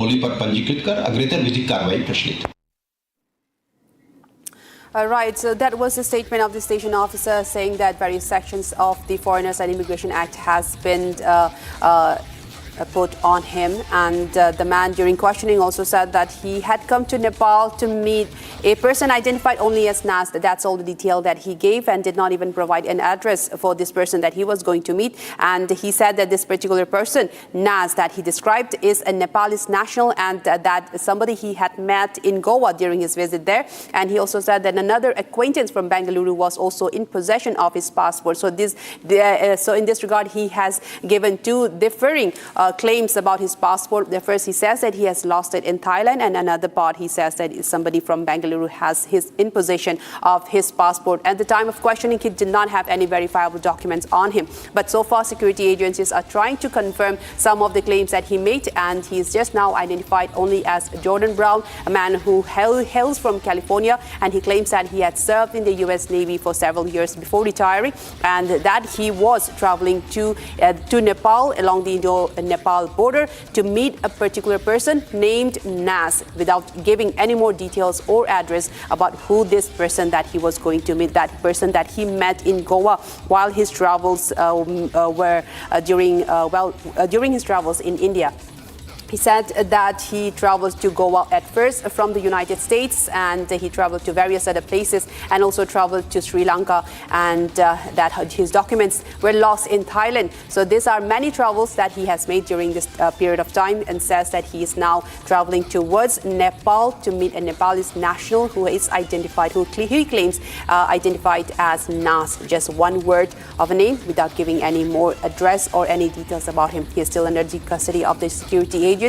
सोनाउली पर पंजीकृत कर अग्रेतर विधिक कार्रवाई प्रचलित। Right, so that was the statement of the station officer saying that various sections of the Foreigners and Immigration Act has been put on him, and the man during questioning also said that he had come to Nepal to meet a person identified only as Nas. That's all the detail that he gave, and did not even provide an address for this person that he was going to meet. And he said that this particular person, Nas, that he described is a Nepalese national, and that somebody he had met in Goa during his visit there. And he also said that another acquaintance from Bengaluru was also in possession of his passport. So so in this regard, he has given two differing claims about his passport. The first, he says that he has lost it in Thailand, and another part, he says that somebody from Bengaluru has in possession of his passport. At the time of questioning, he did not have any verifiable documents on him. But so far, security agencies are trying to confirm some of the claims that he made, and he is just now identified only as Jordan Brown, a man who hails from California, and he claims that he had served in the U.S. Navy for several years before retiring, and that he was traveling to Nepal along the Indo-Nepal border to meet a particular person named Nas, without giving any more details or address about who this person that he was going to meet, that person that he met in Goa while his travels were during his travels in India. He said that he traveled to Goa at first from the United States, and he traveled to various other places, and also traveled to Sri Lanka, and that his documents were lost in Thailand. So these are many travels that he has made during this period of time, and says that he is now traveling towards Nepal to meet a Nepalese national who is identified, who he claims identified as Nas. Just one word of a name without giving any more address or any details about him. He is still under the custody of the security agencies,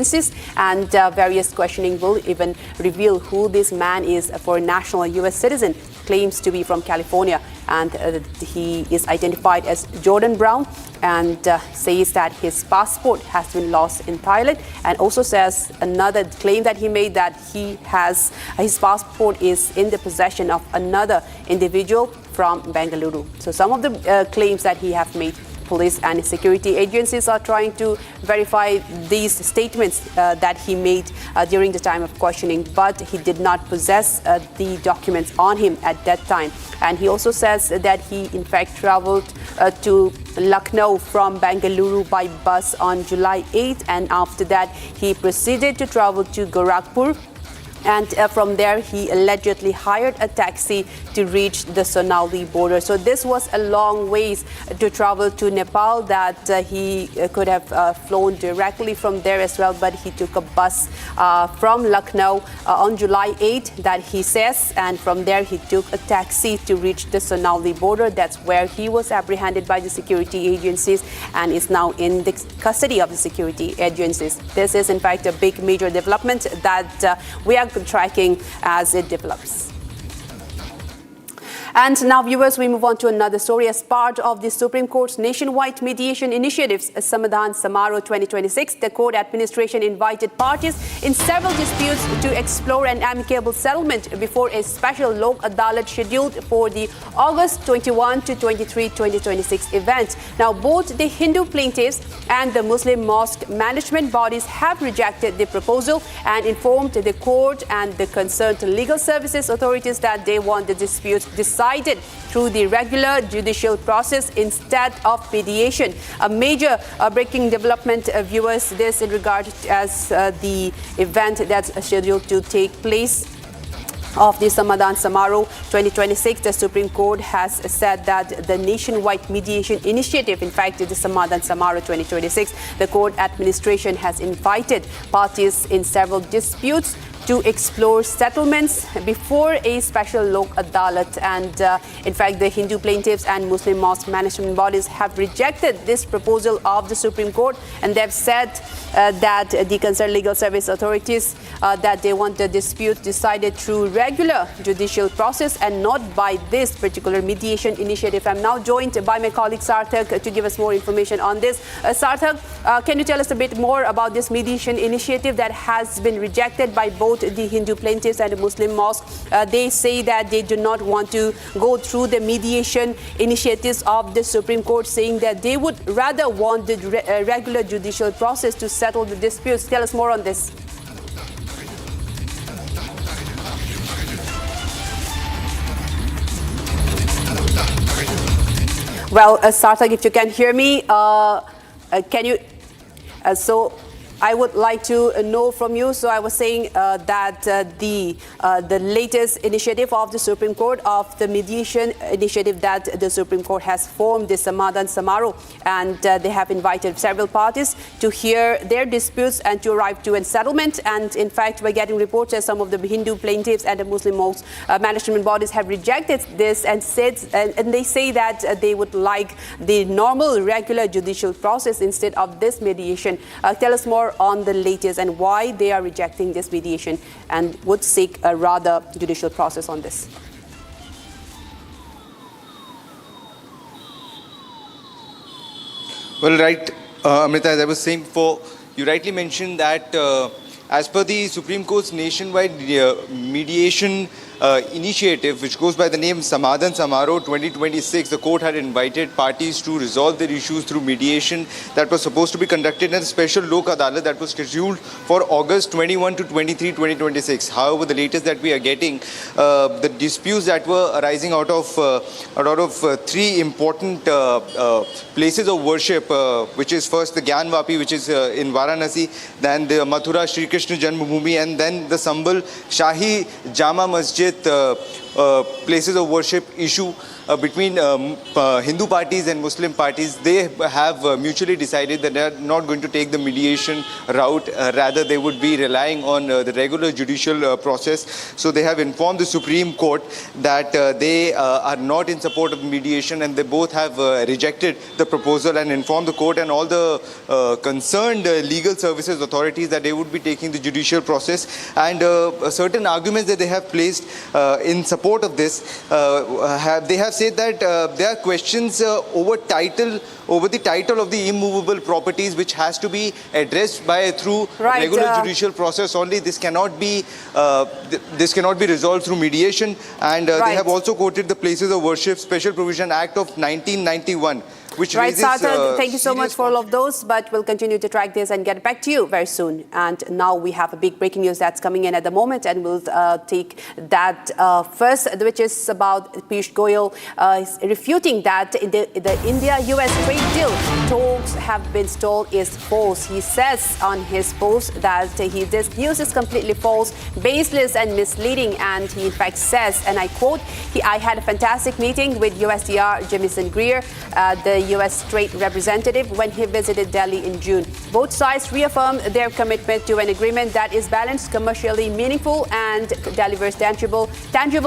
and various questioning will even reveal who this man is. For a national U.S. citizen, claims to be from California, and he is identified as Jordan Brown, and says that his passport has been lost in Thailand, and also says another claim that he made, that his passport is in the possession of another individual from Bengaluru. So some of the claims that he have made, police and security agencies are trying to verify these statements that he made during the time of questioning, but he did not possess the documents on him at that time. And he also says that he in fact traveled to Lucknow from Bengaluru by bus on July 8th, and after that he proceeded to travel to Gorakhpur. And from there, he allegedly hired a taxi to reach the Sonauli border. So this was a long ways to travel to Nepal, that he could have flown directly from there as well. But he took a bus from Lucknow on July 8th, that he says. And from there, he took a taxi to reach the Sonauli border. That's where he was apprehended by the security agencies, and is now in the custody of the security agencies. This is, in fact, a big major development that we are tracking as it develops. And now, viewers, we move on to another story. As part of the Supreme Court's nationwide mediation initiatives, Samadhan Samaro 2026, the court administration invited parties in several disputes to explore an amicable settlement before a special Lok Adalat scheduled for the August 21 to 23, 2026 event. Now, both the Hindu plaintiffs and the Muslim mosque management bodies have rejected the proposal and informed the court and the concerned legal services authorities that they want the disputes decided through the regular judicial process instead of mediation. A major breaking development, viewers, this in regard as the event that's scheduled to take place of the Samadhan Samaro 2026. The Supreme Court has said that the nationwide mediation initiative, in fact, the Samadhan Samaro 2026, the court administration has invited parties in several disputes to explore settlements before a special Lok Adalat. And in fact, the Hindu plaintiffs and Muslim mosque management bodies have rejected this proposal of the Supreme Court, and they've said that the concerned legal service authorities that they want the dispute decided through regular judicial process and not by this particular mediation initiative. I'm now joined by my colleague Sarthak to give us more information on this. Sarthak, can you tell us a bit more about this mediation initiative that has been rejected by both the Hindu plaintiffs and the Muslim mosque? They say that they do not want to go through the mediation initiatives of the Supreme Court, saying that they would rather want the regular judicial process to settle the disputes. Tell us more on this. Well, Sarthak, if you can hear me, can you? So I would like to know from you. So I was saying that the latest initiative of the Supreme Court, of the mediation initiative that the Supreme Court has formed, this Samadhan Samaro, and they have invited several parties to hear their disputes and to arrive to a settlement. And in fact, we're getting reports that some of the Hindu plaintiffs and the Muslim mosque management bodies have rejected this and said, and they say that they would like the normal, regular judicial process instead of this mediation. Tell us more on the latest and why they are rejecting this mediation and would seek a rather judicial process on this. Well, right, Amrita, as I was saying before, you rightly mentioned that as per the Supreme Court's nationwide mediation initiative, which goes by the name Samadhan Samaro 2026, the court had invited parties to resolve their issues through mediation that was supposed to be conducted in a special Lok Adalat that was scheduled for August 21 to 23, 2026. However, the latest that we are getting, the disputes that were arising out of three important places of worship, which is first the Gyanvapi, which is in Varanasi, then the Mathura Shri Krishna Janmabhoomi, and then the Sambal Shahi Jama Masjid places of worship issue between Hindu parties and Muslim parties. They have mutually decided that they are not going to take the mediation route. Rather, they would be relying on the regular judicial process. So they have informed the Supreme Court that they are not in support of mediation, and they both have rejected the proposal and informed the court and all the concerned legal services authorities that they would be taking the judicial process. And certain arguments that they have placed in support of this, they have said that there are questions over the title of the immovable properties, which has to be addressed through regular judicial process only. This cannot be resolved through mediation. And they have also quoted the Places of Worship Special Provision Act of 1991. Which raises, Sarthak, thank you so much for all of those, but we'll continue to track this and get back to you very soon. And now we have a big breaking news that's coming in at the moment, and we'll take that first, which is about Piyush Goyal refuting that the India-US trade deal talks have been stalled is false. He says on his post that this news is completely false, baseless and misleading, and he in fact says, and I quote, I had a fantastic meeting with USTR Jamieson Greer, the U.S. Trade Representative, when he visited Delhi in June. Both sides reaffirmed their commitment to an agreement that is balanced, commercially meaningful, and delivers tangible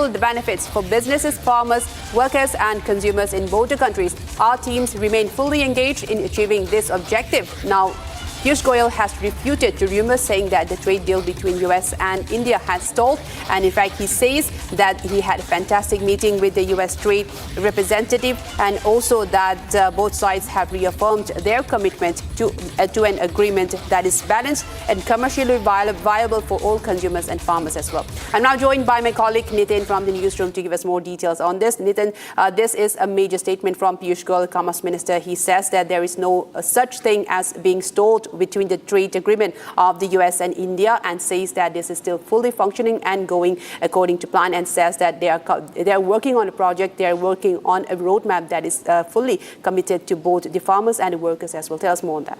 benefits for businesses, farmers, workers, and consumers in both the countries. Our teams remain fully engaged in achieving this objective. Now, Piyush Goyal has refuted the rumors saying that the trade deal between US and India has stalled. And in fact, he says that he had a fantastic meeting with the US Trade Representative, and also that both sides have reaffirmed their commitment to an agreement that is balanced and commercially viable for all consumers and farmers as well. I'm now joined by my colleague Nitin from the newsroom to give us more details on this. Nitin, this is a major statement from Piyush Goyal, Commerce Minister. He says that there is no such thing as being stalled between the trade agreement of the US and India, and says that this is still fully functioning and going according to plan, and says that they are working on a project, they are working on a roadmap that is fully committed to both the farmers and the workers as well. Tell us more on that.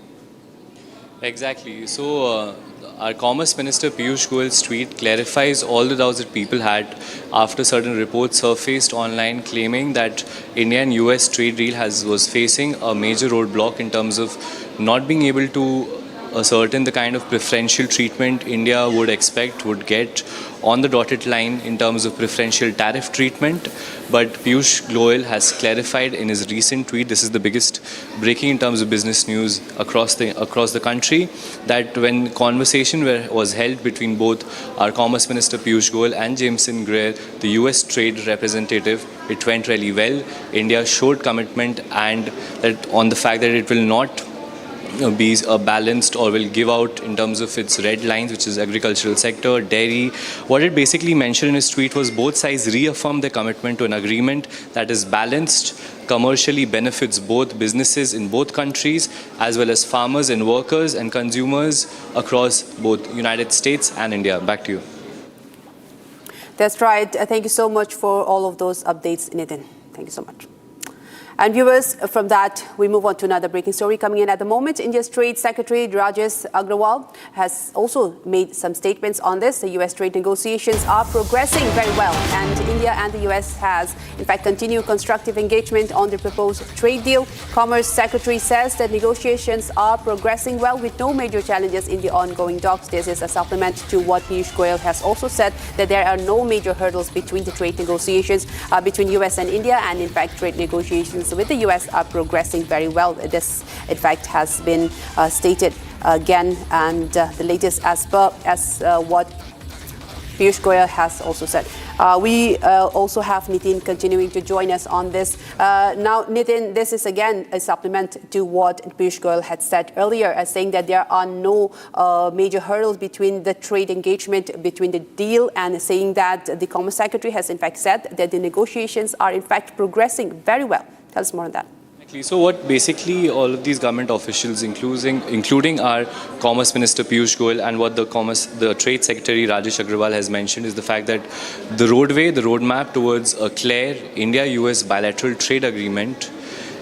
Exactly. So our Commerce Minister Piyush Goyal's tweet clarifies all the doubts that people had after certain reports surfaced online claiming that India and US trade deal was facing a major roadblock in terms of not being able to ascertain the kind of preferential treatment India would get on the dotted line in terms of preferential tariff treatment. But Piyush Goyal has clarified in his recent tweet, this is the biggest breaking in terms of business news across the country, that when conversation was held between both our Commerce Minister Piyush Goyal and Jamieson Greer, the US Trade Representative, it went really well. India showed commitment and that on the fact that it will not be balanced or will give out in terms of its red lines, which is agricultural sector, dairy. What it basically mentioned in his tweet was both sides reaffirm their commitment to an agreement that is balanced, commercially benefits both businesses in both countries, as well as farmers and workers and consumers across both United States and India. Back to you. That's right. Thank you so much for all of those updates, Nitin. Thank you so much. And viewers, from that, we move on to another breaking story coming in at the moment. India's Trade Secretary Rajesh Agrawal has also made some statements on this. The U.S. trade negotiations are progressing very well, and India and the U.S. has, in fact, continued constructive engagement on the proposed trade deal. Commerce Secretary says that negotiations are progressing well with no major challenges in the ongoing talks. This is a supplement to what Piyush Goyal has also said, that there are no major hurdles between the trade negotiations between U.S. and India, and in fact, trade negotiations with the U.S. are progressing very well. This, in fact, has been stated again, and the latest as what Piyush Goyal has also said. We also have Nitin continuing to join us on this. Now, Nitin, this is again a supplement to what Piyush Goyal had said earlier, saying that there are no major hurdles between the trade engagement between the deal, and saying that the Commerce Secretary has in fact said that the negotiations are in fact progressing very well. Tell us more on that. So what basically all of these government officials, including our Commerce Minister Piyush Goyal, and what the Trade Secretary Rajesh Agrawal has mentioned, is the fact that the roadmap towards a clear India-US bilateral trade agreement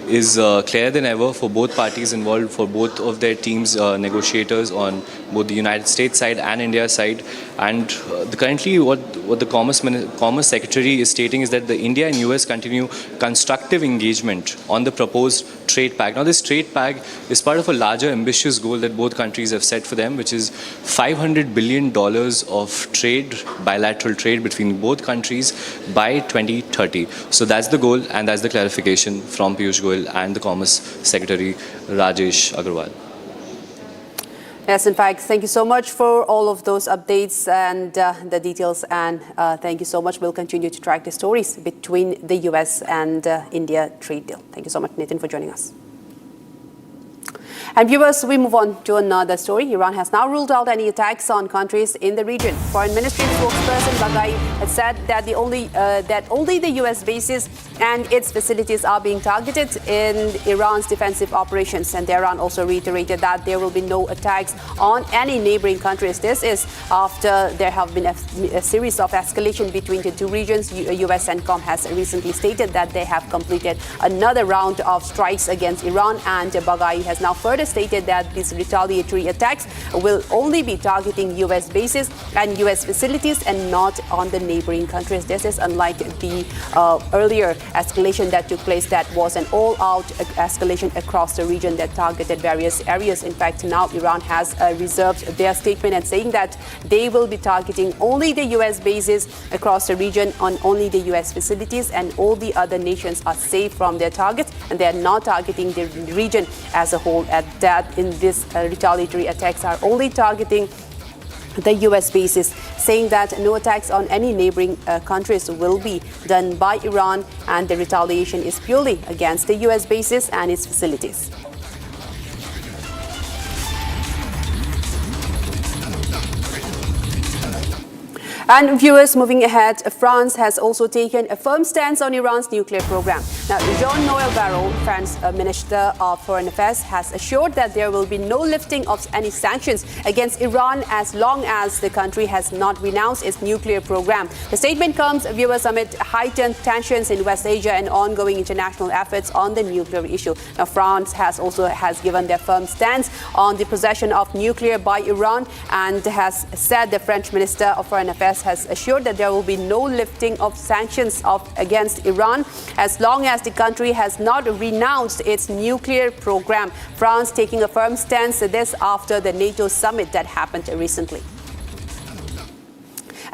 is clearer than ever for both parties involved, for both of their teams, negotiators on both the United States side and India side. And currently what the Commerce Secretary is stating is that the India and US continue constructive engagement on the proposed trade pact. Now, this trade pact is part of a larger ambitious goal that both countries have set for them, which is $500 billion of trade, bilateral trade between both countries by 2030. So that's the goal, and that's the clarification from Piyush Goyal and the Commerce Secretary Rajesh Agrawal. Yes, in fact, thank you so much for all of those updates and the details, and thank you so much. We'll continue to track the stories between the US and India trade deal. Thank you so much, Nitin, for joining us. And viewers, we move on to another story. Iran has now ruled out any attacks on countries in the region. Foreign Ministry spokesperson Baghai has said that only the U.S. bases and its facilities are being targeted in Iran's defensive operations. And Tehran also reiterated that there will be no attacks on any neighboring countries. This is after there have been a series of escalation between the two regions. U.S. CENTCOM has recently stated that they have completed another round of strikes against Iran, and Baghai has now further stated that these retaliatory attacks will only be targeting U.S. bases and U.S. facilities and not on the neighboring countries. This is unlike the earlier escalation that took place, that was an all-out escalation across the region that targeted various areas. In fact, now Iran has reserved their statement and saying that they will be targeting only the U.S. bases across the region, on only the U.S. facilities, and all the other nations are safe from their targets, and they are not targeting the region as a whole. At that, in this retaliatory attacks are only targeting the U.S. bases, saying that no attacks on any neighboring countries will be done by Iran, and the retaliation is purely against the U.S. bases and its facilities. And viewers, moving ahead, France has also taken a firm stance on Iran's nuclear program. Now, Jean-Noel Barrot, France Minister of Foreign Affairs, has assured that there will be no lifting of any sanctions against Iran as long as the country has not renounced its nuclear program. The statement comes, viewers, amid heightened tensions in West Asia and ongoing international efforts on the nuclear issue. Now, France has given their firm stance on the possession of nuclear by Iran, and has said, the French Minister of Foreign Affairs has assured that there will be no lifting of sanctions against Iran as long as the country has not renounced its nuclear program. France taking a firm stance, this after the NATO summit that happened recently.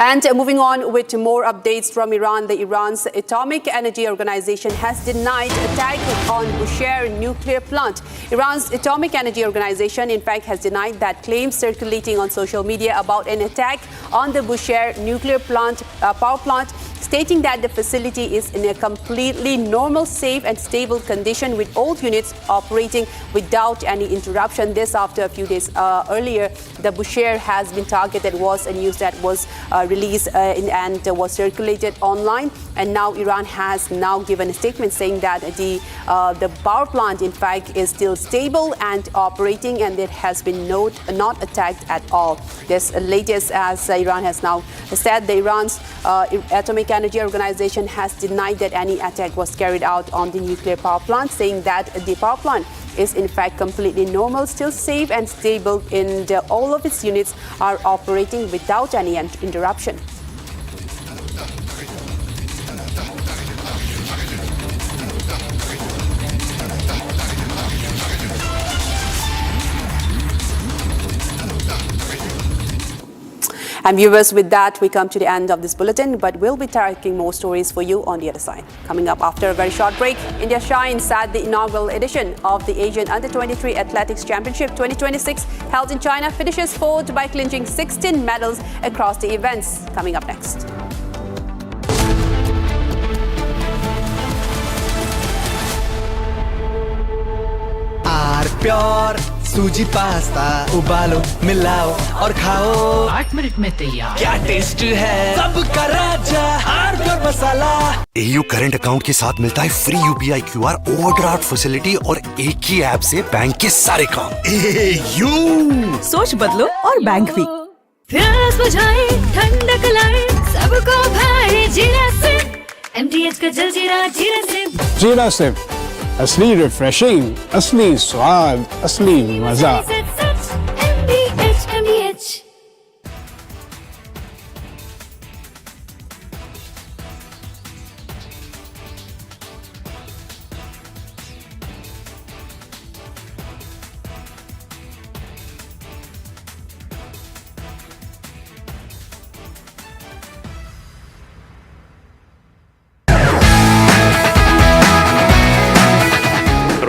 And moving on with more updates from Iran, Iran's Atomic Energy Organization has denied attack on Bushehr nuclear plant. Iran's Atomic Energy Organization, in fact, has denied that claims circulating on social media about an attack on the Bushehr nuclear plant, power plant, stating that the facility is in a completely normal, safe and stable condition with all units operating without any interruption. This after a few days earlier, the Bushehr has been targeted, was a news that was released and was circulated online. And now Iran has now given a statement saying that the power plant, in fact, is still stable and operating, and it has been not attacked at all. This latest, as Iran has now said, Iran's Atomic Atomic Energy Organization has denied that any attack was carried out on the nuclear power plant, saying that the power plant is in fact completely normal, still safe and stable, and all of its units are operating without any interruption. And viewers, with that, we come to the end of this bulletin, but we'll be tracking more stories for you on the other side. Coming up after a very short break, India shines at the inaugural edition of the Asian Under-23 Athletics Championship 2026 held in China, finishes fourth by clinching 16 medals across the events. Coming up next. Pure सूजी pasta उबालो मिलाओ और खाओ 8 minute में तैयार। क्या test है सबका राजा pure masala. AU current account के साथ मिलता है free UPI QR overdraft facility और एक ही ऐप से बैंक के सारे काम। AU सोच बदलो और बैंक भी। प्यास बुझाए ठंडक लाए सबको भाए जीरा से MTH का जलजीरा जीरा से। जीरा से असली रिफ्रेशिंग, असली स्वाद, असली मजा। MTH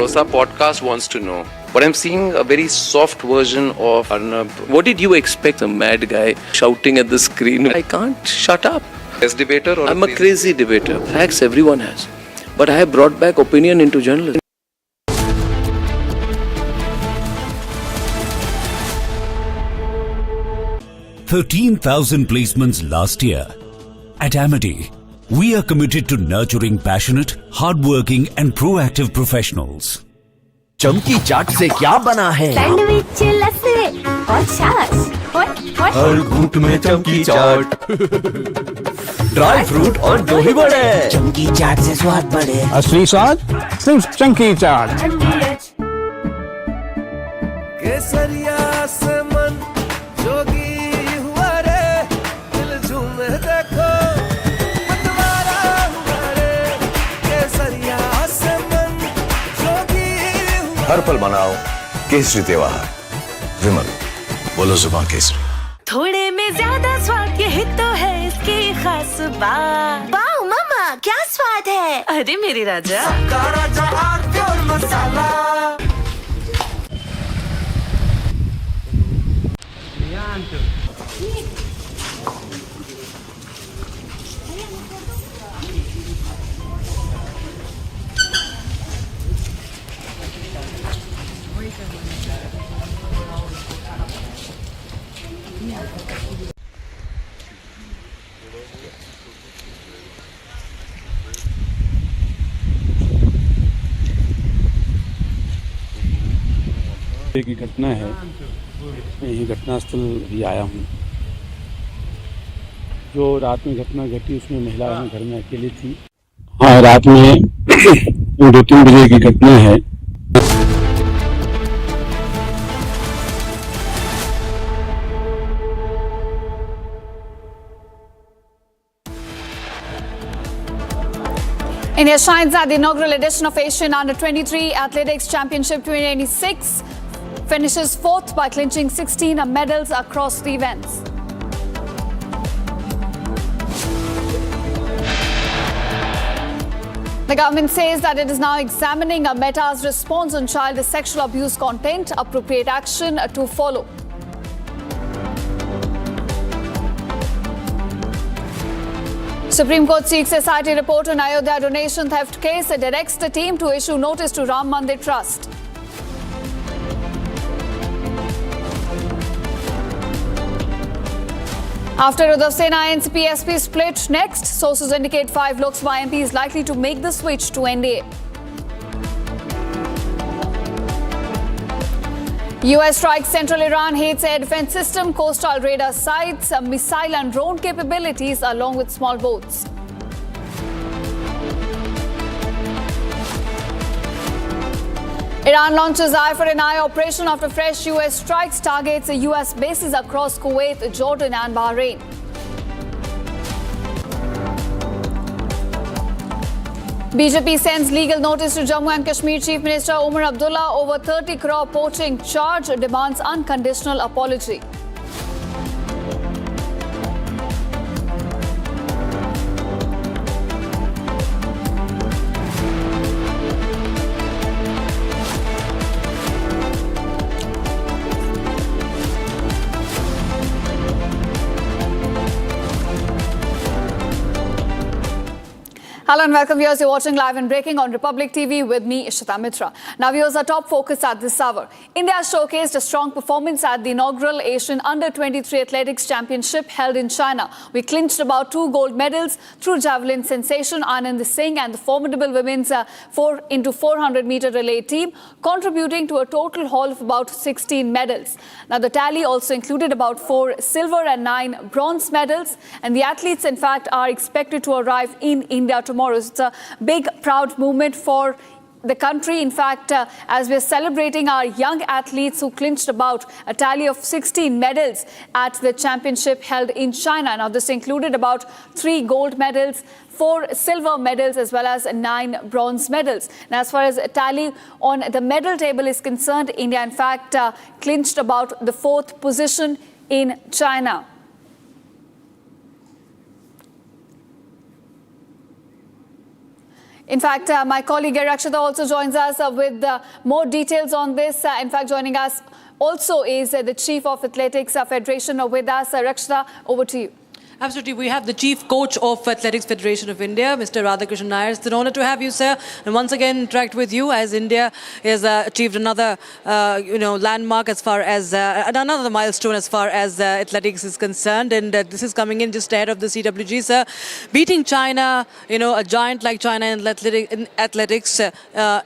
Rosa podcast wants to know, but I'm seeing a very soft version of Arnab. What did you expect? A mad guy shouting at the screen. I can't shut up. As debater or I'm a crazy debater. Facts everyone has. But I have brought back opinion into journalism. $13,000 placements last year. At Amity, we are committed to nurturing passionate, hardworking and proactive professionals. चमकी चाट से क्या बना है? Sandwich लस्सी और छाछ। हर घूंट में चमकी चाट। ड्राई फ्रूट और दही बड़े। चमकी चाट से स्वाद बढ़े। असली स्वाद सिर्फ चंकी चाट। केसरिया से मन जोगी हुआ रे, दिल झूमे देखो मतवारा हुआ रे। केसरिया से मन जोगी हुआ। हर पल मनाओ केसरी त्योहार। विमल बोलो जुबान केसरी। थोड़े में ज्यादा स्वाद यही तो है इसकी खास बात। वाओ मामा क्या स्वाद है। अरे मेरी राजा राजा और प्योर मसाला। की घटना है, यही घटनास्थल भी आया हूँ। जो रात में घटना घटी उसमें महिला घर में अकेली थी। हाँ, रात में 2-3 बजे की घटना है। India shines at the inaugural edition of Asian Under-23 Athletics Championship 2026. Finishes fourth by clinching 16 medals across the events. The government says that it is now examining Meta's response on child sexual abuse content. Appropriate action to follow. Supreme Court seeks SIT report on Ayodhya donation theft case. It directs the team to issue notice to Ram Mandir Trust. After Uddhav Sena NCP SP split next, sources indicate 5 Lok Sabha MPs likely to make the switch to NDA. US strikes central Iran, hates air defense system, coastal radar sites, missile and drone capabilities along with small boats. Iran launches eye for an eye operation after fresh US strikes targets US bases across Kuwait, Jordan and Bahrain. BJP sends legal notice to Jammu and Kashmir Chief Minister Umar Abdullah over 30 crore poaching charge, demands unconditional apology. Hello and welcome viewers. You're watching Live and Breaking on Republic TV with me, Ishita Mitra. Now viewers, our top focus at this hour. India showcased a strong performance at the inaugural Asian Under-23 Athletics Championship held in China. We clinched about 2 gold medals through javelin sensation Anand Singh and the formidable women's 4x400 meter relay team, contributing to a total haul of about 16 medals. Now the tally also included about 4 silver and 9 bronze medals, and the athletes in fact are expected to arrive in India tomorrow. It's a big, proud movement for the country. In fact, as we're celebrating our young athletes who clinched about a tally of 16 medals at the championship held in China. Now, this included about 3 gold medals, 4 silver medals, as well as 9 bronze medals. Now, as far as a tally on the medal table is concerned, India, in fact, clinched about the 4th position in China. In fact, my colleague Rakshita also joins us with more details on this. In fact, joining us also is the Chief of Athletics Federation with us. Rakshita, over to you. Absolutely. We have the Chief Coach of Athletics Federation of India, Mr. Radhakrishnan Nair. It's an honor to have you, sir, and once again interact with you as India has achieved another, landmark as far as another milestone as far as athletics is concerned. And this is coming in just ahead of the CWG, sir. Beating China, a giant like China in athletics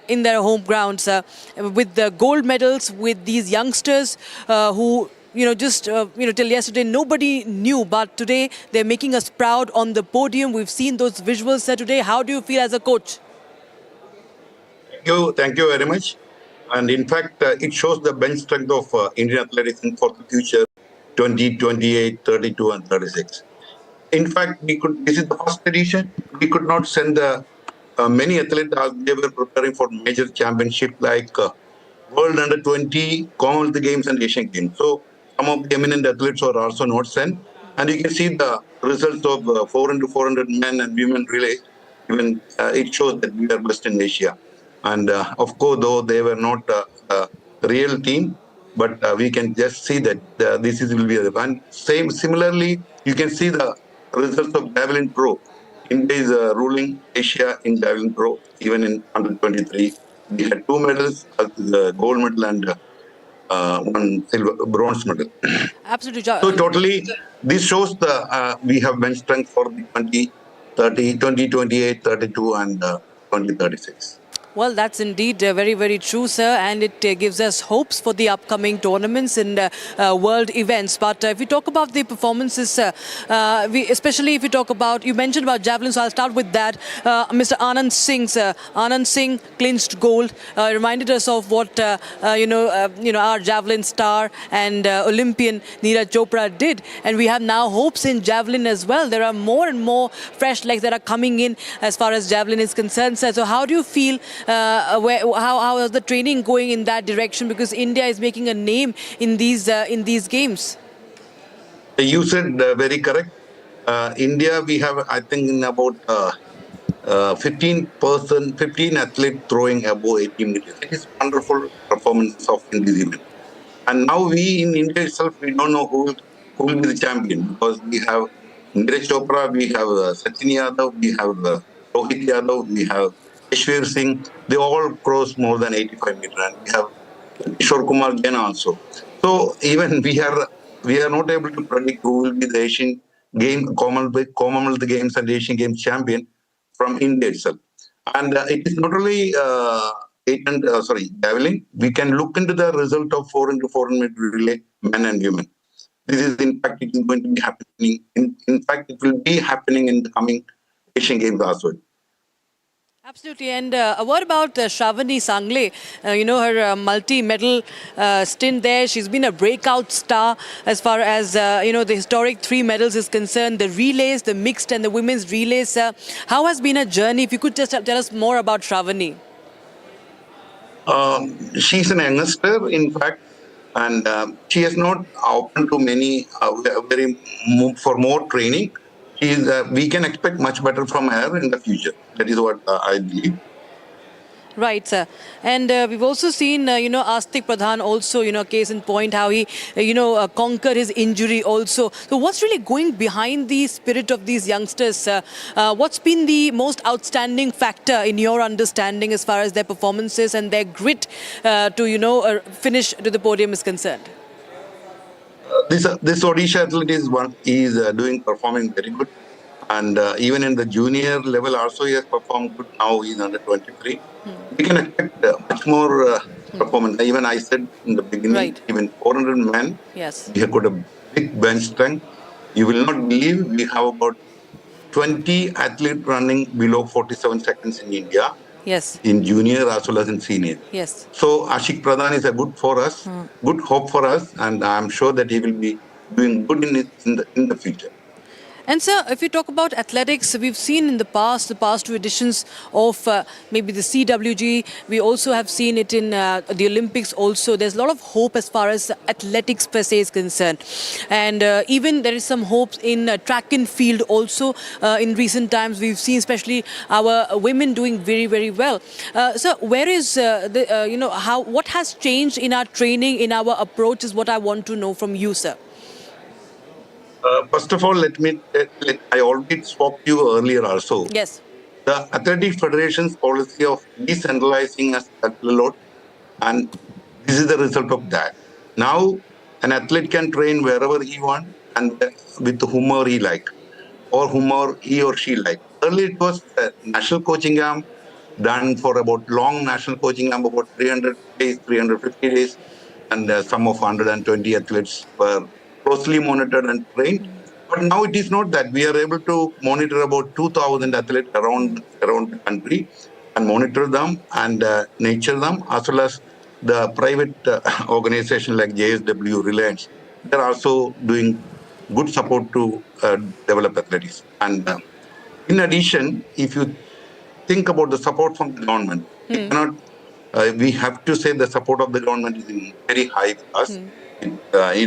in their home grounds with the gold medals, with these youngsters who till yesterday nobody knew, but today they're making us proud on the podium. We've seen those visuals today. How do you feel as a coach? Thank you very much. And in fact, it shows the bench strength of Indian athletics for the future 2028, 32 and 36. In fact, this is the first edition. We could not send many athletes as they were preparing for major championship like World Under-20, Commonwealth Games and Asian Games. So some of the eminent athletes were also not sent. And you can see the results of 4x400 men and women relay. Even it shows that we are best in Asia. And of course, though they were not a real team, but we can just see that this will be and similarly, you can see the results of Javelin Pro. India is ruling Asia in Javelin Pro, even in Under-23. We had 2 medals, gold medal and 1 bronze medal. Absolutely. So totally, this shows the we have bench strength for the 2030, 2028, 32 and 2036. Well, that's indeed very, very true, sir, and it gives us hopes for the upcoming tournaments and world events. But if we talk about the performances, especially if we talk about, you mentioned about javelin, so I'll start with that. Mr. Anand Singh, sir. Anand Singh clinched gold, reminded us of what our javelin star and Olympian Neeraj Chopra did, and we have now hopes in javelin as well. There are more and more fresh legs that are coming in as far as javelin is concerned, sir. So how do you feel? How is the training going in that direction? Because India is making a name in these games. You said very correct. India, we have, I think, in about 15 athletes throwing above 80 meters. It is wonderful performance of in this event. And now we in India itself, we don't know who will be the champion, because we have Neeraj Chopra, we have Sachin Yadav, we have Rohit Yadav, we have Ishwar Singh. They all cross more than 85 meters, and we have Kishore Kumar Jain also. So even we are not able to predict who will be the Asian Game, Commonwealth Games and Asian Games champion from India itself. And it is not only javelin. We can look into the result of 4x400 meter relay, men and women. This is in fact it is going to be happening. In fact, it will be happening in the coming Asian Games as well. Absolutely. And a word about Shravani Sangle, her multi-medal stint there. She's been a breakout star as far as, the historic 3 medals is concerned, the relays, the mixed and the women's relays. How has been her journey? If you could just tell us more about Shravani. She's an youngster, in fact, and she is not open to many for more training. We can expect much better from her in the future. That is what I believe. Right, sir. And we've also seen, Astik Pradhan also, case in point, how he, conquered his injury also. So what's really going behind the spirit of these youngsters, sir? What's been the most outstanding factor in your understanding as far as their performances and their grit to, finish to the podium is concerned? This Odisha athlete is performing very good. And even in the junior level also, he has performed good. Now he's under 23. We can expect much more performance. Even I said in the beginning, even 400 men, we have got a big bench strength. You will not believe we have about 20 athletes running below 47 seconds in India. Yes. In junior as well as in senior. Yes. So Ashik Pradhan is a good for us, good hope for us, and I'm sure that he will be doing good in the future. And sir, if you talk about athletics, we've seen in the past 2 editions of maybe the CWG. We also have seen it in the Olympics also. There's a lot of hope as far as athletics per se is concerned. And even there is some hopes in track and field also. In recent times, we've seen especially our women doing very, very well. So where is, what has changed in our training, in our approach is what I want to know from you, sir. First of all, I already spoke to you earlier also. Yes. The Athletic Federation's policy of decentralizing us a lot, and this is the result of that. Now, an athlete can train wherever he wants and with whomever he like, or whomever he or she like. Earlier, it was a national coaching camp done for about long national coaching camp, about 300 days, 350 days, and some of 120 athletes were closely monitored and trained. But now it is not that. We are able to monitor about 2,000 athletes around the country and monitor them and nurture them, as well as the private organization like JSW, Reliance. They're also doing good support to develop athletics. And in addition, if you think about the support from the government, we have to say the support of the government is very high for us. In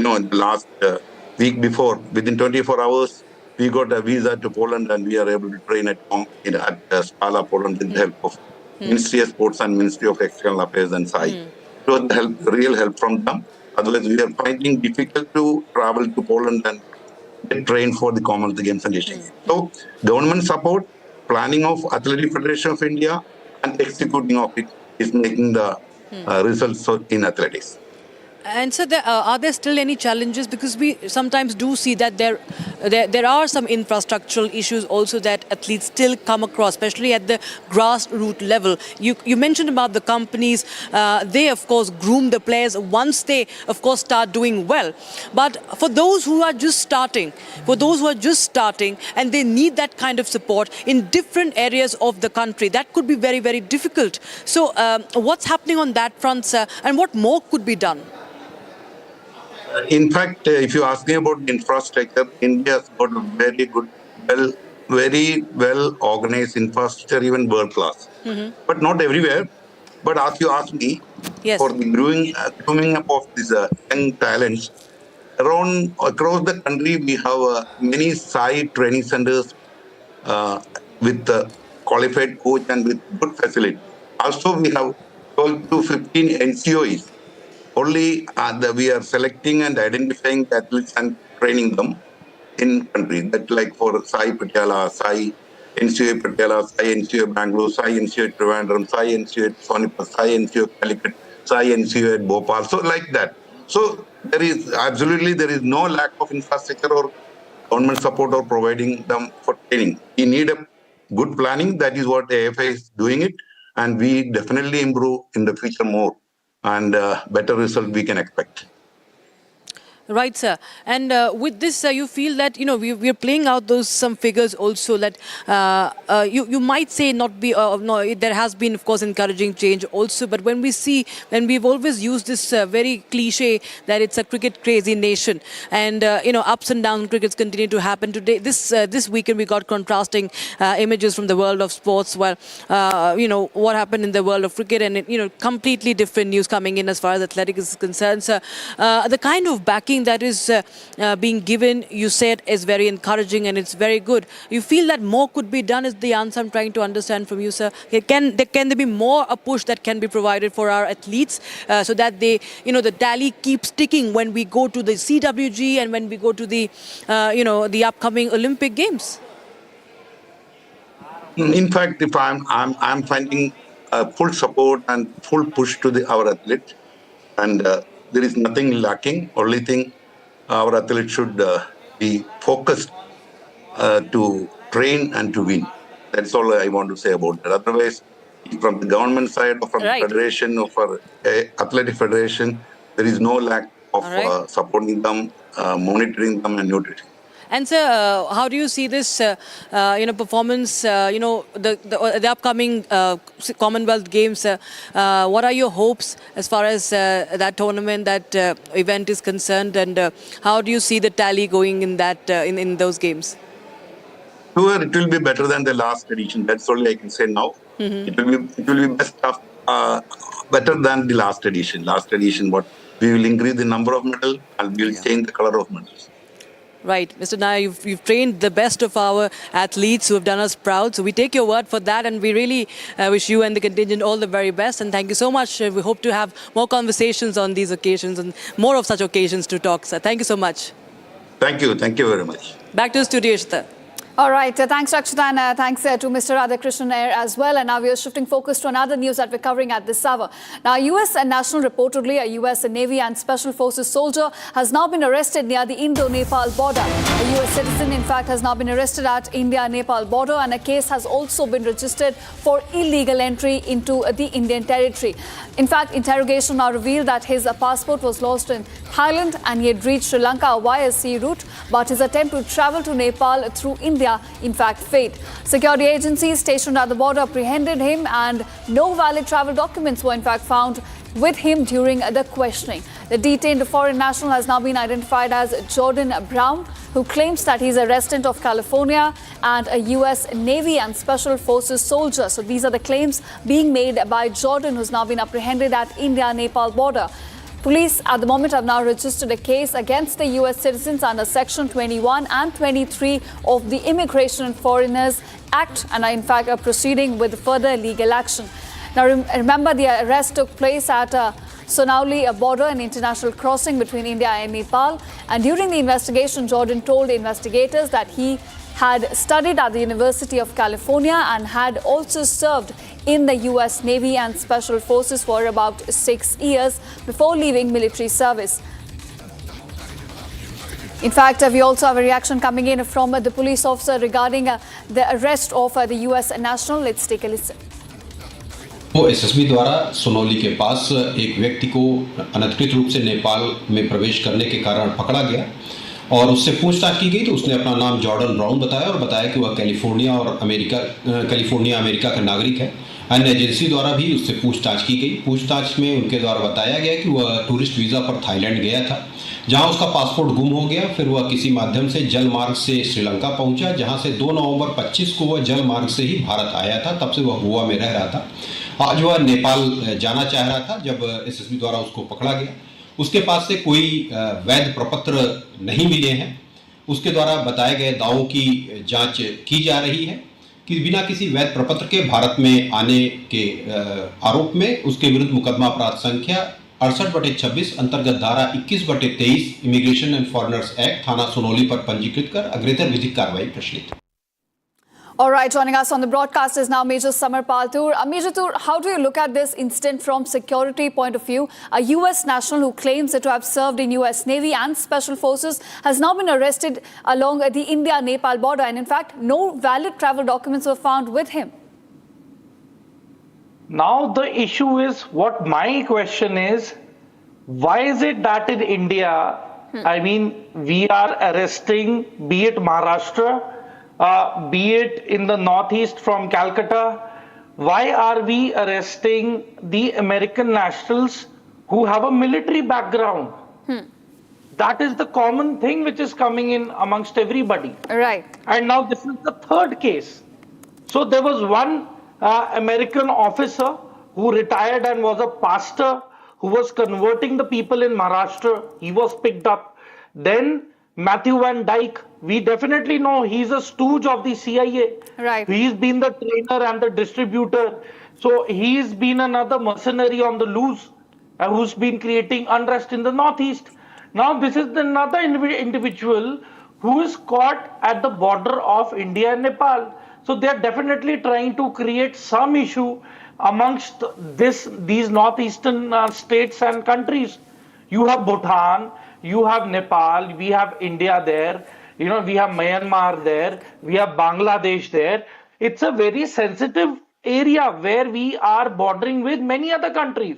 the last week before, within 24 hours, we got a visa to Poland and we are able to train at Spala, Poland, with the help of Ministry of Sports and Ministry of External Affairs and SAI. So real help from them. Otherwise, we are finding difficult to travel to Poland and get trained for the Commonwealth Games and Asian Games. So, government support, planning of Athletic Federation of India, and executing of it is making the results in athletics. And so, are there still any challenges? Because we sometimes do see that there are some infrastructural issues also that athletes still come across, especially at the grassroots level. You mentioned about the companies. They, of course, groom the players once they, of course, start doing well. But for those who are just starting, and they need that kind of support in different areas of the country, that could be very, very difficult. So what's happening on that front, sir, and what more could be done? In fact, if you ask me about the infrastructure, India has got a very good, very well organized infrastructure, even world class. But not everywhere. But as you ask me, for the grooming up of these young talents, across the country, we have many SAI training centers with qualified coach and with good facility. Also, we have 12 to 15 NCOEs. Only we are selecting and identifying the athletes and training them in country. That like for SAI Patiala, SAI NCOA Patiala, SAI NCOA Bangalore, SAI NCOA Trivandrum, SAI NCOA Sonipat, SAI NCOA Calicut, SAI NCOA at Bhopal. So like that. So there is no lack of infrastructure or government support or providing them for training. We need a good planning. That is what AFI is doing it. And we definitely improve in the future more. And better result we can expect. Right, sir. And with this, you feel that we're playing out those some figures also that you might say not be no. There has been, of course, encouraging change also. But when we've always used this very cliche that it's a cricket crazy nation, and ups and downs crickets continue to happen. Today, this weekend we got contrasting images from the world of sports, where what happened in the world of cricket, and completely different news coming in as far as athletics is concerned. So, the kind of backing that is being given, you said, is very encouraging and it's very good. You feel that more could be done is the answer I'm trying to understand from you, sir. Can there be more a push that can be provided for our athletes so that they, the tally keeps ticking when we go to the CWG and when we go to the, the upcoming Olympic Games? In fact, if I'm finding full support and full push to our athletes, and there is nothing lacking. Only thing, our athletes should be focused to train and to win. That's all I want to say about that. Otherwise, from the government side or from the federation or for athletic federation, there is no lack of supporting them, monitoring them, and nurturing. And sir, how do you see this, performance? The upcoming Commonwealth Games. What are your hopes as far as that tournament, that event is concerned, and how do you see the tally going in that in those games? Sure, it will be better than the last edition. That's all I can say now. Mm-hmm. It will be better than the last edition. Last edition, what we will increase the number of medals and we will change the color of medals. Right. Mr. Nair, you've trained the best of our athletes who have done us proud. So we take your word for that, and we really wish you and the contingent all the very best. And thank you so much. We hope to have more conversations on these occasions and more of such occasions to talk, sir. Thank you so much. Thank you. Thank you very much. Back to the studio, Ishita. All right, thanks Rakshita, and thanks to Mr. Radhakrishnan Iyer as well. And now we are shifting focus to another news that we're covering at this hour. Now, U.S. national, reportedly a U.S. Navy and Special Forces soldier, has now been arrested near the Indo-Nepal border. A U.S. citizen, in fact, has now been arrested at India-Nepal border, and a case has also been registered for illegal entry into the Indian territory. In fact, interrogation now revealed that his passport was lost in Thailand and he had reached Sri Lanka via sea route, but his attempt to travel to Nepal through India in fact failed. Security agencies stationed at the border apprehended him, and no valid travel documents were in fact found with him during the questioning. The detained foreign national has now been identified as Jordan Brown, who claims that he's a resident of California and a U.S. Navy and Special Forces soldier. So these are the claims being made by Jordan, who's now been apprehended at India-Nepal border. Police at the moment have now registered a case against the U.S. citizens under Section 21 and 23 of the Immigration and Foreigners Act, and are in fact proceeding with further legal action. Now remember, the arrest took place at Sonauli, a border and international crossing between India and Nepal. And during the investigation, Jordan told investigators that he had studied at the University of California and had also served in the U.S. Navy and Special Forces for about 6 years before leaving military service. In fact, we also have a reaction coming in from the police officer regarding the arrest of the U.S. national. Let's take a listen. तो SSB द्वारा सोनौली के पास एक व्यक्ति को अनधिकृत रूप से नेपाल में प्रवेश करने के कारण पकड़ा गया और उससे पूछताछ की गई तो उसने अपना नाम जॉर्डन ब्राउन बताया और बताया कि वह कैलिफोर्निया अमेरिका का नागरिक है। अन्य एजेंसी द्वारा भी उससे पूछताछ की गई। पूछताछ में उनके द्वारा बताया गया कि वह टूरिस्ट वीज़ा पर थाईलैंड गया था, जहां उसका पासपोर्ट गुम हो गया। फिर वह किसी माध्यम से जल मार्ग से श्रीलंका पहुंचा, जहां से 2 नवंबर 25 को वह जल मार्ग से ही भारत आया था। तब से वह गोवा में रह रहा था। आज वह नेपाल जाना चाह रहा था जब एसएसबी द्वारा उसको पकड़ा गया। उसके पास से कोई वैध प्रपत्र नहीं मिले हैं। उसके द्वारा बताए गए दावों की जांच की जा रही है कि बिना किसी वैध प्रपत्र के भारत में आने के आरोप में उसके विरुद्ध मुकदमा अपराध संख्या 68/26 अंतर्गत धारा 21/23 इमिग्रेशन एंड फॉरेनर्स एक्ट थाना सोनौली पर पंजीकृत कर अग्रेतर विधिक कार्रवाई प्रचलित। All right, joining us on the broadcast is now Major Samar Paltur. Major Tur, how do you look at this incident from security point of view? A U.S. national who claims to have served in U.S. Navy and Special Forces has now been arrested along the India-Nepal border, and in fact, no valid travel documents were found with him. Now the issue is, what my question is, why is it that in India I mean, we are arresting, be it Maharashtra, be it in the northeast from Calcutta. Why are we arresting the American nationals who have a military background? That is the common thing which is coming in amongst everybody. Right. And now this is the third case. So there was one American officer who retired and was a pastor who was converting the people in Maharashtra. He was picked up. Then Matthew Van Dyke, we definitely know he's a stooge of the CIA. Right. He's been the trainer and the distributor. So he's been another mercenary on the loose who's been creating unrest in the northeast. Now this is another individual who is caught at the border of India and Nepal. So they are definitely trying to create some issue amongst these northeastern states and countries. You have Bhutan, you have Nepal, we have India there, we have Myanmar there, we have Bangladesh there. It's a very sensitive area where we are bordering with many other countries.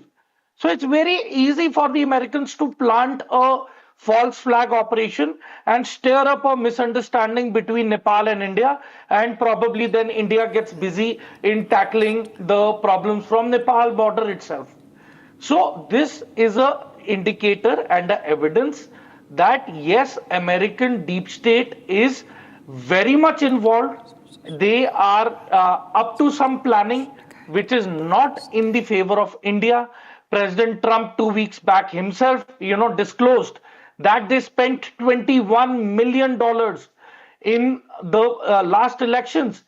So it's very easy for the Americans to plant a false flag operation and stir up a misunderstanding between Nepal and India, and probably then India gets busy in tackling the problems from Nepal border itself. So this is a indicator and a evidence that yes, American deep state is very much involved. They are up to some planning which is not in the favor of India. President Trump 2 weeks back himself, disclosed that they spent $21 million in the last elections,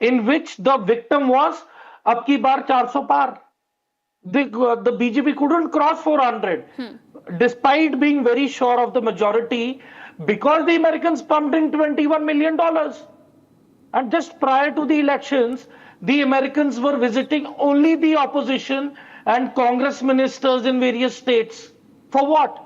in which the victim was ab ki baar 400 par. The BJP couldn't cross 400, despite being very sure of the majority, because the Americans pumped in $21 million. And just prior to the elections, the Americans were visiting only the opposition and Congress ministers in various states. For what?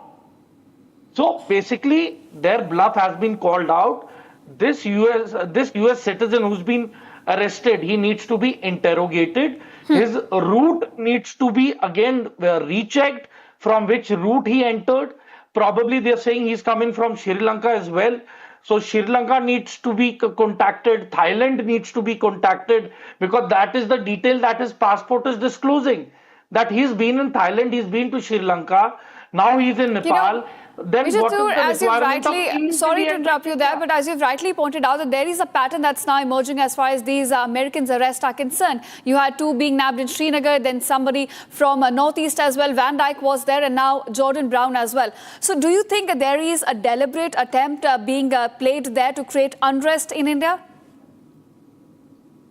So basically, their bluff has been called out. This US citizen who's been arrested, he needs to be interrogated. His route needs to be again rechecked, from which route he entered. Probably they're saying he's coming from Sri Lanka as well. So Sri Lanka needs to be contacted. Thailand needs to be contacted, because that is the detail that his passport is disclosing. That he's been in Thailand, he's been to Sri Lanka, now he's in Nepal. Then what is the requirement of sorry to interrupt you there, but as you've rightly pointed out, that there is a pattern that's now emerging as far as these Americans' arrests are concerned. You had two being nabbed in Srinagar, then somebody from Northeast as well. Van Dyke was there, and now Jordan Brown as well. So do you think that there is a deliberate attempt being played there to create unrest in India?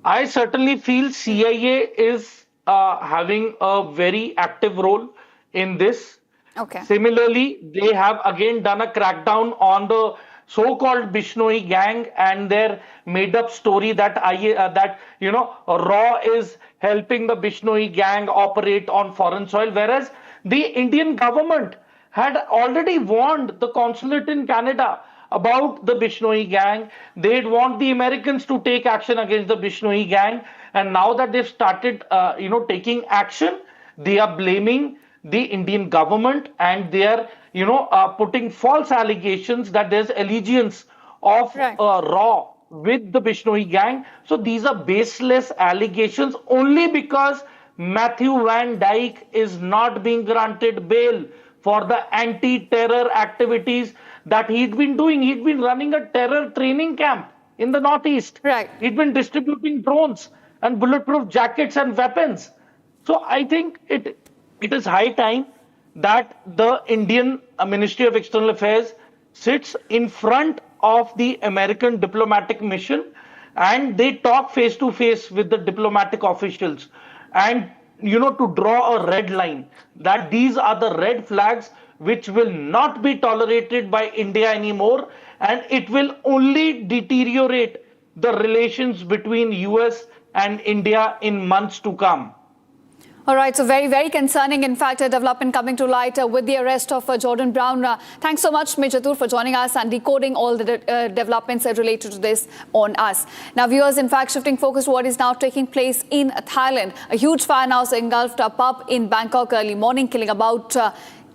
I certainly feel CIA is having a very active role in this. Okay. Similarly, they have again done a crackdown on the so-called Bishnoi gang and their made-up story that RAW is helping the Bishnoi gang operate on foreign soil, whereas the Indian government had already warned the consulate in Canada about the Bishnoi gang. They'd want the Americans to take action against the Bishnoi gang, and now that they've started, taking action, they are blaming the Indian government, and they are, putting false allegations that there's allegiance of RAW with the Bishnoi gang. So these are baseless allegations only because Matthew Van Dyke is not being granted bail for the anti-terror activities that he'd been doing. He'd been running a terror training camp in the Northeast. Right. He'd been distributing drones and bulletproof jackets and weapons. So I think it is high time that the Indian Ministry of External Affairs sits in front of the American diplomatic mission and they talk face to face with the diplomatic officials and, to draw a red line that these are the red flags which will not be tolerated by India anymore, and it will only deteriorate the relations between US and India in months to come. All right, so very, very concerning, in fact, a development coming to light with the arrest of Jordan Brown. Thanks so much, Major Tur, for joining us and decoding all the developments related to this on us. Now, viewers, in fact, shifting focus to what is now taking place in Thailand. A huge fire now engulfed a pub in Bangkok early morning, killing about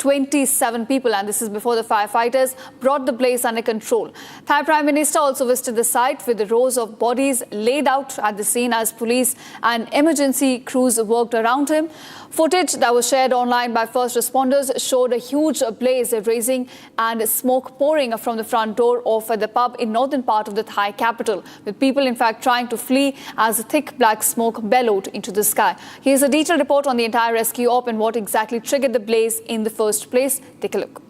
27 people, and this is before the firefighters brought the blaze under control. Thai Prime Minister also visited the site with the rows of bodies laid out at the scene as police and emergency crews worked around him. Footage that was shared online by first responders showed a huge blaze rising and smoke pouring from the front door of the pub in northern part of the Thai capital, with people in fact trying to flee as thick black smoke bellowed into the sky. Here's a detailed report on the entire rescue op and what exactly triggered the blaze in the first place. Take a look.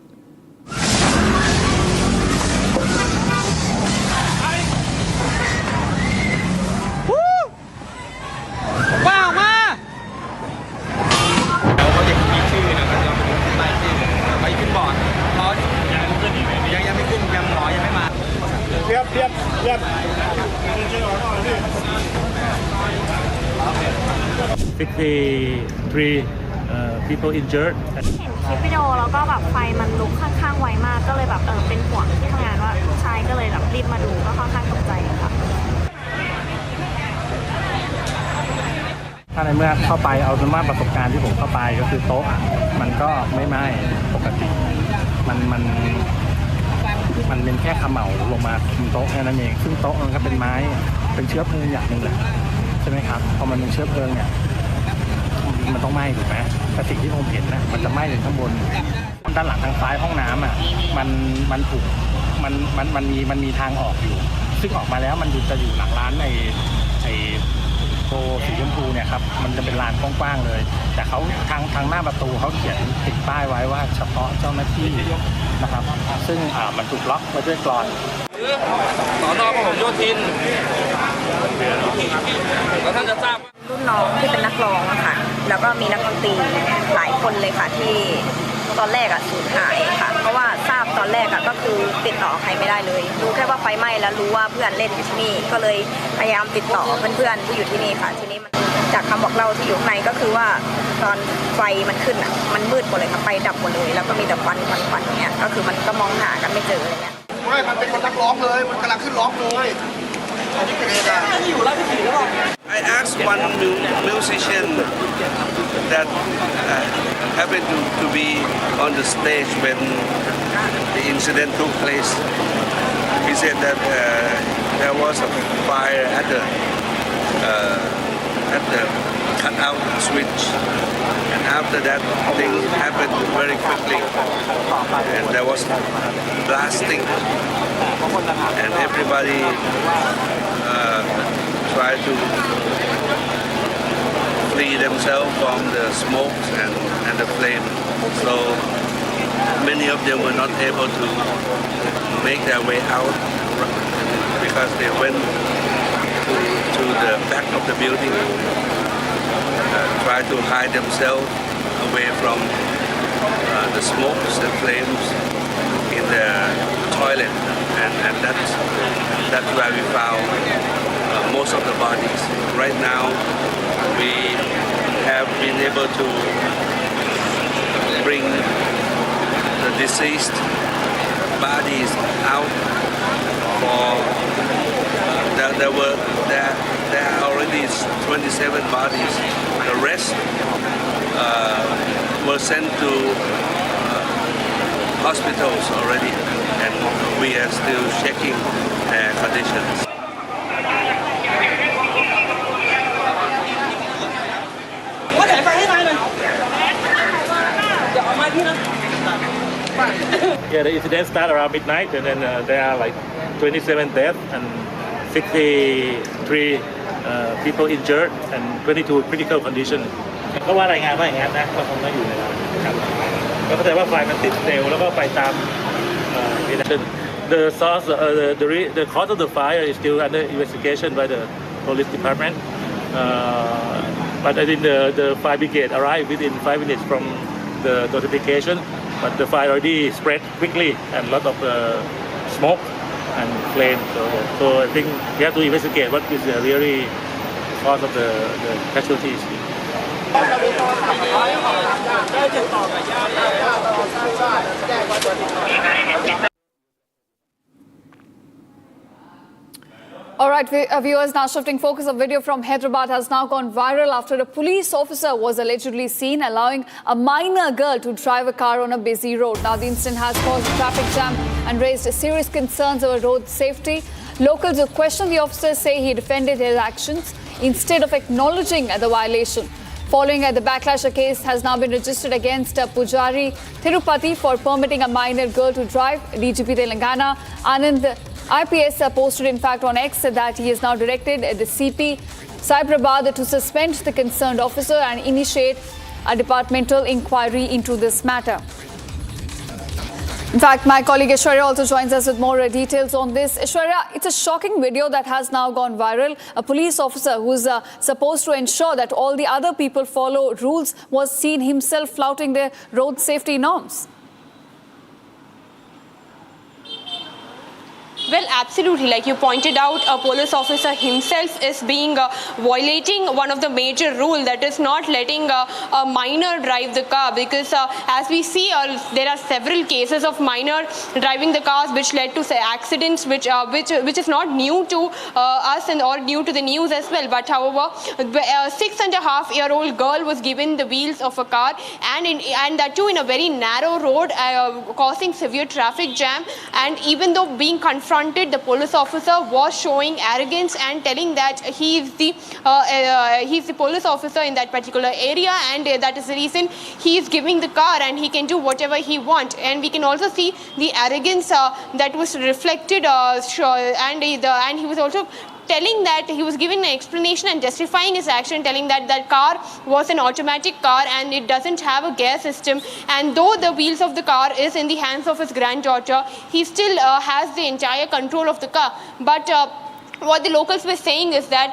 People injured. เห็นคลิปวิดีโอแล้วก็แบบไฟมันลุกค่อนข้างไวมากก็เลยแบบเป็นห่วงที่ทำงานว่าใช่ก็เลยแบบรีบมาดูก็ค่อนข้างตกใจค่ะ ถ้าในเมื่อเข้าไปเอาสมมติประสบการณ์ที่ผมเข้าไปก็คือโต๊ะมันก็ไม่ไหม้ปกติมันเป็นแค่เขม่าลงมาบนโต๊ะแค่นั้นเองซึ่งโต๊ะมันก็เป็นไม้เป็นเชื้อเพลิงอย่างหนึ่งแหละใช่ไหมครับพอมันเป็นเชื้อเพลิงเนี่ยมันต้องไหม้ถูกไหมแต่สิ่งที่ผมเห็นนะมันจะไหม้ถึงข้างบนด้านหลังทางซ้ายห้องน้ำอ่ะมันถูกมันมีทางออกอยู่ซึ่งออกมาแล้วมันจะอยู่หลังร้านไอ้โตสีชมพูเนี่ยครับมันจะเป็นลานกว้างๆเลยแต่เขาทางหน้าประตูเขาเขียนติดป้ายไว้ว่าเฉพาะเจ้าหน้าที่นะครับซึ่งมันถูกล็อกไว้ด้วยกลอนสน.พหลโยธินแล้วท่านจะทราบรุ่นน้องที่เป็นนักร้องอะค่ะแล้วก็มีนักดนตรีหลายคนเลยค่ะที่ตอนแรกสูญหายค่ะเพราะว่าทราบตอนแรกก็คือติดต่อใครไม่ได้เลยรู้แค่ว่าไฟไหม้แล้วรู้ว่าเพื่อนเล่นอยู่ที่นี่ก็เลยพยายามติดต่อเพื่อนๆที่อยู่ที่นี่ค่ะทีนี้มันจากคำบอกเล่าที่อยู่ข้างในก็คือว่าตอนไฟมันขึ้นมันมืดหมดเลยค่ะไฟดับหมดเลยแล้วก็มีแต่ควันเนี่ยก็คือมันก็มองหากันไม่เจออะไรเงี้ยไม่มันเป็นคนนักร้องเลยมันกำลังขึ้นร้องเลยI asked one musician that happened to be on the stage when the incident took place. He said that there was a fire at the cutout switch, and after that thing happened very quickly, and there was blasting, and everybody tried to free themselves from the smokes and the flame. So many of them were not able to make their way out because they went to the back of the building, tried to hide themselves away from the smokes and flames in the toilet, and that's where we found most of the bodies. Right now, we have been able to bring the deceased bodies out. There are already 27 bodies. The rest were sent to hospitals already, and we are still checking their conditions. Yeah, the incident started around midnight, and then there are like 27 deaths and 63 people injured and 22 critical condition. ก็ว่ารายงานว่าอย่างนั้นนะก็คงต้องอยู่ในนั้นครับก็เข้าใจว่าไฟมันติดเร็วแล้วก็ไปตามThe source, the cause of the fire is still under investigation by the police department. But I think the fire brigade arrived within 5 minutes from the notification. But the fire already spread quickly and a lot of smoke and flame. So I think we have to investigate what is the really cause of the casualties. All right, viewers, now shifting focus, a video from Hyderabad has now gone viral after a police officer was allegedly seen allowing a minor girl to drive a car on a busy road. Now, the incident has caused a traffic jam and raised serious concerns over road safety. Locals who question the officer say he defended his actions instead of acknowledging the violation. Following the backlash, a case has now been registered against Pujari Tirupati for permitting a minor girl to drive. DGP Telangana Anand IPS posted, in fact, on X that he has now directed the CP Cyberabad to suspend the concerned officer and initiate a departmental inquiry into this matter. In fact, my colleague Aishwarya also joins us with more details on this. Aishwarya, it's a shocking video that has now gone viral. A police officer who's supposed to ensure that all the other people follow rules was seen himself flouting the road safety norms. Well, absolutely. Like you pointed out, a police officer himself is being violating one of the major rules, that is not letting a minor drive the car, because as we see, there are several cases of minor driving the cars which led to accidents, which is not new to us and or new to the news as well. But however, a 6.5-year-old girl was given the wheels of a car, and that too in a very narrow road, causing severe traffic jam. And even though being confronted, the police officer was showing arrogance and telling that he is the police officer in that particular area, and that is the reason he is giving the car and he can do whatever he wants. And we can also see the arrogance that was reflected, and he was also telling that he was giving an explanation and justifying his action, telling that that car was an automatic car and it doesn't have a gear system. And though the wheels of the car is in the hands of his granddaughter, he still has the entire control of the car. But what the locals were saying is that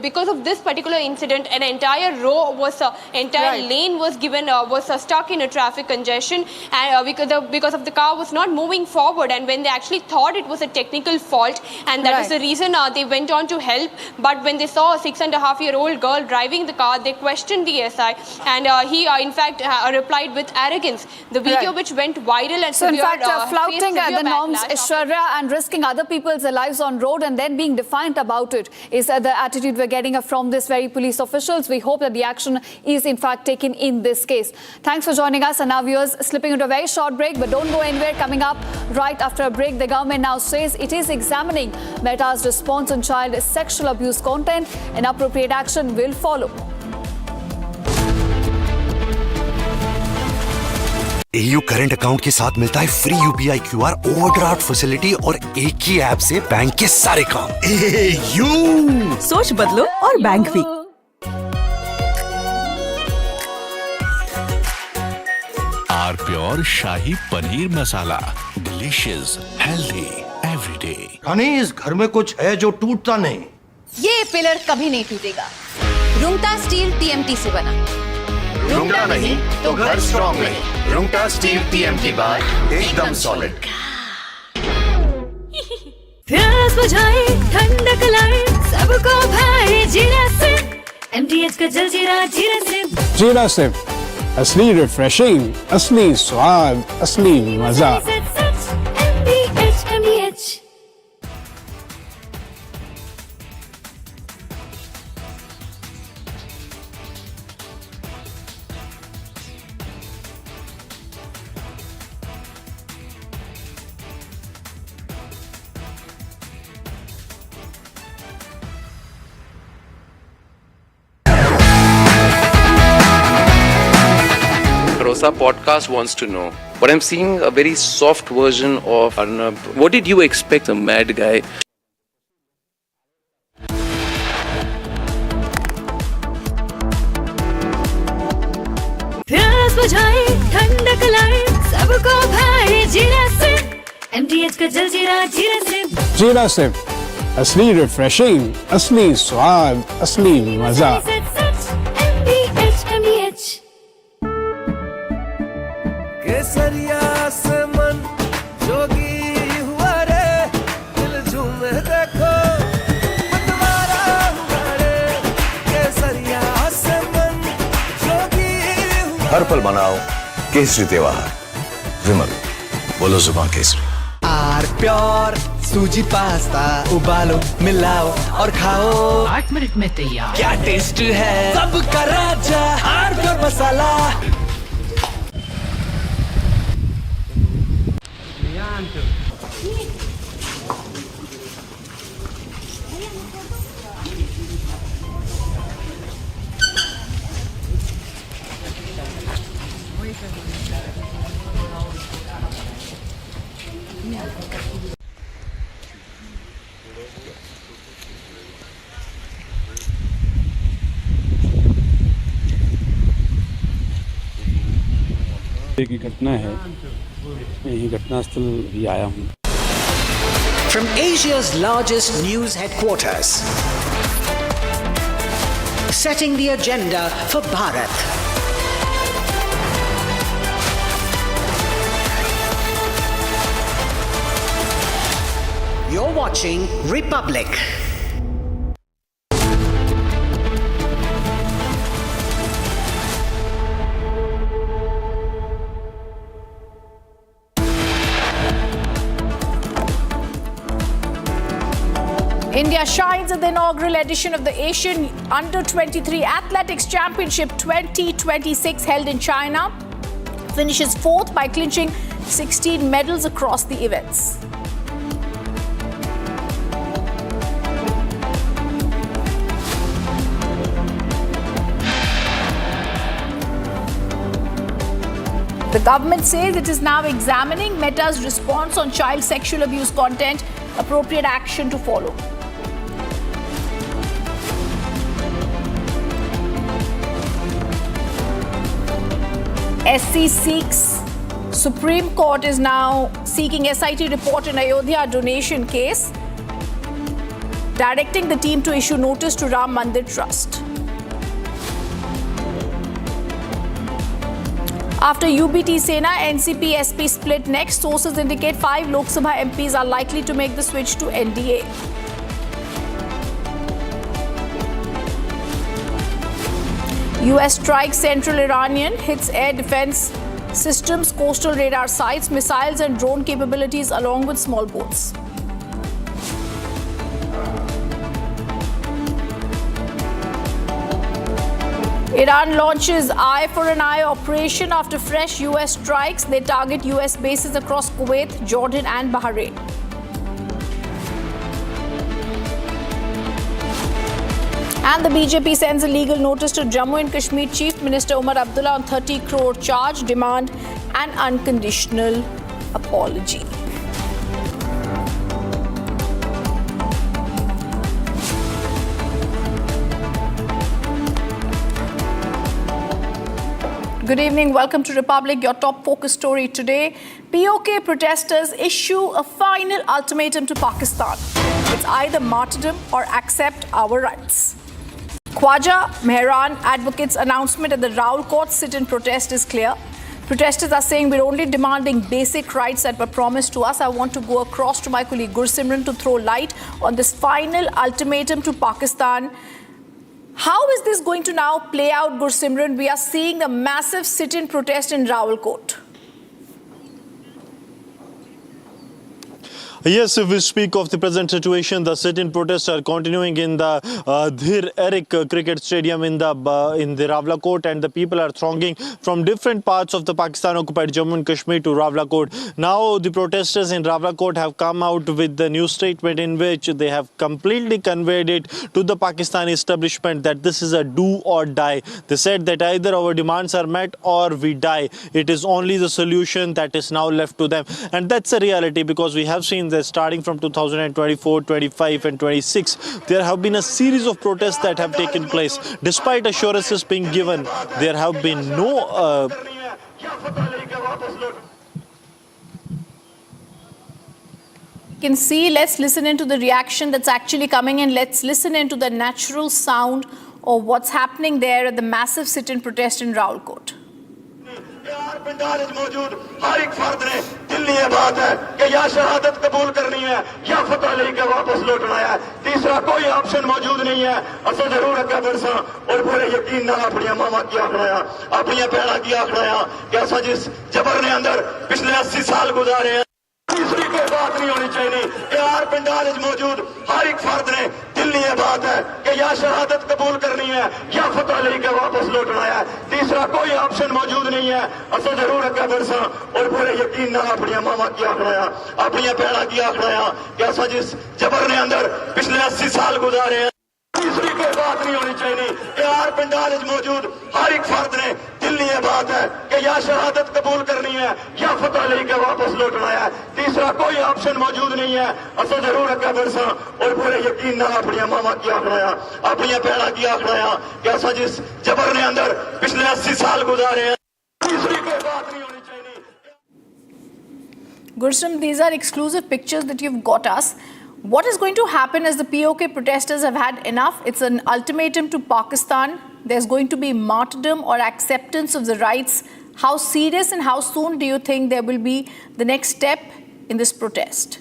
because of this particular incident, an entire lane was given, was stuck in a traffic congestion, and because of the car was not moving forward. And when they actually thought it was a technical fault, and that is the reason they went on to help. But when they saw a 6.5-year-old girl driving the car, they questioned the SI, and he in fact replied with arrogance. The video which went viral and so in fact flouting the norms, Aishwarya, and risking other people's lives on road and then being defiant about it is the attitude we're getting from this very police officials. We hope that the action is in fact taken in this case. Thanks for joining us. And now, viewers, slipping into a very short break, but don't go anywhere. Coming up right after a break, the government now says it is examining Meta's response on child sexual abuse content, and appropriate action will follow. AU current account के साथ मिलता है free UPI QR overdraft facility और एक ही app से bank के सारे काम। AU सोच बदलो और बैंक भी। Are pure shahi paneer masala, delicious, healthy everyday. रानी, इस घर में कुछ है जो टूटता नहीं। ये पिलर कभी नहीं टूटेगा। रुंगटा स्टील TMT से बना। रुंगटा नहीं तो घर स्ट्रॉन्ग नहीं। रुंगटा स्टील TMT बार एकदम सॉलिड। प्यास बुझाए, ठंडक लाए, सबको भाए जीरा से। MTH का जलजीरा जीरा से। जीरा से असली रिफ्रेशिंग, असली स्वाद, असली मजा। MTH। Rosa podcast wants to know, but I'm seeing a very soft version of Arnab. What did you expect, a mad guy? प्यास बुझाए, ठंडक लाए, सबको भाए जीरा से। MTH का जलजीरा जीरा से। जीरा से असली रिफ्रेशिंग, असली स्वाद, असली मजा। MTH। केसरिया से मन जोगी हुआ रे, दिल झूमे देखो मतवारा हुआ रे। केसरिया से मन जोगी हुआ। हर पल मनाओ केसरी त्योहार। विमल, बोलो जुबान केसरी। आर प्योर सूजी पास्ता उबालो मिलाओ और खाओ 8 मिनट में तैयार। क्या टेस्ट है सबका राजा आरबीआई मसाला। की घटना है, यही घटनास्थल भी आया हूँ। From Asia's largest news headquarters, setting the agenda for Bharat. You're watching Republic. India shines at the inaugural edition of the Asian Under-23 Athletics Championship 2026 held in China. Finishes fourth by clinching 16 medals across the events. The government says it is now examining Meta's response on child sexual abuse content. Appropriate action to follow. SC seeks Supreme Court is now seeking SIT report in Ayodhya donation case, directing the team to issue notice to Ram Mandir Trust. After UBT Sena, NCP SP split next, sources indicate 5 Lok Sabha MPs are likely to make the switch to NDA. US strikes central Iranian, hits air defense systems, coastal radar sites, missiles and drone capabilities along with small boats. Iran launches Eye for an Eye operation after fresh US strikes. They target US bases across Kuwait, Jordan and Bahrain. And the BJP sends a legal notice to Jammu and Kashmir Chief Minister Umar Abdullah on 30 crore charge, demand an unconditional apology. Good evening, welcome to Republic, your top focus story today. POK protesters issue a final ultimatum to Pakistan. It's either martyrdom or accept our rights. Khwaja Mehran advocates' announcement at the Rawalkot sit-in protest is clear. Protesters are saying we're only demanding basic rights that were promised to us. I want to go across to my colleague Gursimran to throw light on this final ultimatum to Pakistan. How is this going to now play out, Gursimran? We are seeing a massive sit-in protest in Rawalkot. Yes, if we speak of the present situation, the sit-in protests are continuing in the Dhir Eric Cricket Stadium in the Rawalakot, and the people are thronging from different parts of the Pakistan-occupied Jammu and Kashmir to Rawalakot. Now, the protesters in Rawalakot have come out with the new statement in which they have completely conveyed it to the Pakistani establishment that this is a do or die. They said that either our demands are met or we die. It is only the solution that is now left to them. And that's a reality, because we have seen that starting from 2024, 25 and 26, there have been a series of protests that have taken place. Despite assurances being given, there have been no... You can see, let's listen into the reaction that's actually coming in. Let's listen into the natural sound of what's happening there at the massive sit-in protest in Rawalkot. मौजूद हर एक फर्द ने दिल में ये बात है कि या शहादत कबूल करनी है या फतह लेके वापस लौटना है। तीसरा कोई ऑप्शन मौजूद नहीं है। असं जरूर अग्गे बढ़सा और पूरे यकीन नाल अपनी मामा की आखना अपनी भैणा की आखना कि असां जिस जबर ने अंदर पिछले 80 साल गुजारे हैं। तीसरी कोई बात नहीं होनी चाहिए। यार पिंडाल मौजूद हर एक फर्द ने दिल ये बात है कि या शहादत कबूल करनी है या फतह लेके वापस लौटना है। तीसरा कोई ऑप्शन मौजूद नहीं है। असं जरूर अगर बरसा और पूरे यकीन ना अपनी मामा की आखना अपनी भैन की आखना कि असा जिस जबर ने अंदर पिछले 80 साल गुजारे हैं। तीसरी कोई बात नहीं होनी चाहिए। यार पिंडाल मौजूद हर एक फर्द ने दिल ये बात है कि या शहादत कबूल करनी है या फतह लेके वापस लौटना है। तीसरा कोई ऑप्शन मौजूद नहीं है। असं जरूर अगर बरसा और पूरे यकीन ना अपनी मामा की आखना अपनी भैन की आखना कि असा जिस जबर ने अंदर पिछले 80 साल गुजारे हैं। तीसरी कोई बात नहीं होनी चाहिए। Gursim, these are exclusive pictures that you've got us. What is going to happen as the POK protesters have had enough? It's an ultimatum to Pakistan. There's going to be martyrdom or acceptance of the rights. How serious and how soon do you think there will be the next step in this protest?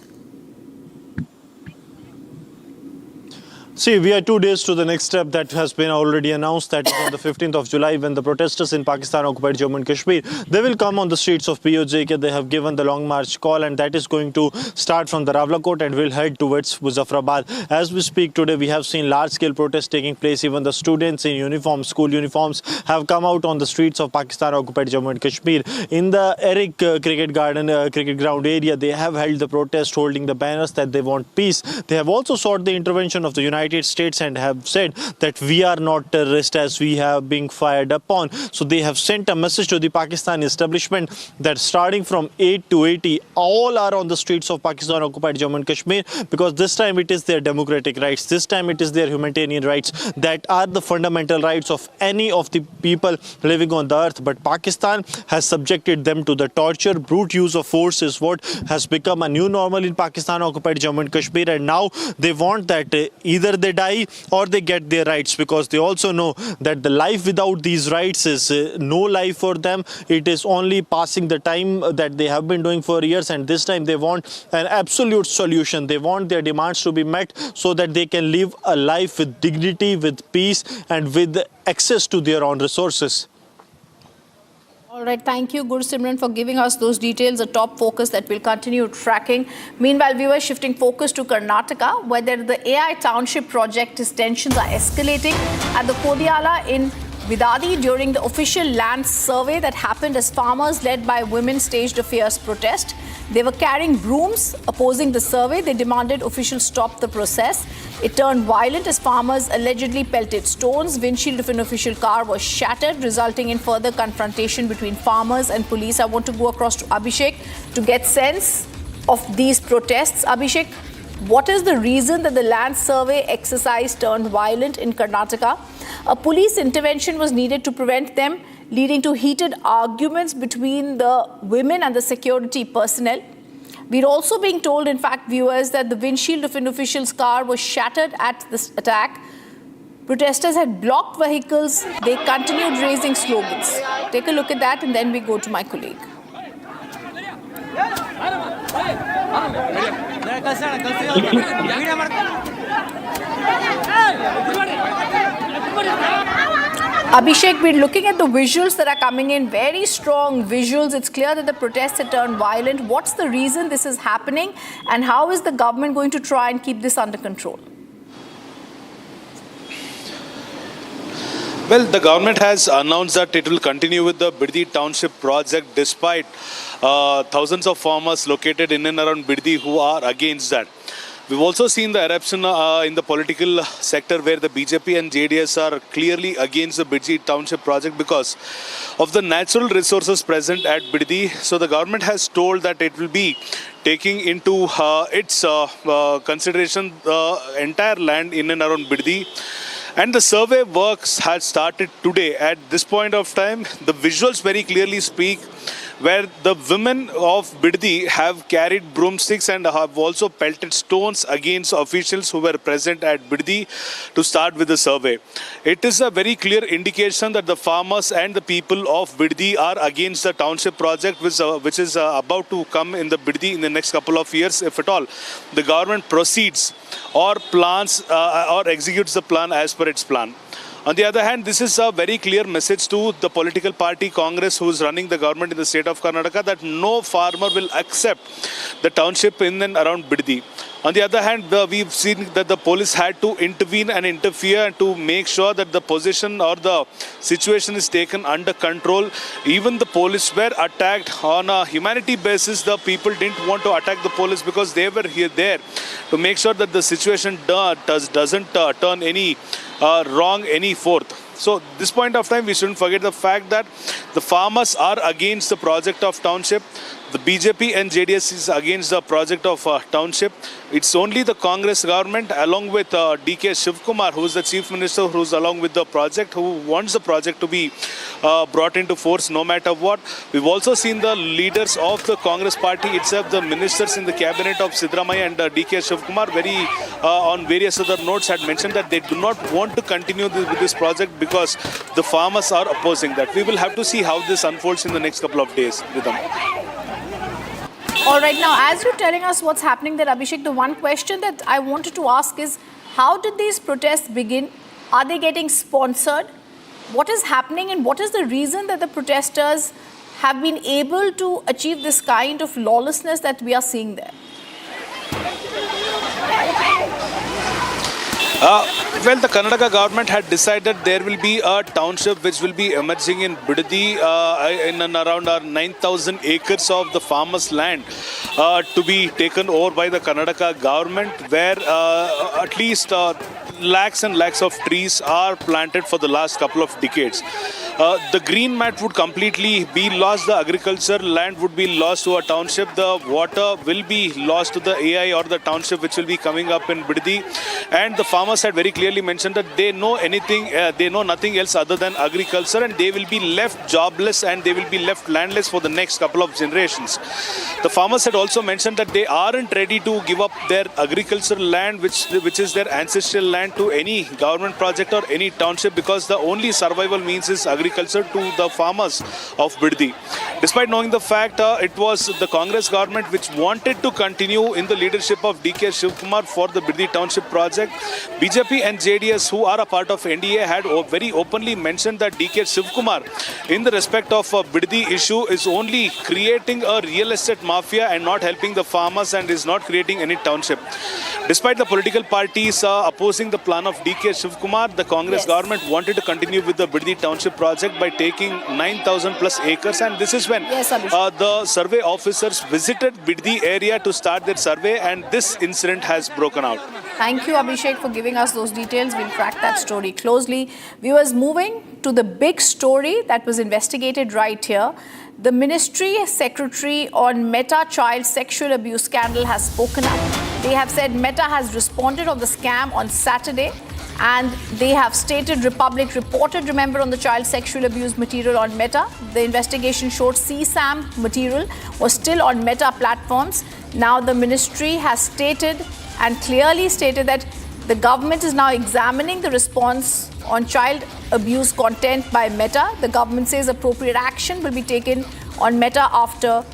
See, we are 2 days to the next step that has been already announced. That is on the 15th of July, when the protesters in Pakistan-occupied Jammu and Kashmir, they will come on the streets of POJK. They have given the long march call, and that is going to start from the Rawalakot and will head towards Muzaffarabad. As we speak today, we have seen large-scale protests taking place. Even the students in uniforms, school uniforms, have come out on the streets of Pakistan-occupied Jammu and Kashmir. In the Eric cricket ground area, they have held the protest, holding the banners that they want peace. They have also sought the intervention of the United States and have said that we are not terrorists as we have been fired upon. So they have sent a message to the Pakistani establishment that starting from 8 to 80, all are on the streets of Pakistan-occupied Jammu and Kashmir, because this time it is their democratic rights, this time it is their humanitarian rights that are the fundamental rights of any of the people living on the earth. But Pakistan has subjected them to the torture. Brute use of force is what has become a new normal in Pakistan-occupied Jammu and Kashmir, and now they want that either they die or they get their rights, because they also know that the life without these rights is no life for them. It is only passing the time that they have been doing for years, and this time they want an absolute solution. They want their demands to be met so that they can live a life with dignity, with peace, and with access to their own resources. All right, thank you, Gursimran, for giving us those details, a top focus that we'll continue tracking. Meanwhile, we were shifting focus to Karnataka, where the AI township project tensions are escalating at the Kodiyala in Vidadi during the official land survey that happened as farmers led by women staged a fierce protest. They were carrying brooms opposing the survey. They demanded officials stop the process. It turned violent as farmers allegedly pelted stones. Windshield of an official car was shattered, resulting in further confrontation between farmers and police. I want to go across to Abhishek to get sense of these protests. Abhishek, what is the reason that the land survey exercise turned violent in Karnataka? A police intervention was needed to prevent them, leading to heated arguments between the women and the security personnel. We're also being told, in fact, viewers, that the windshield of an official's car was shattered at this attack. Protesters had blocked vehicles. They continued raising slogans. Take a look at that, and then we go to my colleague. Abhishek, we're looking at the visuals that are coming in, very strong visuals. It's clear that the protests have turned violent. What's the reason this is happening, and how is the government going to try and keep this under control? Well, the government has announced that it will continue with the Biddi Township project despite thousands of farmers located in and around Biddi who are against that. We've also seen the eruption in the political sector where the BJP and JDS are clearly against the Biddi Township project because of the natural resources present at Biddi. So the government has told that it will be taking into its consideration the entire land in and around Biddi. And the survey works had started today. At this point of time, the visuals very clearly speak where the women of Biddi have carried broomsticks and have also pelted stones against officials who were present at Biddi to start with the survey. It is a very clear indication that the farmers and the people of Biddi are against the township project which is about to come in the Biddi in the next couple of years, if at all the government proceeds or plans or executes the plan as per its plan. On the other hand, this is a very clear message to the political party Congress who is running the government in the state of Karnataka that no farmer will accept the township in and around Biddi. On the other hand, we've seen that the police had to intervene and interfere to make sure that the position or the situation is taken under control. Even the police were attacked on a humanity basis. The people didn't want to attack the police because they were there to make sure that the situation doesn't turn any wrong any forth. So this point of time, we shouldn't forget the fact that the farmers are against the project of township. The BJP and JDS is against the project of township. It's only the Congress government along with DK Shivkumar, who is the Chief Minister, who's along with the project, who wants the project to be brought into force no matter what. We've also seen the leaders of the Congress party itself, the ministers in the cabinet of Sidramaya and DK Shivkumar, on various other notes had mentioned that they do not want to continue with this project because the farmers are opposing that. We will have to see how this unfolds in the next couple of days with them. All right, now as you're telling us what's happening there, Abhishek, the one question that I wanted to ask is, how did these protests begin? Are they getting sponsored? What is happening and what is the reason that the protesters have been able to achieve this kind of lawlessness that we are seeing there? Well, the Karnataka government had decided there will be a township which will be emerging in Biddi in and around 9,000 acres of the farmers' land to be taken over by the Karnataka government, where at least lakhs and lakhs of trees are planted for the last couple of decades. The green mat would completely be lost. The agriculture land would be lost to a township. The water will be lost to the AI or the township which will be coming up in Biddi. And the farmers had very clearly mentioned that they know nothing else other than agriculture, and they will be left jobless and they will be left landless for the next couple of generations. The farmers had also mentioned that they aren't ready to give up their agricultural land, which is their ancestral land, to any government project or any township, because the only survival means is agriculture to the farmers of Biddi. Despite knowing the fact, it was the Congress government which wanted to continue in the leadership of DK Shivkumar for the Biddi township project. BJP and JDS, who are a part of NDA, had very openly mentioned that DK Shivkumar, in the respect of Biddi issue, is only creating a real estate mafia and not helping the farmers, and is not creating any township. Despite the political parties opposing the plan of DK Shivkumar, the Congress government wanted to continue with the Biddi township project by taking 9,000 plus acres, and this is when the survey officers visited Biddi area to start their survey, and this incident has broken out. Thank you, Abhishek, for giving us those details. We'll track that story closely. Viewers, moving to the big story that was investigated right here. The Ministry Secretary on Meta child sexual abuse scandal has spoken up. They have said Meta has responded on the scam on Saturday, and they have stated Republic reported, remember, on the child sexual abuse material on Meta. The investigation showed CSAM material was still on Meta platforms. Now the ministry has stated and clearly stated that the government is now examining the response on child abuse content by Meta. The government says appropriate action will be taken on Meta after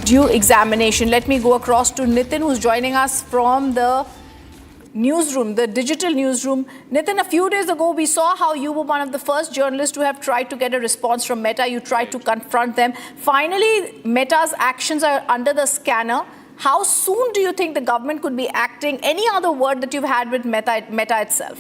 due examination. Let me go across to Nitin, who's joining us from the newsroom, the digital newsroom. Nitin, a few days ago, we saw how you were one of the first journalists who have tried to get a response from Meta. You tried to confront them. Finally, Meta's actions are under the scanner. How soon do you think the government could be acting? Any other word that you've had with Meta itself?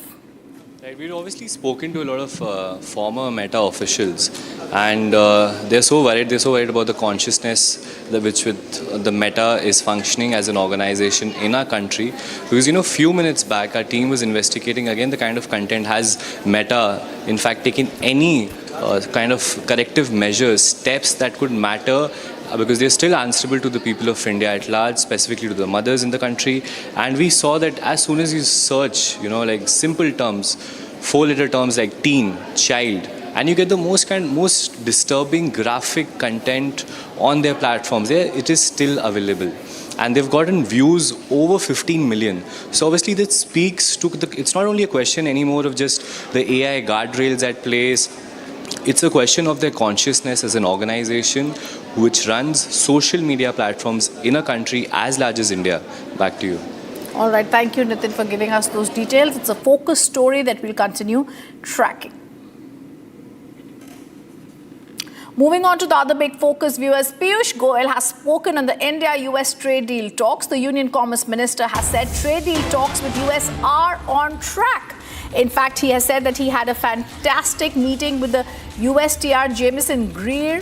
Right, we've obviously spoken to a lot of former Meta officials, and they're so worried about the consciousness which with the Meta is functioning as an organization in our country. Because, you know, a few minutes back, our team was investigating again the kind of content. Has Meta, in fact, taken any kind of corrective measures, steps that could matter? Because they're still answerable to the people of India at large, specifically to the mothers in the country. And we saw that as soon as you search, you know, like simple terms, 4-letter terms like teen, child, and you get the most disturbing graphic content on their platforms. It is still available. And they've gotten views over 15 million. So obviously that speaks to it's not only a question anymore of just the AI guardrails at place. It's a question of their consciousness as an organization which runs social media platforms in a country as large as India. Back to you. All right, thank you, Nitin, for giving us those details. It's a focus story that we'll continue tracking. Moving on to the other big focus, viewers, Piyush Goyal has spoken on the India-US trade deal talks. The Union Commerce Minister has said trade deal talks with US are on track. In fact, he has said that he had a fantastic meeting with the USTR Jameson Greer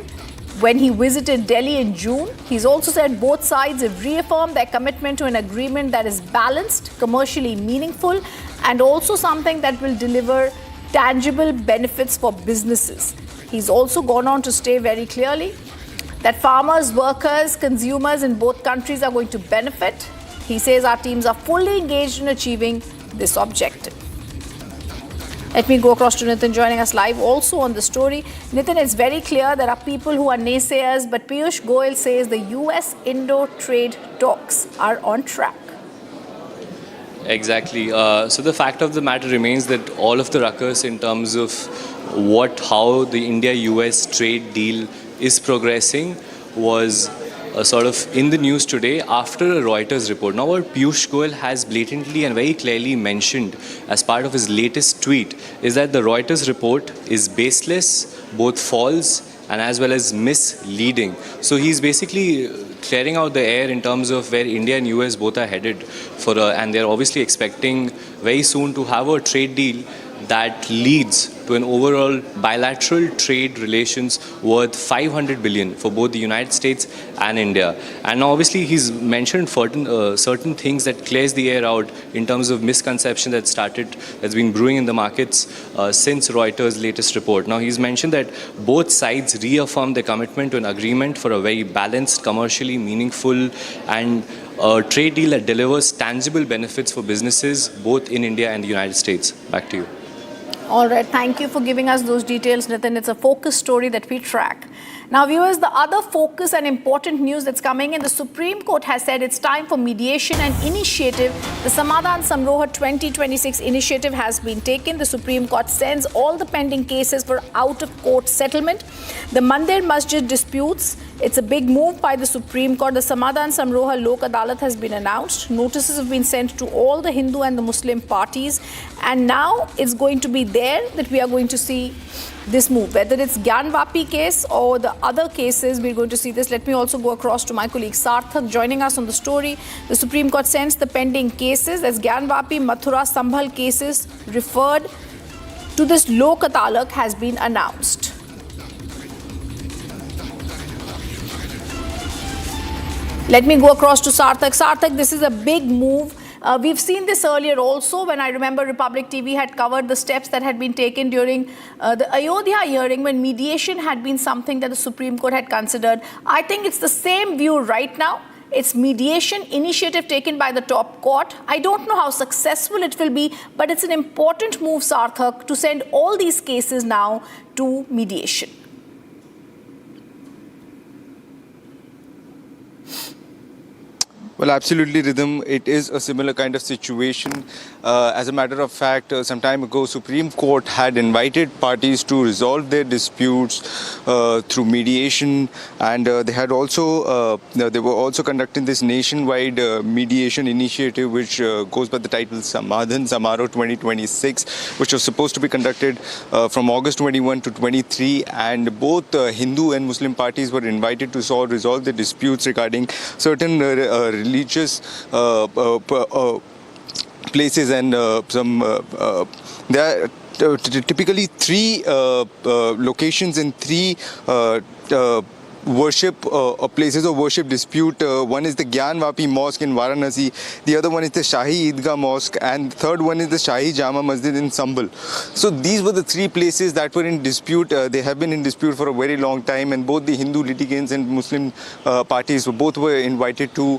when he visited Delhi in June. He's also said both sides have reaffirmed their commitment to an agreement that is balanced, commercially meaningful, and also something that will deliver tangible benefits for businesses. He's also gone on to state very clearly that farmers, workers, consumers in both countries are going to benefit. He says our teams are fully engaged in achieving this objective. Let me go across to Nitin joining us live also on the story. Nitin, it's very clear there are people who are naysayers, but Piyush Goyal says the US-Indo trade talks are on track. Exactly. So the fact of the matter remains that all of the ruckus in terms of how the India-US trade deal is progressing was sort of in the news today after a Reuters report. Now what Piyush Goyal has blatantly and very clearly mentioned as part of his latest tweet is that the Reuters report is baseless, both false and as well as misleading. So he's basically clearing out the air in terms of where India and US both are headed for, and they're obviously expecting very soon to have a trade deal that leads to an overall bilateral trade relations worth 500 billion for both the United States and India. And now obviously he's mentioned certain things that clears the air out in terms of misconception that's been brewing in the markets since Reuters' latest report. Now he's mentioned that both sides reaffirm their commitment to an agreement for a very balanced, commercially meaningful and a trade deal that delivers tangible benefits for businesses both in India and the United States. Back to you. All right, thank you for giving us those details, Nitin. It's a focus story that we track. Now, viewers, the other focus and important news that's coming in, the Supreme Court has said it's time for mediation and initiative. The Samadhan Samroha 2026 initiative has been taken. The Supreme Court sends all the pending cases for out-of-court settlement. The Mandir Masjid disputes, it's a big move by the Supreme Court. The Samadhan Samroha Lok Adalat has been announced. Notices have been sent to all the Hindu and the Muslim parties. And now it's going to be there that we are going to see this move. Whether it's Gyanvapi case or the other cases, we're going to see this. Let me also go across to my colleague Sarthak joining us on the story. The Supreme Court sends the pending cases as Gyanvapi, Mathura, Sambhal cases referred to this Lok Adalat has been announced. Let me go across to Sarthak. Sarthak, this is a big move. We've seen this earlier also when I remember Republic TV had covered the steps that had been taken during the Ayodhya hearing when mediation had been something that the Supreme Court had considered. I think it's the same view right now. It's mediation initiative taken by the top court. I don't know how successful it will be, but it's an important move, Sarthak, to send all these cases now to mediation. Well, absolutely, Rhythm. It is a similar kind of situation. As a matter of fact, some time ago, Supreme Court had invited parties to resolve their disputes through mediation, and they were also conducting this nationwide mediation initiative, which goes by the title Samadhan Samaro 2026, which was supposed to be conducted from August 21 to 23, and both Hindu and Muslim parties were invited to resolve their disputes regarding certain religious places and there are typically three locations in three places of worship dispute. One is the Gyanvapi Mosque in Varanasi, the other one is the Shahi Idgah Mosque, and the third one is the Shahi Jama Masjid in Sambhal. So these were the three places that were in dispute. They have been in dispute for a very long time, and both the Hindu litigants and Muslim parties were invited to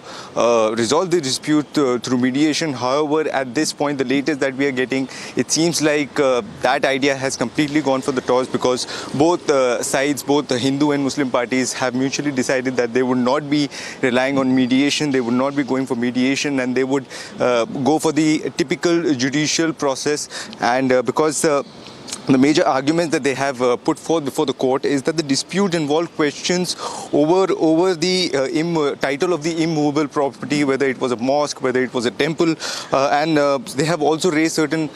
resolve the dispute through mediation. However, at this point, the latest that we are getting, it seems like that idea has completely gone for the toss, because both sides, both the Hindu and Muslim parties, have mutually decided that they would not be relying on mediation, they would not be going for mediation, and they would go for the typical judicial process. And because the major arguments that they have put forth before the court is that the dispute involved questions over the title of the immovable property, whether it was a mosque, whether it was a temple, and they have also raised certain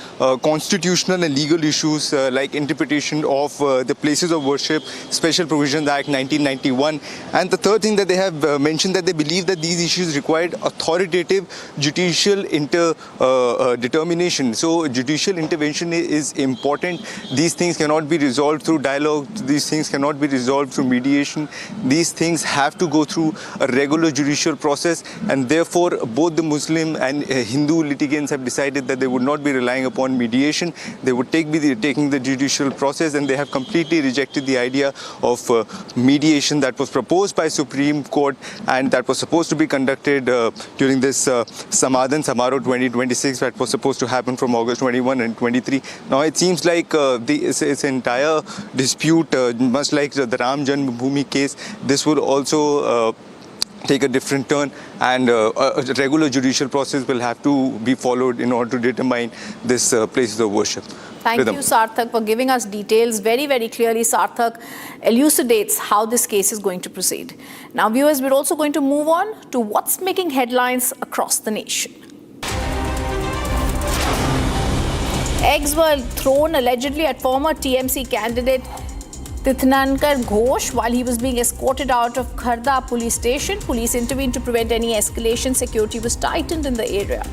constitutional and legal issues like interpretation of the Places of Worship Special Provisions Act 1991. And the third thing that they have mentioned, that they believe that these issues required authoritative judicial determination. So judicial intervention is important. These things cannot be resolved through dialogue. These things cannot be resolved through mediation. These things have to go through a regular judicial process, and therefore both the Muslim and Hindu litigants have decided that they would not be relying upon mediation. They would be taking the judicial process, and they have completely rejected the idea of mediation that was proposed by Supreme Court and that was supposed to be conducted during this Samadhan Samaroh 2026 that was supposed to happen from August 21 and 23. Now it seems like this entire dispute, much like the Ram Janmabhoomi case, this would also take a different turn, and a regular judicial process will have to be followed in order to determine this places of worship. Thank you, Sarthak, for giving us details. Very, very clearly, Sarthak elucidates how this case is going to proceed. Now, viewers, we're also going to move on to what's making headlines across the nation. Eggs were thrown allegedly at former TMC candidate Tirthankar Ghosh while he was being escorted out of Kharda police station. Police intervened to prevent any escalation. Security was tightened in the area.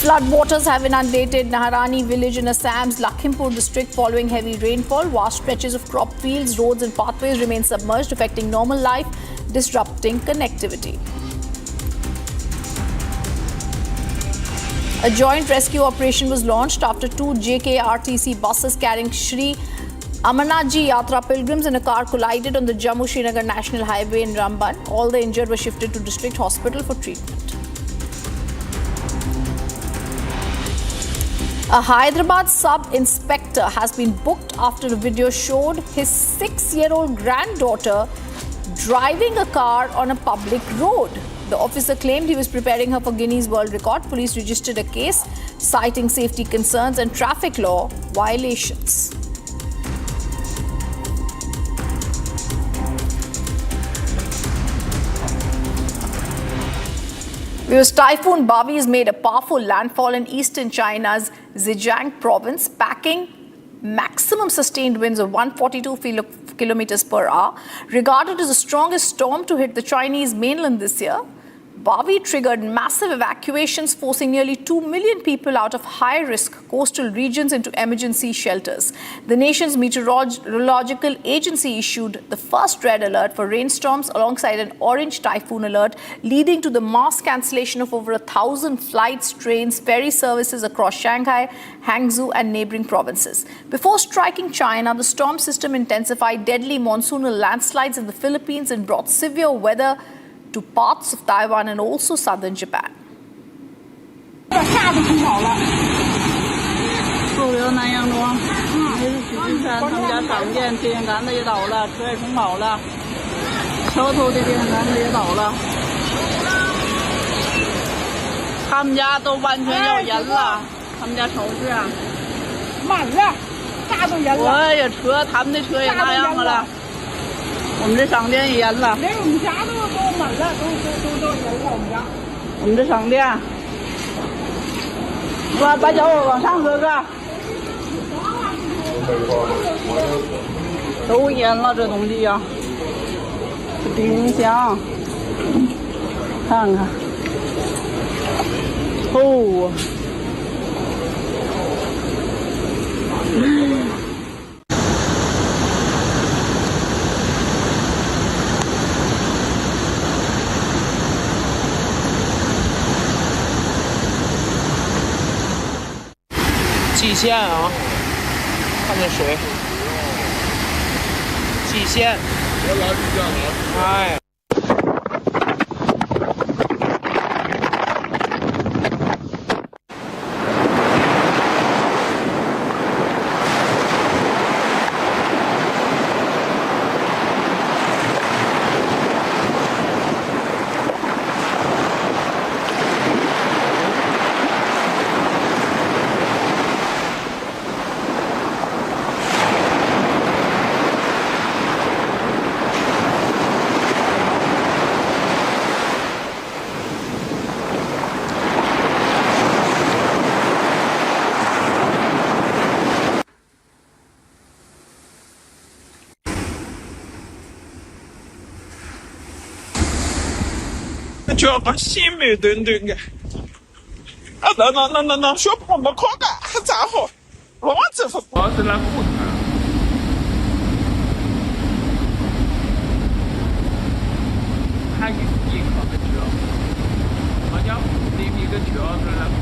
Floodwaters have inundated Naharani village in Assam's Lakhimpur district following heavy rainfall. Vast stretches of crop fields, roads and pathways remain submerged, affecting normal life, disrupting connectivity. A joint rescue operation was launched after two JKRTC buses carrying Shri Amarnathji Yatra pilgrims in a car collided on the Jammu-Srinagar National Highway in Ramban. All the injured were shifted to district hospital for treatment. A Hyderabad sub-inspector has been booked after a video showed his 6-year-old granddaughter driving a car on a public road. The officer claimed he was preparing her for Guinness World Record. Police registered a case citing safety concerns and traffic law violations. Because Typhoon Bavi has made a powerful landfall in eastern China's Zhejiang province, packing maximum sustained winds of 142 kilometers per hour. Regarded as the strongest storm to hit the Chinese mainland this year, Bavi triggered massive evacuations, forcing nearly 2 million people out of high-risk coastal regions into emergency shelters. The nation's meteorological agency issued the first red alert for rainstorms alongside an orange typhoon alert, leading to the mass cancellation of over 1,000 flights, trains, ferry services across Shanghai, Hangzhou and neighboring provinces. Before striking China, the storm system intensified deadly monsoonal landslides in the Philippines and brought severe weather to parts of Taiwan and also southern Japan. 做個鮮味短短嘅。能說我們可㗎，咋好？我這副包子來不難。還有一個角，我要另一個角來不。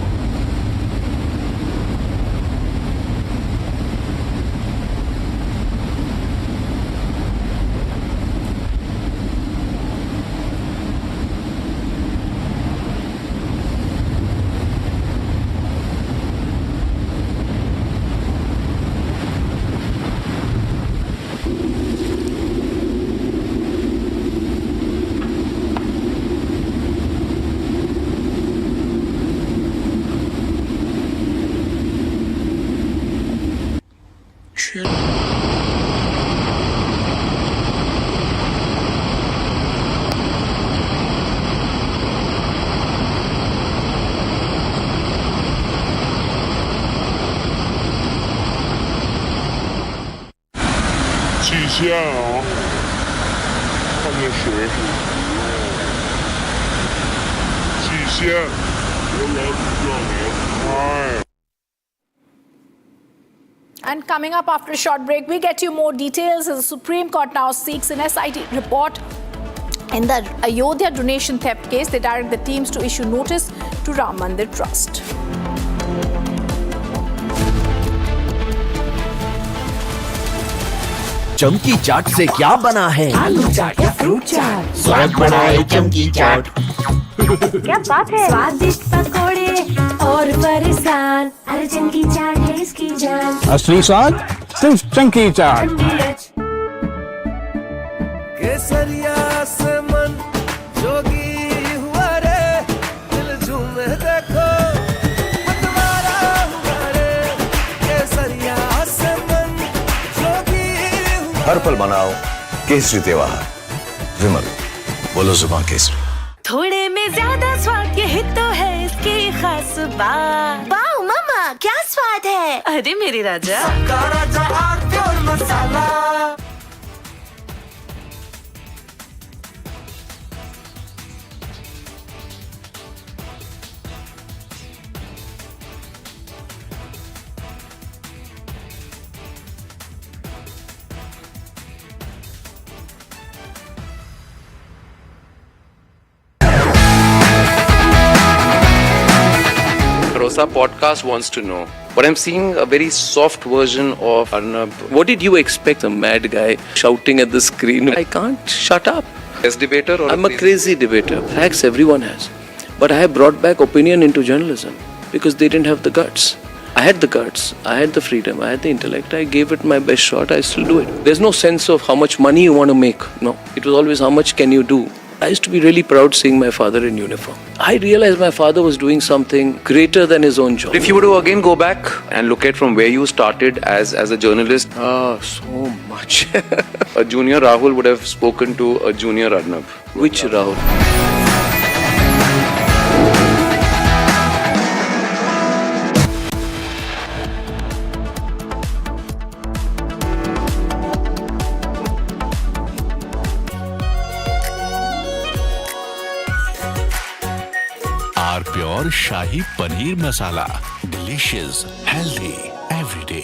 极限啊！看见水，极限，我老子叫你，哎。 And coming up after a short break, we get you more details as the Supreme Court now seeks an SIT report in the Ayodhya donation theft case. They direct the teams to issue notice to Ram Mandir Trust. चमकी चाट से क्या बना है? आलू चाट या fruit चाट? स्वाद बनाए चमकी चाट। क्या बात है? स्वादिष्ट पकोड़े और परेशान, अरे चमकी चाट है इसकी जान। असली स्वाद सिर्फ चंकी चाट। केसरिया से मन जोगी हुआ रे, दिल झूमे देखो मतवारा हुआ रे। केसरिया से मन जोगी हुआ। हर पल मनाओ केसरी त्योहार। विमल बोलो जुबान केसरी। थोड़े में ज्यादा स्वाद, यही तो है इसकी खास बात। वाओ मामा, क्या स्वाद है? अरे मेरी राजा, सबका राजा आरती और मसाला। Rosa podcast wants to know. But I'm seeing a very soft version of Arnab. What did you expect? A mad guy shouting at the screen. I can't shut up. As debater or I'm a crazy debater. Facts everyone has. But I have brought back opinion into journalism because they didn't have the guts. I had the guts, I had the freedom, I had the intellect. I gave it my best shot. I still do it. There's no sense of how much money you want to make. No. It was always how much can you do. I used to be really proud seeing my father in uniform. I realized my father was doing something greater than his own job. If you were to again go back and look at from where you started as a journalist, so much. A junior Rahul would have spoken to a junior Arnab. Which Rahul? Pure shahi paneer masala, delicious, healthy everyday.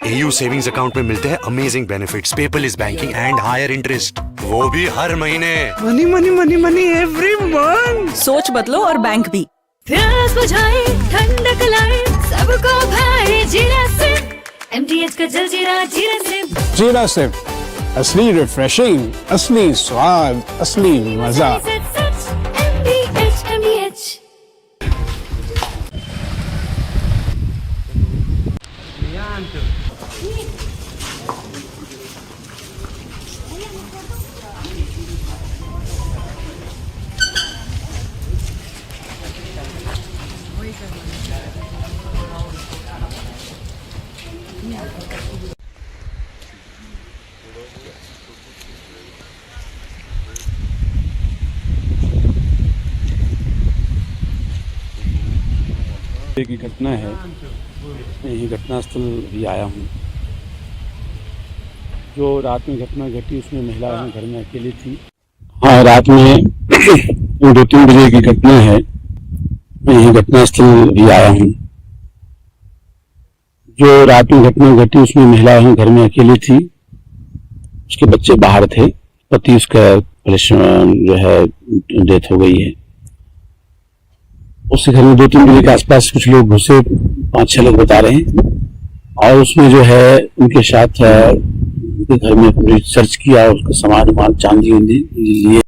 AU savings account में मिलते हैं amazing benefits, paperless banking and higher interest, वो भी हर महीने। Money money money money every month. सोच बदलो और बैंक भी। प्यास बुझाए, ठंडक लाए, सबको भाए जीरा से। MTH का जलजीरा जीरा से। जीरा से असली रिफ्रेशिंग, असली स्वाद, असली मजा। MTH। एक घटना है, यही घटनास्थल भी आया हूँ। जो रात में घटना घटी उसमें महिला घर में अकेली थी। हाँ, रात में को 2-3 बजे की घटना है। मैं यही घटनास्थल भी आया हूँ। जो रात में घटना घटी उसमें महिला घर में अकेली थी, उसके बच्चे बाहर थे, पति उसका जो है डेथ हो गई है। उसके घर में 2-3 बजे के आसपास कुछ लोग घुसे, 5-6 लोग बता रहे हैं, और उसमें जो है उनके साथ उनके घर में पूरी सर्च किया, उसका सामान चांदी उंदी लिए।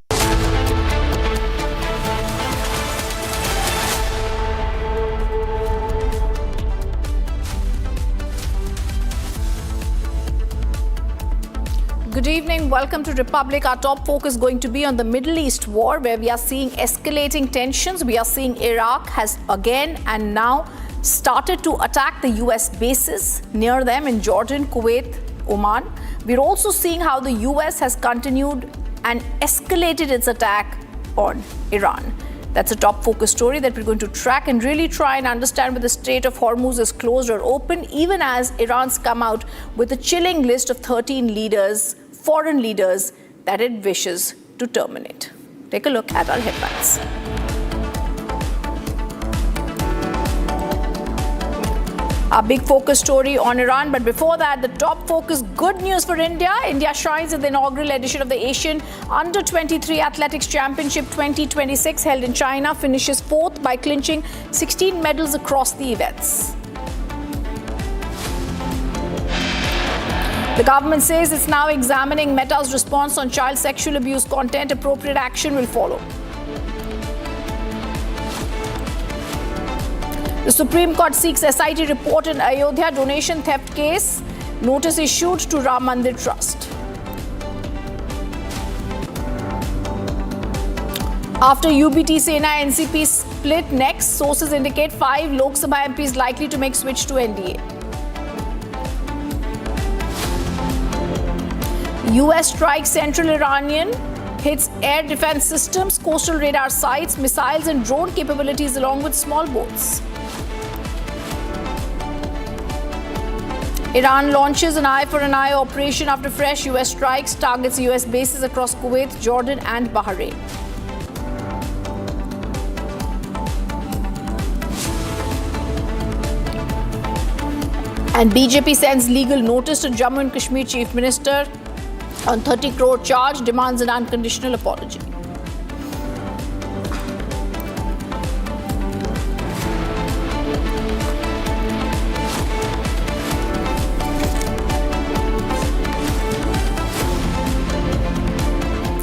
Good evening, welcome to Republic. Our top focus is going to be on the Middle East war, where we are seeing escalating tensions. We are seeing Iraq has again and now started to attack the US bases near them in Jordan, Kuwait, Oman. We're also seeing how the US has continued and escalated its attack on Iran. That's a top focus story that we're going to track and really try and understand whether the Strait of Hormuz is closed or open, even as Iran's come out with a chilling list of 13 leaders, foreign leaders, that it wishes to terminate. Take a look at our headlines. Our big focus story on Iran, but before that, the top focus, good news for India. India shines at the inaugural edition of the Asian Under-23 Athletics Championship 2026 held in China, finishes 4th by clinching 16 medals across the events. The government says it's now examining Meta's response on child sexual abuse content. Appropriate action will follow. The Supreme Court seeks SIT report in Ayodhya donation theft case. Notice issued to Ram Mandir Trust. After UBT Sena NCP split next, sources indicate 5 Lok Sabha MPs likely to make switch to NDA. US strikes central Iranian, hits air defense systems, coastal radar sites, missiles and drone capabilities along with small boats. Iran launches an eye for an eye operation after fresh US strikes, targets US bases across Kuwait, Jordan and Bahrain. And BJP sends legal notice to Jammu and Kashmir Chief Minister on 30 crore charge, demands an unconditional apology.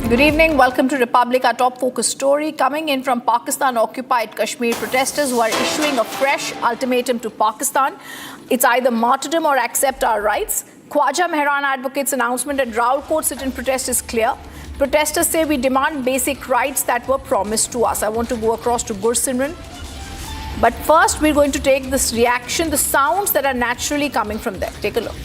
Good evening, welcome to Republic. Our top focus story coming in from Pakistan-occupied Kashmir. Protesters who are issuing a fresh ultimatum to Pakistan. It's either martyrdom or accept our rights. Khwaja Mehran advocates' announcement at Rawalkot sit-in protest is clear. Protesters say we demand basic rights that were promised to us. I want to go across to Gursimran. But first, we're going to take this reaction, the sounds that are naturally coming from there. Take a look.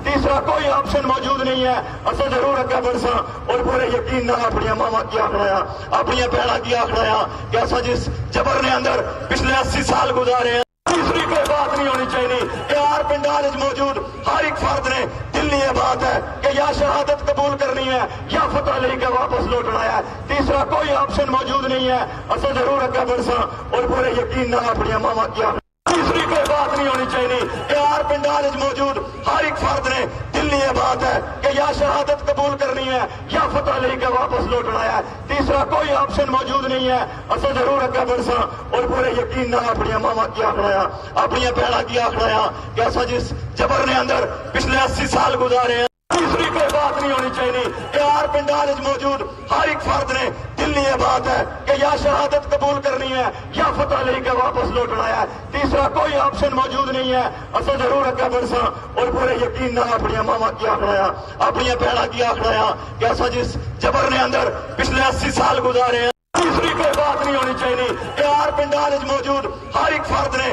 तीसरा कोई option मौजूद नहीं है असा जरूर अग्गे बढ़सा और पूरे यकीन नाल अपनी मामा की आखड़ाया अपनी भैणा की आखड़ाया कि असा जिस जबर ने अंदर पिछले 80 साल गुजारे हैं तीसरी कोई बात नहीं होनी चाहिए यार पिंडाल मौजूद हर एक फर्द ने दिल ये बात है कि या शहादत कबूल करनी है या फतह लेके वापस लौटना है तीसरा कोई ऑप्शन मौजूद नहीं है असा जरूर अग्गे बढ़सा और पूरे यकीन नाल अपनी मामा की तीसरी कोई बात नहीं होनी चाहिए यार पिंडाल मौजूद हर एक फर्द ने दिल ये बात है कि या शहादत कबूल करनी है या फतह लेके वापस लौटना है तीसरा कोई ऑप्शन मौजूद नहीं है असा जरूर अग्गे बढ़सा और पूरे यकीन नाल अपनी मामा की आखड़ाया अपनी भैणा की आखड़ाया कि असा जिस जबर ने अंदर पिछले 80 साल गुजारे हैं तीसरी कोई बात नहीं होनी चाहिए यार पिंडाल मौजूद हर एक फर्द ने दिल ये बात है कि या शहादत कबूल करनी है या फतह लेके वापस लौटना है तीसरा कोई ऑप्शन मौजूद नहीं है असा जरूर अग्गे बढ़सा और पूरे यकीन नाल अपनी मामा की आखड़ाया अपनी भैणा की आखड़ाया कि असा जिस जबर ने अंदर पिछले 80 साल गुजारे हैं तीसरी कोई बात नहीं होनी चाहिए यार पिंडाल मौजूद हर एक फर्द ने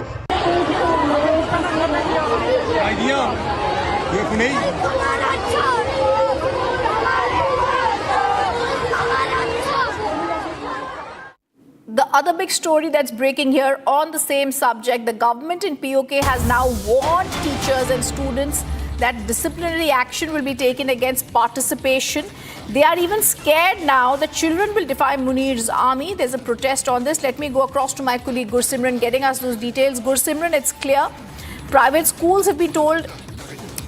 The other big story that's breaking here on the same subject, the government in POK has now warned teachers and students that disciplinary action will be taken against participation. They are even scared now that children will defy Munir's army. There's a protest on this. Let me go across to my colleague Gursimran getting us those details. Gursimran, it's clear. Private schools have been told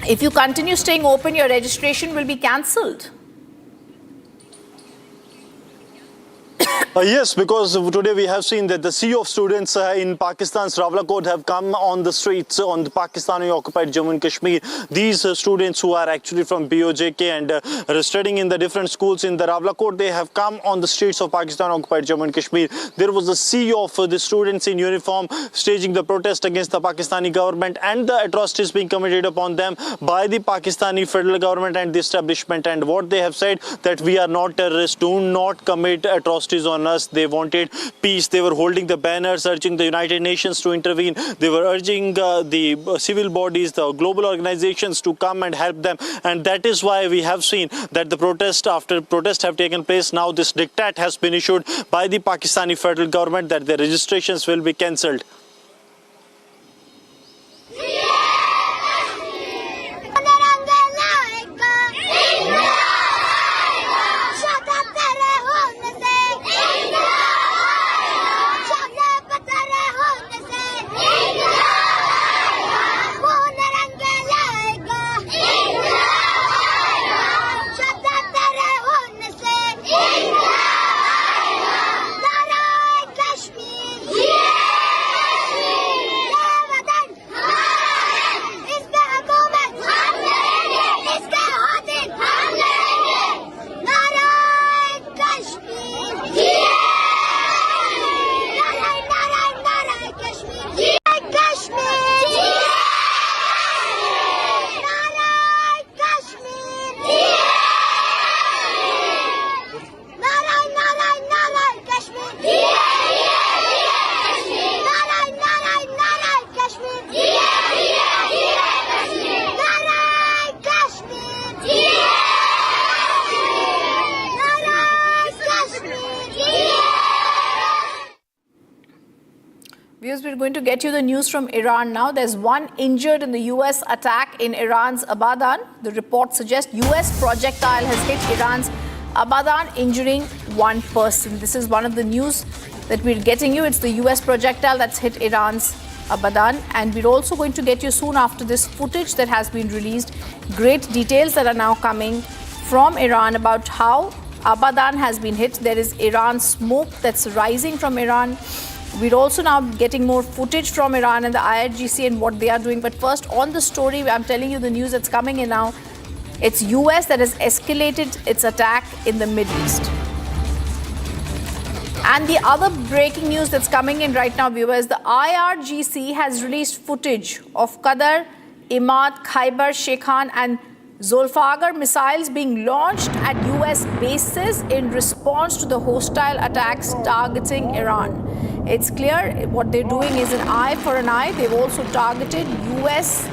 if you continue staying open, your registration will be cancelled. Yes, because today we have seen that the sea of students in Pakistan's Rawalakot have come on the streets on the Pakistani-occupied Jammu and Kashmir. These students who are actually from BOJK and studying in the different schools in the Rawalakot, they have come on the streets of Pakistan-occupied Jammu and Kashmir. There was a sea of the students in uniform staging the protest against the Pakistani government and the atrocities being committed upon them by the Pakistani federal government and the establishment. And what they have said, that we are not terrorists, do not commit atrocities on us. They wanted peace. They were holding the banners urging the United Nations to intervene. They were urging the civil bodies, the global organizations to come and help them. And that is why we have seen that the protest after protests have taken place. Now this diktat has been issued by the Pakistani federal government that their registrations will be cancelled. Viewers, we're going to get you the news from Iran now. There's one injured in the US attack in Iran's Abadan. The report suggests US projectile has hit Iran's Abadan, injuring one person. This is one of the news that we're getting you. It's the US projectile that's hit Iran's Abadan. And we're also going to get you soon after this footage that has been released. Great details that are now coming from Iran about how Abadan has been hit. There is Iran smoke that's rising from Iran. We're also now getting more footage from Iran and the IRGC and what they are doing. But first, on the story, I'm telling you the news that's coming in now. It's US that has escalated its attack in the Middle East. And the other breaking news that's coming in right now, viewers, the IRGC has released footage of Qadar, Imad, Khyber, Shekhan and Zulfagar missiles being launched at US bases in response to the hostile attacks targeting Iran. It's clear what they're doing is an eye for an eye. They've also targeted US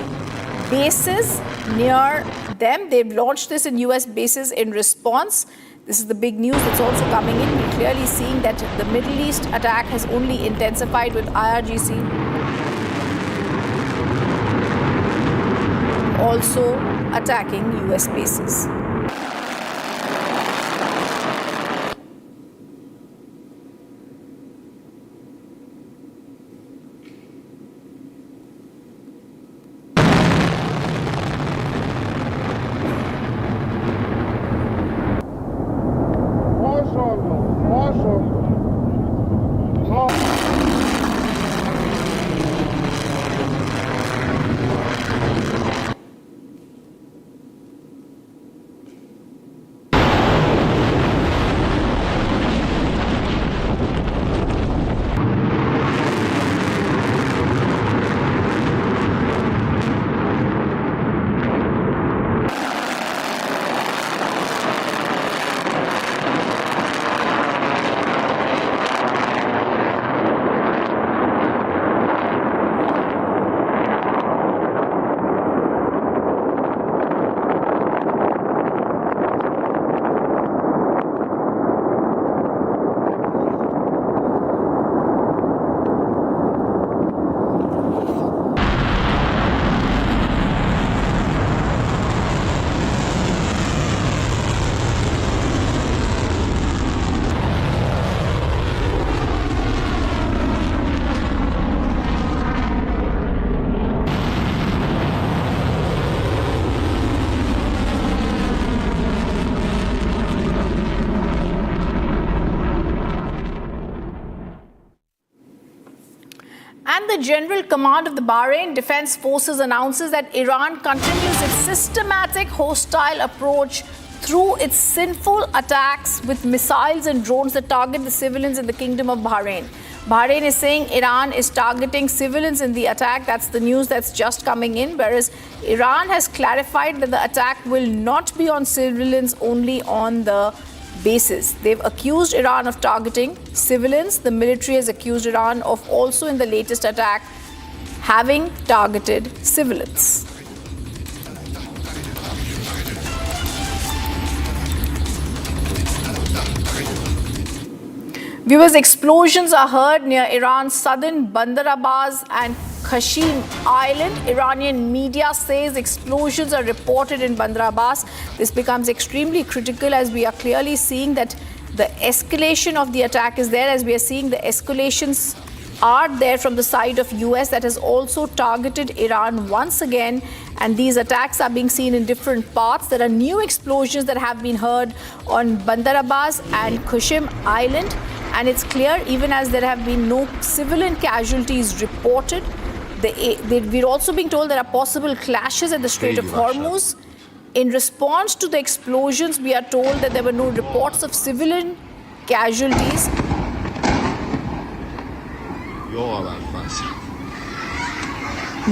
bases near them. They've launched this in US bases in response. This is the big news that's also coming in. We're clearly seeing that the Middle East attack has only intensified with IRGC also attacking US bases. And the General Command of the Bahrain Defense Forces announces that Iran continues its systematic hostile approach through its sinful attacks with missiles and drones that target the civilians in the Kingdom of Bahrain. Bahrain is saying Iran is targeting civilians in the attack. That's the news that's just coming in, whereas Iran has clarified that the attack will not be on civilians, only on the bases. They've accused Iran of targeting civilians. The military has accused Iran of also, in the latest attack, having targeted civilians. Viewers, explosions are heard near Iran's southern Bandar Abbas and Qashim Island. Iranian media says explosions are reported in Bandar Abbas. This becomes extremely critical as we are clearly seeing that the escalation of the attack is there, as we are seeing the escalations are there from the side of US that has also targeted Iran once again, and these attacks are being seen in different parts. There are new explosions that have been heard on Bandar Abbas and Qashim Island, and it's clear, even as there have been no civilian casualties reported, we're also being told there are possible clashes at the Strait of Hormuz. In response to the explosions, we are told that there were no reports of civilian casualties.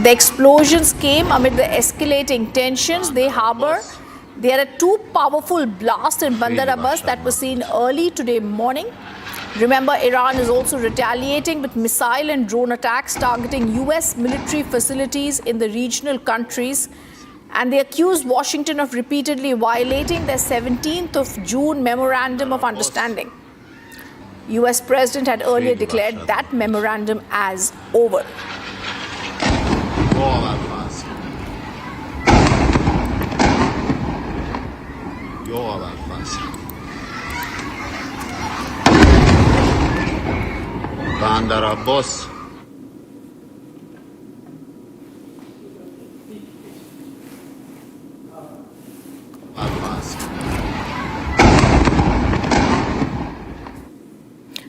The explosions came amid the escalating tensions. There are two powerful blasts in Bandar Abbas that were seen early today morning. Remember, Iran is also retaliating with missile and drone attacks targeting US military facilities in the regional countries. And they accuse Washington of repeatedly violating their 17th of June Memorandum of Understanding. US President had earlier declared that memorandum as over. Bandar Abbas.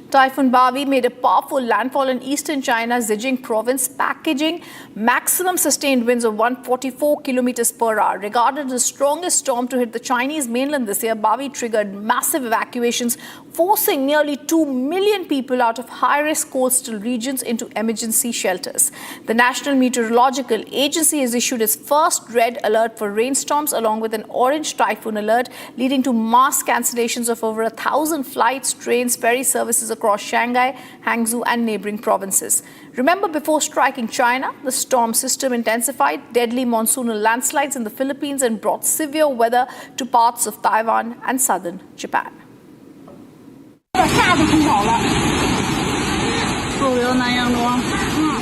Typhoon Bavi made a powerful landfall in eastern China's Zhejiang province, packaging maximum sustained winds of 144 kilometers per hour. Regarded as the strongest storm to hit the Chinese mainland this year, Bavi triggered massive evacuations, forcing nearly 2 million people out of high-risk coastal regions into emergency shelters. The National Meteorological Agency has issued its first red alert for rainstorms, along with an orange typhoon alert, leading to mass cancellations of over 1,000 flights, trains, ferry services across Shanghai, Hangzhou and neighboring provinces. Remember, before striking China, the storm system intensified deadly monsoonal landslides in the Philippines and brought severe weather to parts of Taiwan and southern Japan. 下就很好了。后流南阳庄，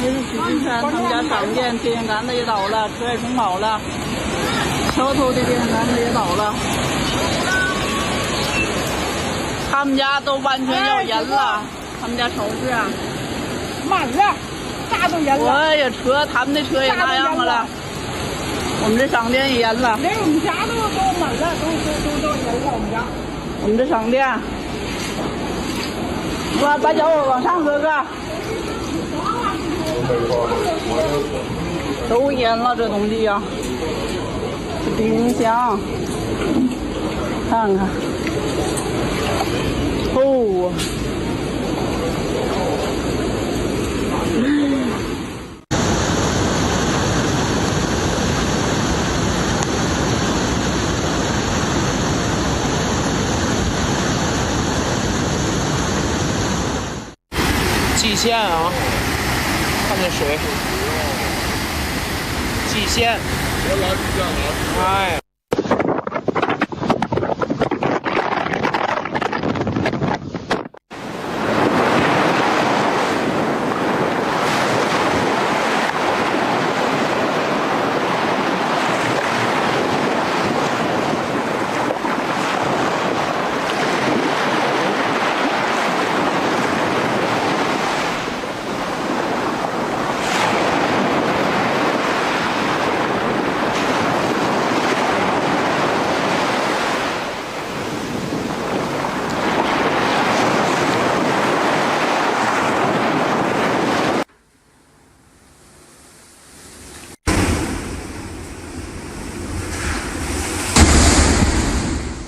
这是许金山他们家厂店电线杆子也倒了，车也冲跑了，桥头的电线杆子也倒了，他们家都完全要淹了，他们家超市啊，满了，啥都淹了。我也车，他们的车也那样了，我们这商店也淹了，连我们家都满了，都淹了我们家，我们这商店。 我把脚往上搁个，都淹了这东西呀、这冰箱，看看，哦。蓟县啊，看见水，蓟县，哎。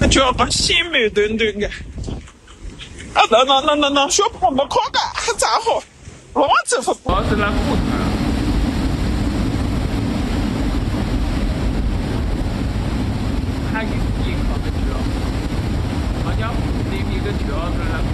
做個鮮味短短嘅。那說我們看看咋好？我這副我是來護他。還有一個角，好像另一個角是來護。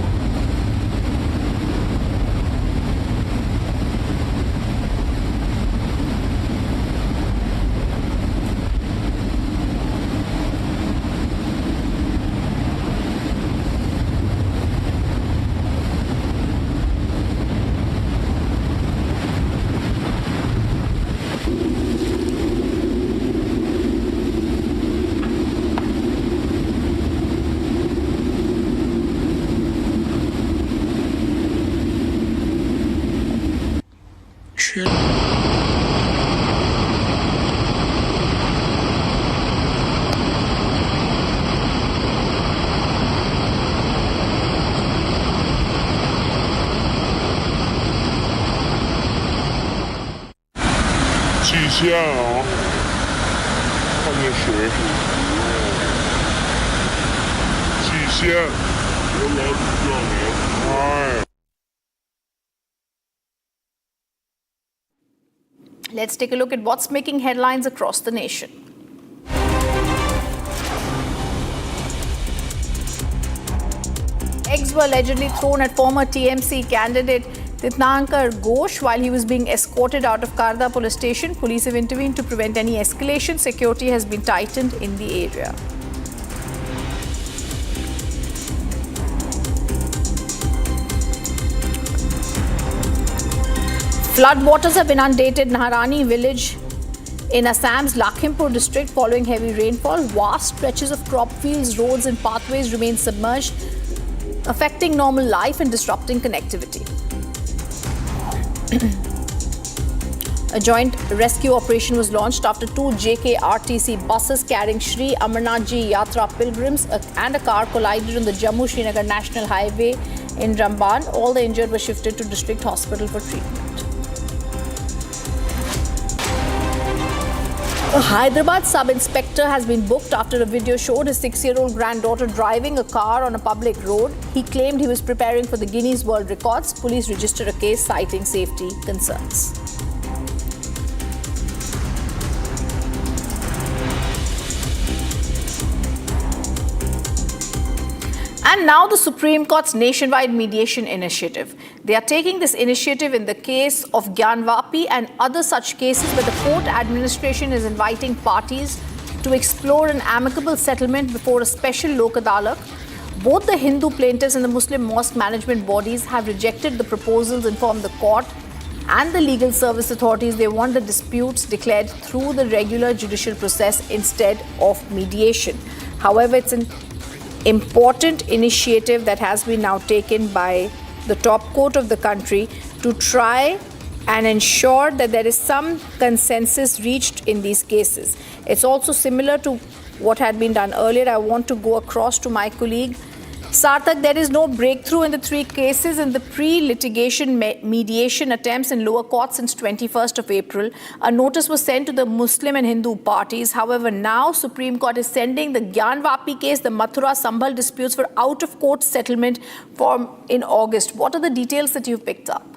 极限啊！看见谁？极限！我老是叫你嗨。Let's take a look at what's making headlines across the nation. Eggs were allegedly thrown at former TMC candidate Tirthankar Ghosh while he was being escorted out of Karda police station. Police have intervened to prevent any escalation. Security has been tightened in the area. Floodwaters have inundated Naharani village in Assam's Lakhimpur district following heavy rainfall. Vast stretches of crop fields, roads and pathways remain submerged, affecting normal life and disrupting connectivity. A joint rescue operation was launched after two JKRTC buses carrying Shri Amarnath Ji Yatra pilgrims and a car collided on the Jammu-Srinagar National Highway in Ramban. All the injured were shifted to district hospital for treatment. A Hyderabad sub-inspector has been booked after a video showed his 6-year-old granddaughter driving a car on a public road. He claimed he was preparing for the Guinness World Records. Police registered a case citing safety concerns. And now the Supreme Court's nationwide mediation initiative. They are taking this initiative in the case of Gyanvapi and other such cases where the court administration is inviting parties to explore an amicable settlement before a special Lok Adalat. Both the Hindu plaintiffs and the Muslim mosque management bodies have rejected the proposals, informed the court and the legal service authorities. They want the disputes declared through the regular judicial process instead of mediation. However, it's an important initiative that has been now taken by the top court of the country to try and ensure that there is some consensus reached in these cases. It's also similar to what had been done earlier. I want to go across to my colleague Sarthak. There is no breakthrough in the three cases in the pre-litigation mediation attempts in lower courts since 21st of April. A notice was sent to the Muslim and Hindu parties. However, now Supreme Court is sending the Gyanvapi case, the Mathura Sambhal disputes for out-of-court settlement in August. What are the details that you've picked up?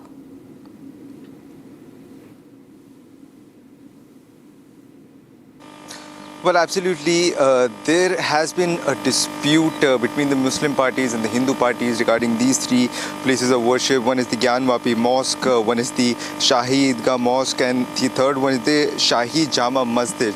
Well, absolutely. There has been a dispute between the Muslim parties and the Hindu parties regarding these three places of worship. One is the Gyanvapi Mosque, one is the Shahi Idgah Mosque, and the third one is the Shahi Jama Masjid.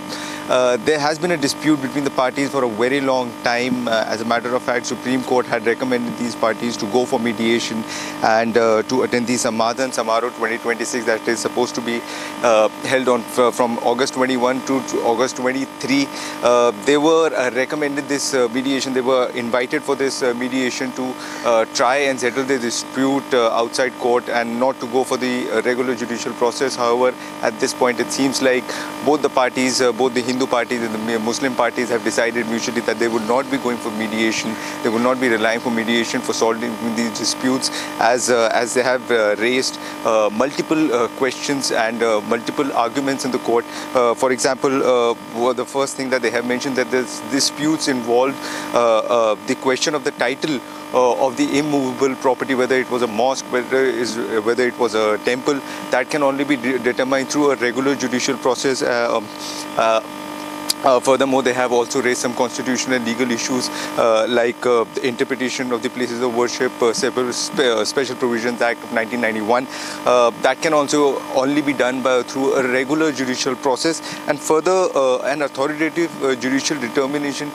There has been a dispute between the parties for a very long time. As a matter of fact, Supreme Court had recommended these parties to go for mediation and to attend the Samadhan Samaroh 2026 that is supposed to be held on from August 21 to August 23. They were recommended this mediation. They were invited for this mediation to try and settle the dispute outside court and not to go for the regular judicial process. However, at this point, it seems like both the parties, both the Hindu Hindu parties and the Muslim parties have decided mutually that they would not be going for mediation. They would not be relying for mediation for solving these disputes, as they have raised multiple questions and multiple arguments in the court. For example, the first thing that they have mentioned that there's disputes involved the question of the title of the immovable property, whether it was a mosque, whether it was a temple, that can only be determined through a regular judicial process. Furthermore, they have also raised some constitutional and legal issues like the interpretation of the places of worship, Special Provisions Act of 1991. That can also only be done through a regular judicial process, and further an authoritative judicial determination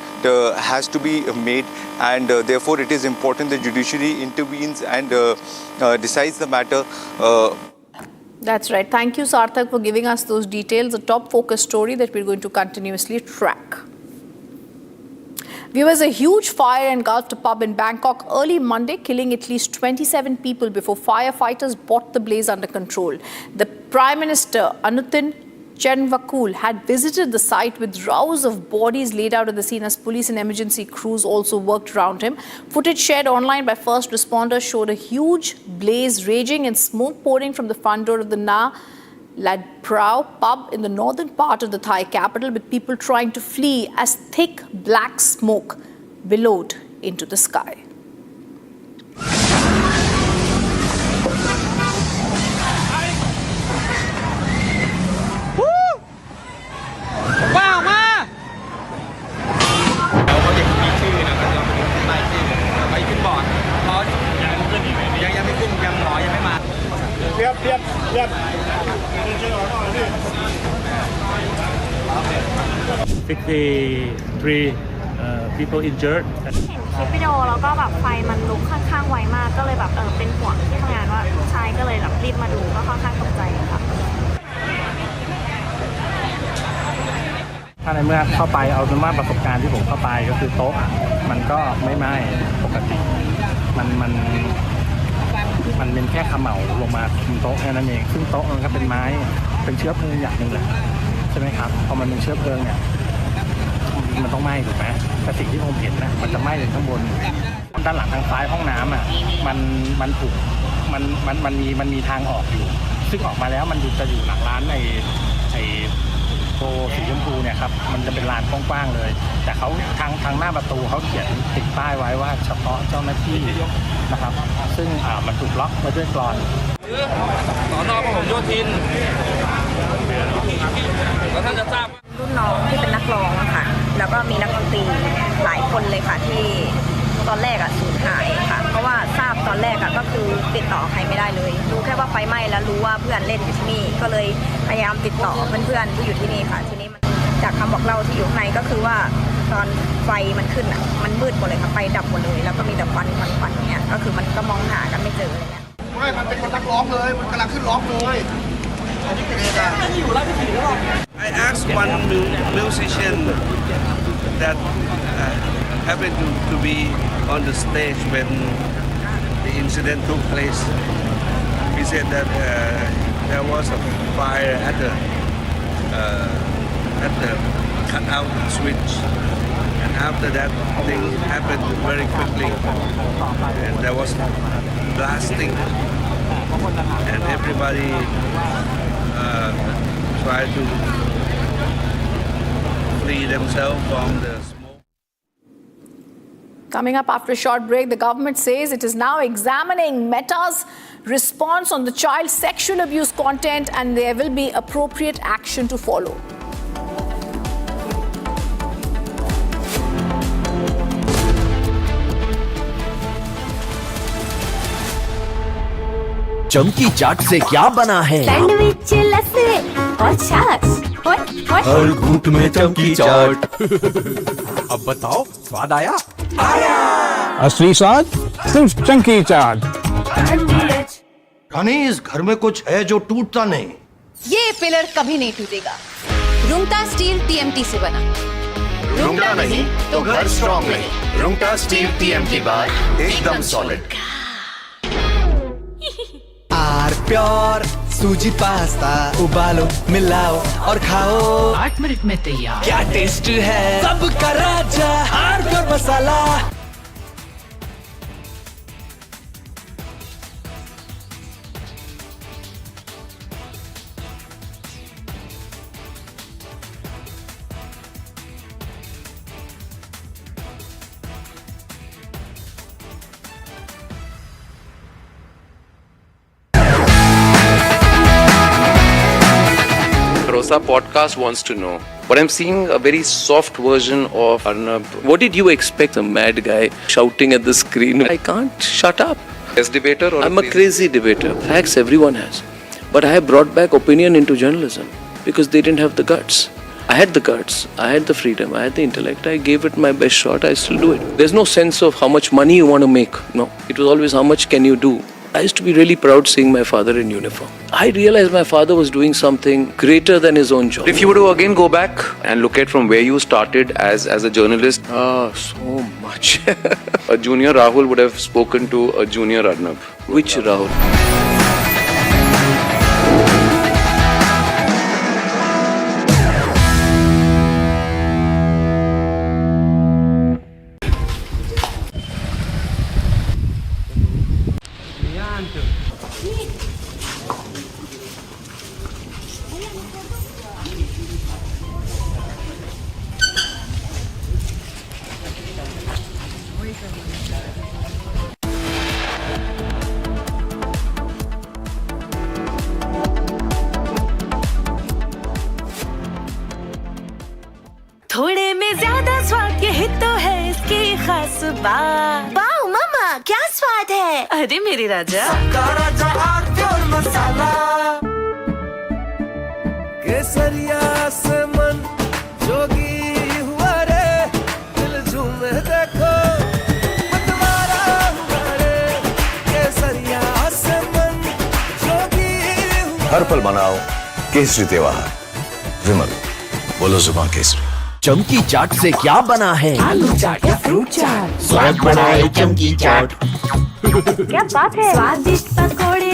has to be made, and therefore it is important that judiciary intervenes and decides the matter. That's right. Thank you, Sarthak, for giving us those details, a top focus story that we're going to continuously track. Viewers, a huge fire engulfed a pub in Bangkok early Monday, killing at least 27 people before firefighters brought the blaze under control. The Prime Minister, Anutin Charnvirakul, had visited the site with rows of bodies laid out at the scene as police and emergency crews also worked around him. Footage shared online by first responders showed a huge blaze raging and smoke pouring from the front door of the Na Lad Prao pub in the northern part of the Thai capital, with people trying to flee as thick black smoke billowed into the sky. People injured. คลิปวิดีโอแล้วก็แบบไฟมันลุกค่อนข้างไวมากก็เลยแบบเป็นห่วงที่ทำงานว่าลูกชายก็เลยแบบรีบมาดูก็ค่อนข้างตกใจค่ะ ถ้าในเมื่อเข้าไปเอาเป็นว่าประสบการณ์ที่ผมเข้าไปก็คือโต๊ะมันก็ไม่ไหม้ปกติมันเป็นแค่เขม่าลงมาบนโต๊ะแค่นั้นเองซึ่งโต๊ะมันก็เป็นไม้เป็นเชื้อเพลิงอย่างหนึ่งเลยใช่ไหมครับพอมันเป็นเชื้อเพลิงเนี่ยมันต้องไหม้ถูกไหมแต่สิ่งที่ผมเห็นนะมันจะไหม้เลยข้างบนด้านหลังทางซ้ายห้องน้ำอ่ะมันถูกมันมีทางออกอยู่ซึ่งออกมาแล้วมันจะอยู่หลังร้านไอโปรสีชมพูเนี่ยครับมันจะเป็นลานกว้างๆเลยแต่เขาทางหน้าประตูเขาเขียนติดป้ายไว้ว่าเฉพาะเจ้าหน้าที่นะครับซึ่งมันถูกล็อกไว้ด้วยกลอนสน.พหลโยธินแล้วท่านจะทราบรุ่นน้องที่เป็นนักร้องอะค่ะแล้วก็มีนักดนตรีหลายคนเลยค่ะที่ตอนแรกสูญหายค่ะเพราะว่าทราบตอนแรกก็คือติดต่อใครไม่ได้เลยรู้แค่ว่าไฟไหม้แล้วรู้ว่าเพื่อนเล่นอยู่ที่นี่ก็เลยพยายามติดต่อเพื่อนๆที่อยู่ที่นี่ค่ะทีนี้มันจากคำบอกเล่าที่อยู่ข้างในก็คือว่าตอนไฟมันขึ้นมันมืดหมดเลยค่ะไฟดับหมดเลยแล้วก็มีแต่ควันเนี่ยก็คือมันก็มองหากันไม่เจออะไรเงี้ยไม่มันเป็นคนนักร้องเลยมันกำลังขึ้นร้องเลยI asked one musician that happened to be on the stage when the incident took place. He said that there was a fire at the cutout switch, and after that things happened very quickly, and there was blasting, and everybody tried to flee themselves from the smoke. Coming up after a short break, the government says it is now examining Meta's response on the child sexual abuse content, and there will be appropriate action to follow. चमकी चाट से क्या बना है? Sandwich लस्सी और छाछ। हर घूंट में चमकी चाट। अब बताओ स्वाद आया? असली स्वाद सिर्फ चंकी चाट। रानी इस घर में कुछ है जो टूटता नहीं। ये पिलर कभी नहीं टूटेगा। रुंगटा स्टील TMT से बना। रुंगटा नहीं तो घर स्ट्रॉन्ग नहीं। रुंगटा स्टील TMT बाद एकदम सॉलिड। आर प्योर सूजी पास्ता उबालो मिलाओ और खाओ 8 मिनट में तैयार। क्या टेस्ट है सबका राजा hardcore masala. Rosa podcast wants to know. But I'm seeing a very soft version of Arnab. What did you expect? A mad guy shouting at the screen. I can't shut up. As debater or I'm a crazy debater. Facts everyone has. But I have brought back opinion into journalism because they didn't have the guts. I had the guts, I had the freedom, I had the intellect. I gave it my best shot. I still do it. There's no sense of how much money you want to make. No. It was always how much can you do. I used to be really proud seeing my father in uniform. I realized my father was doing something greater than his own job. If you were to again go back and look at from where you started as a journalist, So much. A junior Rahul would have spoken to a junior Arnab. Which Rahul? थोड़े में ज्यादा स्वाद यही तो है इसकी खास बात। वाओ मामा क्या स्वाद है। अरे मेरे राजा मसाला केसरिया से मन जोगी हुआ रे दिल झूमे देखो मतवारा हुआ रे केसरिया से मन जोगी हुआ। हर पल मनाओ केसरी त्योहार। विमल बोलो जुबान केसरी। चमकी चाट से क्या बना है? आलू चाट या फ्रूट चाट, स्वाद बनाए चमकी चाट। क्या बात है। स्वादिष्ट पकोड़े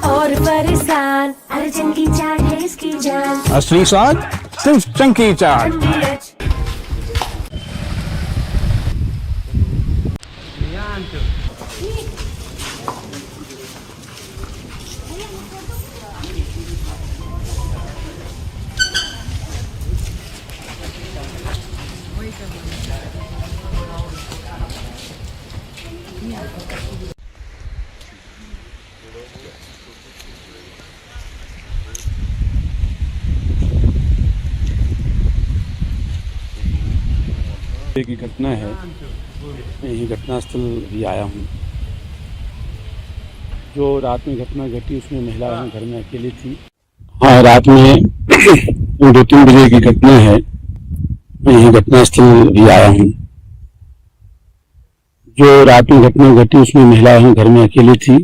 और फरसान, अरे चमकी चाट है इसकी जान। असली स्वाद सिर्फ चंकी चाट। की घटना है, मैं यही घटनास्थल भी आया हूँ। जो रात में घटना घटी उसमें महिला घर में अकेली थी। हाँ, रात में 2-3 बजे की घटना है, मैं यही घटनास्थल भी आया हूँ। जो रात में घटना घटी उसमें महिला घर में अकेली थी,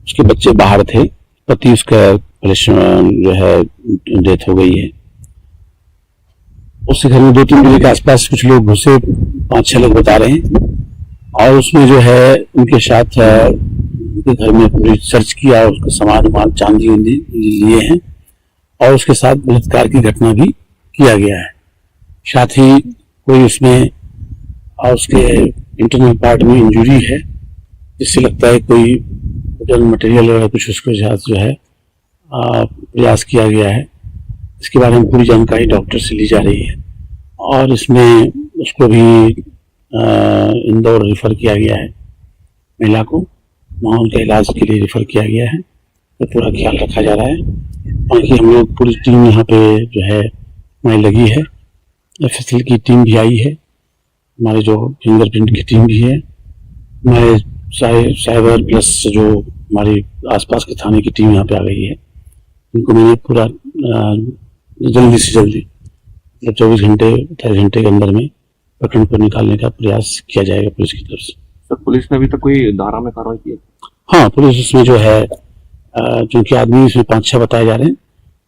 उसके बच्चे बाहर थे, पति उसका परेशान जो है डेथ हो गई है। उसके घर में 2-3 बजे के आसपास कुछ लोग घुसे, 5-6 लोग बता रहे हैं, और उसमें जो है उनके साथ उनके घर में पूरी सर्च किया और उसका सामान चांदी वांदी लिए हैं, और उसके साथ बलात्कार की घटना भी किया गया है। साथ ही कोई उसमें उसके इंटरनल पार्ट में इंजरी है, जिससे लगता है कोई मटेरियल वगैरह कुछ उसके साथ जो है प्रयास किया गया है। इसके बारे में पूरी जानकारी डॉक्टर से ली जा रही है, और इसमें उसको भी इंदौर रेफर किया गया है। महिला को वहाँ उनके इलाज के लिए रेफर किया गया है, तो पूरा ख्याल रखा जा रहा है। बाकी हम लोग पूरी टीम यहाँ पे जो है हमारी लगी है, FSL की टीम भी आई है, हमारे जो फिंगरप्रिंट की टीम भी है, हमारे साइबर प्लस जो हमारी आसपास के थाने की टीम यहाँ पे आ गई है। इनको मैंने पूरा जल्दी से जल्दी 24 घंटे 28 घंटे के अंदर में प्रकरण को निकालने का प्रयास किया जाएगा पुलिस की तरफ से। सर, पुलिस ने अभी तक कोई धारा में कार्रवाई की है? हाँ, पुलिस इसमें जो है क्योंकि आदमी इसमें 5-6 बताए जा रहे हैं,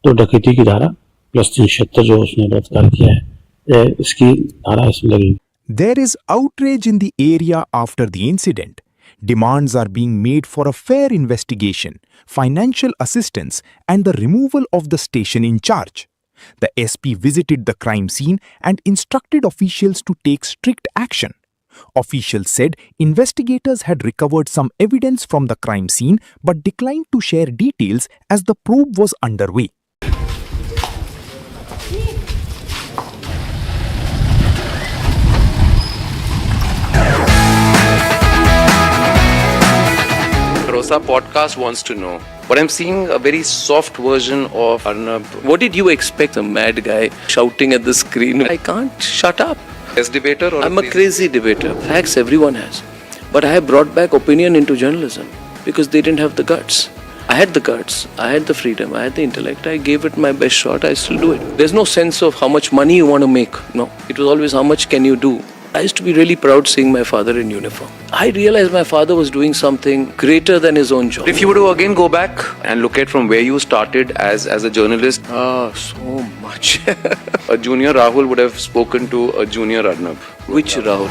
तो डकैती की धारा प्लस 376 जो उसने बलात्कार किया है, इसकी धारा इसमें लगी। There is outrage in the area after the incident. Demands are being made for a fair investigation, financial assistance, and the removal of the station in charge. The SP visited the crime scene and instructed officials to take strict action. Officials said investigators had recovered some evidence from the crime scene but declined to share details as the probe was underway. Rosa podcast wants to know. But I'm seeing a very soft version of Arnab. What did you expect? A mad guy shouting at the screen. I can't shut up. As debater or I'm a crazy debater. Facts everyone has. But I have brought back opinion into journalism because they didn't have the guts. I had the guts, I had the freedom, I had the intellect. I gave it my best shot. I still do it. There's no sense of how much money you want to make. No. It was always how much can you do. I used to be really proud seeing my father in uniform. I realized my father was doing something greater than his own job. If you were to again go back and look at from where you started as a journalist, so much. a junior Rahul would have spoken to a junior Arnab. Which Rahul?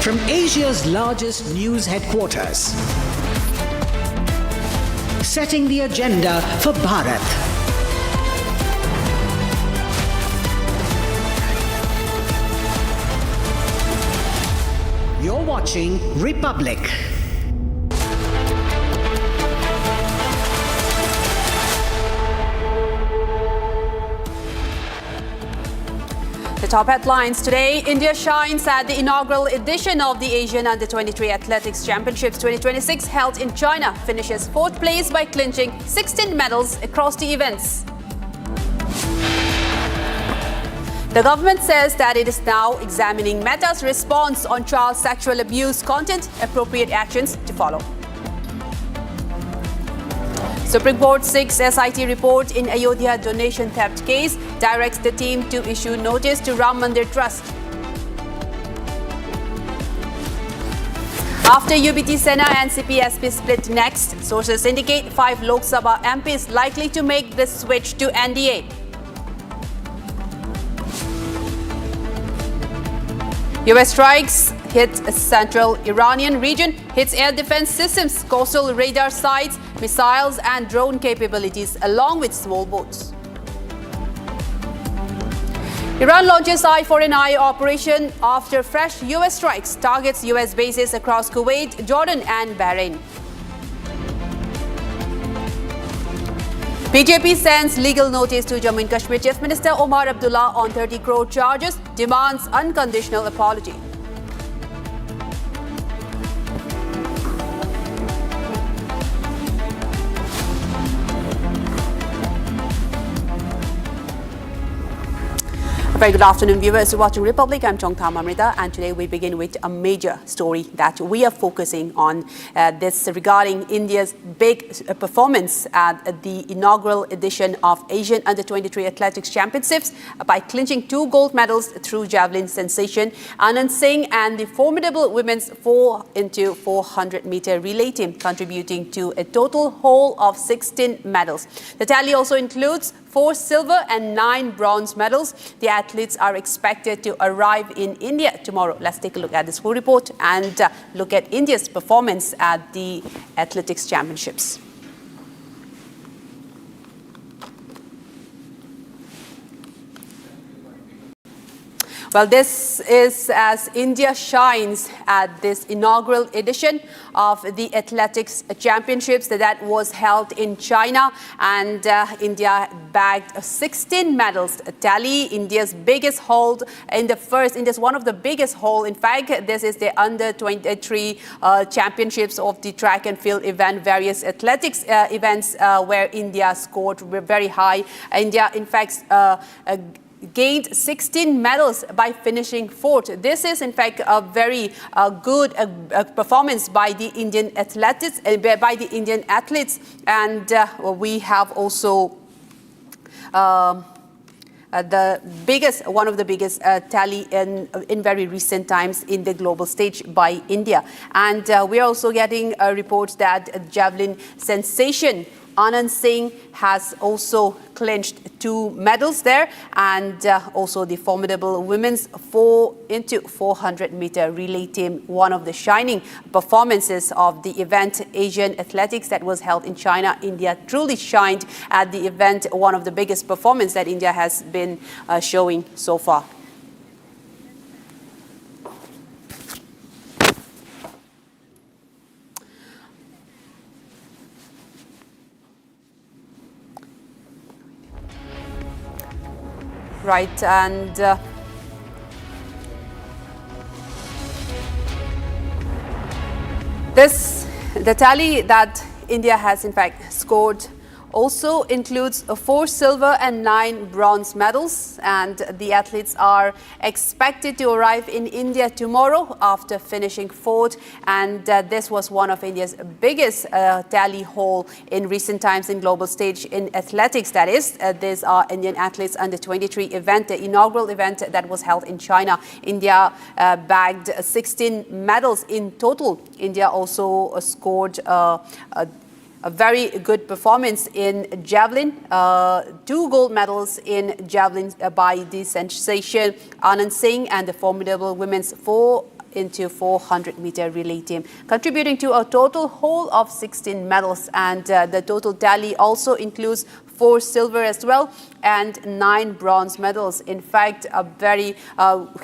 From Asia's largest news headquarters, setting the agenda for Bharat. You're watching Republic. The top headlines today: India shines at the inaugural edition of the Asian Under-23 Athletics Championships 2026 held in China. Finishes fourth place by clinching 16 medals across the events. The government says that it is now examining Meta's response on child sexual abuse content. Appropriate actions to follow. Supreme Court 6 SIT report in Ayodhya donation theft case directs the team to issue notice to Ram Mandir Trust. After UBT Sena and CPSP split next, sources indicate 5 Lok Sabha MPs likely to make the switch to NDA. US strikes hit central Iranian region, hits air defense systems, coastal radar sites, missiles and drone capabilities along with small boats. Iran launches eye for an eye operation after fresh US strikes, targets US bases across Kuwait, Jordan and Bahrain. BJP sends legal notice to Jammu and Kashmir Chief Minister Omar Abdullah on 30 crore charges, demands unconditional apology. Very good afternoon, viewers. You're watching Republic. I'm Chongtham Amrita, and today we begin with a major story that we are focusing on. This regarding India's big performance at the inaugural edition of Asian Under-23 Athletics Championships by clinching 2 gold medals through javelin sensation Anand Singh and the formidable women's 4x400 meter relay team, contributing to a total haul of 16 medals. The tally also includes 4 silver and 9 bronze medals. The athletes are expected to arrive in India tomorrow. Let's take a look at this full report and look at India's performance at the Athletics Championships. Well, this is as India shines at this inaugural edition of the Athletics Championships that was held in China, and India bagged 16 medals tally, India's biggest haul in the first, India's one of the biggest haul. In fact, this is the Under-23 Championships of the track and field event, various athletics events where India scored very high. India, in fact, gained 16 medals by finishing 4th. This is in fact a very good performance by the Indian athletes, and we have also one of the biggest tally in very recent times in the global stage by India. And we are also getting reports that javelin sensation Anand Singh has also clinched 2 medals there, and also the formidable women's 4x400-meter relay team, one of the shining performances of the event, Asian Athletics, that was held in China. India truly shined at the event, one of the biggest performances that India has been showing so far. Right, and the tally that India has in fact scored also includes 4 silver and 9 bronze medals, and the athletes are expected to arrive in India tomorrow after finishing 4th, and this was one of India's biggest tally haul in recent times in global stage in athletics. That is, these are Indian athletes under 23 event, the inaugural event that was held in China. India bagged 16 medals in total. India also scored a very good performance in javelin, 2 gold medals in javelin by the sensation Anand Singh and the formidable women's 4x400-meter relay team, contributing to a total whole of 16 medals. And the total tally also includes 4 silver as well and 9 bronze medals. In fact, a very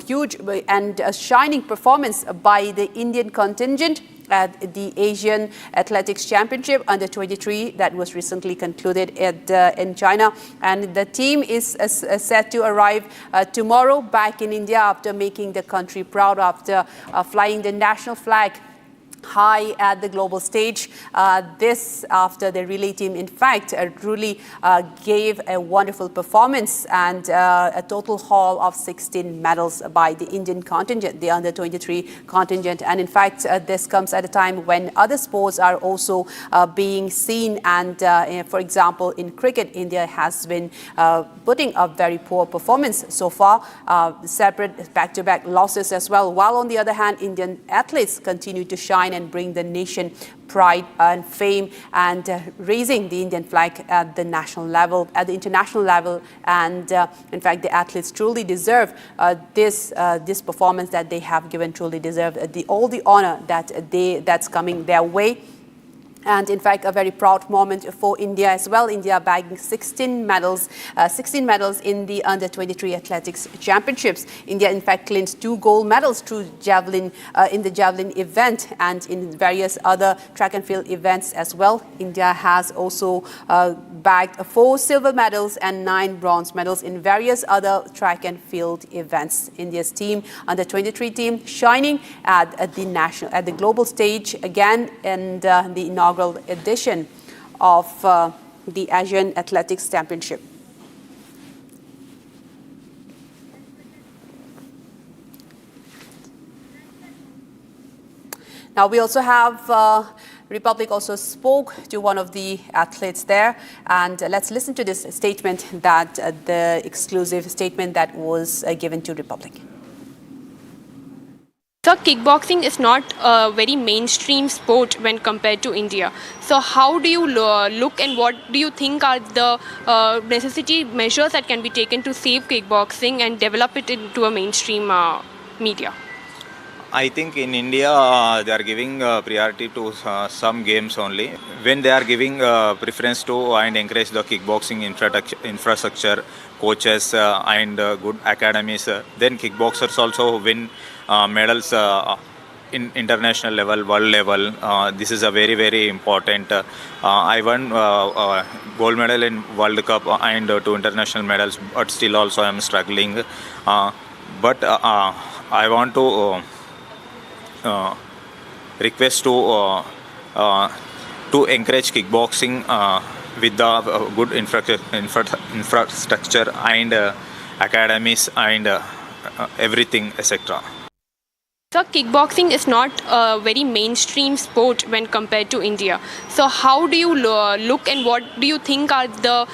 huge and shining performance by the Indian contingent at the Asian Athletics Championship under 23 that was recently concluded in China. And the team is set to arrive tomorrow back in India after making the country proud, after flying the national flag high at the global stage. This after the relay team, in fact, truly gave a wonderful performance, and a total haul of 16 medals by the Indian contingent, the under-23 contingent. And in fact, this comes at a time when other sports are also being seen. And for example, in cricket, India has been putting a very poor performance so far, separate back-to-back losses as well. While on the other hand, Indian athletes continue to shine and bring the nation pride and fame, and raising the Indian flag at the national level, at the international level. And in fact, the athletes truly deserve this performance that they have given, truly deserve all the honor that's coming their way. And in fact, a very proud moment for India as well. India bagging 16 medals in the under-23 athletics championships. India, in fact, clinched 2 gold medals through javelin in the javelin event and in various other track and field events as well. India has also bagged 4 silver medals and 9 bronze medals in various other track and field events. India's team, under-23 team, shining at the global stage again in the inaugural edition of the Asian Athletics Championship. Now we also have Republic also spoke to one of the athletes there, and let's listen to this statement, that the exclusive statement that was given to Republic. So kickboxing is not a very mainstream sport when compared to India. So how do you look, and what do you think are the necessity measures that can be taken to save kickboxing and develop it into a mainstream media? I think in India they are giving priority to some games only. When they are giving preference to and encourage the kickboxing infrastructure, coaches and good academies, then kickboxers also win medals in international level, world level. This is a very, very important. I won gold medal in World Cup and 2 international medals, but still also I am struggling. But I want to request to encourage kickboxing with the good infrastructure and academies and everything, etc. So kickboxing is not a very mainstream sport when compared to India. So how do you look and what do you think are the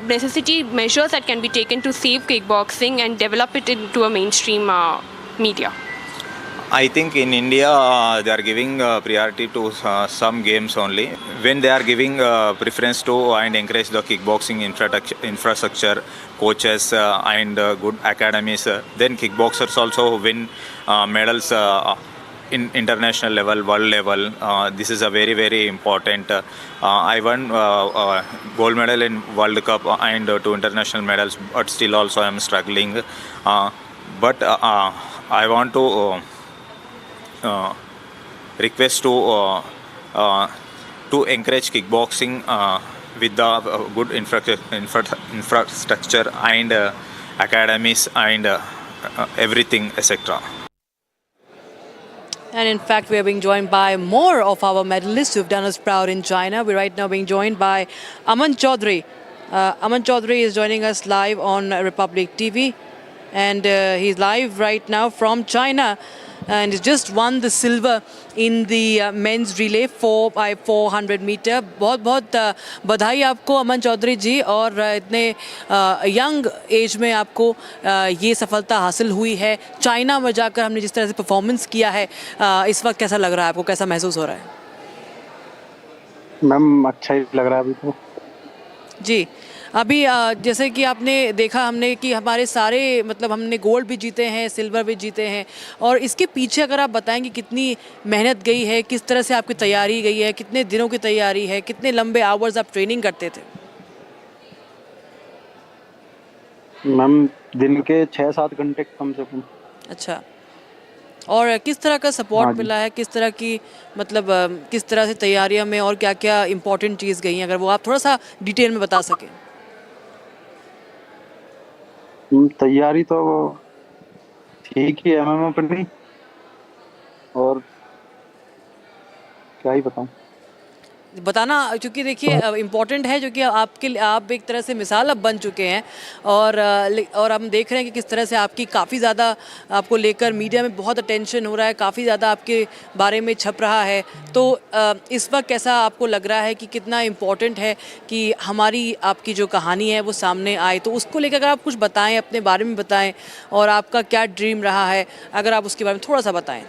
necessity measures that can be taken to save kickboxing and develop it into a mainstream media? I think in India they are giving priority to some games only. When they are giving preference to and encourage the kickboxing infrastructure, coaches and good academies, then kickboxers also win medals in international level, world level. This is a very, very important. I won gold medal in World Cup and 2 international medals, but still also I am struggling. But I want to request to encourage kickboxing with the good infrastructure and academies and everything, etc. And in fact, we are being joined by more of our medalists who've done us proud in China. We're right now being joined by Aman Chaudhary. Aman Chaudhary is joining us live on Republic TV. And he's live right now from China. And he's just won the silver in the men's relay 4x400 meter. बहुत बहुत बधाई आपको अमन चौधरी जी, और इतने young age में आपको ये सफलता हासिल हुई है। चाइना में जाकर हमने जिस तरह से परफॉर्मेंस किया है, इस वक्त कैसा लग रहा है आपको, कैसा महसूस हो रहा है? मैम अच्छा ही लग रहा है अभी तो जी। अभी जैसे कि आपने देखा हमने कि हमारे सारे मतलब हमने गोल्ड भी जीते हैं, सिल्वर भी जीते हैं, और इसके पीछे अगर आप बताएंगे कितनी मेहनत गई है, किस तरह से आपकी तैयारी गई है, कितने दिनों की तैयारी है, कितने लंबे आवर्स आप ट्रेनिंग करते थे? मैम दिन के 6-7 घंटे कम से कम। अच्छा, और किस तरह का सपोर्ट मिला है, किस तरह की मतलब किस तरह से तैयारियों में और क्या क्या इम्पोर्टेंट चीज़ गई हैं, अगर वो आप थोड़ा सा डिटेल में बता सकें? तैयारी तो ठीक ही है मैम अपनी, और क्या ही बताऊं। बताना, क्योंकि देखिए इम्पॉर्टेंट है, जो कि आपके आप एक तरह से मिसाल अब बन चुके हैं, और हम देख रहे हैं कि किस तरह से आपकी काफ़ी ज़्यादा आपको लेकर मीडिया में बहुत अटेंशन हो रहा है, काफ़ी ज़्यादा आपके बारे में छप रहा है। तो इस वक्त कैसा आपको लग रहा है कि कितना इम्पॉर्टेंट है कि हमारी आपकी जो कहानी है वो सामने आए? तो उसको लेकर अगर आप कुछ बताएँ, अपने बारे में बताएँ, और आपका क्या ड्रीम रहा है, अगर आप उसके बारे में थोड़ा सा बताएँ।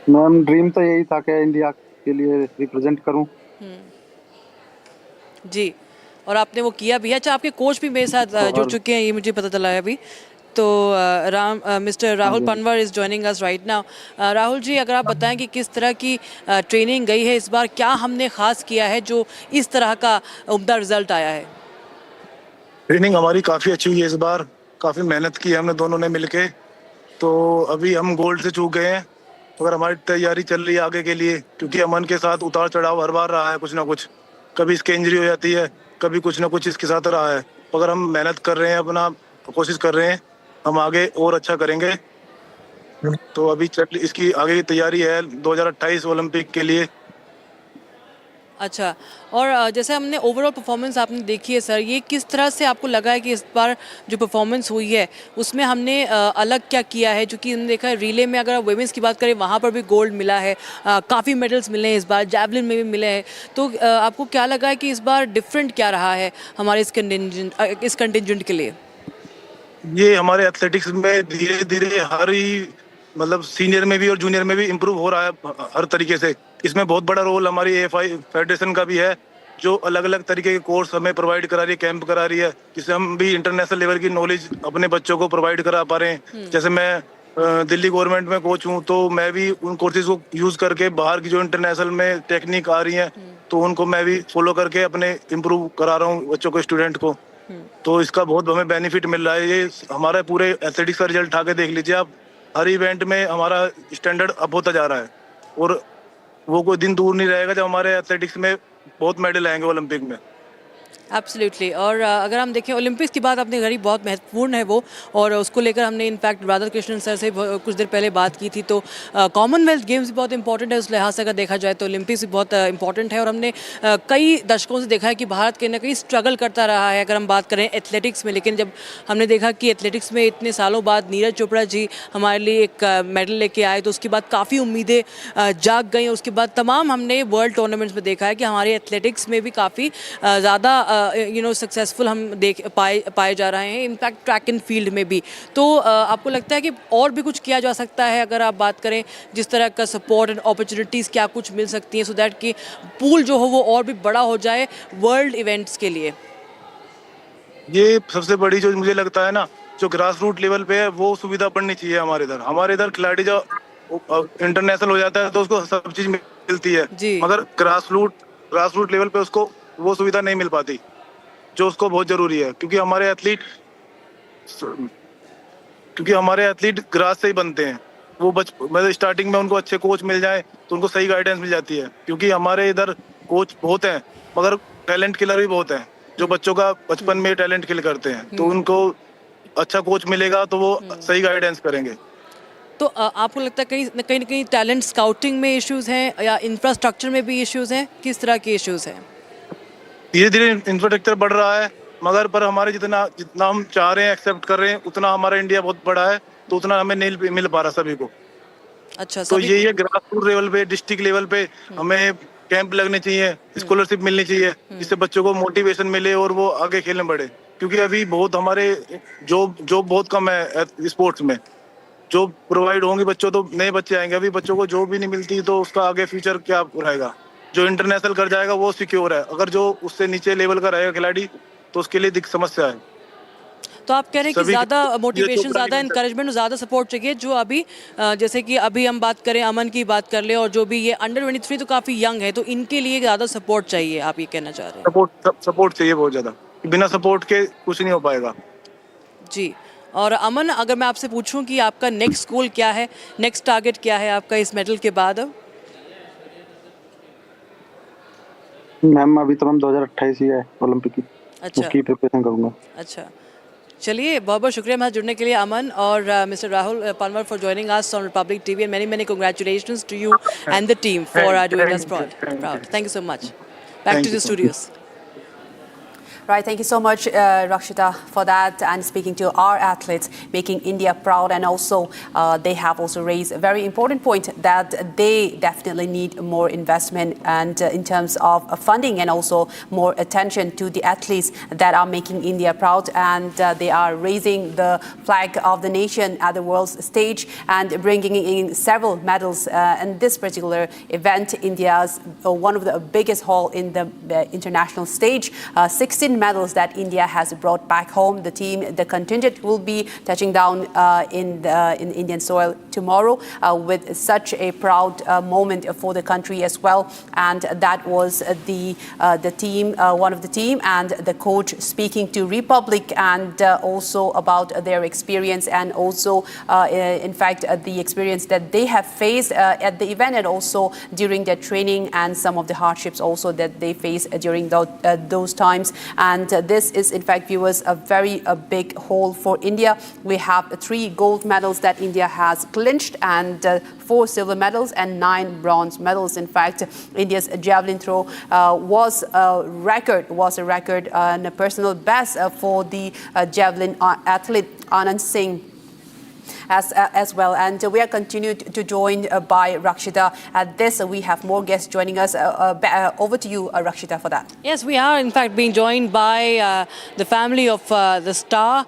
मैम ड्रीम तो यही था कि इंडिया के लिए रिप्रेजेंट करूं। जी, और आपने वो किया भी है। अच्छा, आपके कोच भी मेरे साथ जुड़ चुके हैं, ये मुझे पता चला है अभी। तो mister Rahul Panwar is joining us right now. Rahul ji, अगर आप बताएं कि किस तरह की ट्रेनिंग गई है इस बार, क्या हमने ख़ास किया है जो इस तरह का उम्दा रिजल्ट आया है? ट्रेनिंग हमारी काफ़ी अच्छी हुई है इस बार, काफ़ी मेहनत की है हमने दोनों ने मिलके। तो अभी हम गोल्ड से चूक गए हैं, अगर हमारी तैयारी चल रही है आगे के लिए, क्योंकि अमन के साथ उतार चढ़ाव हर बार रहा है, कुछ ना कुछ, कभी इसके इंजरी हो जाती है, कभी कुछ ना कुछ इसके साथ रहा है। अगर हम मेहनत कर रहे हैं, अपना कोशिश कर रहे हैं, हम आगे और अच्छा करेंगे। तो अभी इसकी आगे की तैयारी है 2028 ओलंपिक के लिए। अच्छा, और जैसे हमने ओवरऑल परफॉर्मेंस आपने देखी है सर, ये किस तरह से आपको लगा है कि इस बार जो परफॉर्मेंस हुई है उसमें हमने अलग क्या किया है? जो कि हमने देखा है रिले में, अगर वुमेंस की बात करें वहाँ पर भी गोल्ड मिला है, काफ़ी मेडल्स मिले हैं इस बार, जैवलिन में भी मिले हैं। तो आपको क्या लगा है कि इस बार डिफरेंट क्या रहा है हमारे इस कंटिजेंट के लिए? ये हमारे एथलेटिक्स में धीरे धीरे हर ही मतलब सीनियर में भी और जूनियर में भी इम्प्रूव हो रहा है हर तरीके से। इसमें बहुत बड़ा रोल हमारी AFI फेडरेशन का भी है, जो अलग अलग तरीके के कोर्स हमें प्रोवाइड करा रही है, कैंप करा रही है, जिससे हम भी इंटरनेशनल लेवल की नॉलेज अपने बच्चों को प्रोवाइड करा पा रहे हैं। जैसे मैं दिल्ली गवर्नमेंट में कोच हूँ, तो मैं भी उन कोर्सेज को यूज करके बाहर की जो इंटरनेशनल में टेक्निक आ रही है, तो उनको मैं भी फॉलो करके अपने इम्प्रूव करा रहा हूँ बच्चों को, स्टूडेंट को। तो इसका बहुत हमें बेनिफिट मिल रहा है। ये हमारा पूरे एथलेटिक्स का रिजल्ट आके देख लीजिए आप, हर इवेंट में हमारा स्टैंडर्ड अप होता जा रहा है, और वो कोई दिन दूर नहीं रहेगा जब हमारे एथलेटिक्स में बहुत मेडल आएंगे ओलंपिक में। एब्सोल्युटली। और अगर हम देखें ओलंपिक्स की बात आपने करी, बहुत महत्वपूर्ण है वो, और उसको लेकर हमने इनफैक्ट राधा कृष्णन सर से कुछ देर पहले बात की थी। तो कॉमनवेल्थ गेम्स भी बहुत इंपॉर्टेंट है उस लिहाज से अगर देखा जाए तो ओलंपिक्स भी बहुत इंपॉर्टेंट है। और हमने कई दशकों से देखा है कि भारत कहीं ना कहीं स्ट्रगल करता रहा है अगर हम बात करें एथलेटिक्स में। लेकिन जब हमने देखा कि एथलेटिक्स में इतने सालों बाद नीरज चोपड़ा जी हमारे लिए एक मेडल लेके आए, तो उसके बाद काफ़ी उम्मीदें जाग गई। उसके बाद तमाम हमने वर्ल्ड टूर्नामेंट्स में देखा है कि हमारे एथलेटिक्स में भी काफ़ी ज़्यादा सक्सेसफुल हम पाए जा रहे हैं, इनफैक्ट ट्रैक एंड फील्ड में भी। तो आपको लगता है कि और भी कुछ किया जा सकता है अगर आप बात करें जिस तरह का सपोर्ट एंड अपॉर्चुनिटीज़ क्या कुछ मिल सकती हैं सो दैट कि पूल जो हो वो और भी बड़ा हो जाए वर्ल्ड इवेंट्स के लिए? ये सबसे बड़ी जो मुझे लगता है ना, जो ग्रास रूट लेवल पे है वो सुविधा बढ़नी चाहिए हमारे इधर खिलाड़ी जो इंटरनेशनल हो जाता है तो उसको सब चीज मिलती है, मगर ग्रास रूट लेवल पे उसको वो सुविधा नहीं मिल पाती जो उसको बहुत जरूरी है, क्योंकि हमारे एथलीट ग्रास से ही बनते हैं। वो मतलब स्टार्टिंग में उनको अच्छे कोच मिल जाए तो उनको सही गाइडेंस मिल जाती है, क्योंकि हमारे इधर कोच बहुत हैं मगर टैलेंट किलर भी बहुत हैं जो बच्चों का बचपन में टैलेंट किल करते हैं। तो उनको अच्छा कोच मिलेगा तो वो सही गाइडेंस करेंगे। तो आपको लगता है कहीं ना कहीं टैलेंट स्काउटिंग में इश्यूज हैं या इंफ्रास्ट्रक्चर में भी इश्यूज हैं? किस तरह के इश्यूज हैं? धीरे धीरे इंफ्रास्ट्रक्चर बढ़ रहा है, मगर पर हमारे जितना हम चाह रहे हैं, एक्सेप्ट कर रहे हैं, उतना हमारा इंडिया बहुत बड़ा है तो उतना हमें नहीं मिल पा रहा सभी को। अच्छा, तो ये ग्रास रूट लेवल पे, डिस्ट्रिक्ट लेवल पे हमें कैंप लगने चाहिए, स्कॉलरशिप मिलनी चाहिए, जिससे बच्चों को मोटिवेशन मिले और वो आगे खेलने बढ़े। क्योंकि अभी बहुत हमारे जॉब बहुत कम है स्पोर्ट्स में। जॉब प्रोवाइड होंगी बच्चों तो नए बच्चे आएंगे, अभी बच्चों को जॉब भी नहीं मिलती तो उसका आगे फ्यूचर क्या रहेगा? जो इंटरनेशनल कर जाएगा वो सिक्योर है, अगर जो उससे नीचे लेवल का रहेगा खिलाड़ी तो उसके लिए समस्या है। तो आप कह रहे हैं कि ज़्यादा मोटिवेशन, ज़्यादा इंकरेजमेंट, ज़्यादा सपोर्ट चाहिए जो अभी जैसे कि अभी हम बात करें, अमन की बात कर लें, और जो भी ये अंडर 23 तो काफ़ी यंग है, तो इनके लिए ज़्यादा सपोर्ट चाहिए, आप ये कहना चाह रहे हैं? सपोर्ट चाहिए बहुत ज़्यादा, बिना सपोर्ट के कुछ नहीं हो पाएगा। जी। और अमन, अगर मैं आपसे पूछूं कि आपका नेक्स्ट गोल क्या है, नेक्स्ट टारगेट क्या है आपका इस मेडल के बाद? मैम अभी तो मैम 2028 ही है ओलंपिक की। अच्छा, उसकी प्रिपरेशन करूंगा। अच्छा, चलिए, बहुत बहुत शुक्रिया हमारे जुड़ने के लिए अमन और mister Rahul Panwar for joining us on Republic TV, and many congratulations to you and the team for doing us proud. Thank you so much. Back to the studios. Right, thank you so much, Rakshita, for that, and speaking to our athletes, making India proud, and also they have also raised a very important point that they definitely need more investment and in terms of funding and also more attention to the athletes that are making India proud, and they are raising the flag of the nation at the world stage and bringing in several medals. In this particular event, India's one of the biggest haul in the international stage, 16 medals that India has brought back home. The contingent will be touching down in Indian soil tomorrow with such a proud moment for the country as well. And that was the team, one of the team, and the coach speaking to Republic, and also about their experience, and also in fact the experience that they have faced at the event, and also during their training, and some of the hardships also that they face during those times. And this is, in fact, viewers, a very big haul for India. We have 3 gold medals that India has clinched, and 4 silver medals and 9 bronze medals. In fact, India's javelin throw was a record and a personal best for the javelin athlete Anand Singh as well. And we are continued to join by Rakshita at this. We have more guests joining us. Over to you, Rakshita, for that. Yes, we are in fact being joined by the family of the star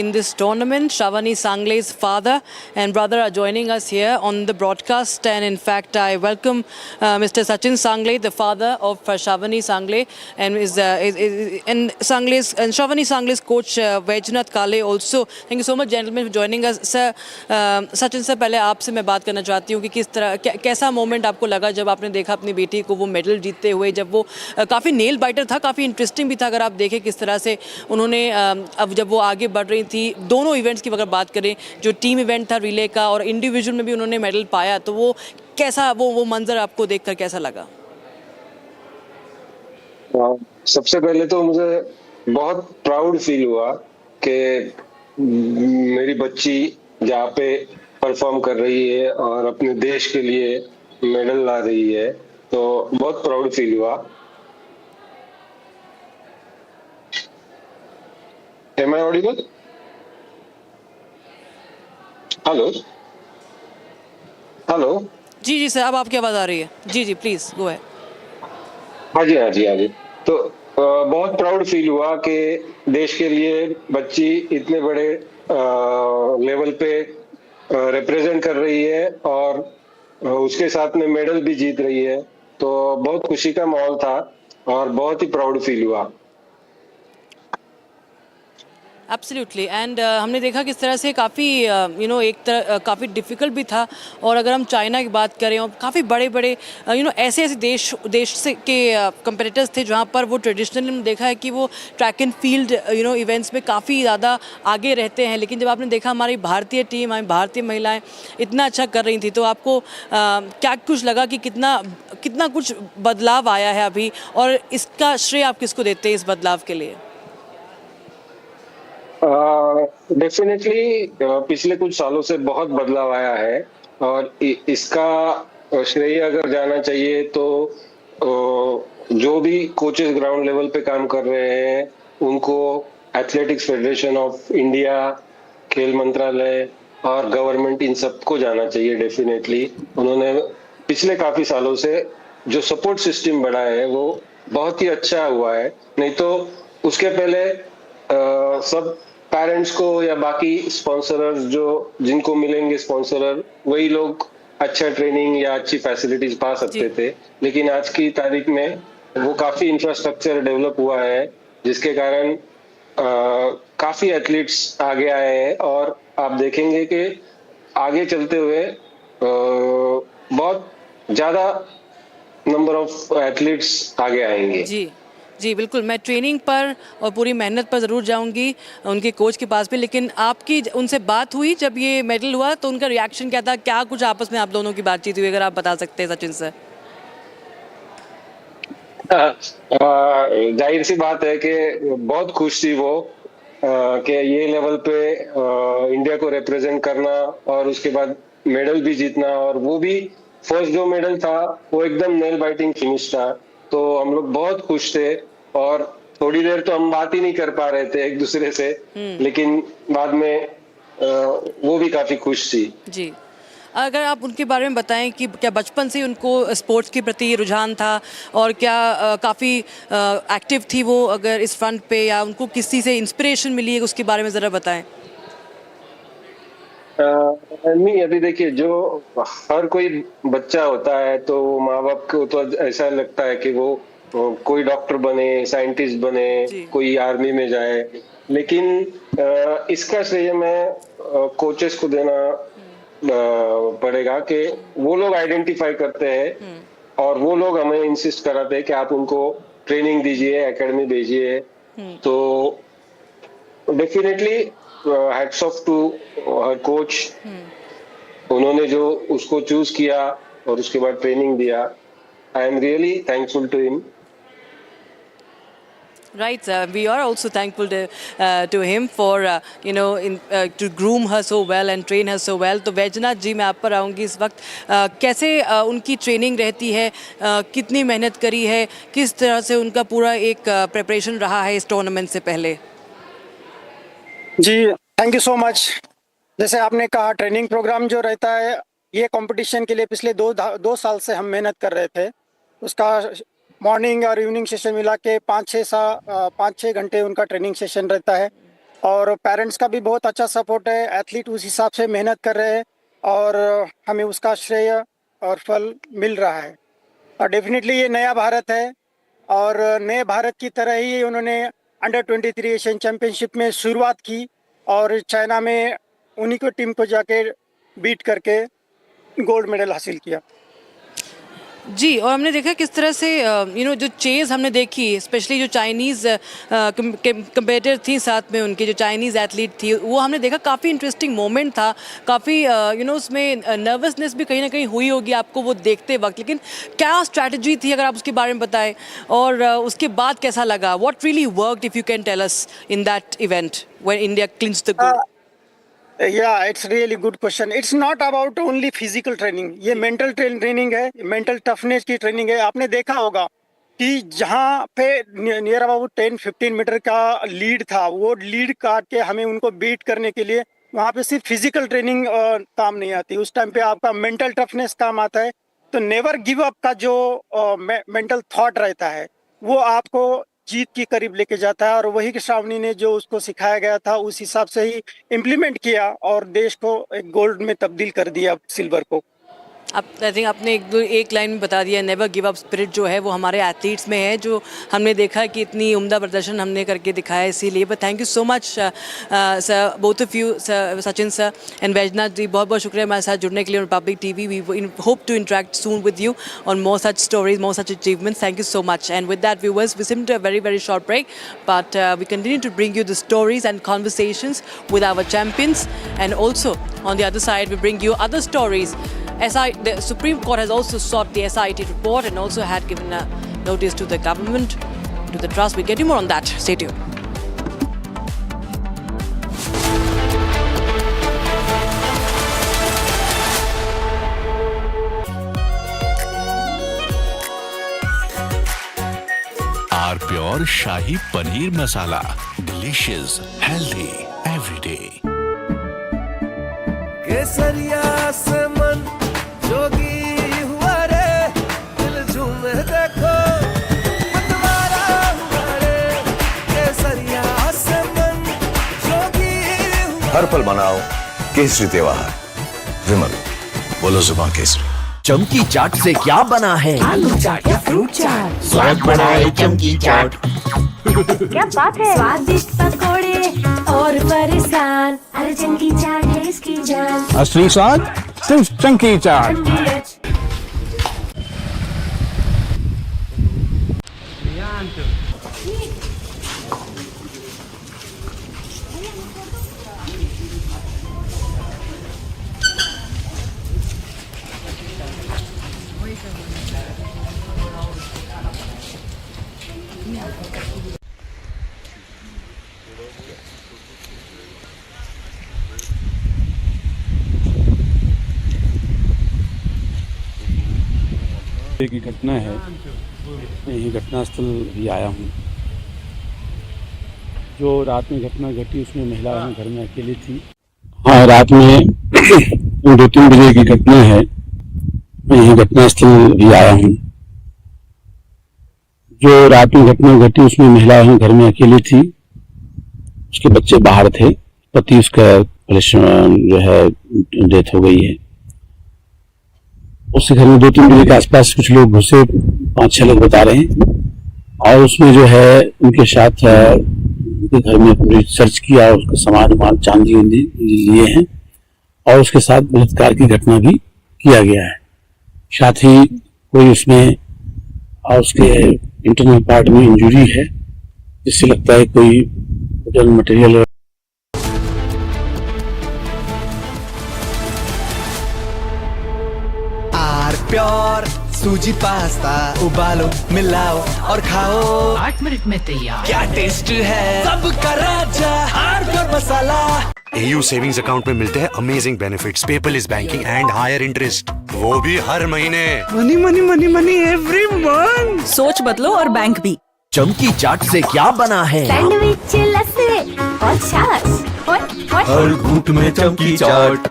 in this tournament. Shavani Sangle's father and brother are joining us here on the broadcast, and in fact I welcome Mr. Sachin Sangle, the father of Shavani Sangle, and Shavani Sangle's coach Vaijnath Kale also. Thank you so much, gentlemen, for joining us. Sir, Sachin sir, पहले आपसे मैं बात करना चाहती हूँ कि किस तरह कैसा मोमेंट आपको लगा जब आपने देखा अपनी बेटी को वो मेडल जीतते हुए, जब वो काफ़ी नेल बाइटर था, काफ़ी इंटरेस्टिंग भी था। अगर आप देखें किस तरह से उन्होंने अब जब वो आगे बढ़ रही थी, दोनों इवेंट्स की अगर बात करें, जो टीम इवेंट था रिले का और इंडिविजुअल में भी उन्होंने मेडल पाया, तो वो कैसा वो मंजर आपको देखकर कैसा लगा? सबसे पहले तो मुझे बहुत प्राउड फील हुआ कि मेरी बच्ची जहाँ पे परफॉर्म कर रही है और अपने देश के लिए मेडल ला रही है, तो बहुत प्राउड फील हुआ। Am I audible? Hello hello. जी जी सर, अब आपकी आवाज़ आ रही है। जी जी प्लीज़ गो है। हाँ जी हाँ जी हाँ जी। तो बहुत प्राउड फील हुआ कि देश के लिए बच्ची इतने बड़े लेवल पे रिप्रेजेंट कर रही है और उसके साथ में मेडल भी जीत रही है, तो बहुत खुशी का माहौल था और बहुत ही प्राउड फील हुआ। एब्सोल्युटली एंड हमने देखा किस तरह से काफ़ी एक तरह काफ़ी डिफ़िकल्ट भी था। और अगर हम चाइना की बात करें और काफ़ी बड़े बड़े ऐसे ऐसे देश से के कंपेटिटर्स थे जहाँ पर वो ट्रेडिशनली हमने देखा है कि वो ट्रैक एंड फील्ड इवेंट्स में काफ़ी ज़्यादा आगे रहते हैं। लेकिन जब आपने देखा हमारी भारतीय टीम, हमारी भारतीय महिलाएं इतना अच्छा कर रही थी, तो आपको क्या कुछ लगा कि कितना कितना कुछ बदलाव आया है अभी, और इसका श्रेय आप किसको देते हैं इस बदलाव के लिए? डेफिनेटली पिछले कुछ सालों से बहुत बदलाव आया है और इसका श्रेय अगर जाना चाहिए तो जो भी कोचेस ग्राउंड लेवल पे काम कर रहे हैं उनको एथलेटिक्स फेडरेशन ऑफ इंडिया, खेल मंत्रालय और गवर्नमेंट, इन सबको जाना चाहिए। डेफिनेटली उन्होंने पिछले काफी सालों से जो सपोर्ट सिस्टम बढ़ाया है वो बहुत ही अच्छा हुआ है। नहीं तो उसके पहले सब पेरेंट्स को या बाकी स्पॉन्सरर्स जो जिनको मिलेंगे स्पॉन्सरर, वही लोग अच्छा ट्रेनिंग या अच्छी फैसिलिटीज पा सकते थे। लेकिन आज की तारीख में वो काफी इंफ्रास्ट्रक्चर डेवलप हुआ है जिसके कारण काफी एथलीट्स आगे आए हैं और आप देखेंगे कि आगे चलते हुए बहुत ज्यादा नंबर ऑफ एथलीट्स आगे आएंगे। जी जी बिल्कुल, मैं ट्रेनिंग पर और पूरी मेहनत पर ज़रूर जाऊंगी उनके कोच के पास भी। लेकिन आपकी उनसे बात हुई जब ये मेडल हुआ तो उनका रिएक्शन क्या था? क्या कुछ आपस में आप दोनों की बातचीत हुई, अगर आप बता सकते हैं सचिन सर? जाहिर सी बात है कि बहुत खुश थी वो कि ये लेवल पे इंडिया को रिप्रेजेंट करना और उसके बाद मेडल भी जीतना, और वो भी फर्स्ट जो मेडल था वो एकदम नेल बाइटिंग फिनिश था। तो हम लोग बहुत खुश थे और थोड़ी देर तो हम बात ही नहीं कर पा रहे थे एक दूसरे से, लेकिन बाद में वो भी काफी खुश थी। जी, अगर आप उनके बारे में बताएं कि क्या बचपन से उनको स्पोर्ट्स के प्रति रुझान था और क्या काफ़ी एक्टिव थी वो अगर इस फ्रंट पे, या उनको किसी से इंस्पिरेशन मिली है, उसके बारे में ज़रा बताएं। नहीं, अभी देखिए, जो हर कोई बच्चा होता है तो माँ बाप को तो ऐसा लगता है कि वो कोई डॉक्टर बने, साइंटिस्ट बने, कोई आर्मी में जाए। लेकिन इसका श्रेय मैं कोचेस को देना पड़ेगा कि वो लोग आइडेंटिफाई करते हैं और वो लोग हमें इंसिस्ट कराते हैं कि आप उनको ट्रेनिंग दीजिए, एकेडमी भेजिए। तो definitely hats off to her coach, उन्होंने जो उसको चूज किया और उसके बाद ट्रेनिंग दिया। I am really thankful to him. Right, we are also thankful to him for to groom her so well and train her so well. तो वैजनाथ जी, मैं आप पर आऊँगी इस वक्त। कैसे उनकी ट्रेनिंग रहती है, कितनी मेहनत करी है, किस तरह से उनका पूरा एक प्रिपरेशन रहा है इस टूर्नामेंट से पहले? जी थैंक यू सो मच। जैसे आपने कहा, ट्रेनिंग प्रोग्राम जो रहता है ये कंपटीशन के लिए पिछले दो साल से हम मेहनत कर रहे थे। उसका मॉर्निंग और इवनिंग सेशन मिला के 5-6 घंटे उनका ट्रेनिंग सेशन रहता है और पेरेंट्स का भी बहुत अच्छा सपोर्ट है। एथलीट उस हिसाब से मेहनत कर रहे हैं और हमें उसका श्रेय और फल मिल रहा है। और डेफिनेटली ये नया भारत है और नए भारत की तरह ही उन्होंने अंडर-23 एशियन चैम्पियनशिप में शुरुआत की और चाइना में उन्हीं को टीम को जाके बीट करके गोल्ड मेडल हासिल किया। जी, और हमने देखा किस तरह से जो चेज़ हमने देखी, स्पेशली जो चाइनीज़ कंपेटिटर थी, साथ में उनकी जो चाइनीज़ एथलीट थी, वो हमने देखा काफ़ी इंटरेस्टिंग मोमेंट था, काफ़ी उसमें नर्वसनेस भी कहीं ना कहीं हुई होगी आपको वो देखते वक्त, लेकिन क्या स्ट्रैटेजी थी अगर आप उसके बारे में बताएं, और उसके बाद कैसा लगा, what really worked if you can tell us in that event when India clinched the gold? Yeah, it's really good question. It's not about only physical training. ये mental training है, mental toughness की training है. आपने देखा होगा कि जहाँ पे नियर अबाउट 10-15 मीटर का लीड था, वो लीड काट के हमें उनको बीट करने के लिए वहाँ पे सिर्फ फिजिकल ट्रेनिंग काम नहीं आती. उस टाइम पे आपका मेंटल टफनेस काम आता है. तो नेवर गिव अप का जो मेंटल थॉट रहता है, वो आपको जीत के करीब लेके जाता है. और वही श्रावणी ने जो उसको सिखाया गया था, उस हिसाब से ही इम्प्लीमेंट किया और देश को एक गोल्ड में तब्दील कर दिया, सिल्वर को. आई थिंक आपने एक लाइन में बता दिया, नेवर गिव अप स्पिरिट जो है वो हमारे एथलीट्स में है, जो हमने देखा कि इतनी उम्दा प्रदर्शन हमने करके दिखाया, इसीलिए. But thank you so much sir, both of you, Sachin sir and Vaijnath ji, बहुत बहुत शुक्रिया हमारे साथ जुड़ने के लिए Republic TV. We hope to interact soon with you on more such stories, more such achievements. Thank you so much. And with that, viewers, we seem to a very, very short break, but we continue to bring you the stories and conversations with our champions, and also on the other side, we bring you other stories. The Supreme Court has also sought the SIT report and also had given a notice to the government, to the trust. We'll get you more on that. Stay tuned. Pure shahi paneer masala, delicious, healthy, every day. केसरिया से मन जोगी हुआ रे, दिल झूमे देखो मतवारा हुआ रे. केसरिया से मन जोगी हुआ. हर पल मनाओ केसरी त्योहार. विमल, बोलो जुबान केसरी. चमकी चाट से क्या बना है? आलू चाट या फ्रूट चाट, स्वाद बनाए चमकी चाट. क्या बात है. स्वादिष्ट पकोड़े और परेशान, अरे चमकी चाट है इसकी जान. असली स्वाद सिर्फ चमकी चाट. की घटना है, यही घटनास्थल भी आया हूँ. जो रात में घटना घटी उसमें महिला घर में अकेली थी. हाँ, रात में 2-3 बजे की घटना है, यही घटनास्थल भी आया हूँ. जो रात में घटना घटी उसमें महिला घर में अकेली थी. उसके बच्चे बाहर थे. पति उसका परेशान जो है डेथ हो गई है. उसके घर में 2-3 बजे के आसपास कुछ लोग घुसे, 5-6 लोग बता रहे हैं, और उसमें जो है उनके साथ उनके घर में पूरी सर्च किया, उसका सामान चांदी उंदी लिए हैं, और उसके साथ बलात्कार की घटना भी किया गया है. साथ ही कोई उसमें और उसके इंटरनल पार्ट में इंजरी है, जिससे लगता है कोई मटेरियल. प्योर सूजी पास्ता उबालो, मिलाओ और खाओ. 8 मिनट में तैयार. क्या टेस्ट है, सबका राजा R pure masala. AU savings account में मिलते हैं amazing benefits, paperless banking and higher interest, वो भी हर महीने. Money money money money every month. सोच बदलो और बैंक भी. चमकी चाट से क्या बना है? सैंडविच, लस्सी और छाछ और हर घूंट में चमकी चाट.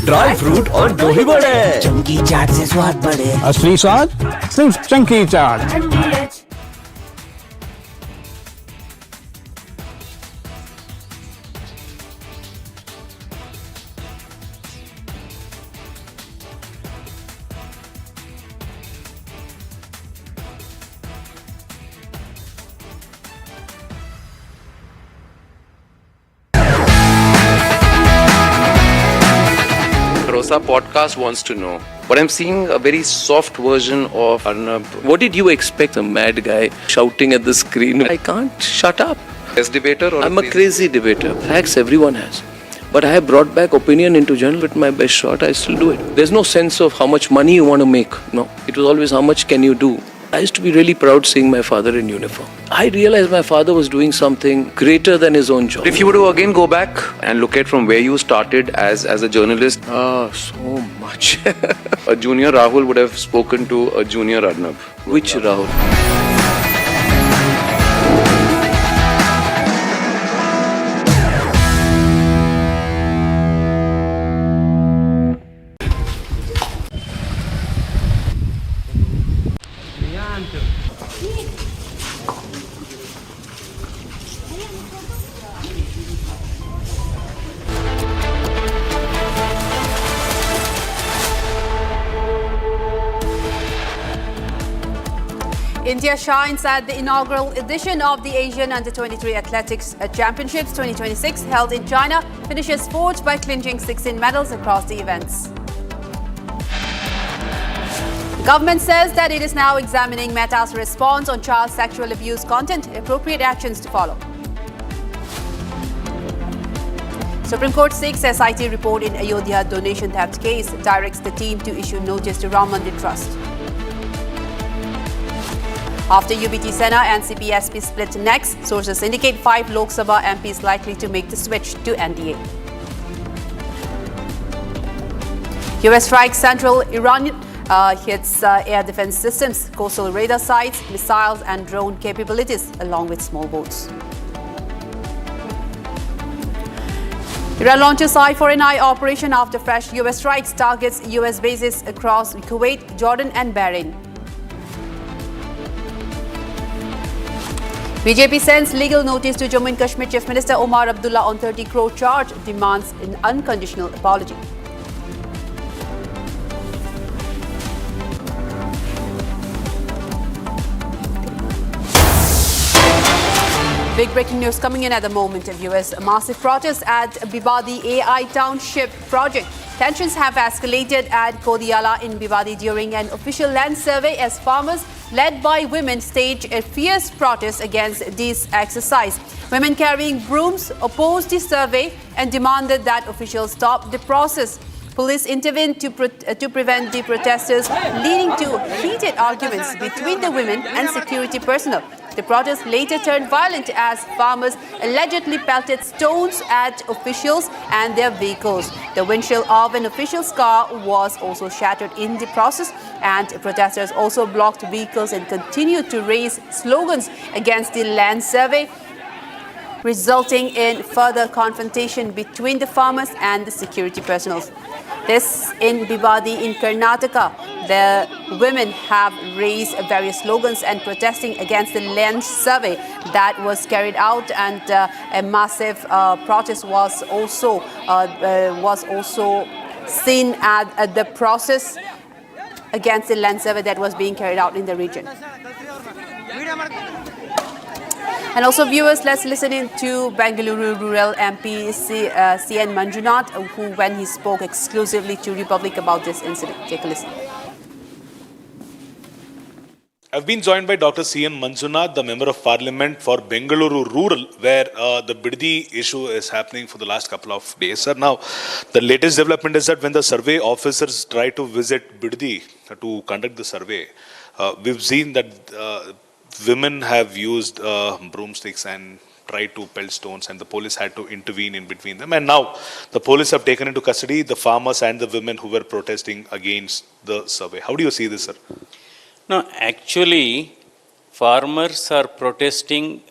ड्राई फ्रूट और दही बड़े. चमकी चाट से स्वाद बढ़े. असली स्वाद सिर्फ चमकी चाट. Plus, our podcast wants to know. But I'm seeing a very soft version of Arnab. What did you expect? A mad guy shouting at the screen. I can't shut up. Best debater or I'm a crazy debater. Facts everyone has. But I have brought back opinion into journal with my best shot. I still do it. There's no sense of how much money you want to make. No. It was always how much can you do. I used to be really proud seeing my father in uniform. I realized my father was doing something greater than his own job. If you were to again go back and look at from where you started as a journalist, so much. A junior Rahul would have spoken to a junior Arnab. Which Rahul? India shines at the inaugural edition of the Asian Under-23 Athletics Championships 2026 held in China, finishes fourth by clinching 16 medals across the events. The government says that it is now examining Meta's response on child sexual abuse content, appropriate actions to follow. Supreme Court seeks SIT report in Ayodhya donation theft case, directs the team to issue notice to Ram Mandir Trust. After UBT Sena and CPSP split next, sources indicate 5 Lok Sabha MPs likely to make the switch to NDA. US strikes central Iran, hits air defense systems, coastal radar sites, missiles and drone capabilities, along with small boats. Iran launches I-4NI operation after fresh US strikes, targets US bases across Kuwait, Jordan and Bahrain. BJP sends legal notice to Jammu and Kashmir Chief Minister Omar Abdullah on 30 crore charge, demands an unconditional apology. Big breaking news coming in at the moment. US massive protests at Bibadi AI Township project. Tensions have escalated at Kodiala in Bibadi during an official land survey as farmers led by women staged a fierce protest against this exercise. Women carrying brooms opposed the survey and demanded that officials stop the process. Police intervened to prevent the protesters, leading to heated arguments between the women and security personnel. The protest later turned violent as farmers allegedly pelted stones at officials and their vehicles. The windshield of an official's car was also shattered in the process, and protesters also blocked vehicles and continued to raise slogans against the land survey, resulting in further confrontation between the farmers and the security personnel. This in Bibadi in Karnataka. The women have raised various slogans and protesting against the land survey that was carried out, and a massive protest was also seen at the process against the land survey that was being carried out in the region. And also, viewers, let's listen in to Bengaluru Rural MP CN Manjunath, who, when he spoke exclusively to Republic about this incident. Take a listen. I've been joined by Dr. C.M. Manjunath, the Member of Parliament for Bengaluru Rural, where the Biddi issue is happening for the last couple of days. Sir, now, the latest development is that when the survey officers try to visit Biddi to conduct the survey, we've seen that women have used broomsticks and tried to pelt stones, and the police had to intervene in between them. And now, the police have taken into custody the farmers and the women who were protesting against the survey. How do you see this, sir? No, actually, farmers are protesting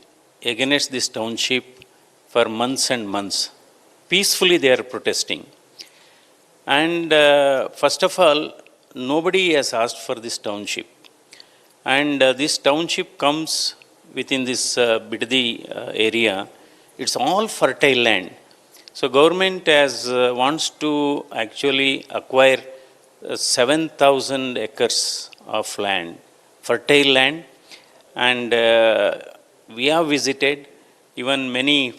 against this township for months and months. Peacefully they are protesting. And first of all, nobody has asked for this township. And this township comes within this Biddi area. It's all fertile land. So government wants to actually acquire 7,000 acres of land, fertile land, and we have visited. Even many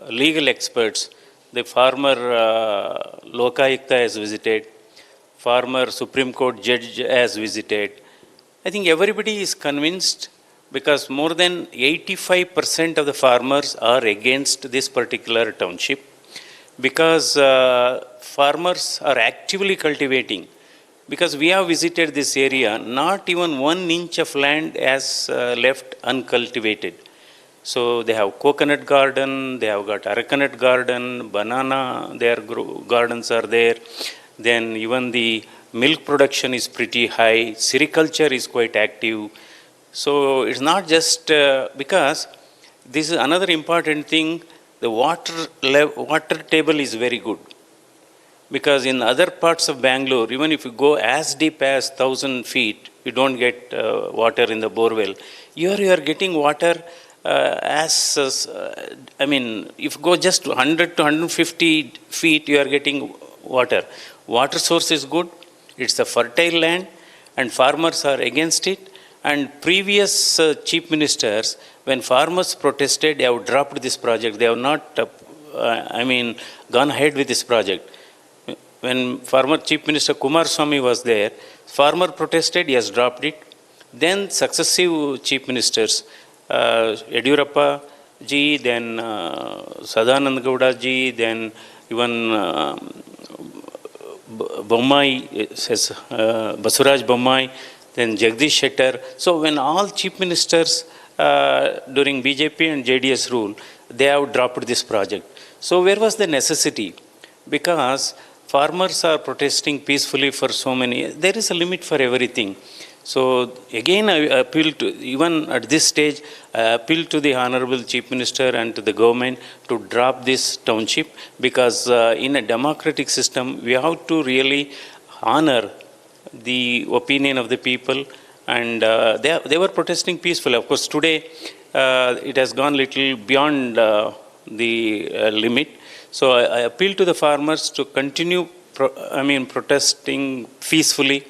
legal experts the farmer Lokayukta has visited, former Supreme Court judge has visited. I think everybody is convinced because more than 85% of the farmers are against this particular township because farmers are actively cultivating. Because we have visited this area, not even 1 inch of land has left uncultivated. So they have coconut garden, they have got aracanut garden, banana, their gardens are there. Then even the milk production is pretty high, sericulture is quite active. So it's not just because this is another important thing, the water table is very good. Because in other parts of Bangalore, even if you go as deep as 1,000 feet, you don't get water in the borewell. Here you are getting water if you go just 100 to 150 feet, you are getting water. Water source is good, it's a fertile land, and farmers are against it. And previous chief ministers, when farmers protested, they have dropped this project. They have not, gone ahead with this project. When former Chief Minister Kumaraswamy was there, farmer protested, he has dropped it. Then successive Chief Ministers, Yediyurappa ji, then Sadanand Gowda ji, then even Basuraj Bommai, then Jagdish Shettar. So when all Chief Ministers during BJP and JDS rule, they have dropped this project. So where was the necessity? Because farmers are protesting peacefully for so many. There is a limit for everything. So again, I appeal to, even at this stage, I appeal to the Honorable Chief Minister and to the government to drop this township because in a democratic system, we have to really honor the opinion of the people. And they were protesting peacefully. Of course, today it has gone little beyond the limit. So I appeal to the farmers to continue protesting peacefully,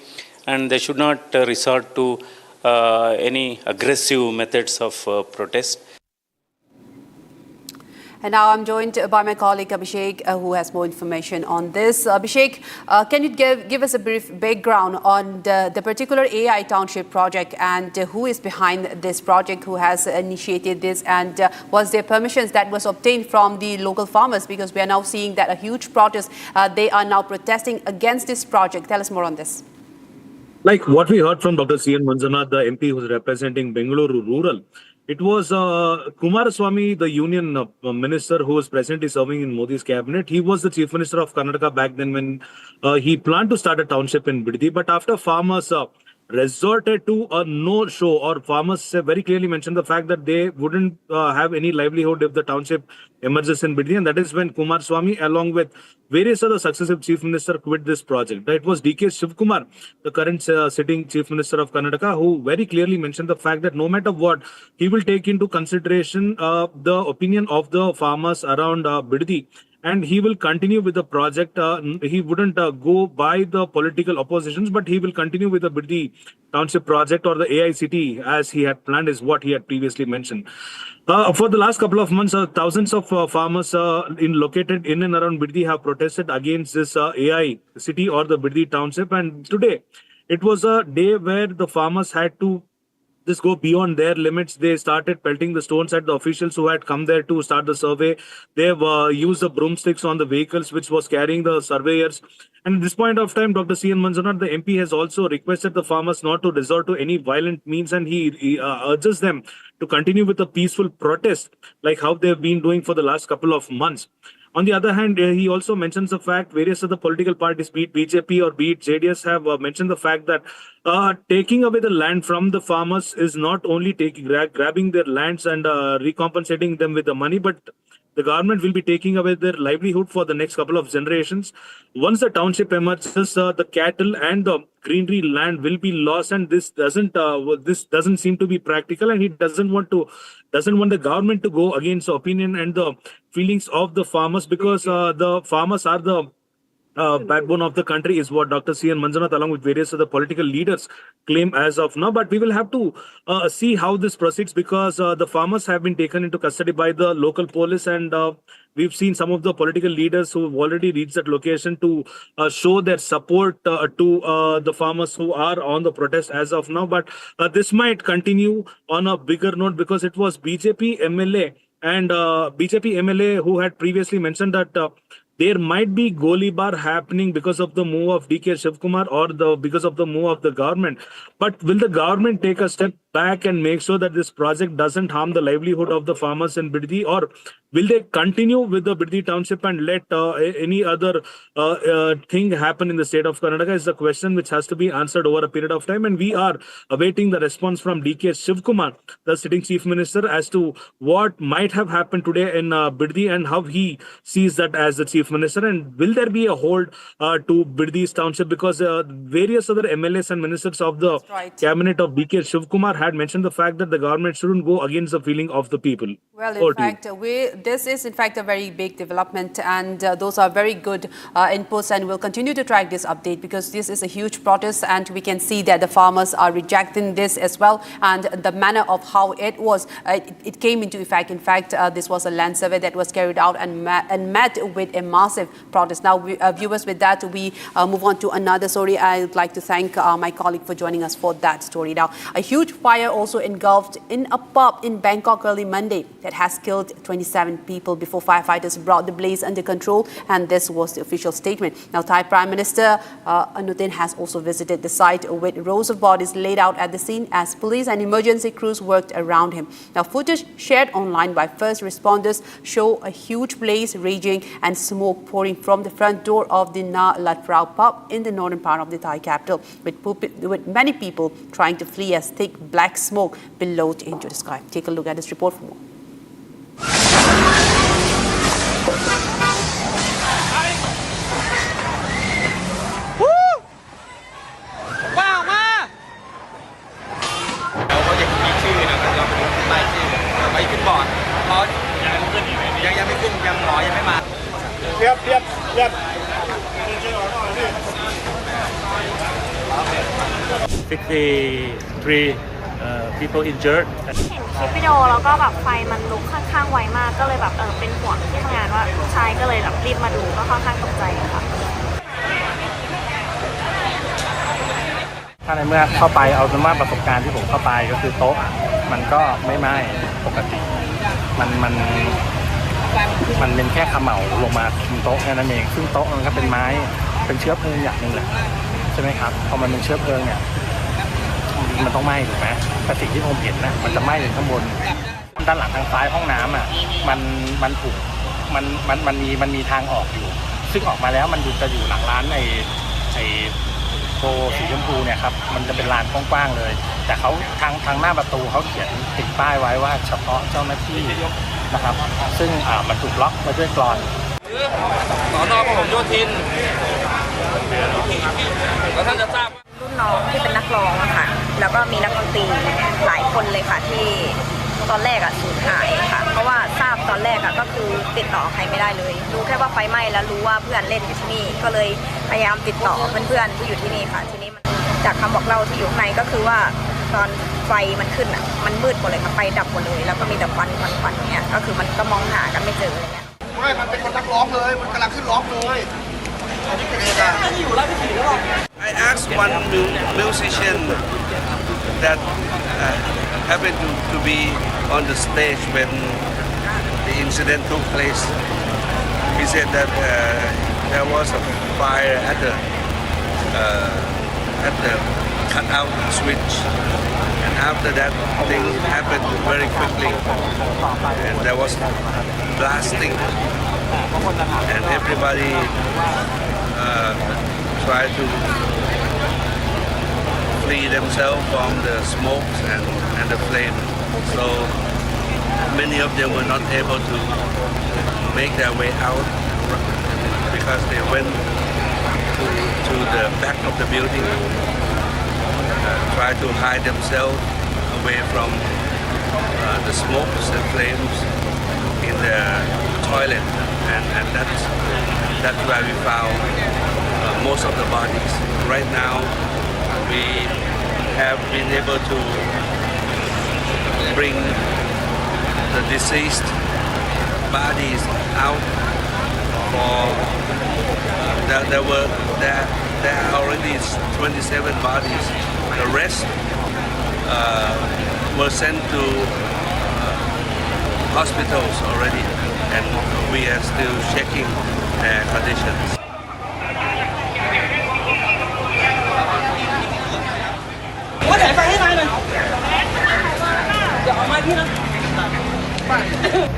and they should not resort to any aggressive methods of protest. And now I'm joined by my colleague Abhishek, who has more information on this. Abhishek, can you give us a brief background on the particular AI township project and who is behind this project, who has initiated this, and was there permissions that was obtained from the local farmers? Because we are now seeing that a huge protest, they are now protesting against this project. Tell us more on this. Like what we heard from Dr. C.N. Manjunath, the MP who is representing Bengaluru Rural, it was Kumaraswamy, the union minister who was presently serving in Modi's cabinet. He was the chief minister of Karnataka back then when he planned to start a township in Biddi. But after farmers resorted to a no-show, or farmers very clearly mentioned the fact that they wouldn't have any livelihood if the township emerges in Biddi, and that is when Kumaraswamy, along with various other successive chief ministers, quit this project. It was D.K. Shivkumar, the current sitting chief minister of Karnataka, who very clearly mentioned the fact that no matter what, he will take into consideration the opinion of the farmers around Biddi. And he will continue with the project. He wouldn't go by the political oppositions, but he will continue with the Biddi Township project, or the AICT, as he had planned, is what he had previously mentioned. For the last couple of months, thousands of farmers located in and around Biddi have protested against this AI city or the Biddi Township. And today, it was a day where the farmers had to just go beyond their limits. They started pelting the stones at the officials who had come there to start the survey. They have used the broomsticks on the vehicles which was carrying the surveyors. And at this point of time, Dr. C.N. Manjunath, the MP, has also requested the farmers not to resort to any violent means, and he urges them to continue with a peaceful protest like how they've been doing for the last couple of months. On the other hand, he also mentions the fact various other political parties, be it BJP or be it JDS, have mentioned the fact that taking away the land from the farmers is not only grabbing their lands and recompensating them with the money, but the government will be taking away their livelihood for the next couple of generations. Once the township emerges, the cattle and the greenery land will be lost, and this doesn't seem to be practical. And he doesn't want the government to go against the opinion and the feelings of the farmers, because the farmers are the backbone of the country is what Dr. C.N. Manjunath along with various other political leaders claim as of now. But we will have to see how this proceeds because the farmers have been taken into custody by the local police and we've seen some of the political leaders who have already reached that location to show their support to the farmers who are on the protest as of now. But this might continue on a bigger note because it was BJP MLA and BJP MLA who had previously mentioned that there might be Golibar happening because of the move of DK Shivkumar or because of the move of the government. But will the government take a step back and make sure that this project doesn't harm the livelihood of the farmers in Biddi, or will they continue with the Biddi township and let any other thing happen in the state of Karnataka is the question which has to be answered over a period of time. And we are awaiting the response from DK Shivkumar, the sitting chief minister, as to what might have happened today in Biddi and how he sees that as the chief minister. And will there be a hold to Biddi's township because various other MLAs and ministers of the cabinet of DK Shivkumar had mentioned the fact that the government shouldn't go against the feeling of the people. Well, in fact, this is in fact a very big development and those are very good inputs, and we'll continue to track this update because this is a huge protest and we can see that the farmers are rejecting this as well, and the manner of how it was, it came into effect. In fact, this was a land survey that was carried out and met with a massive protest. Now, viewers, with that, we move on to another story. I'd like to thank my colleague for joining us for that story. Now, a huge fire also engulfed in a pub in Bangkok early Monday that has killed 27 people before firefighters brought the blaze under control, and this was the official statement. Now, Thai Prime Minister Anutin has also visited the site with rows of bodies laid out at the scene as police and emergency crews worked around him. Now, footage shared online by first responders show a huge blaze raging and smoke pouring from the front door of the Na Lat Prao pub in the northern part of the Thai capital, with many people trying to flee as thick black smoke billowed into the sky. Take a look at this report for more. Yep. 53 people injured. เห็นคลิปวิดีโอแล้วก็แบบไฟมันลุกค่อนข้างไวมากก็เลยแบบเป็นห่วงที่ทำงานว่าลูกชายก็เลยแบบรีบมาดูก็ค่อนข้างตกใจค่ะ ถ้าในเมื่อเข้าไปเอาเป็นว่าประสบการณ์ที่ผมเข้าไปก็คือโต๊ะมันก็ไม่ไหม้ปกติมันเป็นแค่เขม่าลงมาบนโต๊ะแค่นั้นเองซึ่งโต๊ะมันก็เป็นไม้เป็นเชื้อเพลิงอย่างหนึ่งแหละใช่ไหมครับพอมันเป็นเชื้อเพลิงเนี่ยมันต้องไหม้ถูกไหมแต่สิ่งที่ผมเห็นนะมันจะไหม้ถึงข้างบนด้านหลังทางซ้ายห้องน้ำอ่ะมันถูกมันมีทางออกอยู่ซึ่งออกมาแล้วมันจะอยู่หลังร้านไอ้โคสีชมพูเนี่ยครับมันจะเป็นลานกว้างๆเลยแต่เขาทางหน้าประตูเขาเขียนติดป้ายไว้ว่าเฉพาะเจ้าหน้าที่นะครับซึ่งมันถูกล็อกไว้ด้วยกลอนสน.พหลโยธินแล้วท่านจะทราบรุ่นน้องที่เป็นนักร้องอะค่ะแล้วก็มีนักดนตรีหลายคนเลยค่ะที่ตอนแรกสูญหายค่ะเพราะว่าทราบตอนแรกก็คือติดต่อใครไม่ได้เลยรู้แค่ว่าไฟไหม้แล้วรู้ว่าเพื่อนเล่นอยู่ที่นี่ก็เลยพยายามติดต่อเพื่อนๆที่อยู่ที่นี่ค่ะทีนี้จากคำบอกเล่าที่อยู่ข้างในก็คือว่าตอนไฟมันขึ้นมันมืดหมดเลยค่ะไฟดับหมดเลยแล้วก็มีแต่ควันเนี่ยก็คือมันก็มองหากันไม่เจออะไรเงี้ยไม่มันเป็นคนนักร้องเลยมันกำลังขึ้นร้องเลย I asked one musician that happened to be on the stage when the incident took place. He said that there was a fire at the cutout switch, and after that things happened very quickly, and there was blasting, and everybody tried to flee themselves from the smokes and the flame. So many of them were not able to make their way out because they went to the back of the building, tried to hide themselves away from the smokes and flames in the toilet, and that's where we found most of the bodies. Right now, we have been able to bring the deceased bodies out. There are already 27 bodies. The rest were sent to hospitals already, and we are still checking their conditions.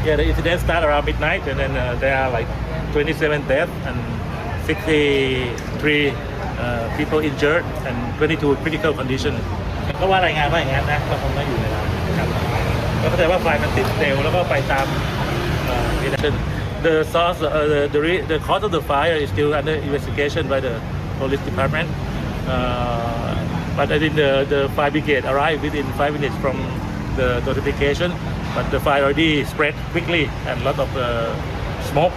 Yeah, the incident started around midnight, and then there are like 27 deaths and 63 people injured and 22 critical condition ก็ว่ารายงานว่าอย่างนั้นนะก็คงไม่อยู่ในนั้นนะครับก็เข้าใจว่าไฟมันติดเร็วแล้วก็ไปตามThe source, the cause of the fire is still under investigation by the police department. But I think the fire brigade arrived within 5 minutes from the notification. But the fire already spread quickly and a lot of smoke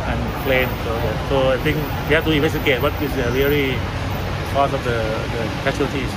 and flame. So I think we have to investigate what is the really cause of the casualties.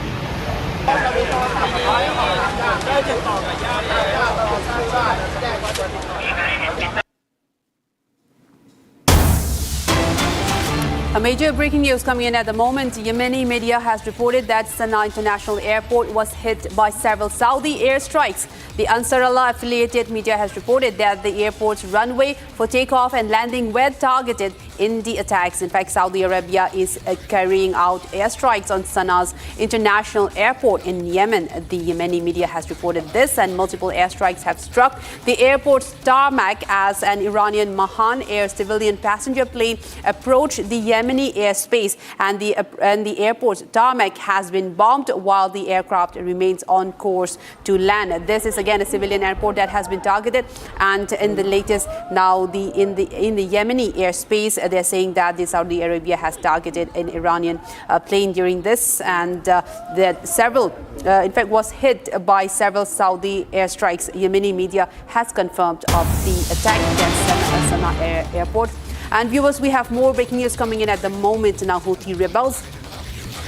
A major breaking news coming in at the moment. Yemeni media has reported that Sana'a International Airport was hit by several Saudi airstrikes. The Ansar Allah affiliated media has reported that the airport's runway for takeoff and landing were targeted in the attacks. In fact, Saudi Arabia is carrying out airstrikes on Sana'a's international airport in Yemen. The Yemeni media has reported this, and multiple airstrikes have struck the airport's tarmac as an Iranian Mahan Air civilian passenger plane approached the Yemeni airspace, and the airport's tarmac has been bombed while the aircraft remains on course to land. This is again a civilian airport that has been targeted, and in the latest now in the Yemeni airspace, they're saying that the Saudi Arabia has targeted an Iranian plane during this, and that several, in fact, was hit by several Saudi airstrikes. Yemeni media has confirmed of the attack against Sana'a airport. And viewers, we have more breaking news coming in at the moment. Now, Houthi rebels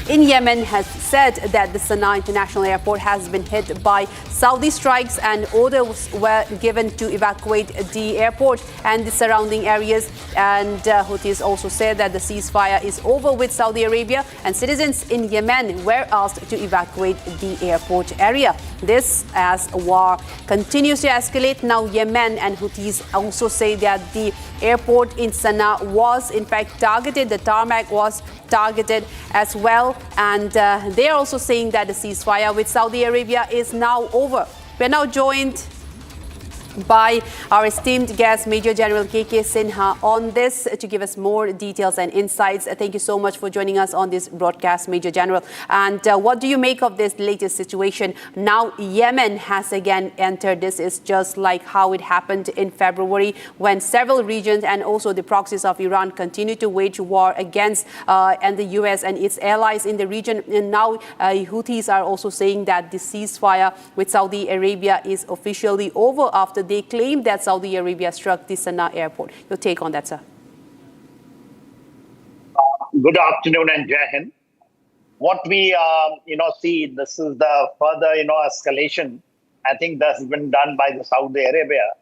in Yemen has said that the Sana'a International Airport has been hit by Saudi strikes, and orders were given to evacuate the airport and the surrounding areas. And Houthis also said that the ceasefire is over with Saudi Arabia, and citizens in Yemen were asked to evacuate the airport area. This as war continues to escalate. Now, Yemen and Houthis also say that the airport in Sana'a was in fact targeted. The tarmac was targeted as well, and they are also saying that the ceasefire with Saudi Arabia is now over. We're now joined by our esteemed guest, Major General KK Sinha, on this to give us more details and insights. Thank you so much for joining us on this broadcast, Major General. And what do you make of this latest situation? Now, Yemen has again entered. This is just like how it happened in February, when several regions and also the proxies of Iran continue to wage war against and the US and its allies in the region. And now Houthis are also saying that the ceasefire with Saudi Arabia is officially over after they claim that Saudi Arabia struck the Sana'a airport. Your take on that, sir? Good afternoon and Jai Hind. What we see, this is the further escalation. I think that's been done by the Saudi Arabia.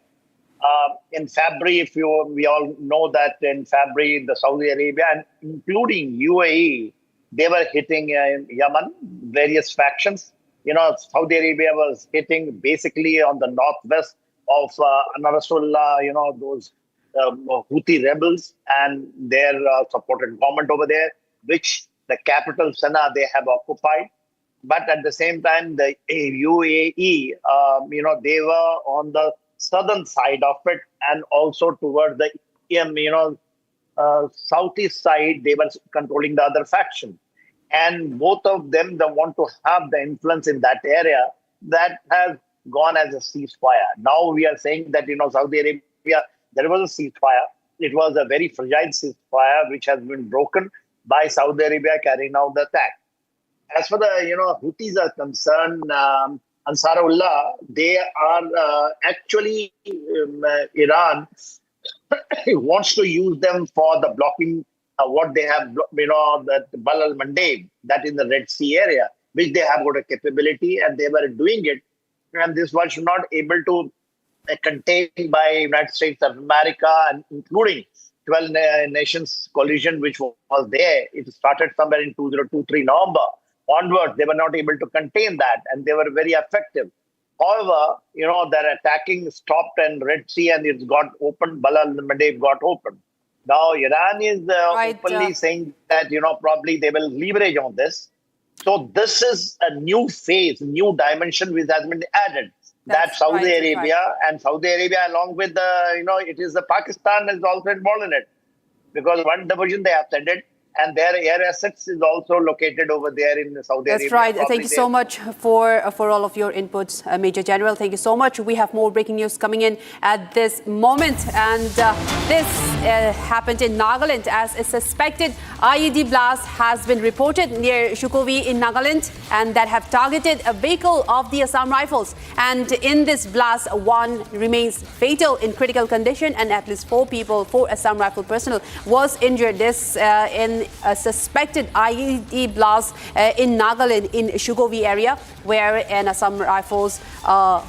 In February, we all know that in February, the Saudi Arabia and including UAE, they were hitting Yemen, various factions. Saudi Arabia was hitting basically on the northwest of Anarullah, those Houthi rebels and their supported government over there, which the capital Sana'a they have occupied. But at the same time, the UAE, they were on the southern side of it, and also toward the southeast side, they were controlling the other faction. And both of them, they want to have the influence in that area. That has gone as a ceasefire. Now we are saying that, Saudi Arabia, there was a ceasefire. It was a very fragile ceasefire, which has been broken by Saudi Arabia carrying out the attack. As for the, Houthis are concerned, Ansarullah, they are actually, Iran wants to use them for the blocking what they have, that Bab al-Mandeb, that in the Red Sea area, which they have got a capability, and they were doing it. And this was not able to contained by United States of America, and including 12 nations coalition, which was there. It started somewhere in 2023 November onwards. They were not able to contain that, and they were very effective. However, their attacking stopped and Red Sea, and it's got open. Bab al-Mandeb got open. Now Iran is openly saying that probably they will leverage on this. So this is a new phase, new dimension which has been added. That Saudi Arabia and Saudi Arabia, along with it is the Pakistan is also involved in it, because one division they have sent it, and their air assets is also located over there in Saudi Arabia. That's right. Thank you so much for all of your inputs, Major General. Thank you so much. We have more breaking news coming in at this moment, and this happened in Nagaland as a suspected IED blast has been reported near Shukovi in Nagaland, and that have targeted a vehicle of the Assam Rifles. And in this blast, one remains fatal in critical condition, and at least 4 Assam Rifle personnel was injured. This in a suspected IED blast in Nagaland in Shukovi area, where an Assam Rifles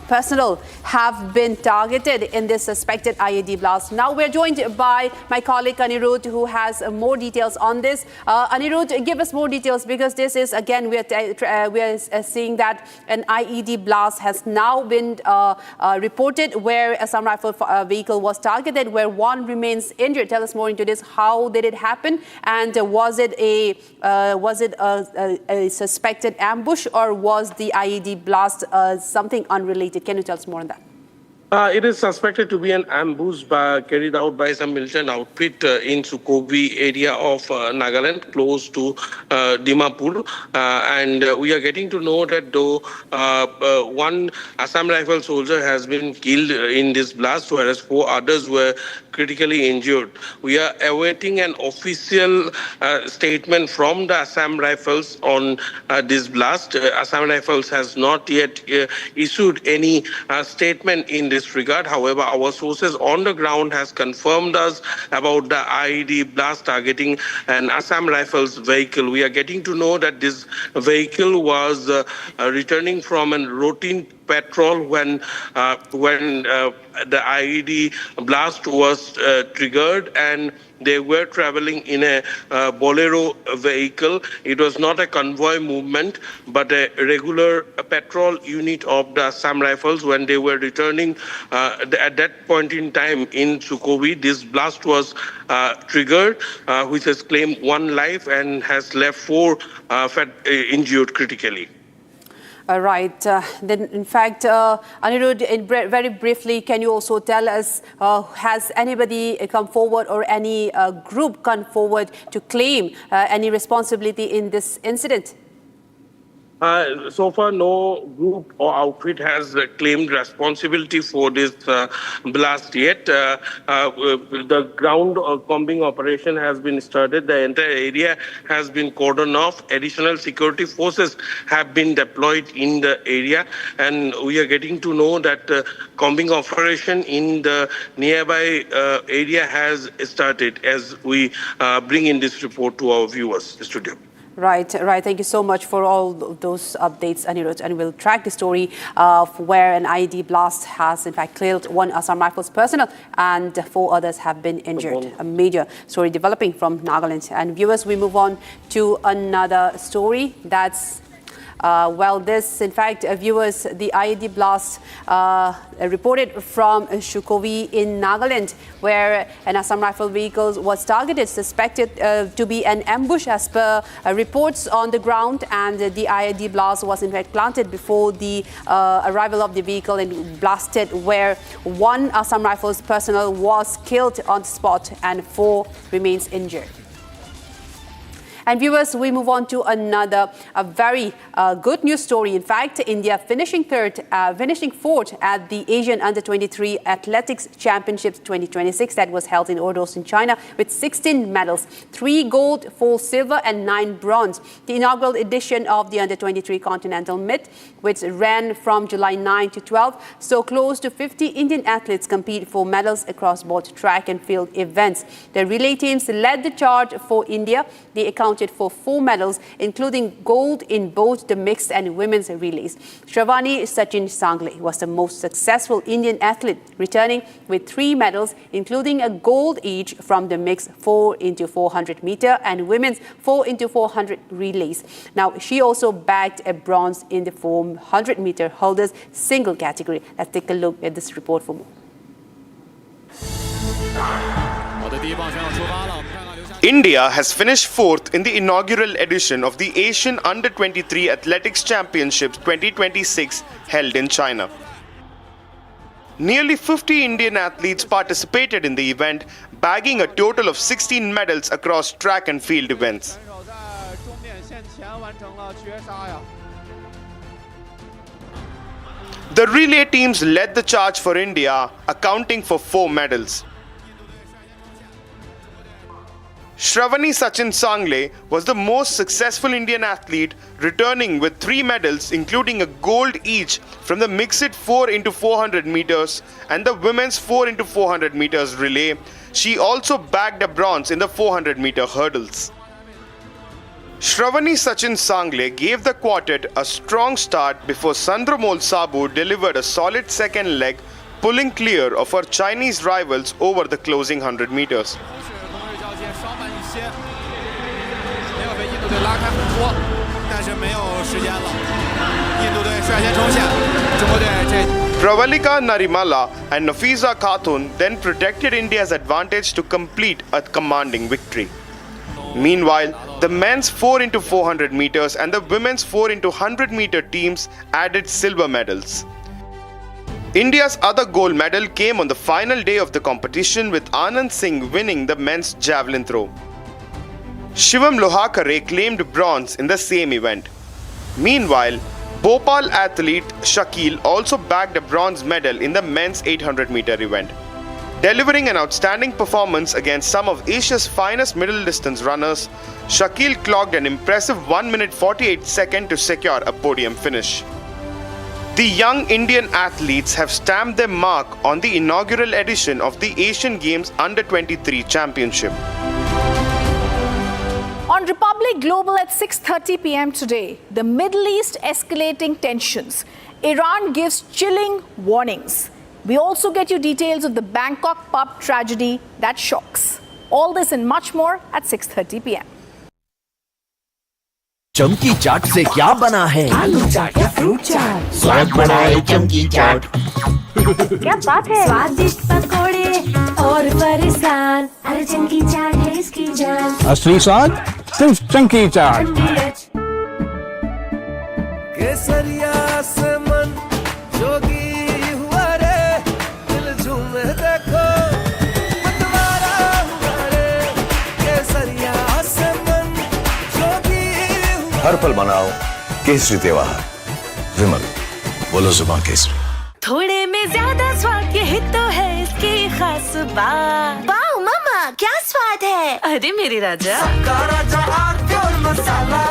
personnel have been targeted in this suspected IED blast. Now we're joined by my colleague Anirudh, who has more details on this. Anirudh, give us more details, because this is, again, we are seeing that an IED blast has now been reported, where a Assam Rifle vehicle was targeted, where one remains injured. Tell us more into this. How did it happen? And was it a suspected ambush, or was the IED blast something unrelated? Can you tell us more on that? It is suspected to be an ambush carried out by some militant outfit in Shukovi area of Nagaland, close to Dimapur. And we are getting to know that though one Assam Rifle soldier has been killed in this blast, whereas 4 others were critically injured. We are awaiting an official statement from the Assam Rifles on this blast. Assam Rifles has not yet issued any statement in this regard. However, our sources on the ground has confirmed us about the IED blast targeting an Assam Rifles vehicle. We are getting to know that this vehicle was returning from a routine patrol when the IED blast was triggered, and they were traveling in a Bolero vehicle. It was not a convoy movement, but a regular patrol unit of the Assam Rifles. When they were returning at that point in time in Shukovi, this blast was triggered, which has claimed 1 life and has left 4 injured critically. Right. Then, in fact, Anirudh, very briefly, can you also tell us, has anybody come forward or any group come forward to claim any responsibility in this incident? So far, no group or outfit has claimed responsibility for this blast yet. The ground combing operation has been started. The entire area has been cordoned off. Additional security forces have been deployed in the area, and we are getting to know that combing operation in the nearby area has started as we bring in this report to our viewers' studio. Right. Thank you so much for all those updates, Anirudh. And we'll track the story of where an IED blast has, in fact, killed 1 Assam Rifles personnel and 4 others have been injured. A major story developing from Nagaland. And viewers, we move on to another story that's this, in fact, viewers, the IED blast reported from Shukovi in Nagaland, where an Assam Rifle vehicle was targeted, suspected to be an ambush as per reports on the ground, and the IED blast was in fact planted before the arrival of the vehicle and blasted, where 1 Assam Rifles personnel was killed on the spot and 4 remains injured. And viewers, we move on to another very good news story. In fact, India finishing fourth at the Asian Under-23 Athletics Championships 2026 that was held in Ordos in China with 16 medals, 3 gold, 4 silver and 9 bronze. The inaugural edition of the Under-23 Continental Meet, which ran from July 9 to 12, so close to 50 Indian athletes compete for medals across both track and field events. The relay teams led the charge for India. They accounted for 4 medals, including gold in both the mixed and women's relays. Shravani Sachin Sangle was the most successful Indian athlete, returning with 3 medals, including a gold each from the mixed 4x400 meter and women's 4x400 relays. Now, she also bagged a bronze in the 400 meter holders single category. Let's take a look at this report for more. India has finished 4th in the inaugural edition of the Asian Under-23 Athletics Championships 2026 held in China. Nearly 50 Indian athletes participated in the event, bagging a total of 16 medals across track and field events. The relay teams led the charge for India, accounting for 4 medals. Shravani Sachin Sangle was the most successful Indian athlete, returning with 3 medals, including a gold each from the mixed 4x400 meters and the women's 4x400 meters relay. She also bagged a bronze in the 400 meter hurdles. Shravani Sachin Sangle gave the quartet a strong start before Sandramol Sabu delivered a solid second leg, pulling clear of her Chinese rivals over the closing 100 meters. Pravalika Narimala and Nafiza Khatun then protected India's advantage to complete a commanding victory. Meanwhile, the men's 4x400 meters and the women's 4x100 meter teams added silver medals. India's other gold medal came on the final day of the competition, with Anand Singh winning the men's javelin throw. Shivam Lohakare claimed bronze in the same event. Meanwhile, Bhopal athlete Shakil also bagged a bronze medal in the men's 800 meter event. Delivering an outstanding performance against some of Asia's finest middle distance runners, Shakil clocked an impressive 1 minute 48 seconds to secure a podium finish. The young Indian athletes have stamped their mark on the inaugural edition of the Asian Games Under-23 Championship. On Republic Global at 6:30 p.m. today, the Middle East escalating tensions. Iran gives chilling warnings. We also get you details of the Bangkok pub tragedy that shocks. All this and much more at 6:30 p.m. चमकी चाट से क्या बना है? आलू चाट या fruit चाट, स्वाद बनाए चमकी चाट। क्या बात है? स्वादिष्ट पकोड़े और फरसान, अरे चमकी चाट है इसकी जान। असली स्वाद सिर्फ चमकी चाट। केसरिया से मन जोगी हुआ रे, दिल झूमे देखो मतवारा हुआ रे। केसरिया से मन जोगी हुआ। हर पल मनाओ केसरी त्योहार, विमल बोलो जुबान केसरी। थोड़े में ज्यादा स्वाद, यही तो है इसकी खास बात। वाओ मामा, क्या स्वाद है? अरे मेरे राजा, सबका राजा आरती और मसाला।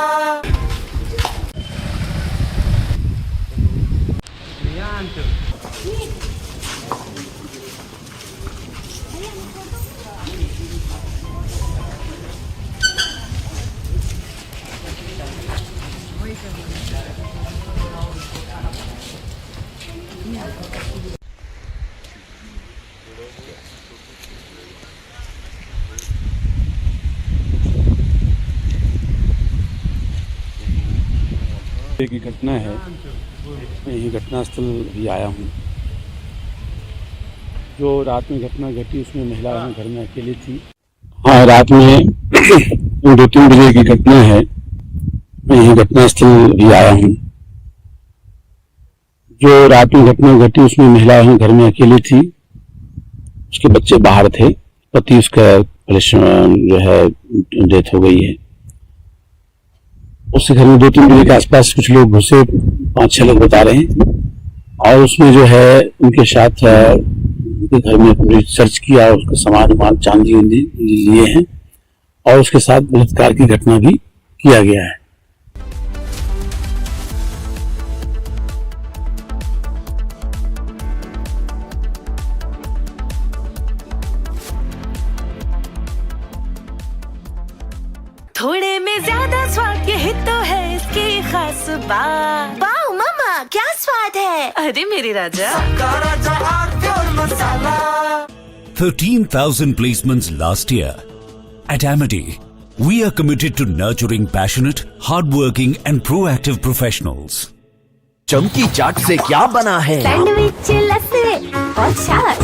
एक घटना है, मैं यही घटनास्थल भी आया हूँ। जो रात में घटना घटी उसमें महिला घर में अकेली थी। हाँ, रात में 2-3 बजे की घटना है, मैं यही घटनास्थल भी आया हूँ। जो रात में घटना घटी उसमें महिला घर में अकेली थी, उसके बच्चे बाहर थे, पति उसका जो है डेथ हो गई है। उसके घर में 2-3 बजे के आसपास कुछ लोग घुसे, 5-6 लोग बता रहे हैं, और उसमें जो है उनके साथ उनके घर में पूरी सर्च किया और उसका सामान चांदी उंदी लिए हैं, और उसके साथ बलात्कार की घटना भी किया गया है। थोड़े में ज्यादा स्वाद, यही तो है इसकी खास बात। वाओ मामा, क्या स्वाद है। अरे मेरे राजा, सबका राजा आरती और मसाला। 13,000 placements last year. At Amity, we are committed to nurturing passionate, hardworking and proactive professionals. चमकी चाट से क्या बना है? सैंडविच, लस्सी और छाछ।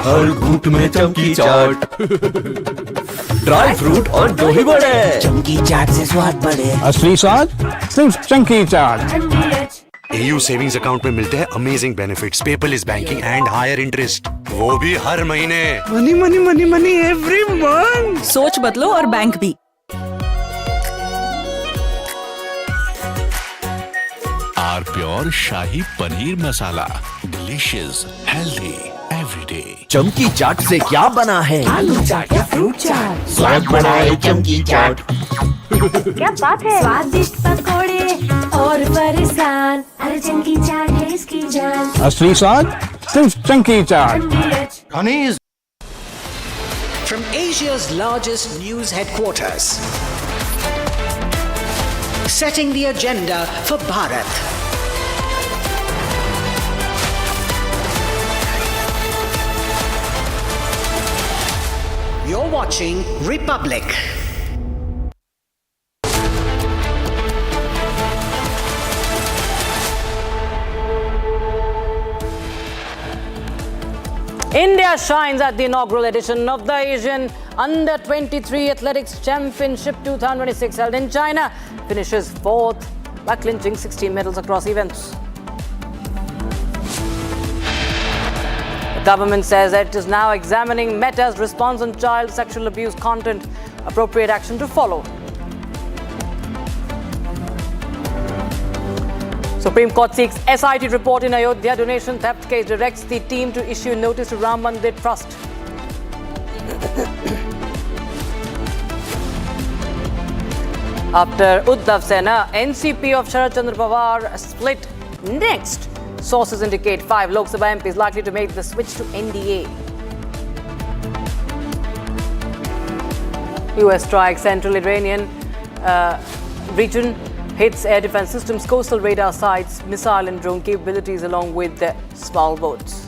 हर घूंट में चमकी चाट। ड्राई फ्रूट और दही बड़े। चमकी चाट से स्वाद बढ़े। असली स्वाद सिर्फ Chunky chaat. AU savings account में मिलते हैं amazing benefits, paperless banking and higher interest, वो भी हर महीने। Money money money money every month. सोच बदलो और बैंक भी। Are pure shahi paneer masala, delicious, healthy everyday. चमकी चाट से क्या बना है? आलू चाट या फ्रूट चाट, स्वाद बढ़ाए चमकी चाट। क्या बात है। स्वादिष्ट पकोड़े और फरसान, हर चंकी चाट है इसकी जान। असली स्वाद सिर्फ चंकी चाट। From Asia's largest news headquarters, setting the agenda for Bharat. You're watching Republic. India shines at the inaugural edition of the Asian Under-23 Athletics Championship 2026 held in China. Finishes fourth by clinching 16 medals across events. The government says that it is now examining Meta's response on child sexual abuse content. Appropriate action to follow. Supreme Court seeks SIT report in Ayodhya donation theft case, directs the team to issue notice to Ram Mandir Trust. After Uddhav Sena, NCP of Sharad Chandra Pawar split next. Sources indicate 5 Lok Sabha MPs likely to make the switch to NDA. US strikes central Iranian region, hits air defense systems, coastal radar sites, missile and drone capabilities along with the small boats.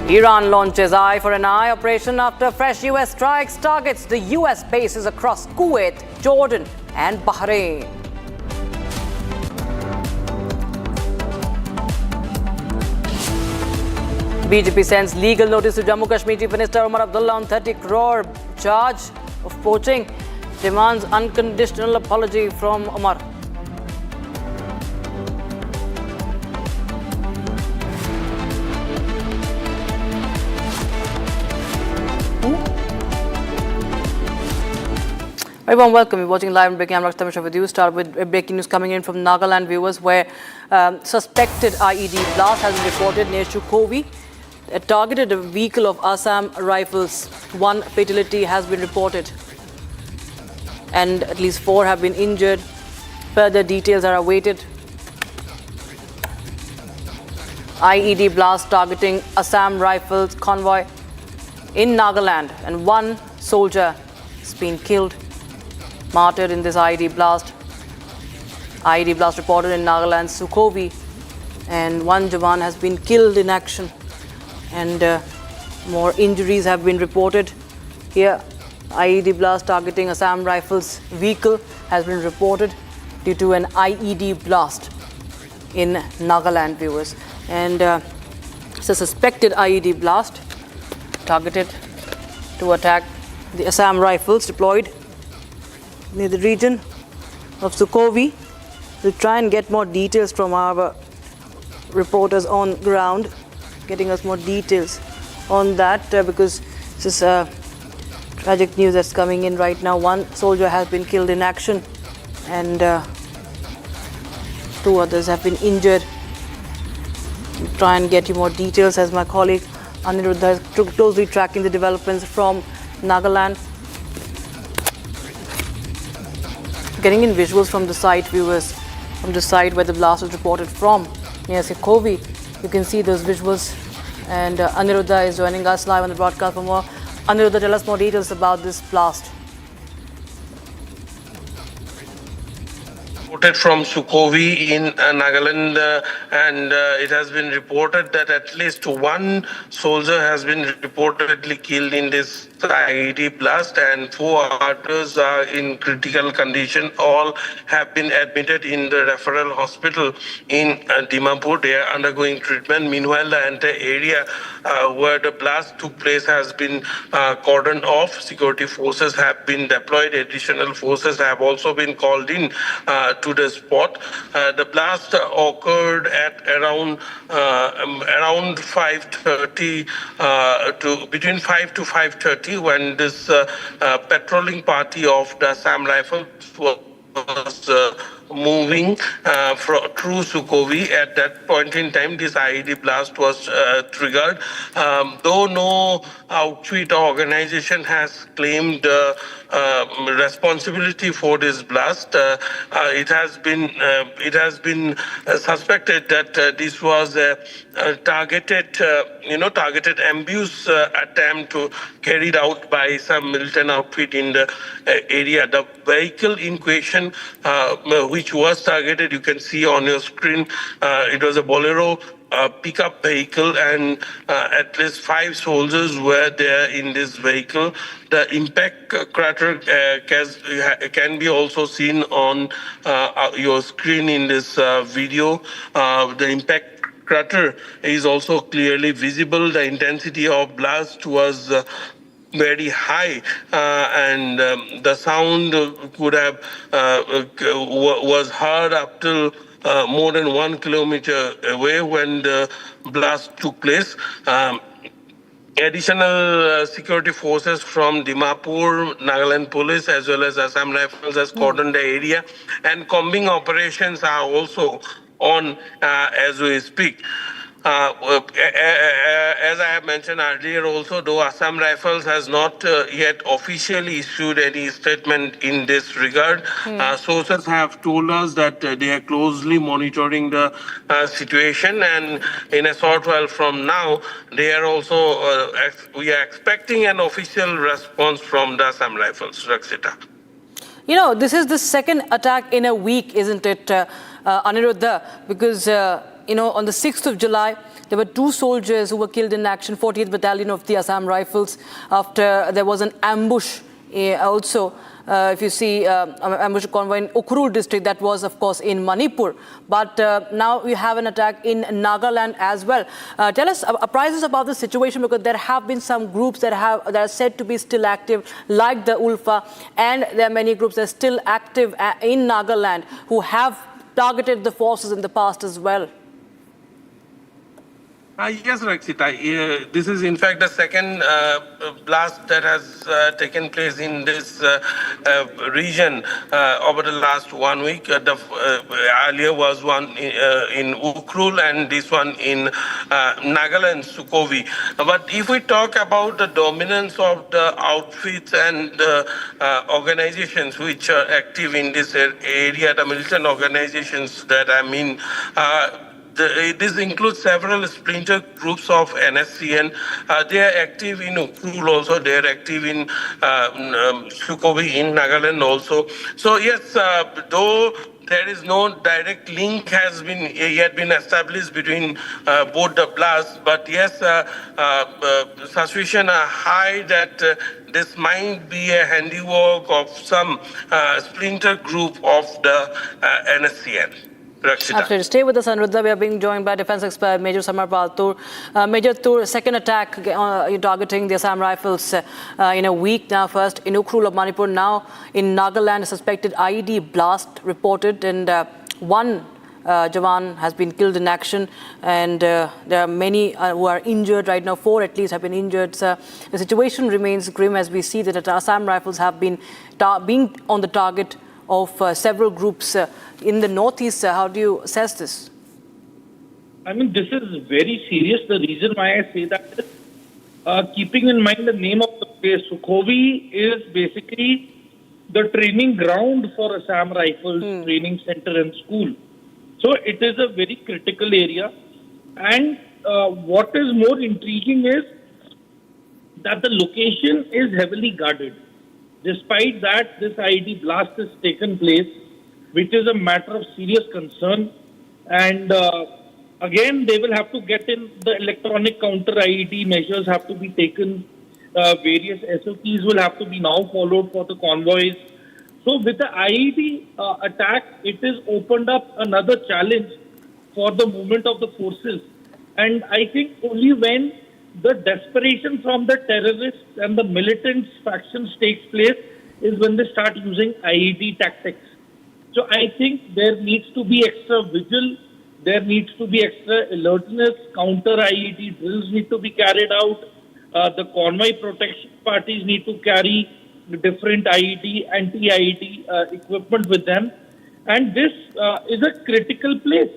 Iran launches eye for an eye operation after fresh US strikes targets the US bases across Kuwait, Jordan and Bahrain. BJP sends legal notice to Jammu Kashmir Chief Minister Omar Abdullah on 30 crore charge of poaching, demands unconditional apology from Omar. Very warm welcome. You're watching live and breaking. I'm Rakshita Mishra with you. Start with breaking news coming in from Nagaland viewers, where suspected IED blast has been reported near Shukovi. It targeted a vehicle of Assam Rifles. 1 fatality has been reported, and at least 4 have been injured. Further details are awaited. IED blast targeting Assam Rifles convoy in Nagaland, and 1 soldier has been killed, martyred in this IED blast. IED blast reported in Nagaland's Sukhovi, and 1 Jawan has been killed in action, and more injuries have been reported. Here, IED blast targeting Assam Rifles vehicle has been reported due to an IED blast in Nagaland, viewers. And it's a suspected IED blast targeted to attack the Assam Rifles deployed near the region of Sukhovi. We'll try and get more details from our reporters on ground, getting us more details on that, because this is Tragic news that's coming in right now. One soldier has been killed in action and 2 others have been injured. We'll try and get you more details as my colleague Aniruddha is closely tracking the developments from Nagaland. Getting in visuals from the site, viewers, from the site where the blast was reported from, near Sukhoi. You can see those visuals. And Aniruddha is joining us live on the broadcast for more. Aniruddha, tell us more details about this blast. Reported from Sukhoi in Nagaland, and it has been reported that at least one soldier has been reportedly killed in this IED blast, and 4 others are in critical condition. All have been admitted in the referral hospital in Dimapur. They are undergoing treatment. Meanwhile, the entire area where the blast took place has been cordoned off. Security forces have been deployed. Additional forces have also been called in to the spot. The blast occurred at around 5:30 to between 5 to 5:30 when this patrolling party of the Assam Rifles was moving through Sukhoi. At that point in time, this IED blast was triggered. Though no outfit or organization has claimed responsibility for this blast, it has been suspected that this was a targeted ambush attempt carried out by some militant outfit in the area. The vehicle in question, which was targeted, you can see on your screen, it was a Bolero pickup vehicle, and at least 5 soldiers were there in this vehicle. The impact crater can be also seen on your screen in this video. The impact crater is also clearly visible. The intensity of blast was very high, and the sound could have was heard up till more than 1 kilometer away when the blast took place. Additional security forces from Dimapur, Nagaland Police, as well as Assam Rifles has cordoned the area, and combing operations are also on as we speak. As I have mentioned earlier also, though Assam Rifles has not yet officially issued any statement in this regard, sources have told us that they are closely monitoring the situation, and in a short while from now, they are also, we are expecting an official response from the Assam Rifles. Rakshita. You know, this is the second attack in a week, isn't it, Aniruddha? Because on the 6th of July, there were 2 soldiers who were killed in action, 40th Battalion of the Assam Rifles, after there was an ambush also. If you see, ambush convoy in Ukhrul district, that was, of course, in Manipur. But now we have an attack in Nagaland as well. Tell us, apprise us about the situation, because there have been some groups that are said to be still active, like the ULFA, and there are many groups that are still active in Nagaland who have targeted the forces in the past as well. Yes, Rakshita. This is in fact the second blast that has taken place in this region over the last 1 week. The earlier was one in Ukhrul and this one in Nagaland, Sukhoi. But if we talk about the dominance of the outfits and organizations which are active in this area, the militant organizations that I mean, this includes several splinter groups of NSCN. They are active in Ukhrul also. They are active in Sukhoi, in Nagaland also. So yes, though there is no direct link has been yet been established between both the blasts, but yes, suspicion are high that this might be a handiwork of some splinter group of the NSCN. Rakshita. Absolutely. Stay with us, Aniruddha. We are being joined by defense expert Major Samar Paltur. Major Tur, second attack targeting the Assam Rifles in a week now. First in Ukhrul of Manipur, now in Nagaland, a suspected IED blast reported, and one Jawan has been killed in action, and there are many who are injured right now. 4 at least have been injured. The situation remains grim as we see that the Assam Rifles have been being on the target of several groups in the northeast. How do you assess this? I mean, this is very serious. The reason why I say that is keeping in mind the name of the place. Sukhoi is basically the training ground for Assam Rifles training center and school. So it is a very critical area. And what is more intriguing is that the location is heavily guarded. Despite that, this IED blast has taken place, which is a matter of serious concern. And again, they will have to get in the electronic counter IED measures have to be taken. Various SOPs will have to be now followed for the convoys. So with the IED attack, it has opened up another challenge for the movement of the forces. And I think only when the desperation from the terrorists and the militants factions takes place is when they start using IED tactics. So I think there needs to be extra vigil. There needs to be extra alertness. Counter IED drills need to be carried out. The convoy protection parties need to carry different IED, anti-IED equipment with them. And this is a critical place.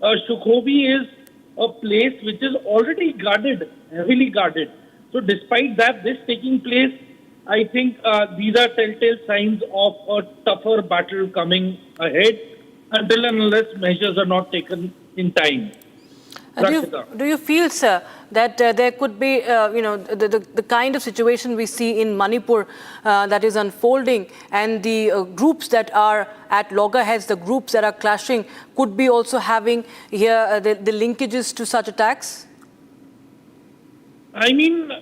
Sukhoi is a place which is already guarded, heavily guarded. So despite that, this taking place, I think these are telltale signs of a tougher battle coming ahead until and unless measures are not taken in time. Do you feel, sir, that there could be, the kind of situation we see in Manipur that is unfolding, and the groups that are at loggerheads, the groups that are clashing, could be also having here the linkages to such attacks? I mean,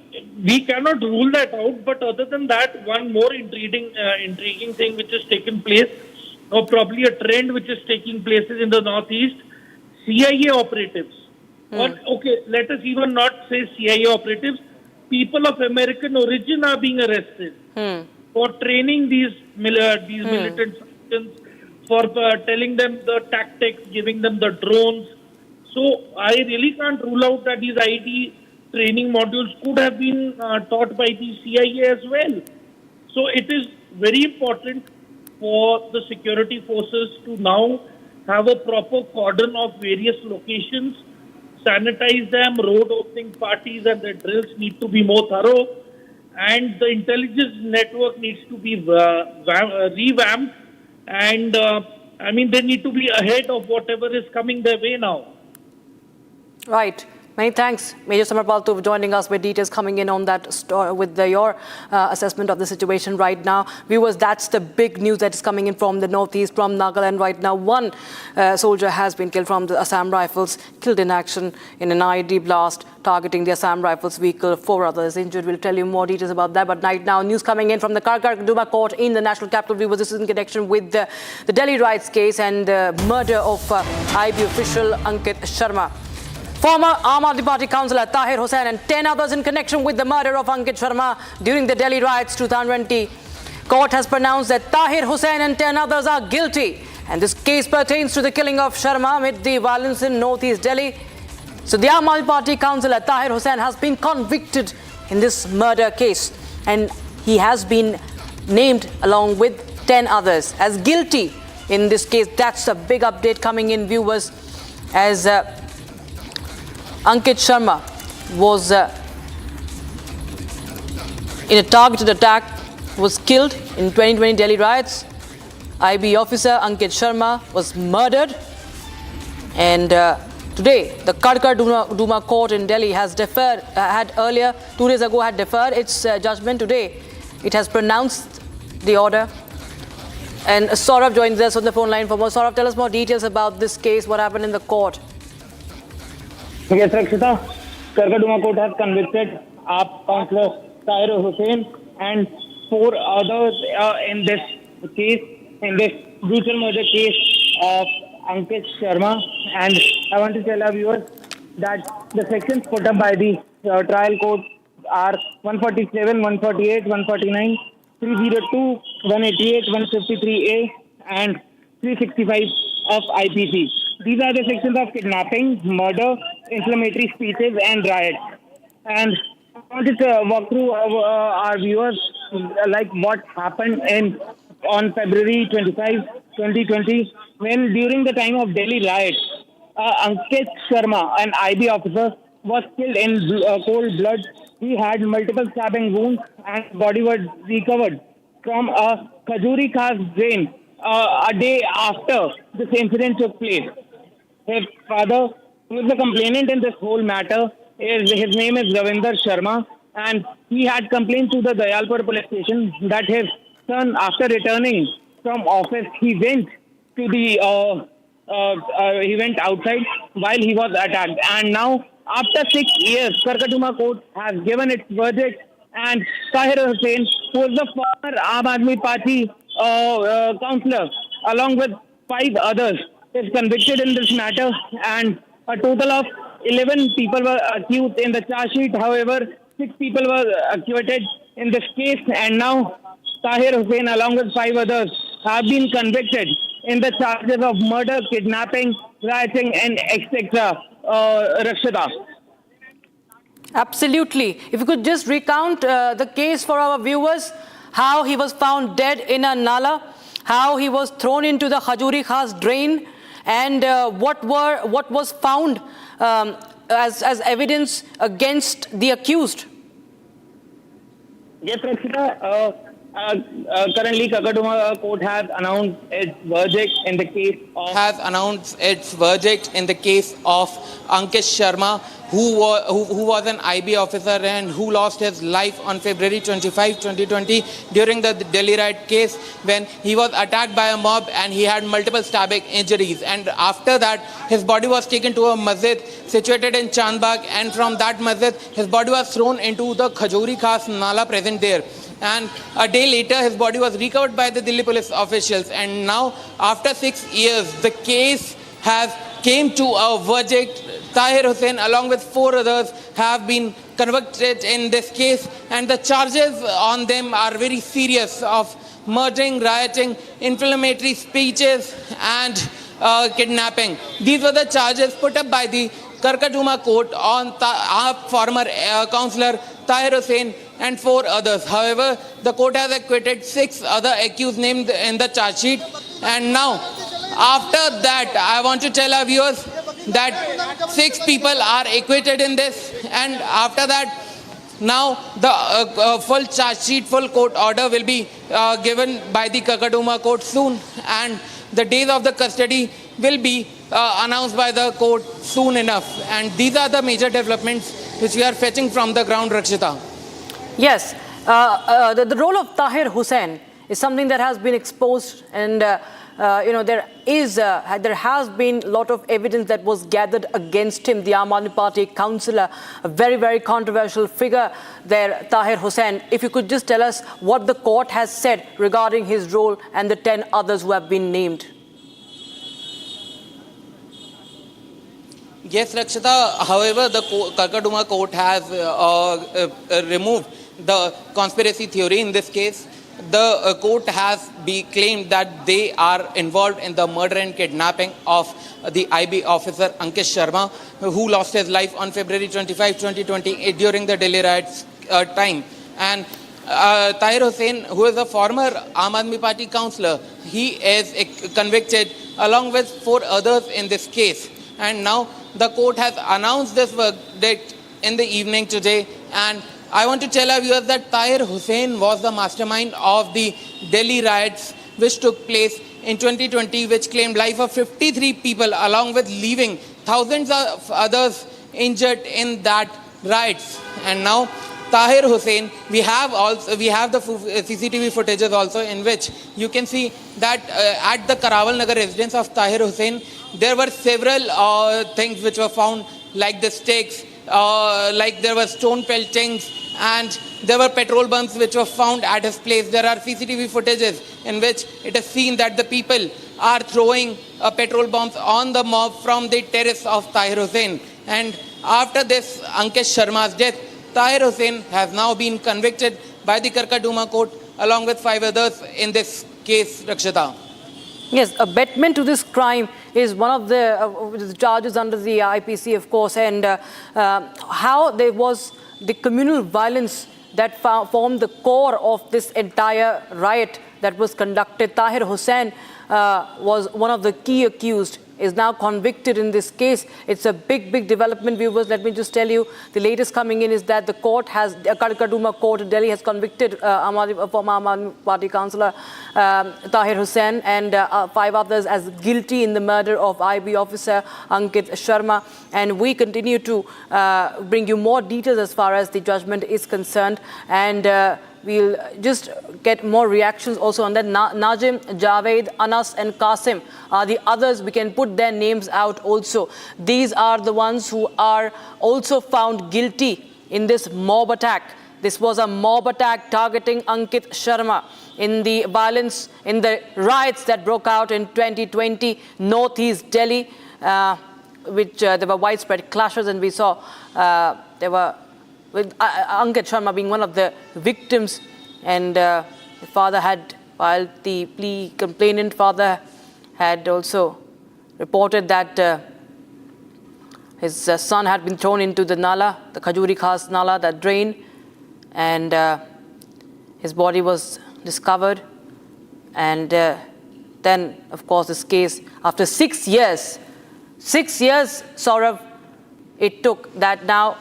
we cannot rule that out, but other than that, one more intriguing thing which has taken place, or probably a trend which is taking place in the northeast, CIA operatives. Or, okay, let us even not say CIA operatives. People of American origin are being arrested for training these militant factions, for telling them the tactics, giving them the drones. So I really can't rule out that these ID training modules could have been taught by the CIA as well. So it is very important for the security forces to now have a proper cordon of various locations, sanitize them, road opening parties and the drills need to be more thorough, and the intelligence network needs to be revamped, and they need to be ahead of whatever is coming their way now. Right. Many thanks, Major Samarpal, for joining us with details coming in on that story with your assessment of the situation right now. Viewers, that's the big news that is coming in from the northeast, from Nagaland right now. One soldier has been killed from the Assam Rifles, killed in action in an IED blast targeting the Assam Rifles vehicle. 4 others injured. We'll tell you more details about that. But right now, news coming in from the Karkardooma court in the national capital. Viewers, this is in connection with the Delhi riots case and the murder of IB official Ankit Sharma. Former Aam Aadmi Party councillor Tahir Hussain and 10 others in connection with the murder of Ankit Sharma during the Delhi riots 2020. Court has pronounced that Tahir Hussain and 10 others are guilty. And this case pertains to the killing of Sharma amid the violence in northeast Delhi. So the Aam Aadmi Party councillor Tahir Hussain has been convicted in this murder case. And he has been named along with 10 others as guilty in this case. That's a big update coming in, viewers, as Ankit Sharma was in a targeted attack, was killed in 2020 Delhi riots. IB officer Ankit Sharma was murdered. And today, the Karkardooma court in Delhi has deferred, 2 days ago had deferred its judgment. Today, it has pronounced the order. And Saurabh joins us on the phone line for more. Saurabh, tell us more details about this case, what happened in the court. Yes, Rakshita, Karkardooma court has convicted AAP councillor Tahir Hussain and 4 others in this case, in this brutal murder case of Ankit Sharma. And I want to tell our viewers that the sections put up by the trial court are 147, 148, 149, 302, 188, 153A and 365 of IPC. These are the sections of kidnapping, murder, inflammatory speeches, and riots. And I wanted to walk through our viewers like what happened on February 25, 2020, when during the time of Delhi riots, Ankit Sharma, an IB officer, was killed in cold blood. He had multiple stabbing wounds and his body was recovered from a Khajuri Khas drain a day after this incident took place. His father, who is the complainant in this whole matter, his name is Ravinder Sharma, and he had complained to the Dayalpur police station that his son, after returning from office, he went to the he went outside while he was attacked. And now, after 6 years, Karkatuma court has given its verdict, and Tahir Hussain, who is the former Aam Aadmi Party councillor, along with 5 others, is convicted in this matter, and a total of 11 people were accused in the charge sheet. However, 6 people were acquitted in this case, and now Tahir Hussain, along with 5 others, have been convicted in the charges of murder, kidnapping, rioting, and etc. Rakshita. Absolutely. If you could just recount the case for our viewers, how he was found dead in a nala, how he was thrown into the Khajuri Khas drain, and what was found as evidence against the accused. Yes, Rakshita. Currently, Kakaduma court has announced its verdict in the case of Ankit Sharma, who was an IB officer and who lost his life on February 25, 2020 during the Delhi riot case when he was attacked by a mob and he had multiple stabbing injuries. And after that, his body was taken to a masjid situated in Chandbagh, and from that masjid, his body was thrown into the Khajuri Khas Nala present there. And a day later, his body was recovered by the Delhi police officials. And now, after 6 years, the case has came to a verdict. Tahir Hussain, along with 4 others, have been convicted in this case. And the charges on them are very serious of murdering, rioting, inflammatory speeches, and kidnapping. These were the charges put up by the Karkatuma court on our former councillor Tahir Hussain and 4 others. However, the court has acquitted 6 other accused named in the charge sheet. And now, after that, I want to tell our viewers that 6 people are acquitted in this. And after that, now the full charge sheet, full court order will be given by the Kakaduma court soon. And the days of the custody will be announced by the court soon enough. And these are the major developments which we are fetching from the ground, Rakshita. Yes, the role of Tahir Hussain is something that has been exposed, and there has been a lot of evidence that was gathered against him. The Aam Aadmi Party councillor, a very, very controversial figure there, Tahir Hussain. If you could just tell us what the court has said regarding his role and the 10 others who have been named. Yes, Rakshita. However, the Karkatuma court has removed the conspiracy theory in this case. The court has claimed that they are involved in the murder and kidnapping of the IB officer Ankit Sharma, who lost his life on February 25, 2020 during the Delhi riots time. And Tahir Hussain, who is a former Aam Aadmi Party councillor, he is convicted along with 4 others in this case. And now the court has announced this verdict in the evening today. And I want to tell our viewers that Tahir Hussain was the mastermind of the Delhi riots which took place in 2020, which claimed life of 53 people, along with leaving thousands of others injured in that riots. And now Tahir Hussain, we have the CCTV footages also, in which you can see that at the Karawal Nagar residence of Tahir Hussain, there were several things which were found, like the stakes, like there were stone peltings, and there were petrol bombs which were found at his place. There are CCTV footages in which it is seen that the people are throwing petrol bombs on the mob from the terrace of Tahir Hussain. And after this Ankit Sharma's death, Tahir Hussain has now been convicted by the Karkatuma court along with 5 others in this case, Rakshita. Yes, abetment to this crime is one of the charges under the IPC, of course, and how there was the communal violence that formed the core of this entire riot that was conducted. Tahir Hussain was one of the key accused, is now convicted in this case. It's a big development, viewers. Let me just tell you, the latest coming in is that the court has, Kaduma Court in Delhi has convicted former Aam Aadmi Party councillor Tahir Hussain and 5 others as guilty in the murder of IB officer Ankit Sharma. And we continue to bring you more details as far as the judgment is concerned. And we'll just get more reactions also on that. Najim, Javed, Anas and Qasim are the others. We can put their names out also. These are the ones who are also found guilty in this mob attack. This was a mob attack targeting Ankit Sharma in the violence, in the riots that broke out in 2020, Northeast Delhi, which there were widespread clashes, and we saw there were with Ankit Sharma being one of the victims, and the father had, while the plea complainant father had also reported that his son had been thrown into the Nala, the Khajuri Khas Nala, that drain, and his body was discovered. And then, of course, this case, after 6 years, Saurav, it took that now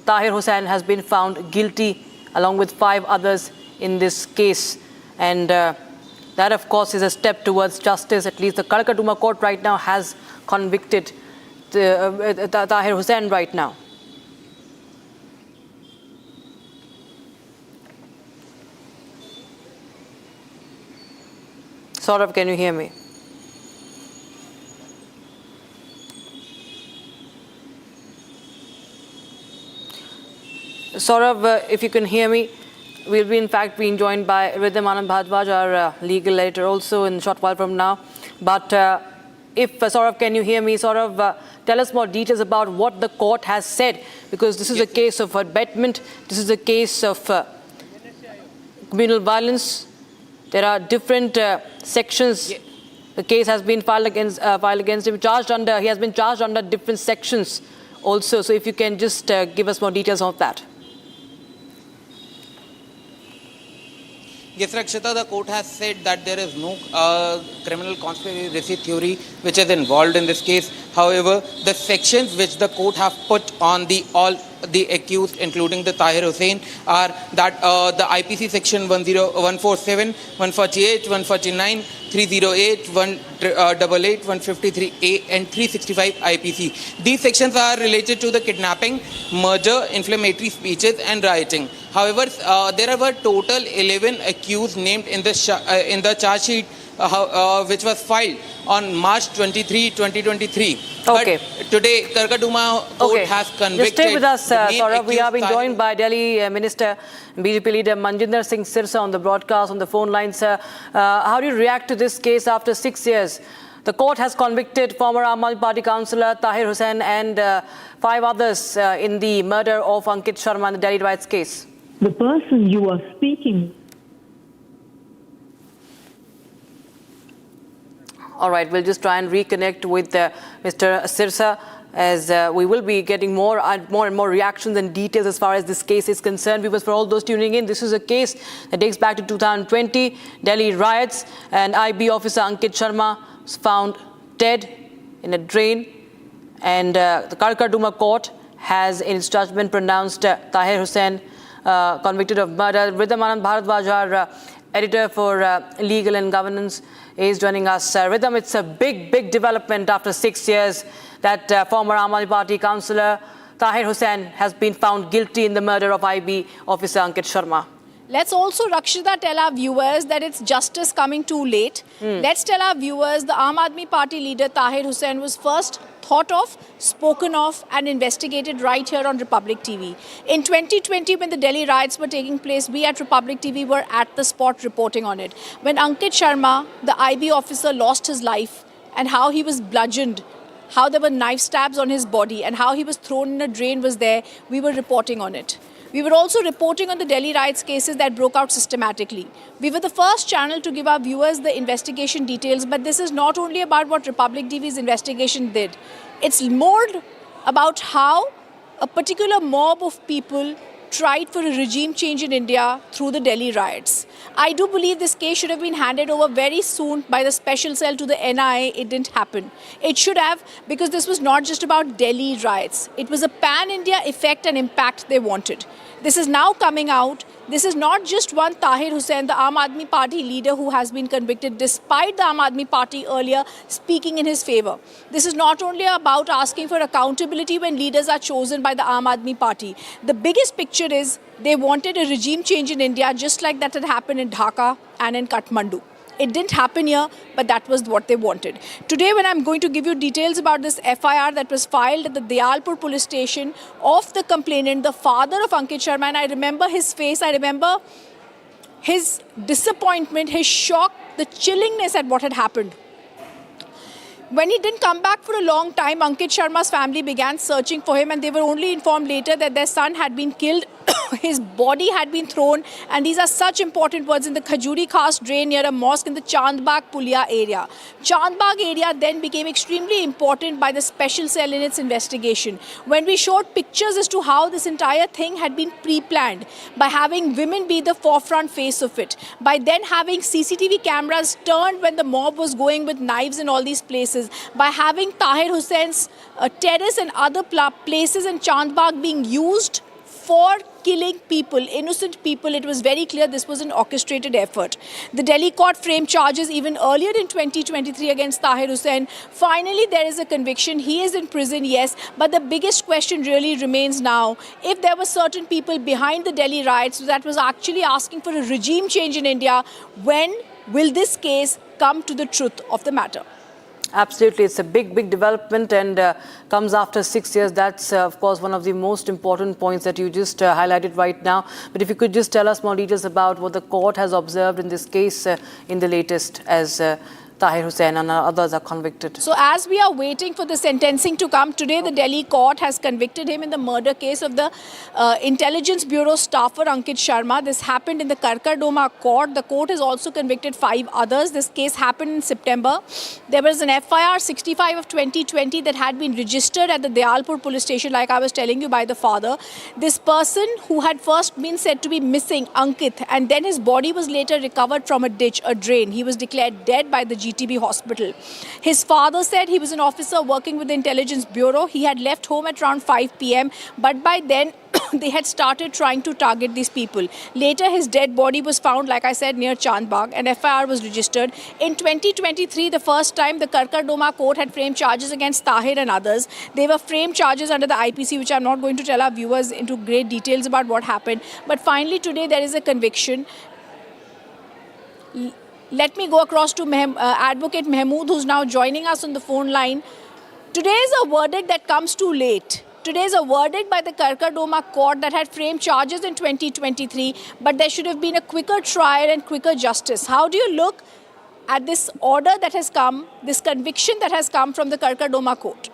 Tahir Hussain has been found guilty along with 5 others in this case. And that, of course, is a step towards justice. At least the Karkatuma court right now has convicted Tahir Hussain right now. Saurav, can you hear me? Saurav, if you can hear me, we'll be in fact being joined by Ridham Anand Bhardwaj, our legal editor, also in a short while from now. But if Saurav, can you hear me? Saurav, tell us more details about what the court has said, because this is a case of abetment, this is a case of communal violence. There are different sections. The case has been filed against him, he has been charged under different sections also. So if you can just give us more details of that. Yes, Rakshita, the court has said that there is no criminal conspiracy theory which is involved in this case. However, the sections which the court have put on all the accused, including the Tahir Hussain, are that the IPC section 147, 148, 149, 308, 188, 153A and 365 IPC. These sections are related to the kidnapping, murder, inflammatory speeches and rioting. However, there were total 11 accused named in the charge sheet which was filed on March 23, 2023. Okay. But today, Karkatuma court has convicted. Just stay with us, Saurav. We are being joined by Delhi Minister, BJP leader Manjinder Singh Sirsa on the broadcast, on the phone line. Sir, how do you react to this case after 6 years? The court has convicted former Aam Aadmi Party councillor Tahir Hussain and 5 others in the murder of Ankit Sharma in the Delhi riots case. The person you are speaking. All right, we'll just try and reconnect with Mr. Sirsa, as we will be getting more and more reactions and details as far as this case is concerned. Because for all those tuning in, this is a case that dates back to 2020, Delhi riots, and IB officer Ankit Sharma was found dead in a drain. And the Karkatuma court has, in its judgment, pronounced Tahir Hussain convicted of murder. Ridham Anand Bhardwaj, our editor for legal and governance, is joining us. Ridham, it's a big development after 6 years that former Aam Aadmi Party councillor Tahir Hussain has been found guilty in the murder of IB officer Ankit Sharma. Let's also, Rakshita, tell our viewers that it's justice coming too late. Let's tell our viewers the Aam Aadmi Party leader Tahir Hussain was first thought of, spoken of and investigated right here on Republic TV. In 2020, when the Delhi riots were taking place, we at Republic TV were at the spot reporting on it. When Ankit Sharma, the IB officer, lost his life and how he was bludgeoned, how there were knife stabs on his body and how he was thrown in a drain was there, we were reporting on it. We were also reporting on the Delhi riots cases that broke out systematically. We were the first channel to give our viewers the investigation details, but this is not only about what Republic TV's investigation did. It's more about how a particular mob of people tried for a regime change in India through the Delhi riots. I do believe this case should have been handed over very soon by the special cell to the NIA. It didn't happen. It should have, because this was not just about Delhi riots. It was a pan-India effect and impact they wanted. This is now coming out. This is not just one Tahir Hussain, the Aam Aadmi Party leader who has been convicted despite the Aam Aadmi Party earlier speaking in his favor. This is not only about asking for accountability when leaders are chosen by the Aam Aadmi Party. The biggest picture is they wanted a regime change in India just like that had happened in Dhaka and in Kathmandu. It didn't happen here, but that was what they wanted. Today, when I'm going to give you details about this FIR that was filed at the Dayalpur police station of the complainant, the father of Ankit Sharma, and I remember his face, I remember his disappointment, his shock, the chillingness at what had happened. When he didn't come back for a long time, Ankit Sharma's family began searching for him, and they were only informed later that their son had been killed. His body had been thrown, and these are such important words, in the Khajuri Khas drain near a mosque in the Chandbagh Pulia area. Chandbagh area then became extremely important by the special cell in its investigation. When we showed pictures as to how this entire thing had been pre-planned, by having women be the forefront face of it, by then having CCTV cameras turned when the mob was going with knives in all these places, by having Tahir Hussein's terrace and other places in Chandbagh being used for killing people, innocent people, it was very clear this was an orchestrated effort. The Delhi court framed charges even earlier in 2023 against Tahir Hussain. Finally, there is a conviction. He is in prison, yes, but the biggest question really remains now, if there were certain people behind the Delhi riots that was actually asking for a regime change in India, when will this case come to the truth of the matter? Absolutely. It's a big development and comes after 6 years. That's, of course, one of the most important points that you just highlighted right now. But if you could just tell us more details about what the court has observed in this case in the latest as Tahir Hussain and others are convicted. So as we are waiting for the sentencing to come, today the Delhi court has convicted him in the murder case of the Intelligence Bureau staffer Ankit Sharma. This happened in the Karkardoma court. The court has also convicted 5 others. This case happened in September. There was an FIR 65 of 2020 that had been registered at the Dayalpur police station, like I was telling you, by the father. This person who had first been said to be missing, Ankit, and then his body was later recovered from a ditch, a drain. He was declared dead by the GTB hospital. His father said he was an officer working with the Intelligence Bureau. He had left home at around 5 p.m. but by then they had started trying to target these people. Later his dead body was found, like I said, near Chandbagh, and FIR was registered. In 2023, the first time the Karkardoma court had framed charges against Tahir and others. They were framed charges under the IPC, which I'm not going to tell our viewers into great details about what happened. But finally today there is a conviction. Let me go across to Advocate Mahmood, who's now joining us on the phone line. Today is a verdict that comes too late. Today is a verdict by the Karkardoma court that had framed charges in 2023, but there should have been a quicker trial and quicker justice. How do you look at this order that has come, this conviction that has come from the Karkardoma court?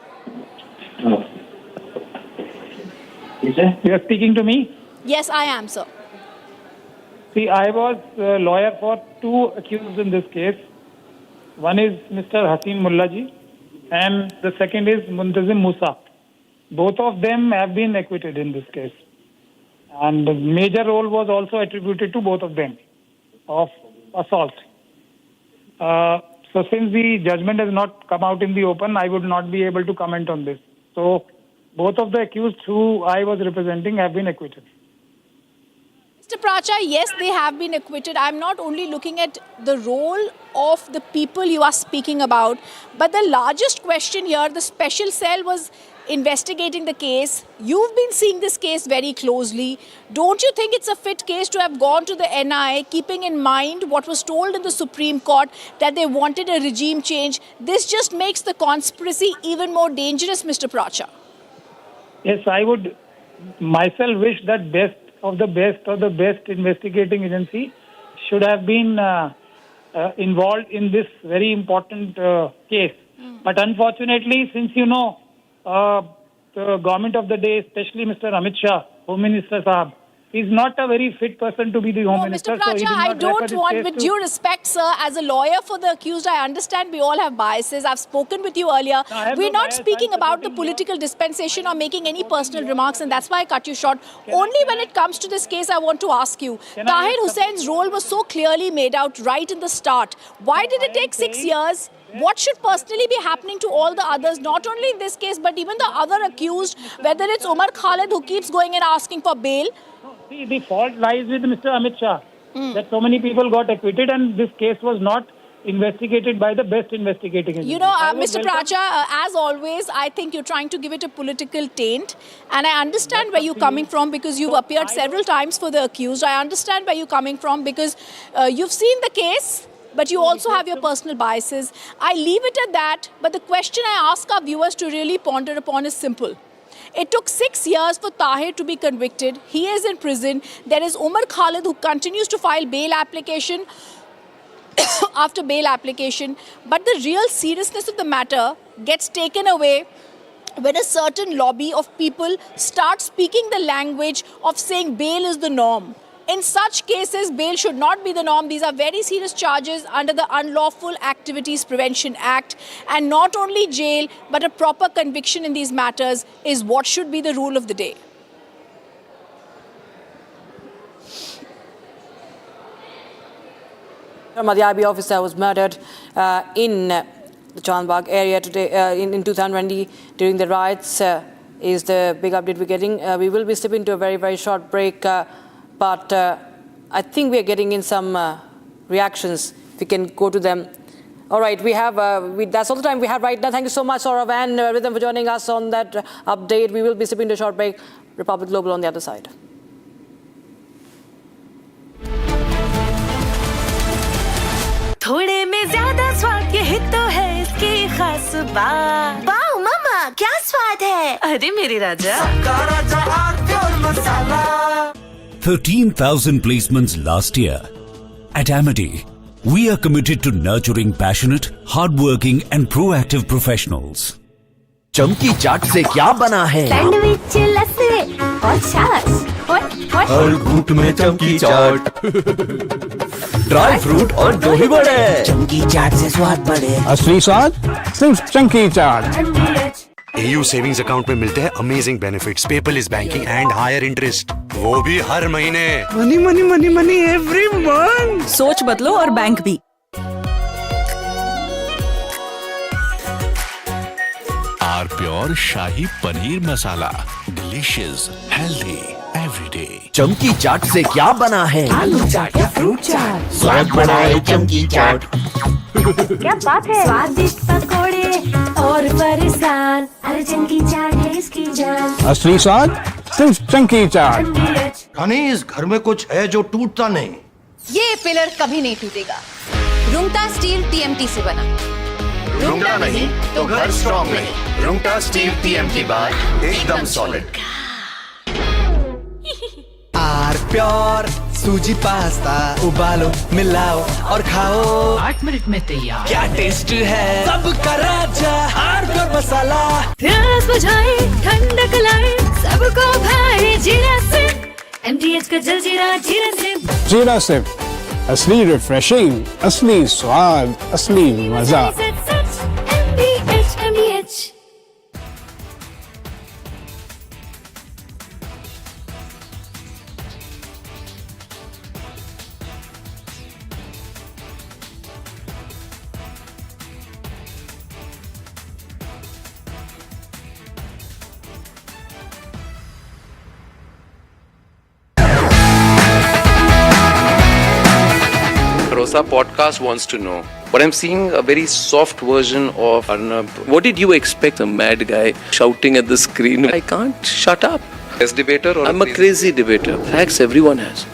You are speaking to me? Yes, I am, sir. See, I was a lawyer for 2 accused in this case. One is Mr. Hasim Mullaji and the second is Muntazim Musa. Both of them have been acquitted in this case. And the major role was also attributed to both of them of assault. So since the judgment has not come out in the open, I would not be able to comment on this. So both of the accused who I was representing have been acquitted. Mr. Pracha, yes, they have been acquitted. I'm not only looking at the role of the people you are speaking about, but the largest question here, the special cell was investigating the case. You've been seeing this case very closely. Don't you think it's a fit case to have gone to the NIA, keeping in mind what was told in the Supreme Court, that they wanted a regime change? This just makes the conspiracy even more dangerous, Mr. Pracha. Yes, I would myself wish that best of the best investigating agency should have been involved in this very important case. But unfortunately, since you know, the government of the day, especially Mr. Amit Shah, Home Minister Sahab, He's not a very fit person to be the Home No, Minister. Mr. Pracha, I don't want, with due respect, sir, as a lawyer for the accused, I understand we all have biases. I've spoken with you earlier. We're not speaking about the political dispensation or making any personal remarks, and that's why I cut you short. Only when it comes to this case, I want to ask you, Tahir Hussein's role was so clearly made out right in the start. Why did it take 6 years? What should personally be happening to all the others, not only in this case, but even the other accused, whether it's Umar Khalid who keeps going and asking for bail? See, the fault lies with Mr. Amit Shah, that so many people got acquitted and this case was not investigated by the best investigating agency. You know, Mr. Pracha, as always, I think you're trying to give it a political taint. And I understand where you're coming from because you've appeared several times for the accused. I understand where you're coming from because you've seen the case, but you also have your personal biases. I leave it at that. But the question I ask our viewers to really ponder upon is simple. It took 6 years for Tahir to be convicted. He is in prison. There is Umar Khalid who continues to file bail application after bail application. But the real seriousness of the matter gets taken away when a certain lobby of people start speaking the language of saying bail is the norm. In such cases, bail should not be the norm. These are very serious charges under the Unlawful Activities Prevention Act. And not only jail, but a proper conviction in these matters is what should be the rule of the day. A Madhyabi officer was murdered in the Chandbagh area today in 2020 during the riots is the big update we're getting. We will be stepping into a very, very short break. But I think we are getting in some reactions. We can go to them. All right, we have that's all the time we have right now. Thank you so much, Saurav and Rhythm, for joining us on that update. We will be stepping into a short break. Republic Global on the other side. थोड़े में ज्यादा स्वाद यही तो है इसकी खास बात। वाओ मामा, क्या स्वाद है? अरे मेरे राजा, सबका राजा आरती और मसाला। 13,000 placements last year. At Amity, we are committed to nurturing passionate, hardworking and proactive professionals. चमकी चाट से क्या बना है? सैंडविच, लस्सी और छाछ हर घूंट में चमकी चाट। ड्राई फ्रूट और दही बड़े। चमकी चाट से स्वाद बढ़े। असली स्वाद सिर्फ चमकी चाट। AU सेविंग्स अकाउंट में मिलते हैं amazing benefits, paperless banking and higher interest, वो भी हर महीने। Money money money money every month. सोच बदलो और बैंक भी। Are pure shahi paneer masala, delicious, healthy everyday. चमकी चाट से क्या बना है? आलू चाट या फ्रूट चाट, स्वाद बढ़ाए चमकी चाट। क्या बात है? स्वादिष्ट पकोड़े और फरसान, अरे चमकी चाट है इसकी जान। असली स्वाद सिर्फ चमकी चाट। हनी, इस घर में कुछ है जो टूटता नहीं। ये पिलर कभी नहीं टूटेगा। रुंगटा स्टील TMT से बना। रुंगटा नहीं तो घर स्ट्रॉन्ग नहीं। रुंगटा स्टील TMT बार एकदम सॉलिड। आर प्योर सूजी पास्ता, उबालो मिलाओ और खाओ, 8 मिनट में तैयार। क्या टेस्ट है, सबका राजा आर प्योर मसाला। प्यास बुझाए, ठंडक लाए, सबको भाए जीरा से। MTH का जलजीरा जीरा से। जीरा से असली रिफ्रेशिंग, असली स्वाद, असली मजा। MTH। Rosa podcast wants to know, but I'm seeing a very soft version of Arnab. What did you expect? A mad guy shouting at the screen. I can't shut up. As debater, or I'm a crazy debater. Facts everyone has,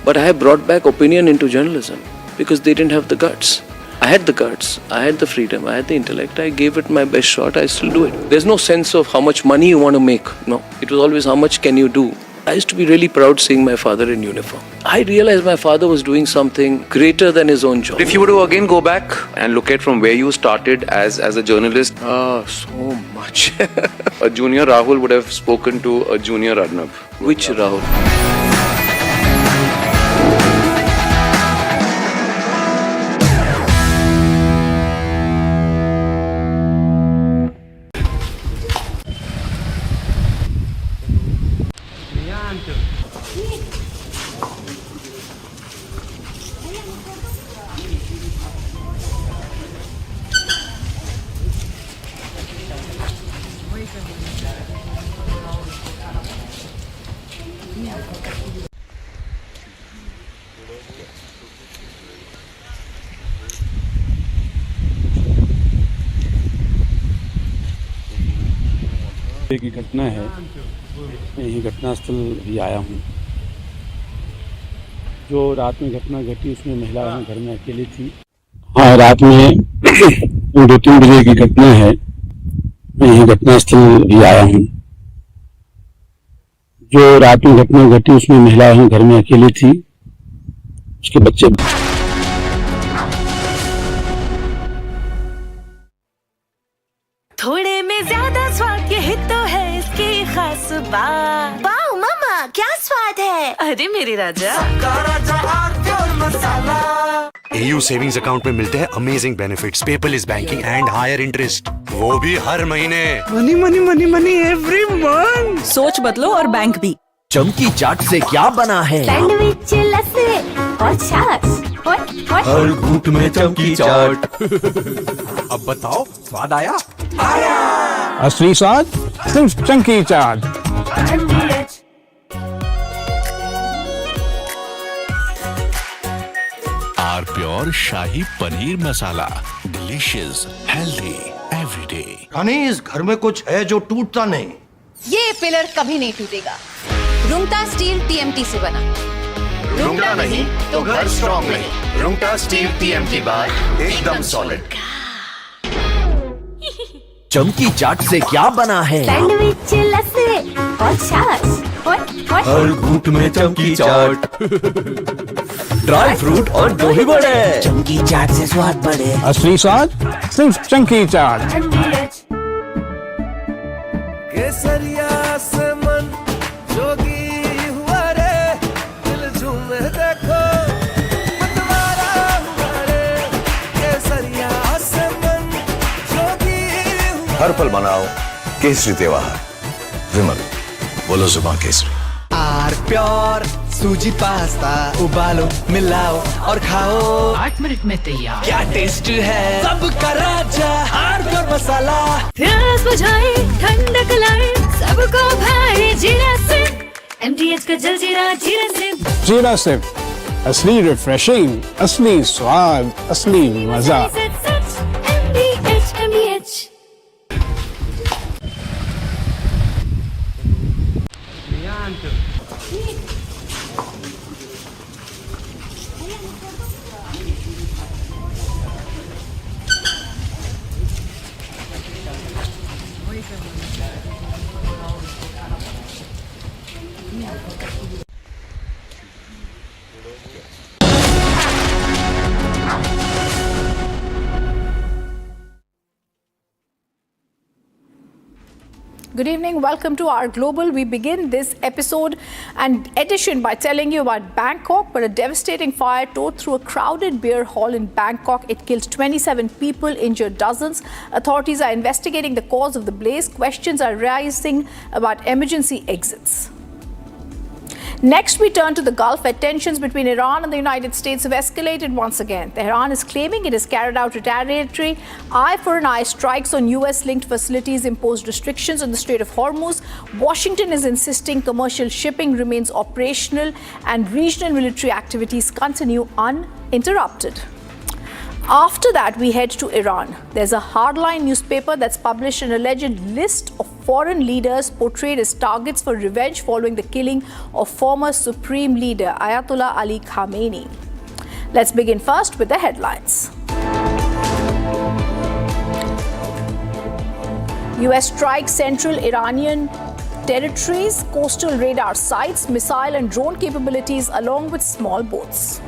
but I have brought back opinion into journalism because they didn't have the guts. I had the guts, I had the freedom, I had the intellect. I gave it my best shot. I still do it. There's no sense of how much money you want to make. No, it was always how much can you do. I used to be really proud seeing my father in uniform. I realized my father was doing something greater than his own job. If you were to again go back and look at from where you started as a journalist, so much. A junior Rahul would have spoken to a junior Arnab. Which Rahul? की घटना है, मैं यही घटनास्थल भी आया हूँ। जो रात में घटना घटी उसमें महिला घर में अकेली थी। हाँ, रात में 2-3 बजे की घटना है, मैं यही घटनास्थल भी आया हूँ। जो रात में घटना घटी उसमें महिला घर में अकेली थी, उसके बच्चे। थोड़े में ज्यादा स्वाद, यही तो है इसकी खास बात। वाओ मामा, क्या स्वाद है। अरे मेरे राजा, AU सेविंग्स अकाउंट में मिलते हैं amazing benefits, paperless banking and higher interest, वो भी हर महीने। Money money money money every month. सोच बदलो और बैंक भी। चमकी चाट से क्या बना है? सैंडविच, लस्सी और छाछ। हर घूंट में चमकी चाट। अब बताओ, स्वाद आया? असली स्वाद सिर्फ चंकी चाट। R pure shahi paneer masala, delicious, healthy, everyday. Honey, इस घर में कुछ है जो टूटता नहीं। ये पिलर कभी नहीं टूटेगा। रुंगटा स्टील TMT से बना। रुंगटा नहीं तो घर स्ट्रॉन्ग नहीं। रुंगटा स्टील TMT बार एकदम सॉलिड। चमकी चाट से क्या बना है? सैंडविच, लस्सी और छाछ। हर घूंट में चमकी चाट। ड्राई फ्रूट और दही बड़े। चमकी चाट से स्वाद बढ़े। असली स्वाद सिर्फ चंकी चाट। केसरिया से मन जोगी हुआ रे, दिल झूमे देखो मतवारा हुआ रे। केसरिया से मन जोगी हुआ। हर पल मनाओ केसरी त्योहार। विमल, बोलो जुबान केसरी। आर प्योर सूजी पास्ता, उबालो मिलाओ और खाओ। 8 मिनट में तैयार। क्या टेस्ट है, सबका राजा आर प्योर मसाला। प्यास बुझाए, ठंडक लाए, सबको भाए जीरा से। MTH का जलजीरा जीरा से। जीरा सिर्फ असली रिफ्रेशिंग, असली स्वाद, असली मजा। MTH। Good evening. Welcome to our Global. We begin this episode and edition by telling you about Bangkok, where a devastating fire tore through a crowded beer hall in Bangkok. It killed 27 people, injured dozens. Authorities are investigating the cause of the blaze. Questions are rising about emergency exits. Next, we turn to the Gulf, where tensions between Iran and the United States have escalated once again. Tehran is claiming it has carried out retaliatory eye-for-an-eye strikes on US-linked facilities, imposed restrictions on the Strait of Hormuz. Washington is insisting commercial shipping remains operational and regional military activities continue uninterrupted. After that, we head to Iran. There's a hardline newspaper that's published an alleged list of foreign leaders portrayed as targets for revenge following the killing of former Supreme Leader Ayatollah Ali Khamenei. Let's begin first with the headlines. US strikes central Iranian territories, coastal radar sites, missile and drone capabilities along with small boats.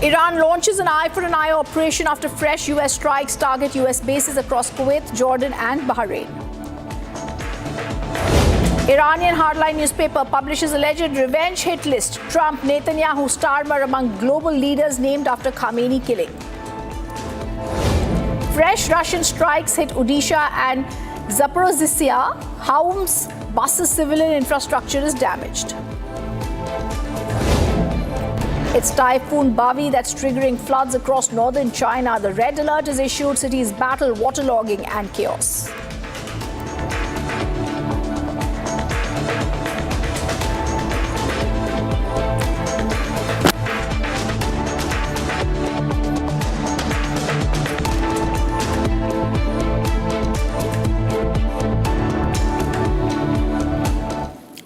Iran launches an eye-for-an-eye operation after fresh US strikes target US bases across Kuwait, Jordan and Bahrain. Iranian hardline newspaper publishes alleged revenge hit list. Trump, Netanyahu, Starmer among global leaders named after Khamenei killing. Fresh Russian strikes hit Odisha and Zaporozhye. Homes, buses, civilian infrastructure is damaged. It's Typhoon Bavi that's triggering floods across northern China. The red alert is issued. Cities battle waterlogging and chaos.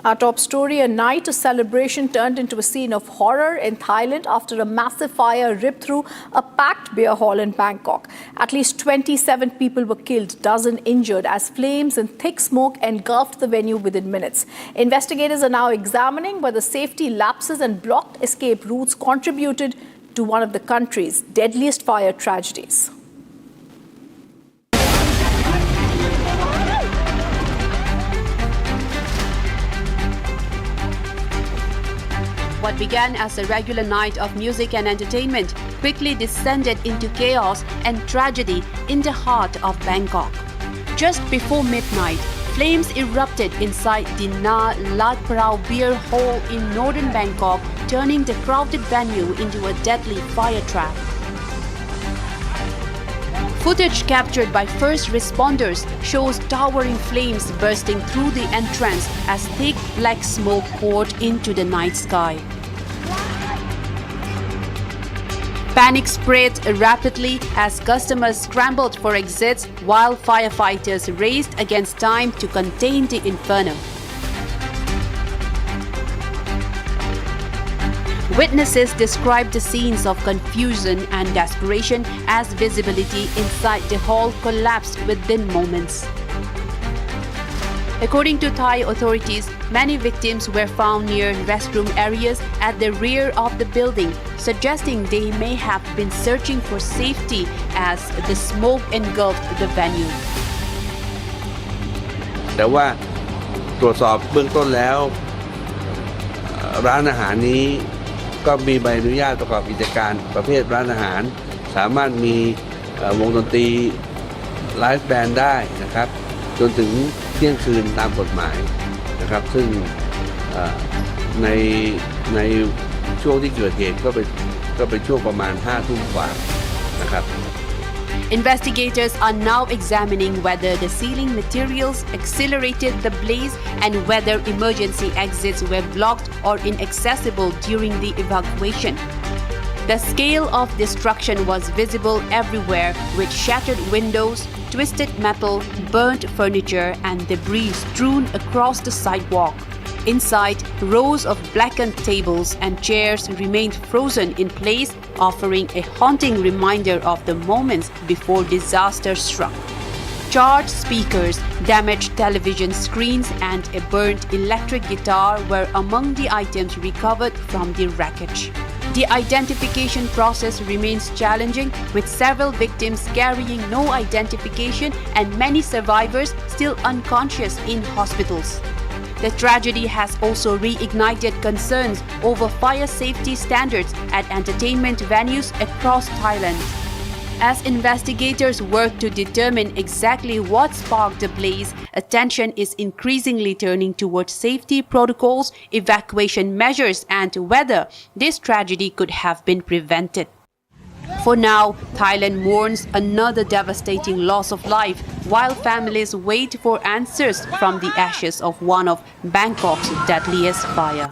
Our top story, a night of celebration turned into a scene of horror in Thailand after a massive fire ripped through a packed beer hall in Bangkok. At least 27 people were killed, dozens injured as flames and thick smoke engulfed the venue within minutes. Investigators are now examining whether safety lapses and blocked escape routes contributed to one of the country's deadliest fire tragedies. What began as a regular night of music and entertainment quickly descended into chaos and tragedy in the heart of Bangkok. Just before midnight, flames erupted inside the Na Lat Prao Beer Hall in northern Bangkok, turning the crowded venue into a deadly fire trap. Footage captured by first responders shows towering flames bursting through the entrance as thick black smoke poured into the night sky. Panic spread rapidly as customers scrambled for exits while firefighters raced against time to contain the inferno. Witnesses described the scenes of confusion and desperation as visibility inside the hall collapsed within moments. According to Thai authorities, many victims were found near restroom areas at the rear of the building, suggesting they may have been searching for safety as the smoke engulfed the venue. แต่ว่าตรวจสอบเบื้องต้นแล้วร้านอาหารนี้ก็มีใบอนุญาตประกอบกิจการประเภทร้านอาหารสามารถมีวงดนตรีไลฟ์แบนด์ได้นะครับจนถึงเที่ยงคืนตามกฎหมายนะครับซึ่งในช่วงที่เกิดเหตุก็เป็นช่วงประมาณ 5 ทุ่มกว่านะครับ Investigators are now examining whether the ceiling materials accelerated the blaze and whether emergency exits were blocked or inaccessible during the evacuation. The scale of destruction was visible everywhere, with shattered windows, twisted metal, burnt furniture, and debris strewn across the sidewalk. Inside, rows of blackened tables and chairs remained frozen in place, offering a haunting reminder of the moments before disaster struck. Charred speakers, damaged television screens, and a burnt electric guitar were among the items recovered from the wreckage. The identification process remains challenging, with several victims carrying no identification and many survivors still unconscious in hospitals. The tragedy has also reignited concerns over fire safety standards at entertainment venues across Thailand. As investigators work to determine exactly what sparked the blaze, attention is increasingly turning towards safety protocols, evacuation measures, and whether this tragedy could have been prevented. For now, Thailand mourns another devastating loss of life, while families wait for answers from the ashes of one of Bangkok's deadliest fire.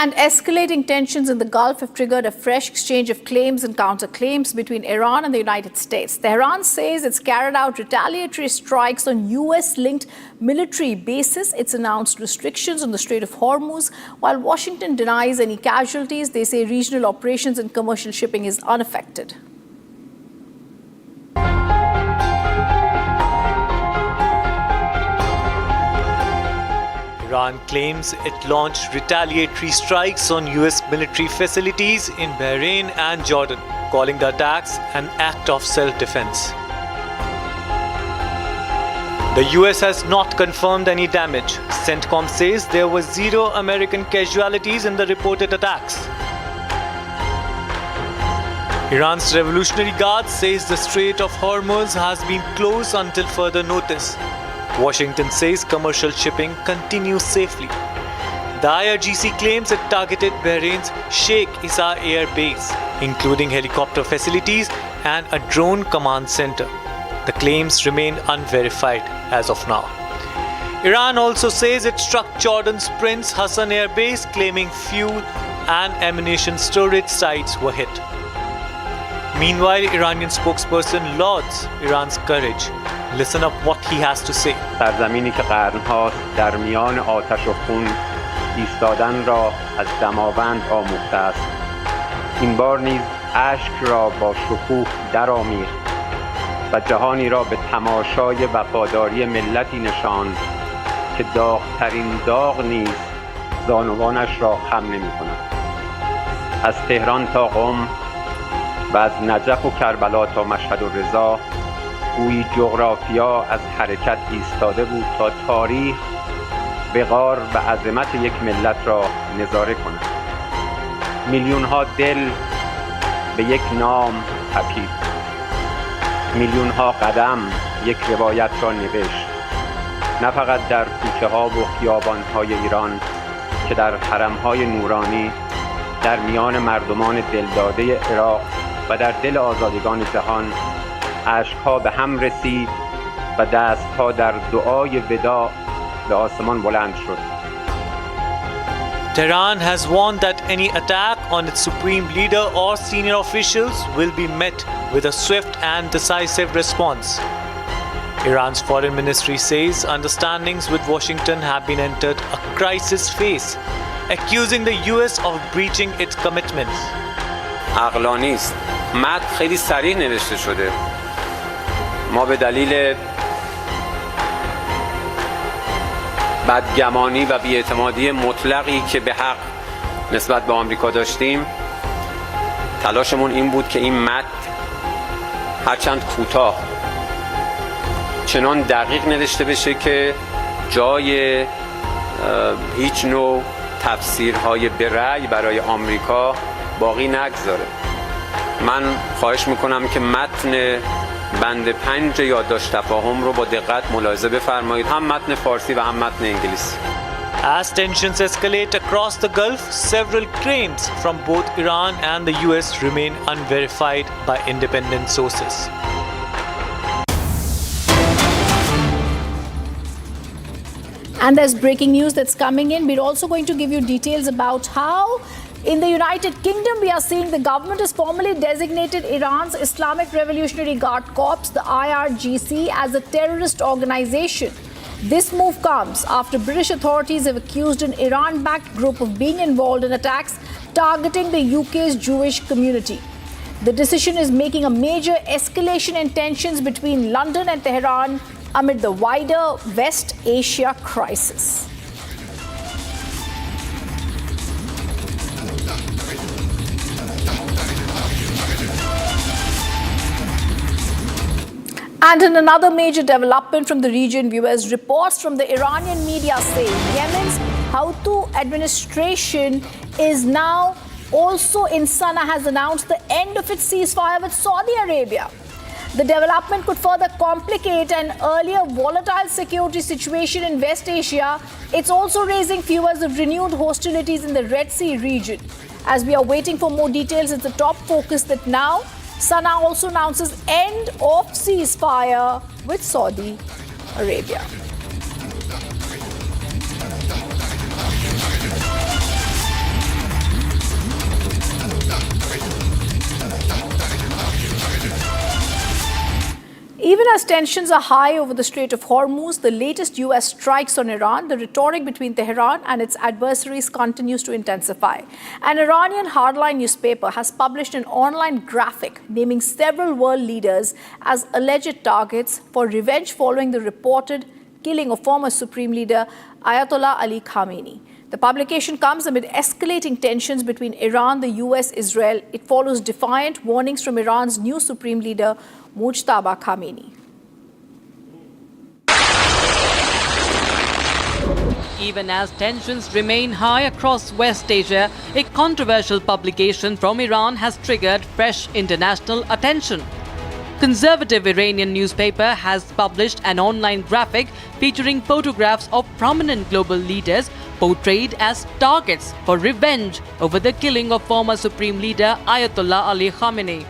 And escalating tensions in the Gulf have triggered a fresh exchange of claims and counterclaims between Iran and the United States. Tehran says it's carried out retaliatory strikes on US-linked military bases. It's announced restrictions on the Strait of Hormuz. While Washington denies any casualties, they say regional operations and commercial shipping is unaffected. Iran claims it launched retaliatory strikes on US military facilities in Bahrain and Jordan. calling the attacks an act of self-defense. The US has not confirmed any damage. CENTCOM says there were 0 American casualties in the reported attacks. Iran's Revolutionary Guard says the Strait of Hormuz has been closed until further notice. Washington says commercial shipping continues safely. The IRGC claims it targeted Bahrain's Sheikh Issa Air Base, including helicopter facilities and a drone command center. The claims remain unverified as of now. Iran also says it struck Jordan's Prince Hassan Air Base, claiming fuel and ammunition storage sites were hit. Meanwhile, Iranian spokesperson lauds Iran's courage. Listen up what he has to say. سرزمینی که قرن‌هاست در میان آتش و خون ایستادن را از دماوند آموخته است. این بار نیز اشک را با شکوه درآمیخت و جهانی را به تماشای وفاداری ملتی نشاند که داغ‌ترین داغ نیز زانوانش را خم نمی‌کند. از تهران تا قم و از نجف و کربلا تا مشهد و رضا گویی جغرافیا از حرکت ایستاده بود تا تاریخ وقار و عظمت یک ملت را نظاره کند. میلیون ها دل به یک نام تپید. میلیون ها قدم یک روایت را نوشت. نه فقط در کوچه ها و خیابان های ایران که در حرم های نورانی در میان مردمان دلداده عراق و در دل آزادگان جهان اشک‌ها به هم رسید و دست‌ها در دعای وداع به آسمان بلند شد. Tehran has warned that any attack on its supreme leader or senior officials will be met with a swift and decisive response. Iran's foreign ministry says understandings with Washington have been entered a crisis phase, accusing the US of breaching its commitments. عقلانی است. متن خیلی صریح نوشته شده. ما به دلیل بدگمانی و بی‌اعتمادی مطلقی که به حق نسبت به آمریکا داشتیم، تلاشمون این بود که این متن هرچند کوتاه چنان دقیق نوشته بشه که جای هیچ نوع تفسیرهای به رأی برای آمریکا باقی نگذاره. من خواهش میکنم که متن بند 5 یادداشت تفاهم رو با دقت ملاحظه بفرمایید، هم متن فارسی و هم متن انگلیسی. As tensions escalate across the Gulf, several claims from both Iran and the US remain unverified by independent sources. And there's breaking news that's coming in. We're also going to give you details about how in the United Kingdom we are seeing the government has formally designated Iran's Islamic Revolutionary Guard Corps, the IRGC, as a terrorist organization. This move comes after British authorities have accused an Iran-backed group of being involved in attacks targeting the UK's Jewish community. The decision is making a major escalation in tensions between London and Tehran amid the wider West Asia crisis. And in another major development from the region, viewers, reports from the Iranian media say Yemen's Houthi administration is now also in Sana'a has announced the end of its ceasefire with Saudi Arabia. The development could further complicate an earlier volatile security situation in West Asia. It's also raising fears of renewed hostilities in the Red Sea region. As we are waiting for more details, it's a top focus that now Sana'a also announces end of ceasefire with Saudi Arabia. Even as tensions are high over the Strait of Hormuz, the latest US strikes on Iran, the rhetoric between Tehran and its adversaries continues to intensify. An Iranian hardline newspaper has published an online graphic naming several world leaders as alleged targets for revenge following the reported killing of former Supreme Leader Ayatollah Ali Khamenei. The publication comes amid escalating tensions between Iran, the US, Israel. It follows defiant warnings from Iran's new supreme leader, Mujtaba Khamenei. Even as tensions remain high across West Asia, a controversial publication from Iran has triggered fresh international attention. Conservative Iranian newspaper has published an online graphic featuring photographs of prominent global leaders portrayed as targets for revenge over the killing of former Supreme Leader Ayatollah Ali Khamenei.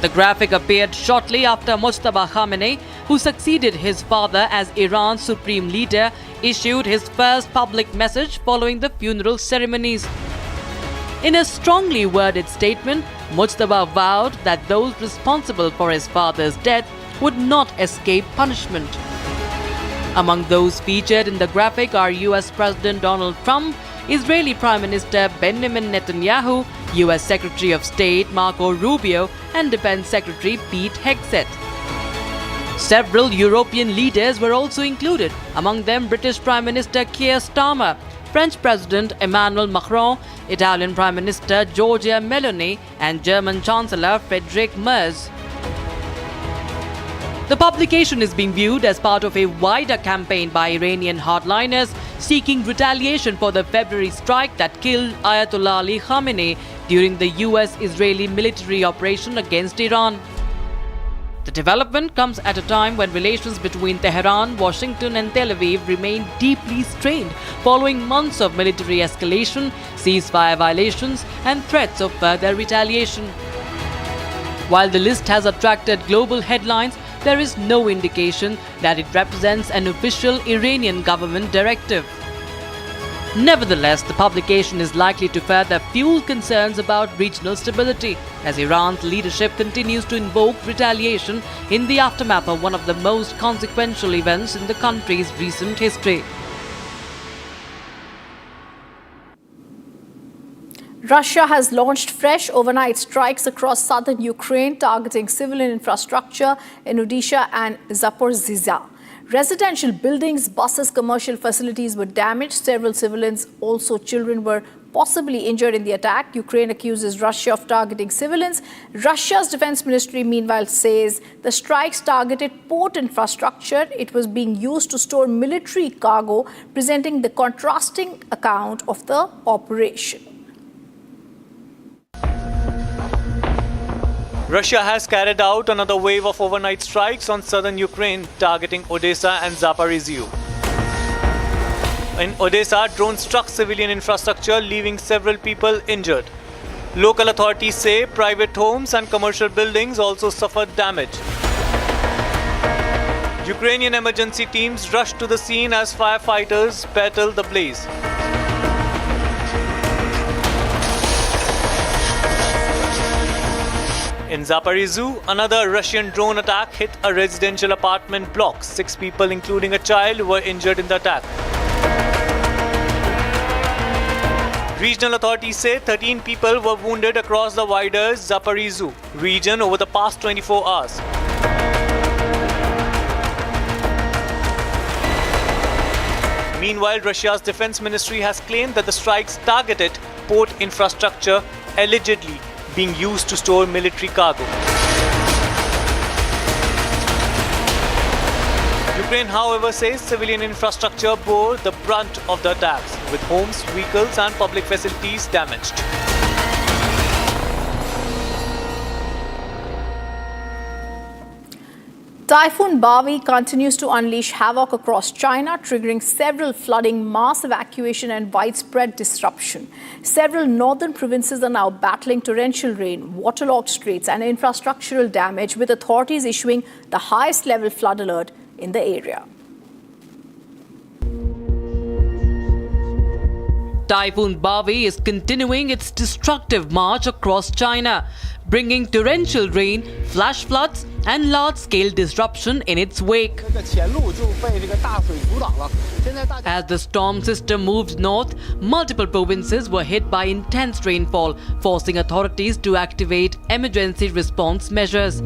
The graphic appeared shortly after Mujtaba Khamenei, who succeeded his father as Iran's supreme leader, issued his first public message following the funeral ceremonies. In a strongly worded statement, Mujtaba vowed that those responsible for his father's death would not escape punishment. Among those featured in the graphic are US President Donald Trump, Israeli Prime Minister Benjamin Netanyahu, US Secretary of State Marco Rubio, and Defense Secretary Pete Hegseth. Several European leaders were also included, among them British Prime Minister Keir Starmer, French President Emmanuel Macron, Italian Prime Minister Giorgia Meloni, and German Chancellor Friedrich Merz. The publication is being viewed as part of a wider campaign by Iranian hardliners seeking retaliation for the February strike that killed Ayatollah Ali Khamenei during the US-Israeli military operation against Iran. The development comes at a time when relations between Tehran, Washington and Tel Aviv remain deeply strained following months of military escalation, ceasefire violations and threats of further retaliation. While the list has attracted global headlines, there is no indication that it represents an official Iranian government directive. Nevertheless, the publication is likely to further fuel concerns about regional stability as Iran's leadership continues to invoke retaliation in the aftermath of one of the most consequential events in the country's recent history. Russia has launched fresh overnight strikes across southern Ukraine targeting civilian infrastructure in Odisha and Zaporizhzhia. Residential buildings, buses, commercial facilities were damaged. Several civilians, also children, were possibly injured in the attack. Ukraine accuses Russia of targeting civilians. Russia's defense ministry, meanwhile, says the strikes targeted port infrastructure. It was being used to store military cargo, presenting the contrasting account of the operation. Russia has carried out another wave of overnight strikes on southern Ukraine, targeting Odessa and Zaporizhzhia. In Odessa, drones struck civilian infrastructure, leaving several people injured. Local authorities say private homes and commercial buildings also suffered damage. Ukrainian emergency teams rushed to the scene as firefighters battled the blaze. In Zaporizhzhia, another Russian drone attack hit a residential apartment block. 6 people, including a child, were injured in the attack. Regional authorities say 13 people were wounded across the wider Zaporizhzhia region over the past 24 hours. Meanwhile, Russia's defense ministry has claimed that the strikes targeted port infrastructure, allegedly being used to store military cargo. Ukraine, however, says civilian infrastructure bore the brunt of the attacks, with homes, vehicles and public facilities damaged. Typhoon Bavi continues to unleash havoc across China, triggering several flooding, mass evacuation and widespread disruption. Several northern provinces are now battling torrential rain, waterlogged streets and infrastructural damage, with authorities issuing the highest level flood alert in the area. Typhoon Bavi is continuing its destructive march across China, bringing torrential rain, flash floods and large-scale disruption in its wake. As the storm system moved north, multiple provinces were hit by intense rainfall, forcing authorities to activate emergency response measures.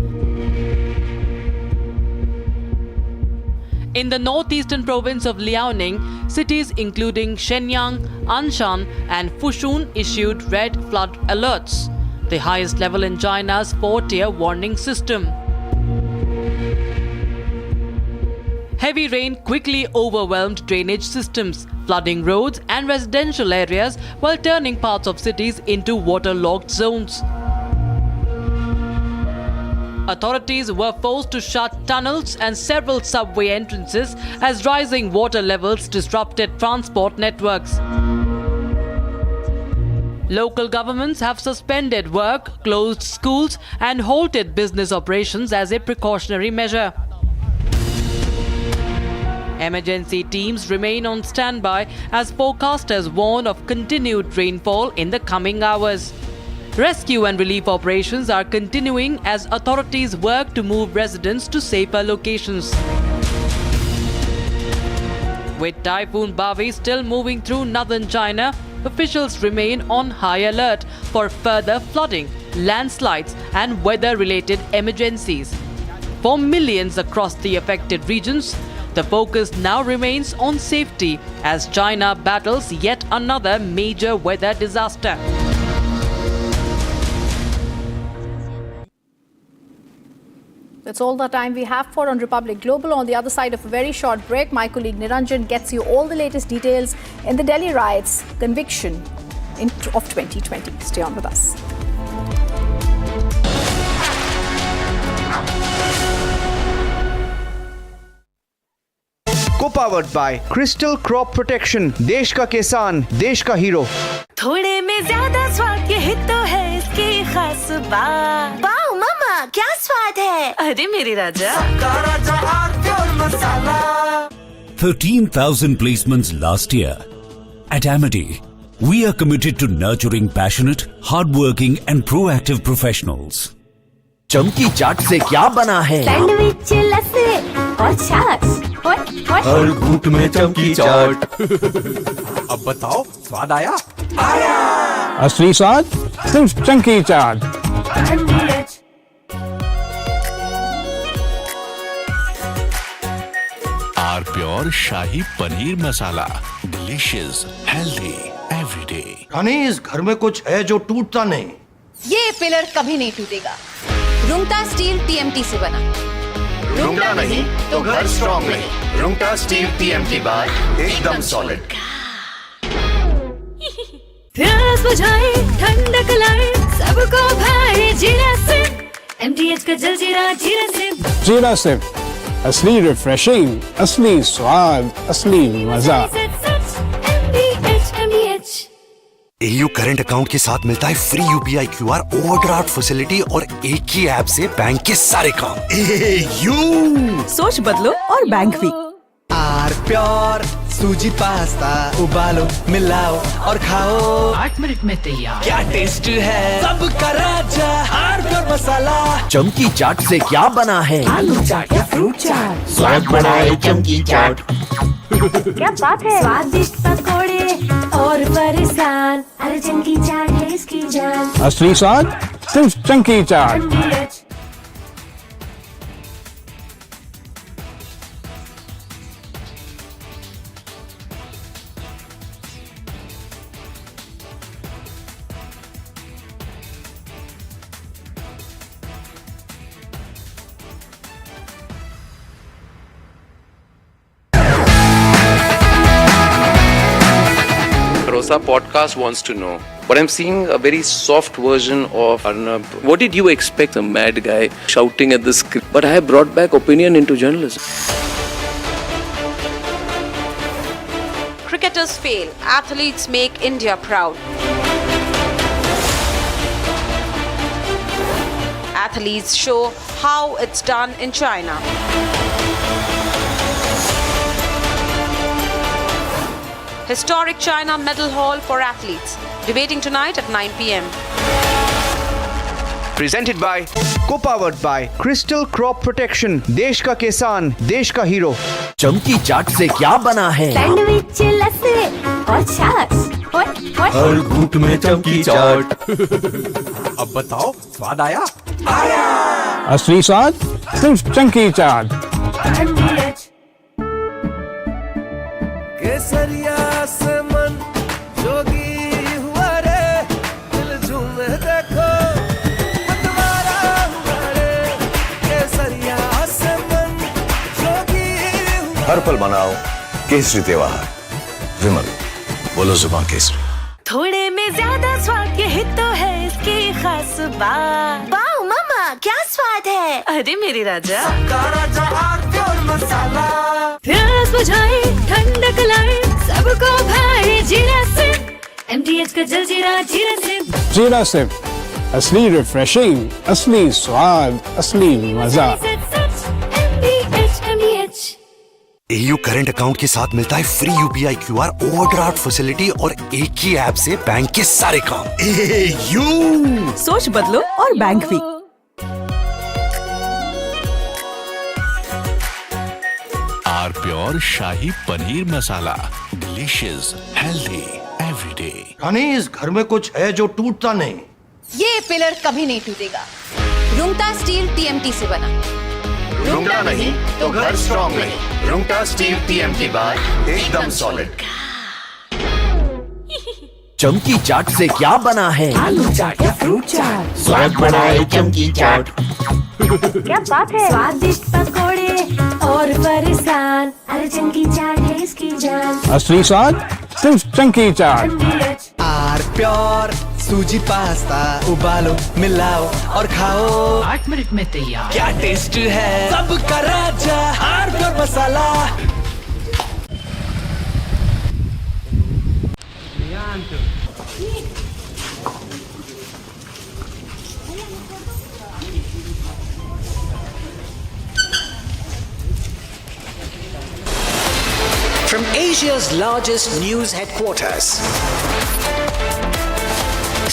In the northeastern province of Liaoning, cities including Shenyang, Anshan and Fushun issued red flood alerts, the highest level in China's 4-tier warning system. Heavy rain quickly overwhelmed drainage systems, flooding roads and residential areas while turning parts of cities into waterlogged zones. Authorities were forced to shut tunnels and several subway entrances as rising water levels disrupted transport networks. Local governments have suspended work, closed schools and halted business operations as a precautionary measure. Emergency teams remain on standby as forecasters warn of continued rainfall in the coming hours. Rescue and relief operations are continuing as authorities work to move residents to safer locations. With Typhoon Bavi still moving through northern China, officials remain on high alert for further flooding, landslides and weather-related emergencies. For millions across the affected regions, the focus now remains on safety as China battles yet another major weather disaster. That's all the time we have for on Republic Global. On the other side of a very short break, my colleague Niranjan gets you all the latest details in the Delhi riots conviction of 2020. Stay on with us. Co-powered by Crystal Crop Protection, देश का किसान, देश का hero. थोड़े में ज्यादा स्वाद, यही तो है इसकी खास बात. वाओ मामा, क्या स्वाद है? अरे मेरे राजा. 13,000 placements last year. At Amity, we are committed to nurturing passionate, hardworking and proactive professionals. चमकी चाट से क्या बना है? सैंडविच, लस्सी और छाछ. हर घूंट में चमकी चाट. अब बताओ, स्वाद आया? आया. असली स्वाद सिर्फ चमकी चाट. R pure shahi paneer masala, delicious, healthy, everyday. Honey, इस घर में कुछ है जो टूटता नहीं. ये पिलर कभी नहीं टूटेगा. रुंगटा स्टील टीएमटी से बना. रुंगटा नहीं तो घर स्ट्रॉन्ग नहीं. रुंगटा स्टील टीएमटी बार एकदम सॉलिड. प्यास बुझाए, ठंडक लाए, सबको भाए जीरा से. एमटीएच का जलजीरा जीरा से. जीरा से असली रिफ्रेशिंग, असली स्वाद, असली मजा. AU करंट अकाउंट के साथ मिलता है free UPI QR overdraft facility और एक ही ऐप से बैंक के सारे काम. AU सोच बदलो और बैंक भी. आर प्योर सूजी पास्ता, उबालो, मिलाओ और खाओ. 8 मिनट में तैयार. क्या टेस्ट है, सबका राजा आर प्योर मसाला. चमकी चाट से क्या बना है? आलू चाट या फ्रूट चाट. स्वाद बढ़ाए चमकी चाट. क्या बात है? स्वादिष्ट पकोड़े और फरसान. अरे चमकी चाट है इसकी जान. असली स्वाद सिर्फ चमकी चाट. Rosa podcast wants to know, but I'm seeing a very soft version of Arnab. What did you expect? A mad guy shouting at the screen. But I have brought back opinion into journalism. Cricketers fail, athletes make India proud. Athletes show how it's done in China. Historic China medal haul for athletes. Debating tonight at 9 p.m. Presented by, co-powered by Crystal Crop Protection, देश का किसान, देश का hero. चमकी चाट से क्या बना है? सैंडविच, लस्सी और छाछ. हर घूंट में चमकी चाट. अब बताओ, स्वाद आया? आया. असली स्वाद सिर्फ चमकी चाट. हर पल मनाओ केसरी त्योहार। विमल, बोलो जुबान केसरी। थोड़े में ज्यादा स्वाद यही तो है इसकी खास बात। वाओ मामा, क्या स्वाद है। अरे मेरे राजा, राजा और मसाला, प्यास बुझाए ठंडक लाए सबको भाए जीरा से। MTH का जलजीरा जीरा से। जीरा से असली रिफ्रेशिंग, असली स्वाद, असली मजा। AU करंट अकाउंट के साथ मिलता है free UPI QR overdraft facility और एक ही ऐप से बैंक के सारे काम। AU सोच बदलो और बैंक भी। Are pure shahi paneer masala, delicious, healthy, everyday. रानी, इस घर में कुछ है जो टूटता नहीं। ये पिलर कभी नहीं टूटेगा। रुंगटा स्टील TMT से बना। रुंगटा नहीं तो घर स्ट्रॉन्ग नहीं। रुंगटा स्टील TMT बार एकदम सॉलिड। चमकी चाट से क्या बना है? आलू चाट या फ्रूट चाट। स्वाद बनाए चमकी चाट। क्या बात है। स्वादिष्ट पकोड़े और फरसान, अरे चमकी चाट है इसकी जान। असली स्वाद सिर्फ चमकी चाट। आर प्योर सूजी पास्ता, उबालो मिलाओ और खाओ। 8 मिनट में तैयार। क्या टेस्ट है सबका राजा R pure masala. From Asia's largest news headquarters,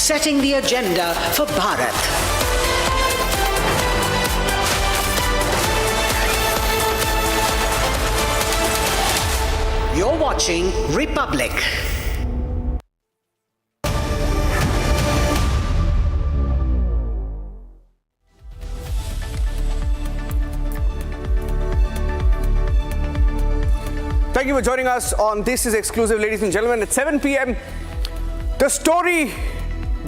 setting the agenda for Bharat. You're watching Republic. Thank you for joining us on This Is Exclusive, ladies and gentlemen. At 7 p.m., the story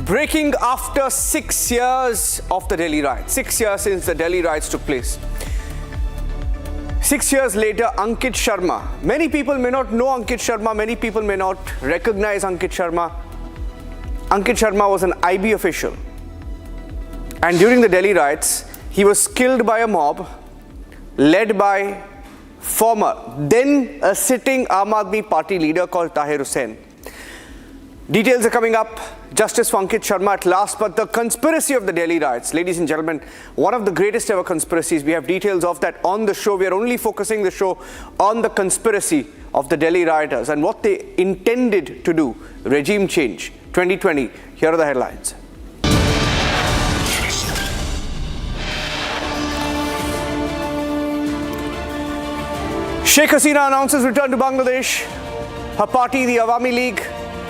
breaking after 6 years of the Delhi riots. 6 years since the Delhi riots took place. 6 years later, Ankit Sharma. Many people may not know Ankit Sharma. Many people may not recognize Ankit Sharma. Ankit Sharma was an IB official. And during the Delhi riots, he was killed by a mob led by then a sitting Aam Aadmi Party leader called Tahir Hussain. Details are coming up. Justice for Ankit Sharma at last, but the conspiracy of the Delhi riots, ladies and gentlemen, one of the greatest ever conspiracies. We have details of that on the show. We are only focusing the show on the conspiracy of the Delhi rioters and what they intended to do. Regime change 2020. Here are the headlines. Sheikh Hasina announces return to Bangladesh. Her party, the Awami League,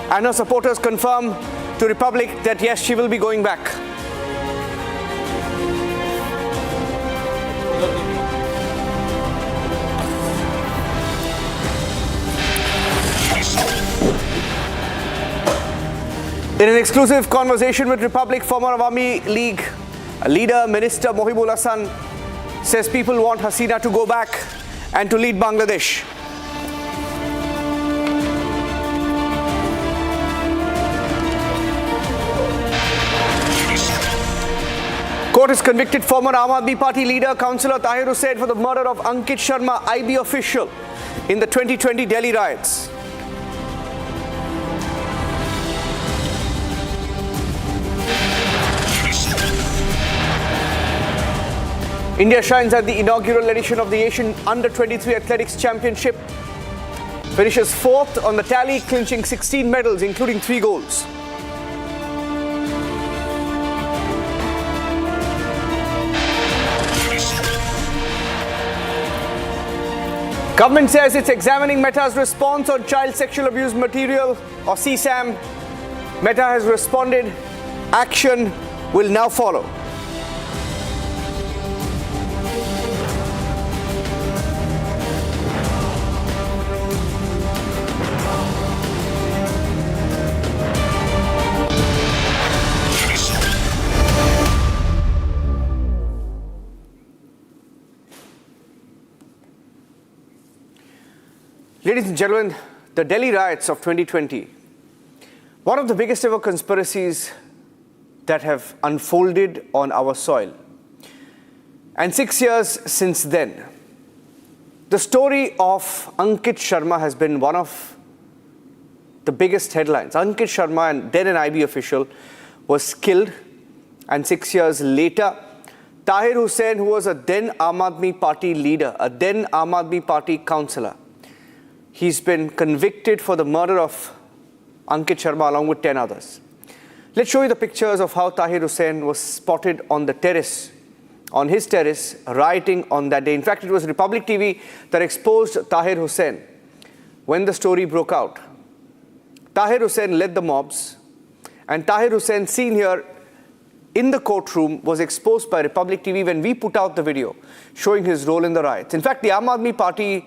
and her supporters confirm to Republic that yes, she will be going back. In an exclusive conversation with Republic, former Awami League leader, Minister Mohibul Hasan, says people want Hasina to go back and to lead Bangladesh. Court has convicted former Aam Aadmi Party leader, Councillor Tahir Hussain for the murder of Ankit Sharma, IB official, in the 2020 Delhi riots. India shines at the inaugural edition of the Asian Under-23 Athletics Championship. Finishes fourth on the tally, clinching 16 medals, including 3 golds. Government says it's examining Meta's response on child sexual abuse material, or CSAM. Meta has responded. Action will now follow. Ladies and gentlemen, the Delhi riots of 2020, one of the biggest ever conspiracies that have unfolded on our soil. And 6 years since then, the story of Ankit Sharma has been one of the biggest headlines. Ankit Sharma, and then an IB official, was killed, and 6 years later, Tahir Hussain, who was a then Aam Aadmi Party leader, a then Aam Aadmi Party councillor, he's been convicted for the murder of Ankit Sharma along with 10 others. Let's show you the pictures of how Tahir Hussain was spotted on the terrace, on his terrace, rioting on that day. In fact, it was Republic TV that exposed Tahir Hussain when the story broke out. Tahir Hussain led the mobs, and Tahir Hussain, seen here in the courtroom, was exposed by Republic TV when we put out the video showing his role in the riots. In fact, the Aam Aadmi Party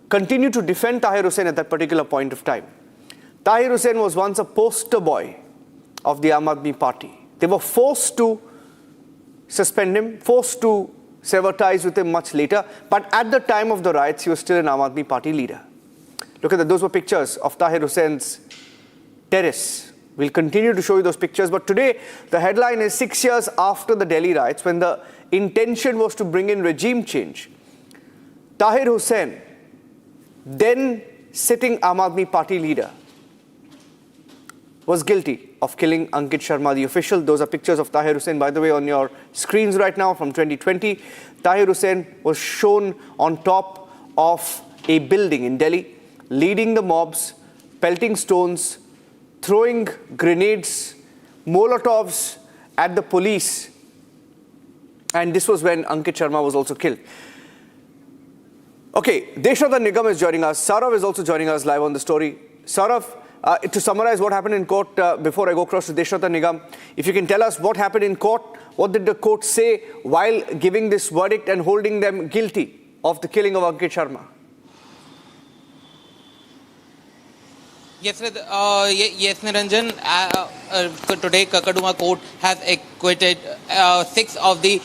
continued to defend Tahir Hussain at that particular point of time. Tahir Hussain was once a poster boy of the Aam Aadmi Party. They were forced to suspend him, forced to sever ties with him much later, but at the time of the riots, he was still an Aam Aadmi Party leader. Look at that, those were pictures of Tahir Hussain's terrace. We'll continue to show you those pictures, but today the headline is 6 years after the Delhi riots, when the intention was to bring in regime change. Tahir Hussain, then sitting Aam Aadmi Party leader, was guilty of killing Ankit Sharma, the official. Those are pictures of Tahir Hussain, by the way, on your screens right now from 2020. Tahir Hussain was shown on top of a building in Delhi, leading the mobs, pelting stones, throwing grenades, molotovs at the police. And this was when Ankit Sharma was also killed. Okay, Deshrata Nigam is joining us. Saurav is also joining us live on the story. Saurav, to summarize what happened in court, before I go across to Deshrata Nigam, if you can tell us what happened in court, what did the court say while giving this verdict and holding them guilty of the killing of Ankit Sharma? Yes, Niranjan. Today, Kakaduma court has acquitted 6 of the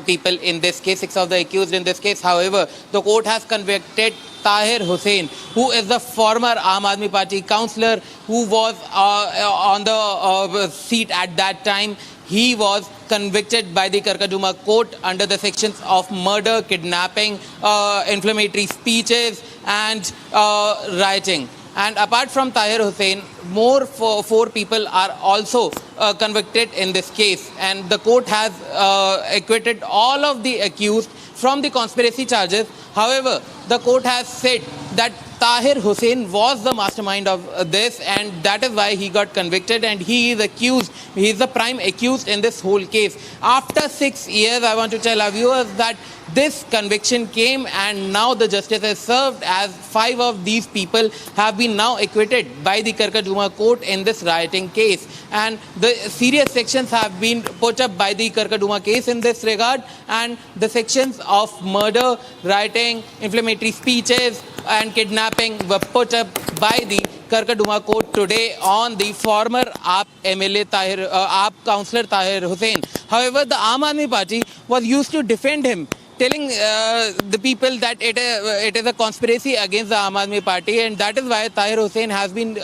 people in this case, 6 of the accused in this case. However, the court has convicted Tahir Hussain, who is the former Aam Aadmi Party councillor, who was on the seat at that time. He was convicted by the Karkaduma court under the sections of murder, kidnapping, inflammatory speeches, and rioting. And apart from Tahir Hussain, more 4 people are also convicted in this case. And the court has acquitted all of the accused from the conspiracy charges. However, the court has said that Tahir Hussain was the mastermind of this, and that is why he got convicted, and he is accused. He is the prime accused in this whole case. After 6 years, I want to tell our viewers that this conviction came, and now the justice is served, as 5 of these people have been now acquitted by the Karkaduma court in this rioting case. And the serious sections have been put up by the Karkaduma case in this regard, and the sections of murder, rioting, inflammatory speeches and kidnapping were put up by the Karkaduma court today on the former AAP MLA AAP councillor Tahir Hussain. However, the Aam Aadmi Party was used to defend him, telling the people that it is a conspiracy against the Aam Aadmi Party, and that is why Tahir Hussain has been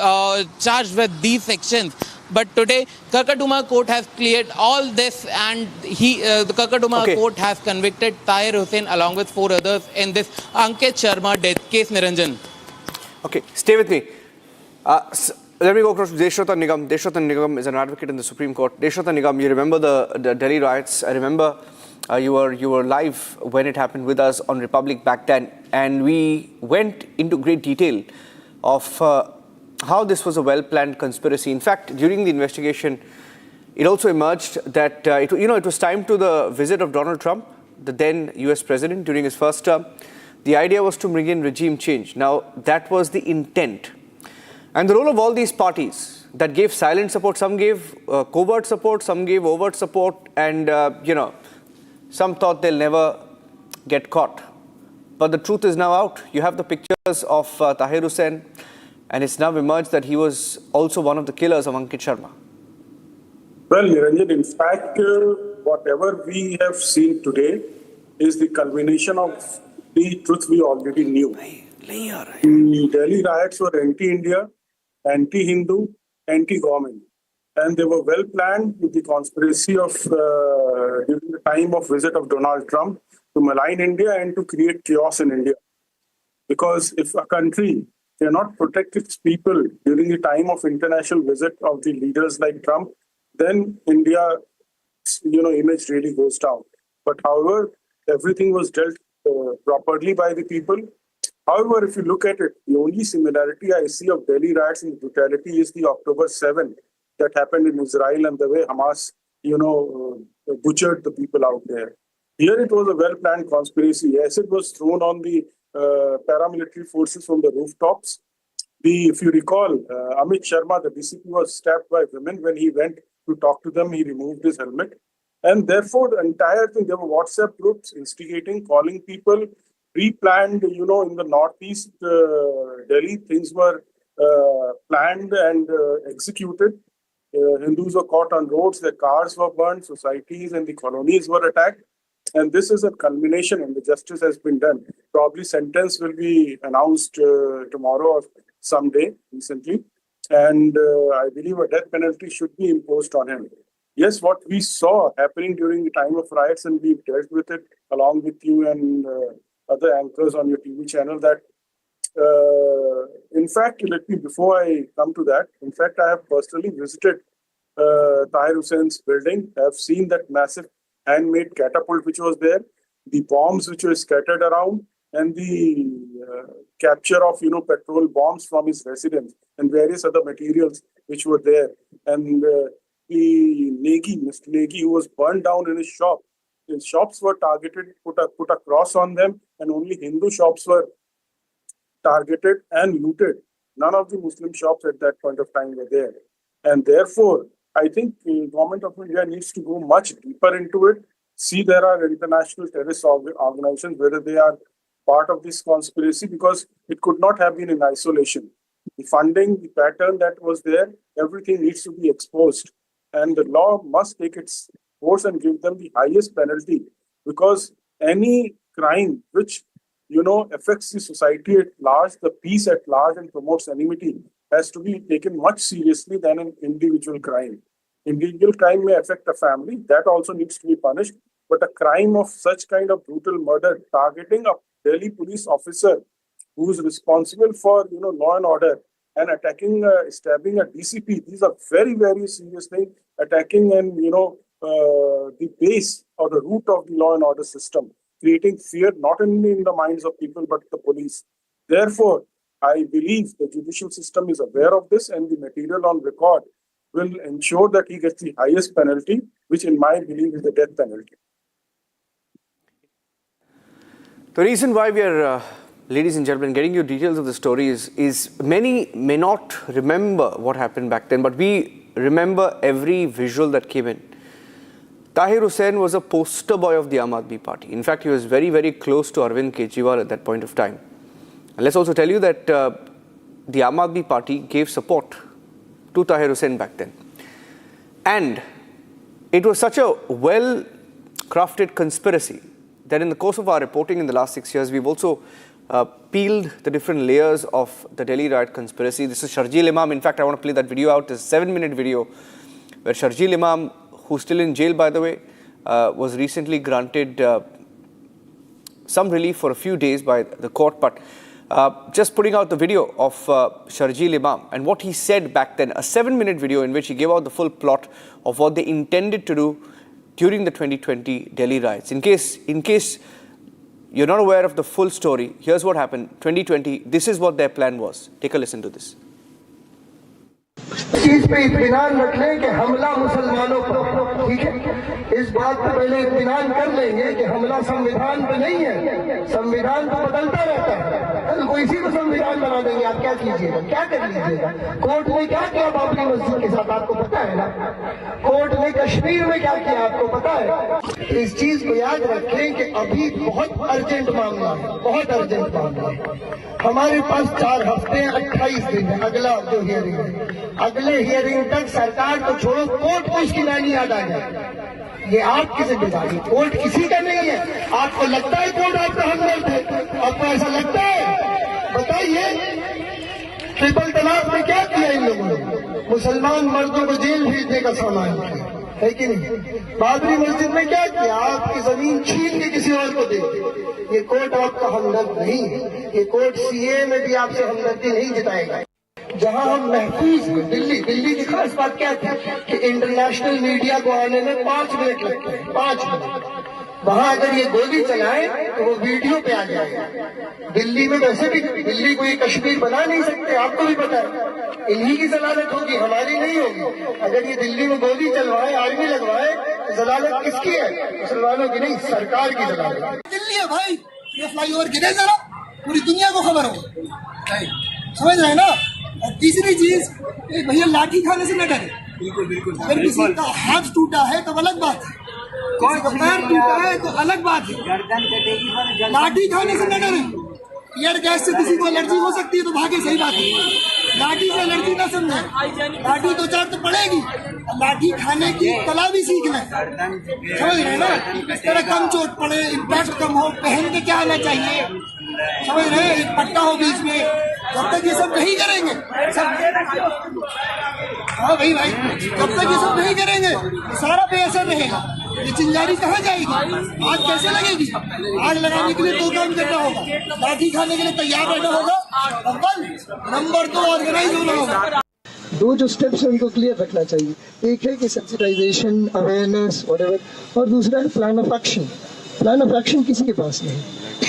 charged with these sections. But today, Karkaduma court has cleared all this, and the Karkaduma court has convicted Tahir Hussain along with 4 others in this Ankit Sharma death case, Niranjan. Okay, stay with me. Let me go across to Deshrata Nigam. Deshrata Nigam is an advocate in the Supreme Court. Deshrata Nigam, you remember the Delhi riots? I remember you were live when it happened with us on Republic back then, and we went into great detail of how this was a well-planned conspiracy. In fact, during the investigation, it also emerged that it was timed to the visit of Donald Trump, the then US president, during his first term. The idea was to bring in regime change. Now, that was the intent. And the role of all these parties that gave silent support, some gave covert support, some gave overt support, and some thought they'll never get caught. But the truth is now out. You have the pictures of Tahir Hussain, and it's now emerged that he was also one of the killers of Ankit Sharma. Well, Niranjan, in fact, whatever we have seen today is the culmination of the truth we already knew. The Delhi riots were anti-India, anti-Hindu, anti-government. And they were well planned with the conspiracy of during the time of visit of Donald Trump to malign India and to create chaos in India. Because if a country cannot protect its people during the time of international visit of the leaders like Trump, then India's image really goes down. But however, everything was dealt properly by the people. However, if you look at it, the only similarity I see of Delhi riots and brutality is the October 7 that happened in Israel and the way Hamas, butchered the people out there. Here it was a well-planned conspiracy. Acid was thrown on the paramilitary forces from the rooftops. If you recall, Amit Sharma, the DCP, was stabbed by women. When he went to talk to them, he removed his helmet. And therefore, the entire thing, there were WhatsApp groups instigating, calling people, pre-planned, in the northeast Delhi, things were planned and executed. Hindus were caught on roads, their cars were burned, societies and the colonies were attacked. And this is a culmination and the justice has been done. Probably sentence will be announced tomorrow or someday recently. And I believe a death penalty should be imposed on him. Yes, what we saw happening during the time of riots, and we've dealt with it along with you and other anchors on your TV channel, that in fact, before I come to that, in fact, I have personally visited Tahir Hussein's building. I have seen that massive handmade catapult which was there, the bombs which were scattered around, and the capture of petrol bombs from his residence and various other materials which were there. And the Mr. Negi, who was burned down in his shop. His shops were targeted, put a cross on them, and only Hindu shops were targeted and looted. None of the Muslim shops at that point of time were there. And therefore, I think the government of India needs to go much deeper into it. See, there are international terrorist organizations, whether they are part of this conspiracy, because it could not have been in isolation. The funding, the pattern that was there, everything needs to be exposed. And the law must take its course and give them the highest penalty, because any crime which affects the society at large, the peace at large, and promotes enmity has to be taken much seriously than an individual crime. Individual crime may affect a family, that also needs to be punished, but a crime of such kind of brutal murder targeting a Delhi police officer who is responsible for law and order and attacking, stabbing a DCP, these are very, very serious things, attacking and the base or the root of the law and order system, creating fear not only in the minds of people but the police. Therefore, I believe the judicial system is aware of this, and the material on record will ensure that he gets the highest penalty, which in my belief is the death penalty. The reason why we are, ladies and gentlemen, getting you details of the story is many may not remember what happened back then, but we remember every visual that came in. Tahir Hussain was a poster boy of the Aam Aadmi Party. In fact, he was very, very close to Arvind Kejriwal at that point of time. And let's also tell you that the Aam Aadmi Party gave support to Tahir Hussain back then. And it was such a well-crafted conspiracy that in the course of our reporting in the last 6 years, we've also peeled the different layers of the Delhi riot conspiracy. This is Sharjeel Imam. In fact, I want to play that video out. It's a 7-minute video where Sharjeel Imam, who's still in jail, by the way, was recently granted some relief for a few days by the court. But just putting out the video of Sharjeel Imam and what he said back then, a 7-minute video in which he gave out the full plot of what they intended to do during the 2020 Delhi riots. In case you're not aware of the full story, here's what happened. 2020, this is what their plan was. Take a listen to this. चीज पे इत्मीनान रख लें कि हमला मुसलमानों पर, ठीक है, इस बात पे पहले इत्मीनान कर लेंगे कि हमला संविधान पे नहीं है, संविधान तो बदलता रहता है, तो इसी को संविधान बना देंगे। आप क्या कीजिएगा, क्या कर लीजिएगा? कोर्ट ने क्या किया बाबरी मस्जिद के साथ आपको पता है ना? कोर्ट ने कश्मीर में क्या किया आपको पता है? इस चीज को याद रखें कि अभी बहुत अर्जेंट मामला है, बहुत अर्जेंट मामला है। हमारे पास 4 हफ्ते 28 दिन है अगला जो हियरिंग है। अगले हियरिंग तक सरकार को छोड़ो, कोर्ट को इसकी नानी याद आ जाए। ये आपकी जिम्मेदारी, कोर्ट किसी का नहीं है। आपको लगता है कोर्ट आपका हमदर्द है? आपको ऐसा लगता है? ट्रिपल तलाक में क्या किया इन लोगों ने? मुसलमान मर्दों को जेल भेजने का सामान किया है कि नहीं? बाबरी मस्जिद में क्या किया? आपकी जमीन छीन के किसी और को दे दी। ये कोर्ट आपका हमदर्द नहीं है। ये कोर्ट सीए में भी आपसे हमदर्दी नहीं जताएगा। जहां हम महफूज हैं, दिल्ली की खास बात क्या थी कि इंटरनेशनल मीडिया को आने में 5 मिनट लगते हैं, 5 मिनट। वहां अगर ये गोली चलाए तो वो वीडियो पे आ जाएगा। दिल्ली में वैसे भी दिल्ली को ये कश्मीर बना नहीं सकते, आपको भी पता है। इन्हीं की जलालत होगी, हमारी नहीं होगी। अगर ये दिल्ली में गोली चलवाए, आर्मी लगवाए, तो जलालत किसकी है? मुसलमानों की नहीं, सरकार की जलालत है। दिल्ली है भाई, ये फ्लाईओवर गिरे जरा, पूरी दुनिया को खबर हो, समझ रहे हैं ना। और तीसरी चीज, भैया लाठी खाने से न डरे। बिल्कुल। अगर किसी का हाथ टूटा है तो अलग बात है, किसी का पैर टूटा है तो अलग बात है। लाठी खाने से न डरे। ईयर गैस से किसी को एलर्जी हो सकती है तो भागे, सही बात है। लाठी से एलर्जी ना समझे, लाठी 2-4 तो पड़ेगी, लाठी खाने की कला भी सीख लें, समझ रहे हैं ना। इस तरह कम चोट पड़े, इम्पैक्ट कम हो, पहन के क्या आना चाहिए, समझ रहे हैं, एक पट्टा हो बीच में। जब तक ये सब नहीं करेंगे सब, हाँ भाई, जब तक ये सब नहीं करेंगे तो सारा बेअसर रहेगा। ये चिंगारी कहाँ जाएगी? आग कैसे लगेगी? आग लगाने के लिए 2 काम करना होगा, लाठी खाने के लिए तैयार रहना होगा, अव्वल, नंबर 2 ऑर्गेनाइज होना होगा। 2 जो स्टेप्स हैं उनको क्लियर रखना चाहिए। एक है कि सेंसिटाइजेशन, अवेयरनेस, व्हाटएवर, और दूसरा है plan of action. Plan of action किसी के पास नहीं,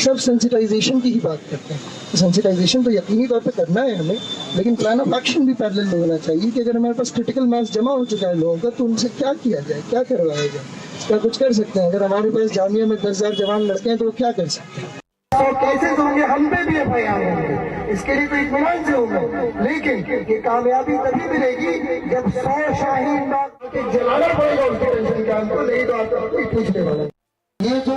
सब सेंसिटाइजेशन की ही बात करते हैं। तो सेंसिटाइजेशन तो यकीनी तौर पे करना है हमें, लेकिन प्लान ऑफ एक्शन भी पैरेलल में होना चाहिए कि अगर हमारे पास क्रिटिकल मास जमा हो चुका है लोगों का, तो उनसे क्या किया जाए, क्या करवाया जाए, क्या कुछ कर सकते हैं। अगर हमारे पास जामिया में 10,000 जवान लड़के हैं तो वो क्या कर सकते हैं? तो केसेस होंगे, हम पे भी FIR होंगे, इसके लिए तो इत्मीनान से होंगे। लेकिन ये कामयाबी तभी मिलेगी जब 100 शाहीन बाग जलाना पड़ेगा उसके टेंशन कैंप को, नहीं तो आपको कोई पूछने वाला। ये जो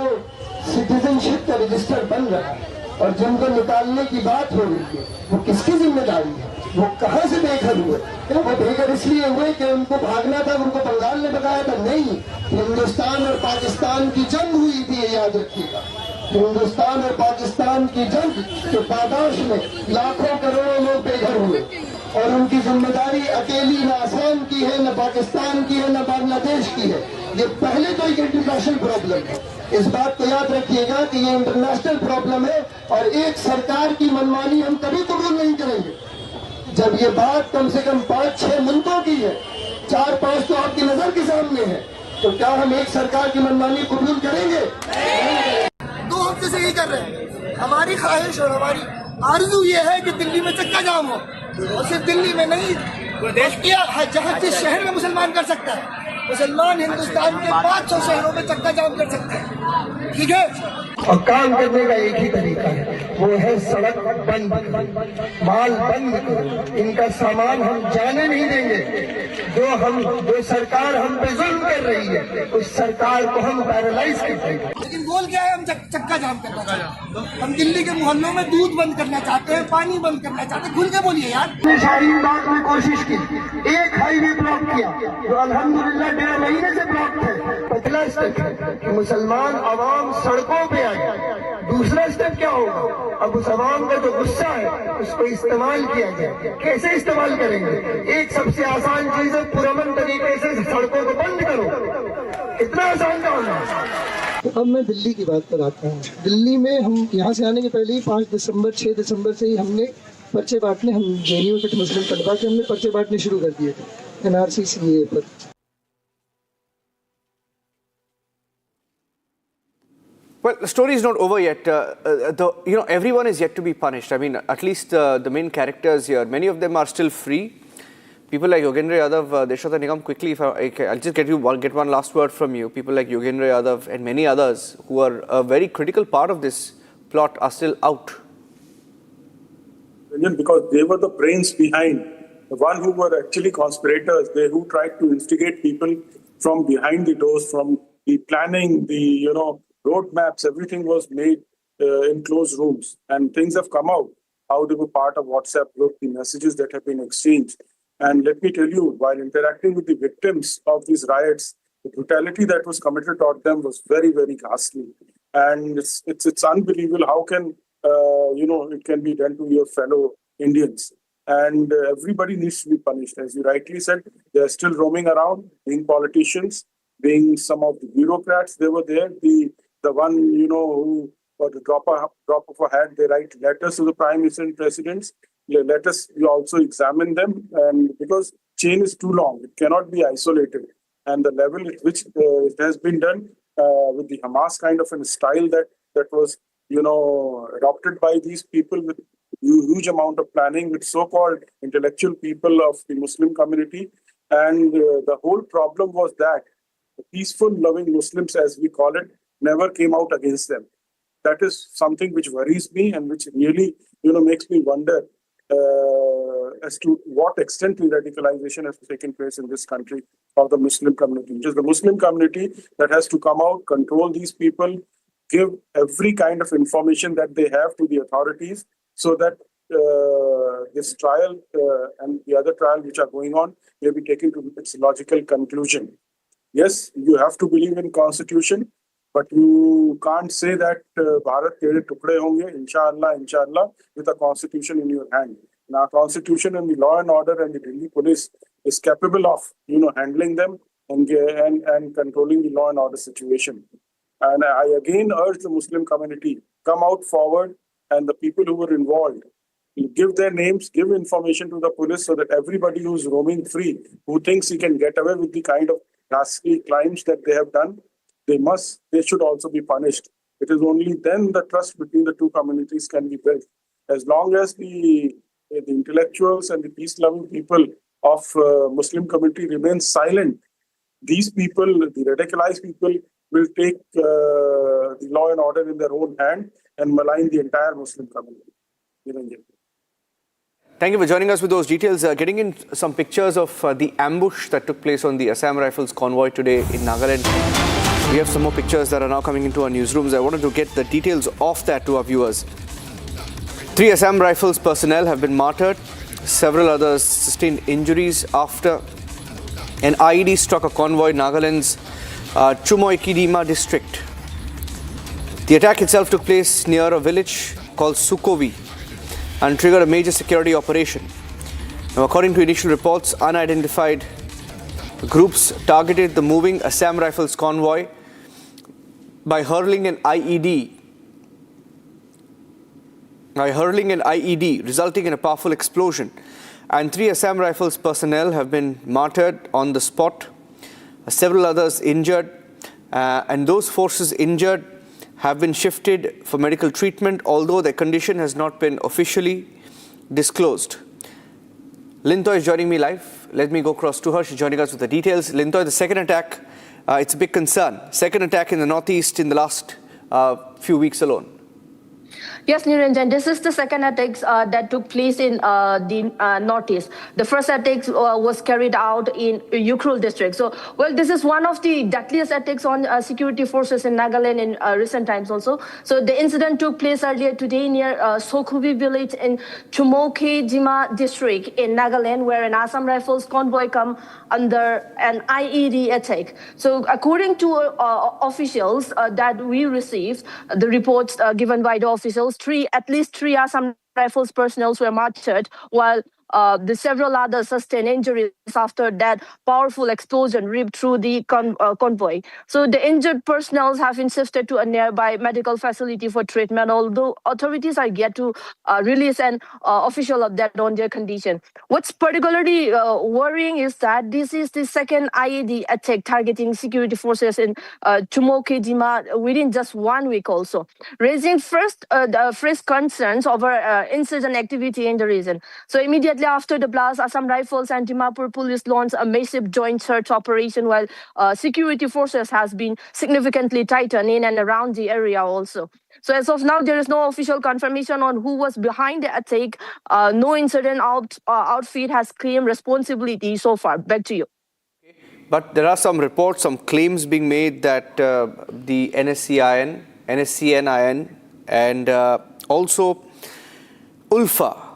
सिटीजनशिप का रजिस्टर बन रहा है और जिनको निकालने की बात हो रही है, वो किसकी जिम्मेदारी है? वो कहाँ से बेघर हुए? क्या वो बेघर इसलिए हुए कि उनको भागना था, उनको बंगाल ने भगाया था? नहीं, हिंदुस्तान और पाकिस्तान की जंग हुई थी, ये याद रखिएगा। हिंदुस्तान और पाकिस्तान की जंग के पादाश में लाखों करोड़ों लोग बेघर हुए और उनकी जिम्मेदारी अकेली न आसाम की है, न पाकिस्तान की है, न बांग्लादेश की है। ये पहले तो एक इंटरनेशनल प्रॉब्लम है, इस बात को याद रखिएगा कि ये इंटरनेशनल प्रॉब्लम है। और एक सरकार की मनमानी हम कभी कबूल नहीं करेंगे जब ये बात कम से कम 5-6 मुल्कों की है, 4-5 तो आपकी नजर के सामने है, तो क्या हम एक सरकार की मनमानी कबूल करेंगे? 2 हफ्ते से यही कर रहे हैं। हमारी ख्वाहिश और हमारी आरज़ू ये है कि दिल्ली में चक्का जाम हो, और सिर्फ दिल्ली में नहीं, जहाँ जिस शहर में मुसलमान कर सकता है, मुसलमान हिंदुस्तान के 500 शहरों में चक्का जाम कर सकते हैं, ठीक है। और काम करने का एक ही तरीका है, वो है सड़क बंद, माल बंद करो, इनका सामान हम जाने नहीं देंगे। जो सरकार हम पे जुल्म कर रही है, उस सरकार को हम पैरालाइज कर देंगे। लेकिन गोल क्या है? हम चक्का जाम करना चाहते हैं। हम दिल्ली के मोहल्लों में दूध बंद करना चाहते हैं, पानी बंद करना चाहते हैं। खुल के बोलिए यार। शाहीन बाग में कोशिश की, एक हाईवे ब्लॉक किया जो अल्हम्दुलिल्लाह 1.5 महीने से ब्लॉक थे। पहला स्टेप है कि मुसलमान अवाम सड़कों पे आ जाए। दूसरा स्टेप क्या होगा? अब उस अवाम का जो गुस्सा है उसको इस्तेमाल किया जाए। कैसे इस्तेमाल करेंगे? एक सबसे आसान चीज है, पुरअमन तरीके से सड़कों को बंद करो। इतना आसान काम है। तो अब मैं दिल्ली की बात पर आता हूँ। दिल्ली में हम यहाँ से आने के पहले ही 5 दिसंबर 6 दिसंबर से ही हमने पर्चे बांटने, हम JNU के मुस्लिम तलबा के हमने पर्चे बांटने शुरू कर दिए थे NRC CAA पर। Well, the story is not over yet. Everyone is yet to be punished. I mean, at least the main characters here, many of them are still free. People like Yogendra Yadav, Deshwata Nigam, quickly, I'll just get one last word from you. People like Yogendra Yadav and many others who are a very critical part of this plot are still out. Because they were the brains behind, the one who were actually conspirators, they who tried to instigate people from behind the doors, from the planning, the roadmaps, everything was made in closed rooms, and things have come out, how they were part of WhatsApp group, the messages that have been exchanged. And let me tell you, while interacting with the victims of these riots, the brutality that was committed on them was very, very ghastly. And it's unbelievable how can, it can be done to your fellow Indians. and everybody needs to be punished. As you rightly said, they are still roaming around, being politicians, being some of the bureaucrats. They were there. The one, who for the drop of a hat, they write letters to the prime minister and presidents. Let us also examine them, and because chain is too long, it cannot be isolated. And the level at which it has been done with the Hamas kind of a style that was, adopted by these people with huge amount of planning with so-called intellectual people of the Muslim community. And the whole problem was that the peaceful, loving Muslims, as we call it, never came out against them. That is something which worries me and which really, makes me wonder as to what extent the radicalization has taken place in this country of the Muslim community. It is the Muslim community that has to come out, control these people, give every kind of information that they have to the authorities so that this trial and the other trial which are going on may be taken to its logical conclusion. Yes, you have to believe in Constitution, but you can't say that Bharat tere tukde honge, inshallah, with a Constitution in your hand. Now, Constitution and the law and order and the Delhi police is capable of, handling them and controlling the law and order situation. And I again urge the Muslim community, come out forward, and the people who were involved, give their names, give information to the police so that everybody who's roaming free, who thinks he can get away with the kind of rascally crimes that they have done, they should also be punished. It is only then the trust between the two communities can be built. As long as the intellectuals and the peace-loving people of Muslim community remain silent, these people, the radicalized people, will take the law and order in their own hand and malign the entire Muslim community in India. Thank you for joining us with those details. Getting in some pictures of the ambush that took place on the Assam Rifles convoy today in Nagaland. We have some more pictures that are now coming into our newsrooms. I wanted to get the details of that to our viewers. 3 Assam Rifles personnel have been martyred. Several others sustained injuries after an IED struck a convoy in Nagaland's Chumoikidima district. The attack itself took place near a village called Sukovi and triggered a major security operation. Now, according to initial reports, unidentified groups targeted the moving Assam Rifles convoy by hurling an IED, resulting in a powerful explosion. And 3 Assam Rifles personnel have been martyred on the spot. Several others injured, and those forces injured have been shifted for medical treatment, although their condition has not been officially disclosed. Lintoy is joining me live. Let me go across to her. She's joining us with the details. Lintoy, the second attack, it's a big concern. Second attack in the northeast in the last few weeks alone. Yes, Niranjan, this is the second attack that took place in the northeast. The first attack was carried out in Ukhrul district. So, well, this is one of the deadliest attacks on security forces in Nagaland in recent times also. So, the incident took place earlier today near Sokhubi village in Chumoikidima district in Nagaland, where an Assam Rifles convoy come under an IED attack. So, according to officials that we received, the reports given by the officials, at least three Assam Rifles personnel were martyred, while the several others sustained injuries after that powerful explosion ripped through the convoy. So the injured personnel have been shifted to a nearby medical facility for treatment, although authorities are yet to release an official update on their condition. What's particularly worrying is that this is the second IED attack targeting security forces in Chumoikidima within just 1 week also, raising fresh concerns over insurgent activity in the region. So immediately after the blast, Assam Rifles and Dimapur Police launched a massive joint search operation, while security forces has been significantly tightened in and around the area also. So as of now, there is no official confirmation on who was behind the attack. No incident outfit has claimed responsibility so far. Back to you. But there are some reports, some claims being made that the NSCN and also ULFA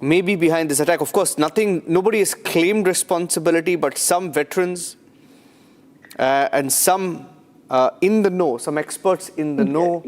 may be behind this attack. Of course, nobody has claimed responsibility, but some veterans and some in the know, some experts in the know,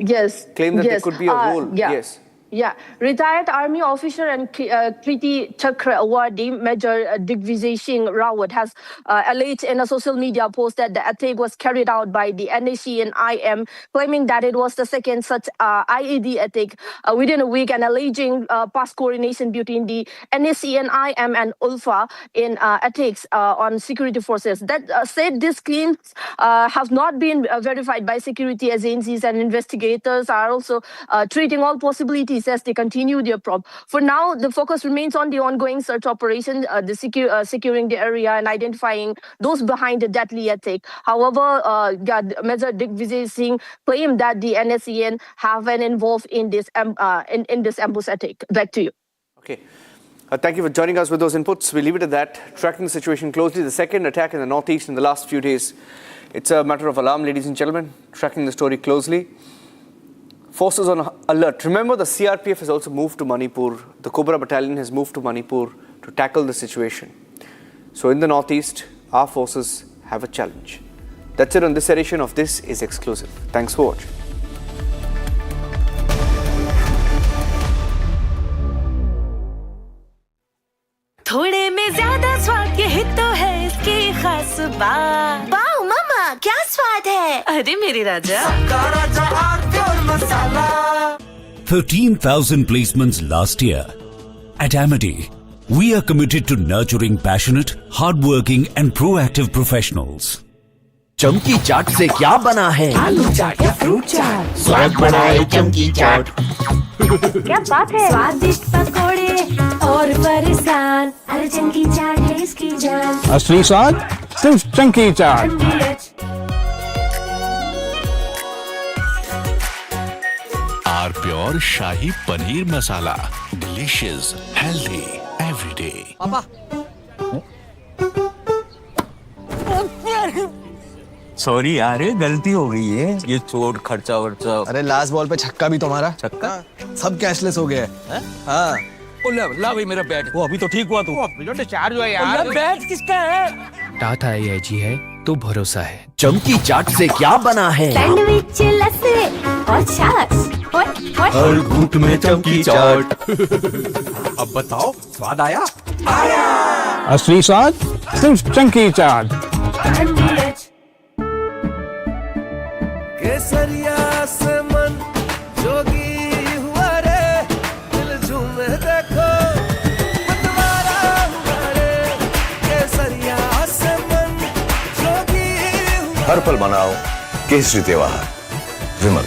claim that there could be a role. Yeah. Yes. Yeah, retired army officer and Kriti Chakra awardee Major Digvijay Singh Rawat has alleged in a social media post that the attack was carried out by the NSC and IM, claiming that it was the second such IED attack within a week, and alleging past coordination between the NSC and IM and ULFA in attacks on security forces. That said, these claims have not been verified by security agencies, and investigators are also treating all possibilities as they continue their probe. For now, the focus remains on the ongoing search operation, securing the area and identifying those behind the deadly attack. However, Major Digvijay Singh claimed that the NSCN have been involved in this ambush attack. Back to you. Okay. Thank you for joining us with those inputs. We leave it at that. Tracking the situation closely. The second attack in the northeast in the last few days. It's a matter of alarm, ladies and gentlemen. Tracking the story closely. Forces on alert. Remember, the CRPF has also moved to Manipur. The Cobra Battalion has moved to Manipur to tackle the situation. So in the northeast, our forces have a challenge. That's it on this edition of This Is Exclusive. Thanks for watching. थोड़े में ज्यादा स्वाद ये तो है इसकी खास बात। वाओ मामा क्या स्वाद है। अरे मेरे राजा। सबका राजा आर्थिक मसाला। 13,000 placements last year. At Amity, we are committed to nurturing passionate, hardworking and proactive professionals. चमकी चाट से क्या बना है? आलू चाट या फ्रूट चाट। स्वाद बनाए चमकी चाट। क्या बात है। स्वादिष्ट पकोड़े और परेशान। अरे चमकी चाट है इसकी जान। असली स्वाद सिर्फ चमकी चाट। R pure shahi paneer masala, delicious, healthy, everyday. पापा। सॉरी यार, गलती हो गई है। ये चोट खर्चा वर्चा। अरे लास्ट बॉल पे छक्का भी तुम्हारा। छक्का? सब कैशलेस हो गया है। हाँ। ला भाई मेरा बैट। वो अभी तो ठीक हुआ तू। डिस्चार्ज हुआ यार। बैट किसका है? टाटा AIG है तो भरोसा है। चमकी चाट से क्या बना है? सैंडविच लस्सी और छाछ। हर घूंट में चमकी चाट। अब बताओ स्वाद आया? असली स्वाद सिर्फ चमकी चाट। केसरिया से मन जोगी हुआ रे, दिल झूमे देखो मतवारा हुआ रे। केसरिया से मन जोगी हुआ। हर पल मनाओ केसरी त्योहार। विमल,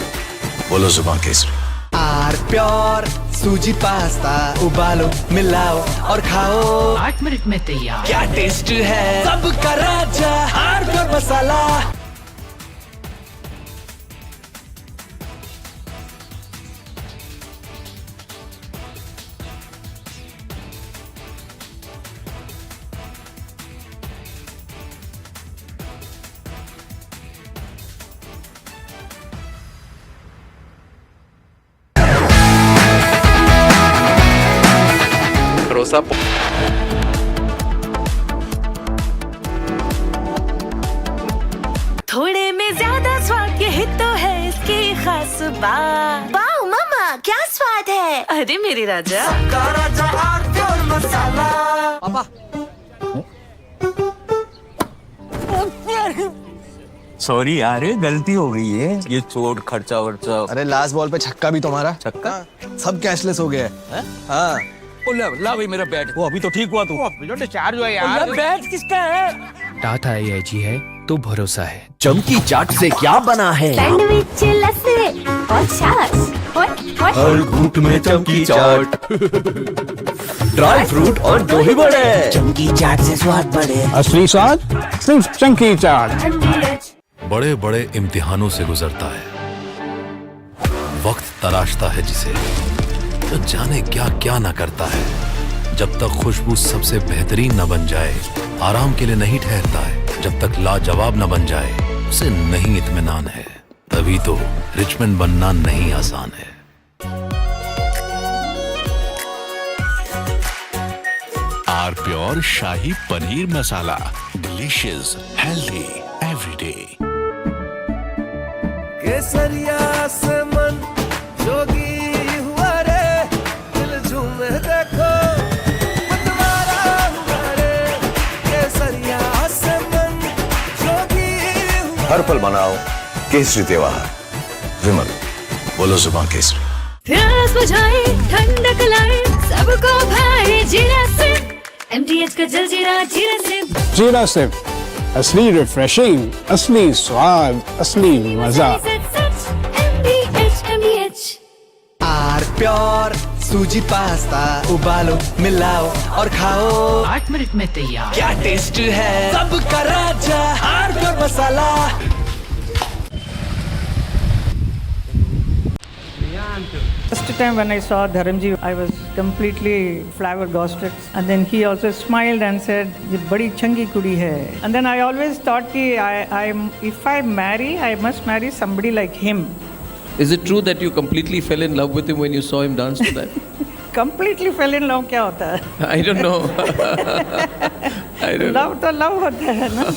बोलो जुबान केसरी। आर प्योर सूजी पास्ता उबालो मिलाओ और खाओ। 8 मिनट में तैयार। क्या टेस्ट है सबका राजा आर प्योर मसाला। थोड़े में ज्यादा स्वाद ये तो है इसकी खास बात। वाओ मामा क्या स्वाद है। अरे मेरे राजा। सबका राजा आर्थिक मसाला। पापा। सॉरी यार, गलती हो गई है। ये चोट खर्चा वर्चा। अरे लास्ट बॉल पे छक्का भी तुम्हारा। छक्का? सब कैशलेस हो गया है। हाँ। ला भाई मेरा बैट। वो अभी तो ठीक हुआ तू। डिस्चार्ज हुआ यार। बैट किसका है? टाटा AIG है तो भरोसा है। चमकी चाट से क्या बना है? सैंडविच लस्सी और छाछ। हर घूंट में चमकी चाट। ड्राई फ्रूट और दही बड़े। चमकी चाट से स्वाद बढ़े। असली स्वाद सिर्फ चमकी चाट। बड़े बड़े इम्तिहानों से गुजरता है, वक्त तराशता है जिसे, तो जाने क्या क्या न करता है। जब तक खुशबू सबसे बेहतरीन न बन जाए, आराम के लिए नहीं ठहरता है। जब तक लाजवाब न बन जाए, उसे नहीं इत्मीनान है। तभी तो रिचमैन बनना नहीं आसान है। R pure shahi paneer masala, delicious, healthy, everyday. केसरिया से मन जोगी हुआ रे, हर पल मनाओ केसरी त्योहार। विमल, बोलो जुबान केसरी। प्यास बुझाए ठंडक लाए सबको भाए जीरा से MTH का जलजीरा जीरा से। जीरा सिप, असली रिफ्रेशिंग, असली स्वाद, असली मजा। आर प्योर सूजी पास्ता उबालो मिलाओ और खाओ 8 मिनट में तैयार। क्या टेस्ट है सबका राजा R pure masala. First time when I saw Dharamji, I was completely flabbergasted. And then he also smiled and said, "ये बड़ी चंगी कुड़ी है." And then I always thought कि if I marry, I must marry somebody like him. Is it true that you completely fell in love with him when you saw him dance to that? Completely fell in love क्या होता है? I don't know. I don't know. Love तो love होता है ना?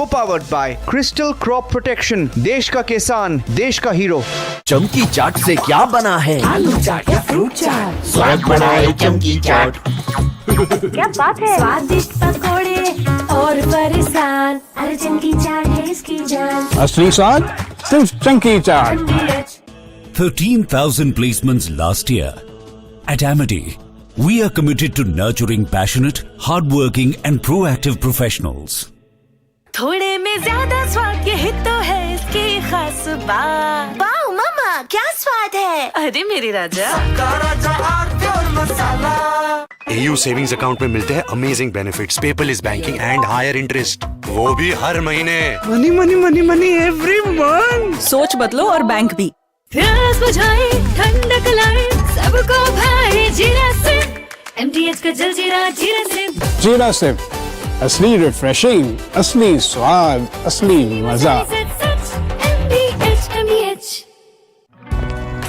Co-powered by Crystal Crop Protection, देश का किसान, देश का हीरो। चमकी चाट से क्या बना है? आलू चाट या फ्रूट चाट, स्वाद बढ़ाए चमकी चाट। क्या बात है? स्वादिष्ट पकोड़े और परेशान, अरे चमकी चाट है इसकी जान। असली स्वाद सिर्फ चंकी चाट। 13,000 placements last year. At Amity, we are committed to nurturing passionate, hardworking and proactive professionals. थोड़े में ज्यादा स्वाद यही तो है इसकी खास बात। वाओ मामा क्या स्वाद है, अरे मेरे राजा। AU सेविंग्स अकाउंट में मिलते हैं amazing benefits, paperless banking and higher interest, वो भी हर महीने। Money, money, money, money every month. सोच बदलो और बैंक भी। प्यास बुझाए ठंडक लाए सबको भाए जीरा से MTH का जलजीरा जीरा से। जीरा सिप, असली रिफ्रेशिंग, असली स्वाद, असली मजा।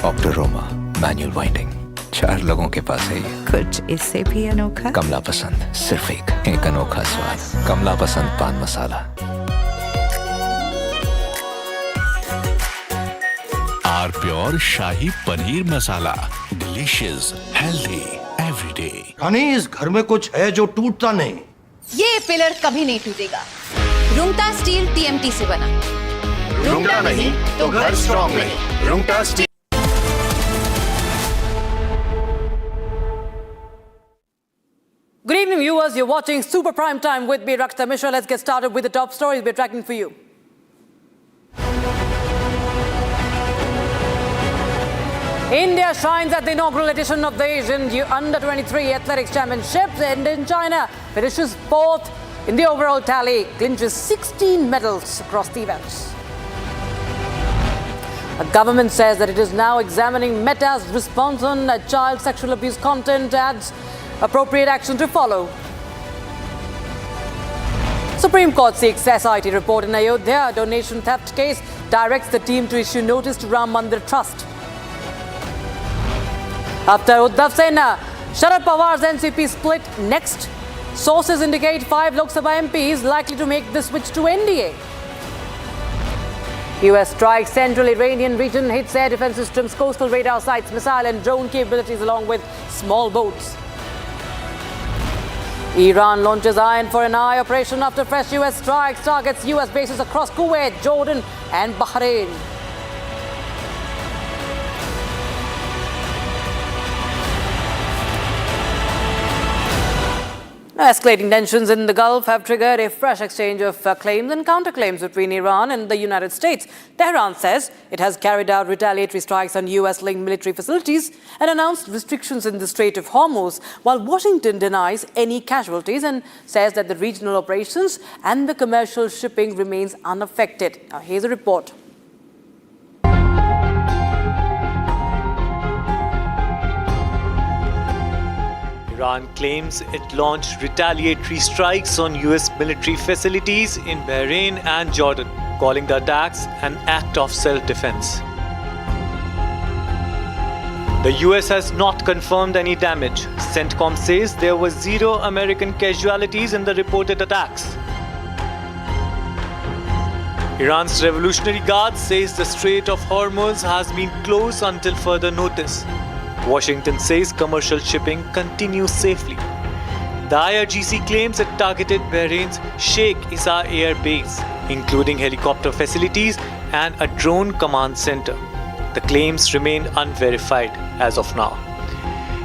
ऑक्टोरोमा मैनुअल वाइंडिंग, 4 लोगों के पास है ये। कुछ इससे भी अनोखा। कमला पसंद, सिर्फ एक अनोखा स्वाद। कमला पसंद पान मसाला। R pure shahi paneer masala, delicious, healthy, everyday. यानी इस घर में कुछ है जो टूटता नहीं। ये पिलर कभी नहीं टूटेगा। रुंगटा स्टील TMT से बना। रुंगटा नहीं तो घर स्ट्रॉन्ग नहीं। Rungta steel. Good evening, viewers. You're watching Super Prime Time with me, Rakshita Mishra. Let's get started with the top stories we're tracking for you. India shines at the inaugural edition of the Asian Under-23 Athletics Championships, and in China finishes 4th in the overall tally, clinches 16 medals across the events. The government says that it is now examining Meta's response on child sexual abuse content, adds appropriate action to follow. Supreme Court seeks SIT report in Ayodhya donation theft case, directs the team to issue notice to Ram Mandir Trust. After Uddhav Sena, Sharad Pawar's NCP split next. Sources indicate 5 Lok Sabha MPs likely to make the switch to NDA. US strikes central Iranian region, hits air defense systems, coastal radar sites, missile and drone capabilities along with small boats. Iran launches Iron for an Eye operation after fresh US strikes, targets US bases across Kuwait, Jordan and Bahrain. Escalating tensions in the Gulf have triggered a fresh exchange of claims and counterclaims between Iran and the United States. Tehran says it has carried out retaliatory strikes on US-linked military facilities and announced restrictions in the Strait of Hormuz, while Washington denies any casualties and says that the regional operations and the commercial shipping remains unaffected. Now, here's a report. Iran claims it launched retaliatory strikes on US military facilities in Bahrain and Jordan, calling the attacks an act of self-defense. The US has not confirmed any damage. CENTCOM says there were 0 American casualties in the reported attacks. Iran's Revolutionary Guard says the Strait of Hormuz has been closed until further notice. Washington says commercial shipping continues safely. The IRGC claims it targeted Bahrain's Sheikh Issa Air Base, including helicopter facilities and a drone command center. The claims remain unverified as of now.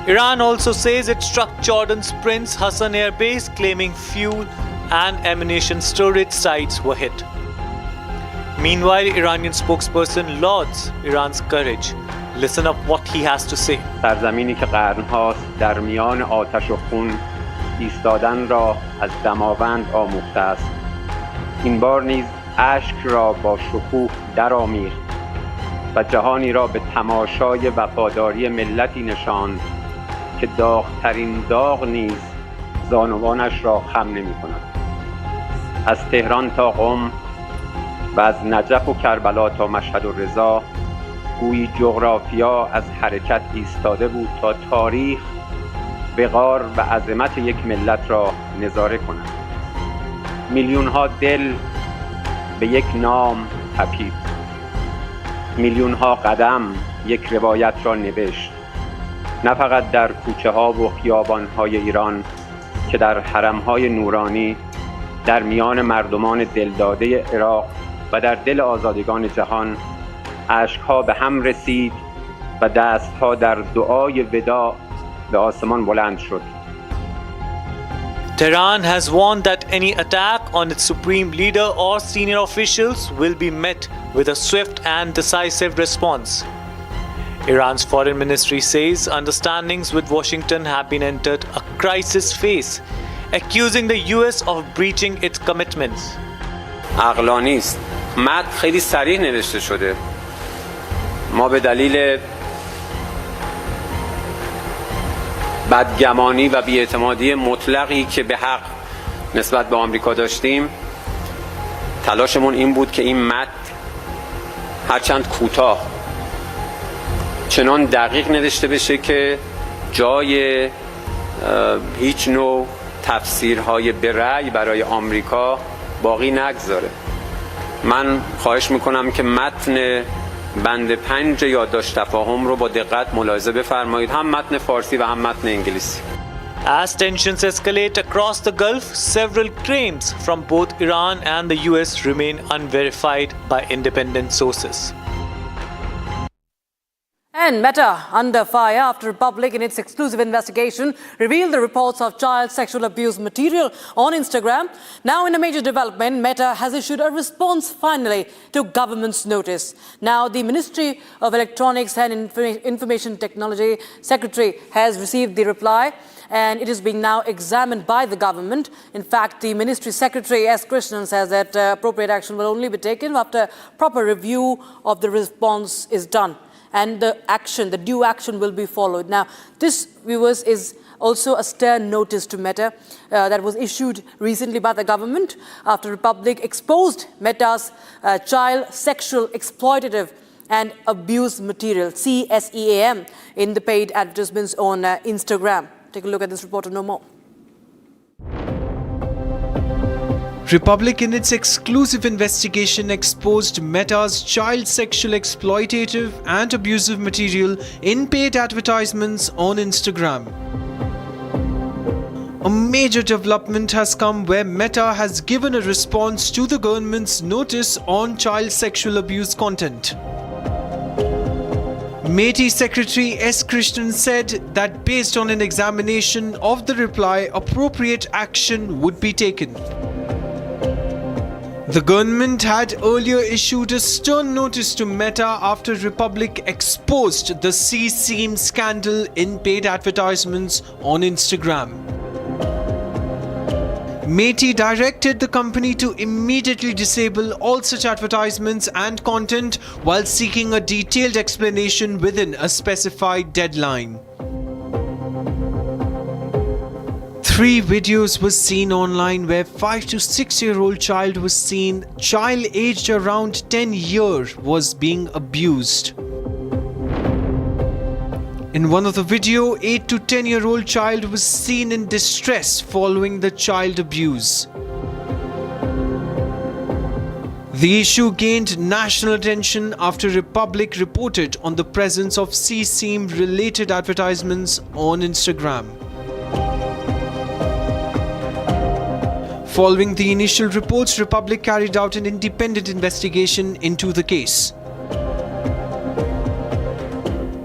Iran also says it struck Jordan's Prince Hassan Air Base, claiming fuel and ammunition storage sites were hit. Meanwhile, Iranian spokesperson lauds Iran's courage. Listen up what he has to say. سرزمینی که قرن‌هاست در میان آتش و خون ایستادن را از دماوند آموخته است. این بار نیز اشک را با شکوه درآمیخت و جهانی را به تماشای وفاداری ملتی نشاند که داغ‌ترین داغ نیز زانوانش را خم نمی‌کند. از تهران تا قم و از نجف و کربلا تا مشهد و رضا گویی جغرافیا از حرکت ایستاده بود تا تاریخ وقار و عظمت یک ملت را نظاره کند. میلیون‌ها دل به یک نام تپید. میلیون‌ها قدم یک روایت را نوشت. نه فقط در کوچه‌ها و خیابان‌های ایران که در حرم‌های نورانی در میان مردمان دلداده عراق و در دل آزادگان جهان اشک‌ها به هم رسید و دست‌ها در دعای وداع به آسمان بلند شد. Tehran has warned that any attack on its supreme leader or senior officials will be met with a swift and decisive response. Iran's foreign ministry says understandings with Washington have been entered a crisis phase, accusing the US of breaching its commitments. عقلانی است. متن خیلی صریح نوشته شده. ما به دلیل بدگمانی و بی‌اعتمادی مطلقی که به حق نسبت به آمریکا داشتیم تلاشمون این بود که این متن هرچند کوتاه چنان دقیق نوشته بشه که جای هیچ نوع تفسیرهای به رأی برای آمریکا باقی نگذاره. من خواهش میکنم که متن بند 5 یادداشت تفاهم رو با دقت ملاحظه بفرمایید، هم متن فارسی و هم متن انگلیسی. As tensions escalate across the Gulf, several claims from both Iran and the US remain unverified by independent sources. And Meta under fire after Republic in its exclusive investigation revealed the reports of child sexual abuse material on Instagram. Now in a major development, Meta has issued a response finally to government's notice. Now the Ministry of Electronics and Information Technology Secretary has received the reply and it is being now examined by the government. In fact, the Ministry Secretary S. Krishnan says that appropriate action will only be taken after proper review of the response is done. And the due action will be followed. Now, this, viewers, is also a stern notice to Meta that was issued recently by the government after Republic exposed Meta's child sexual exploitative and abuse material, CSEAM, in the paid advertisements on Instagram. Take a look at this report to know more. Republic in its exclusive investigation exposed Meta's child sexual exploitative and abusive material in paid advertisements on Instagram. A major development has come where Meta has given a response to the government's notice on child sexual abuse content. MeitY Secretary S. Krishnan said that based on an examination of the reply, appropriate action would be taken. The government had earlier issued a stern notice to Meta after Republic exposed the CSEAM scandal in paid advertisements on Instagram. MeitY directed the company to immediately disable all such advertisements and content while seeking a detailed explanation within a specified deadline. 3 videos were seen online where 5 to 6-year-old child was seen, child aged around 10 years was being abused. In one of the video, 8 to 10-year-old child was seen in distress following the child abuse. The issue gained national attention after Republic reported on the presence of C-SEAM-related advertisements on Instagram. Following the initial reports, Republic carried out an independent investigation into the case.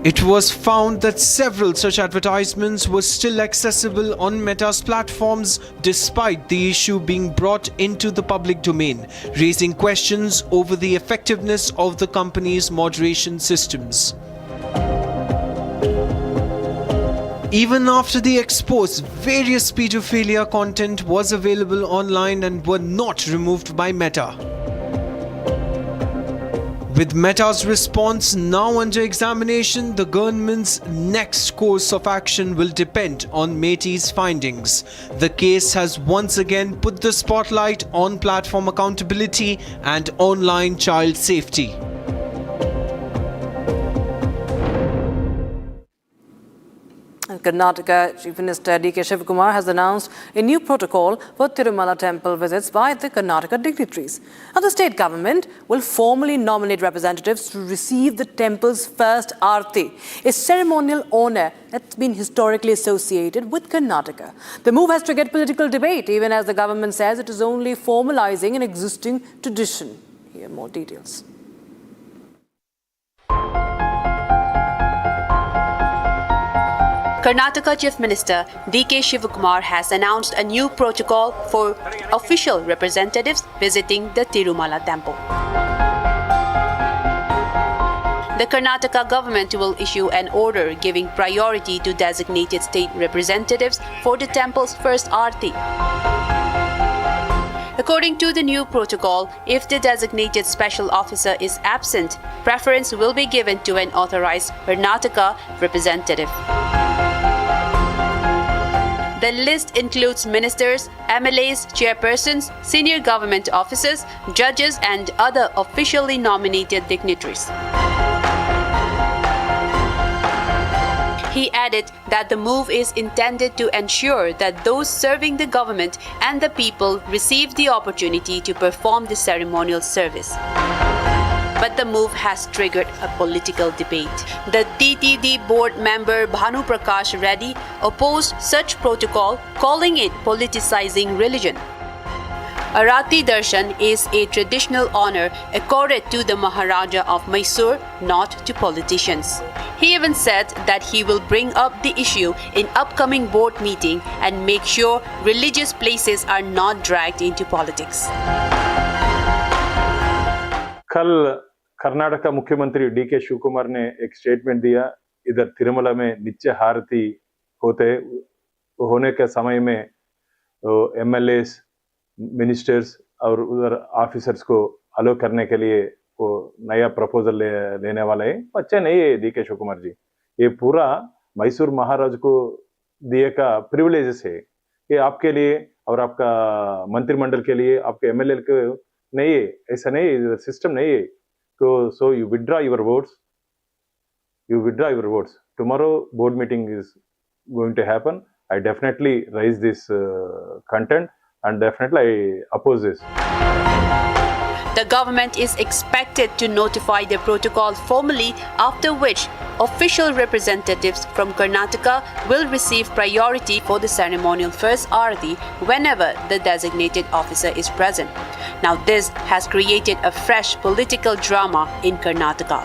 It was found that several such advertisements were still accessible on Meta's platforms despite the issue being brought into the public domain, raising questions over the effectiveness of the company's moderation systems. Even after the expose, various pedophilia content was available online and were not removed by Meta. With Meta's response now under examination, the government's next course of action will depend on MeTI's findings. The case has once again put the spotlight on platform accountability and online child safety. Karnataka Chief Minister D.K. Shivakumar has announced a new protocol for Tirumala temple visits by the Karnataka dignitaries. Now, the state government will formally nominate representatives to receive the temple's first Aarti, a ceremonial honor that's been historically associated with Karnataka. The move has triggered political debate, even as the government says it is only formalizing an existing tradition. Here are more details. Karnataka Chief Minister D.K. Shivakumar has announced a new protocol for official representatives visiting the Tirumala temple. The Karnataka government will issue an order giving priority to designated state representatives for the temple's first Aarti. According to the new protocol, if the designated special officer is absent, preference will be given to an authorized Karnataka representative. The list includes ministers, MLAs, chairpersons, senior government officers, judges, and other officially nominated dignitaries. He added that the move is intended to ensure that those serving the government and the people receive the opportunity to perform the ceremonial service. But the move has triggered a political debate. The TTD board member Bhanu Prakash Reddy opposed such protocol, calling it politicizing religion. Arati Darshan is a traditional honor accorded to the Maharaja of Mysore, not to politicians. He even said that he will bring up the issue in upcoming board meeting and make sure religious places are not dragged into politics. कल कर्नाटक मुख्यमंत्री DK. Shivkumar ने एक statement दिया, इधर तिरुमला में नित्य आरती होने के समय में एमएलएस, मिनिस्टर्स और उधर ऑफिसर्स को अलो करने के लिए वो नया प्रपोजल लेने वाला है। बच्चे नहीं है डी.के. शिवकुमार जी, ये पूरा मैसूर महाराज को दिए का प्रिविलेजेस है। ये आपके लिए और आपका मंत्रिमंडल के लिए, आपके एमएलए के नहीं है, ऐसा नहीं है, सिस्टम नहीं है। So you withdraw your votes. Tomorrow board meeting is going to happen. I definitely raise this content and definitely I oppose this. The government is expected to notify the protocol formally, after which official representatives from Karnataka will receive priority for the ceremonial first Aarti whenever the designated officer is present. Now this has created a fresh political drama in Karnataka.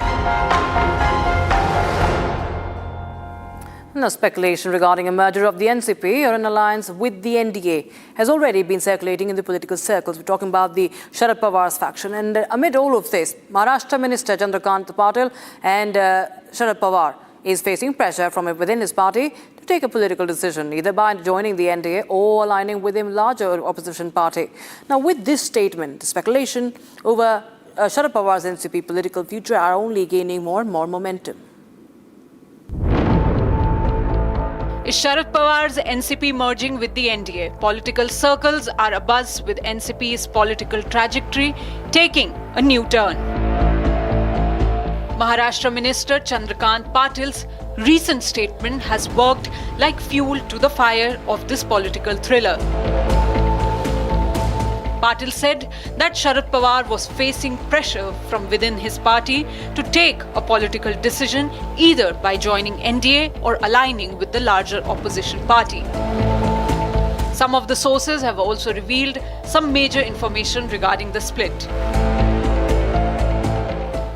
Now, speculation regarding a merger of the NCP or an alliance with the NDA has already been circulating in the political circles. We're talking about the Sharad Pawar's faction. And amid all of this, Maharashtra Minister Chandrakant Patil and Sharad Pawar is facing pressure from within his party to take a political decision, either by joining the NDA or aligning with a larger opposition party. Now, with this statement, the speculation over Sharad Pawar's NCP political future are only gaining more and more momentum. Is Sharad Pawar's NCP merging with the NDA? Political circles are abuzz with NCP's political trajectory taking a new turn. Maharashtra Minister Chandrakant Patil's recent statement has worked like fuel to the fire of this political thriller. Patil said that Sharad Pawar was facing pressure from within his party to take a political decision either by joining NDA or aligning with the larger opposition party. Some of the sources have also revealed some major information regarding the split.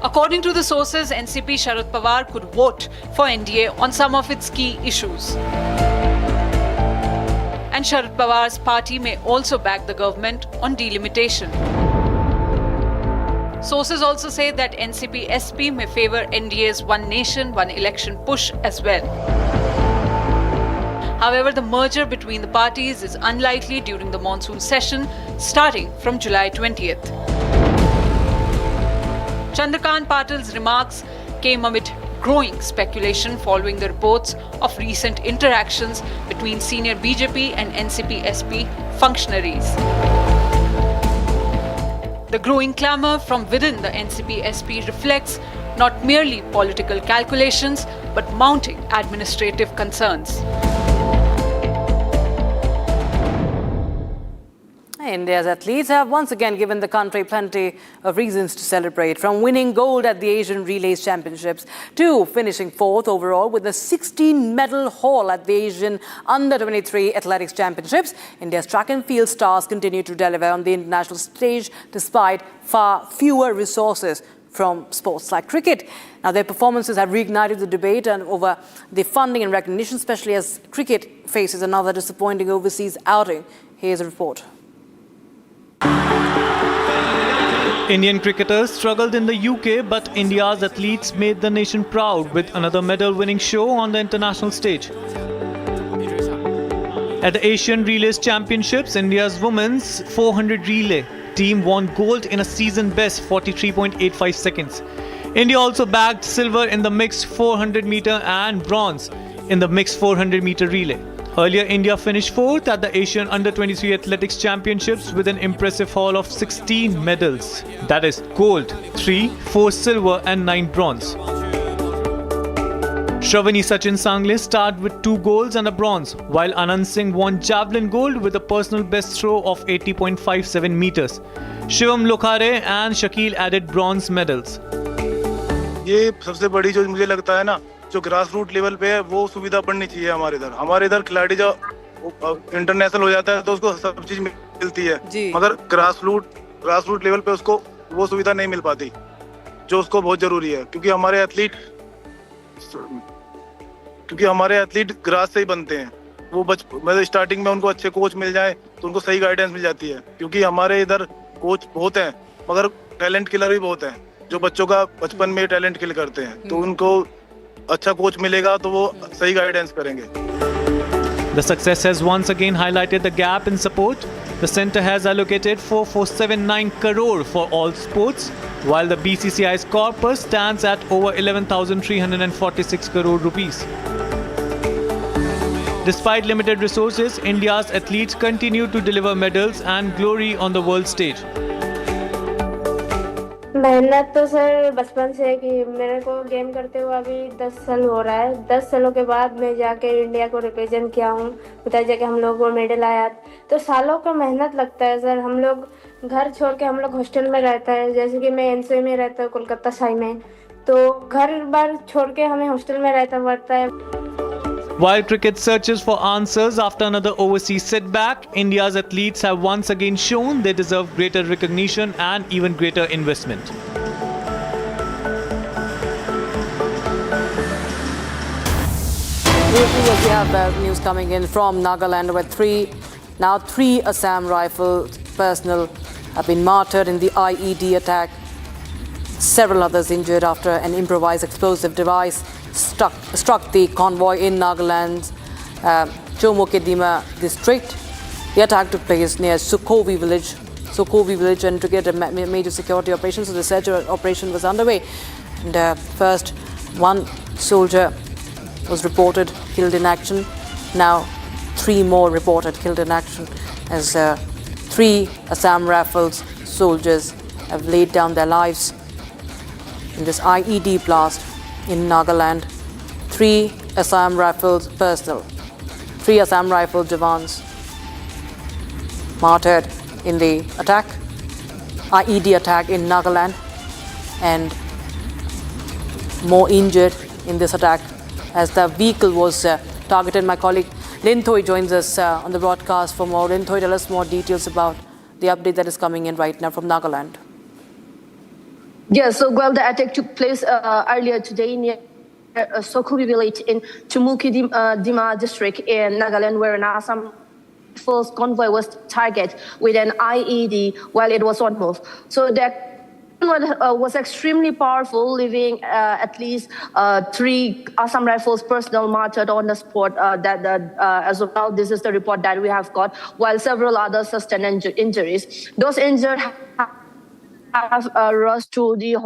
According to the sources, NCP Sharad Pawar could vote for NDA on some of its key issues. And Sharad Pawar's party may also back the government on delimitation. Sources also say that NCP-SP may favour NDA's One Nation, One Election push as well. However, the merger between the parties is unlikely during the monsoon session starting from July 20th. Chandrakant Patil's remarks came amid growing speculation following the reports of recent interactions between senior BJP and NCP-SP functionaries. The growing clamour from within the NCP-SP reflects not merely political calculations but mounting administrative concerns. India's athletes have once again given the country plenty of reasons to celebrate, from winning gold at the Asian Relays Championships to finishing fourth overall with a 16-medal haul at the Asian Under-23 Athletics Championships. India's track and field stars continue to deliver on the international stage despite far fewer resources from sports like cricket. Now, their performances have reignited the debate over the funding and recognition, especially as cricket faces another disappointing overseas outing. Here's a report. Indian cricketers struggled in the UK, but India's athletes made the nation proud with another medal-winning show on the international stage. At the Asian Relays Championships, India's women's 400 relay team won gold in a season-best 43.85 seconds. India also bagged silver in the mixed 400-meter and bronze in the mixed 400-meter relay. Earlier, India finished fourth at the Asian Under-23 Athletics Championships with an impressive haul of 16 medals. That is, gold, 3, 4 silver and 9 bronze. Shravani Sachin Sangle starred with 2 golds and a bronze, while Anand Singh won javelin gold with a personal best throw of 80.57 meters. Shivam Lokhare and Shakil added bronze medals. ये सबसे बड़ी जो मुझे लगता है ना, जो grass root level पे है वो सुविधा बढ़नी चाहिए हमारे इधर खिलाड़ी जो इंटरनेशनल हो जाता है तो उसको सब चीज मिलती है, मगर ग्रास रूट लेवल पे उसको वो सुविधा नहीं मिल पाती जो उसको बहुत जरूरी है, क्योंकि हमारे एथलीट ग्रास से ही बनते हैं। वो मतलब स्टार्टिंग में उनको अच्छे कोच मिल जाए तो उनको सही गाइडेंस मिल जाती है, क्योंकि हमारे इधर कोच बहुत हैं मगर टैलेंट किलर भी बहुत हैं, जो बच्चों का बचपन में टैलेंट किल करते हैं, तो उनको अच्छा कोच मिलेगा तो वो सही गाइडेंस करेंगे। The success has once again highlighted the gap in support. The centre has allocated 4,479 crore for all sports, while the BCCI's corpus stands at over 11,346 crore rupees. Despite limited resources, India's athletes continue to deliver medals and glory on the world stage. मेहनत तो sir बचपन से कि मेरे को game करते हुए अभी 10 साल हो रहा है। 10 सालों के बाद मैं जाके इंडिया को रिप्रेजेंट किया हूँ, उधर जाके हम लोग को मेडल आया, तो सालों का मेहनत लगता है सर। हम लोग घर छोड़ के हम लोग हॉस्टल में रहता है, जैसे कि मैं एनसीओ में रहता हूँ कोलकाता साई में, तो घर बार छोड़ के हमें हॉस्टल में रहता पड़ता है। While cricket searches for answers after another overseas setback, India's athletes have once again shown they deserve greater recognition and even greater investment. We have news coming in from Nagaland, where three Assam Rifle personnel have been martyred in the IED attack. Several others injured after an improvised explosive device struck the convoy in Nagaland's Chomokedima district. The attack took place near Sukhovi village, and to get a major security operation, so the search operation was underway. And first, one soldier was reported killed in action. Now, 3 more reported killed in action, as 3 Assam Rifles soldiers have laid down their lives in this IED blast in Nagaland. 3 Assam Rifles personnel, 3 Assam Rifle Jawans martyred in the attack, IED attack in Nagaland, and more injured in this attack as the vehicle was targeted. My colleague Lin Thoi joins us on the broadcast for more. Lin Thoi, tell us more details about the update that is coming in right now from Nagaland. Yes, so well, the attack took place earlier today near Sonauli village in Chumuki Dima district in Nagaland, where an Assam Rifles convoy was targeted with an IED while it was on move. So the was extremely powerful, leaving at least 3 Assam Rifles personnel martyred on the spot. As of now, this is the report that we have got, while several others sustained injuries. Those injured have rushed to the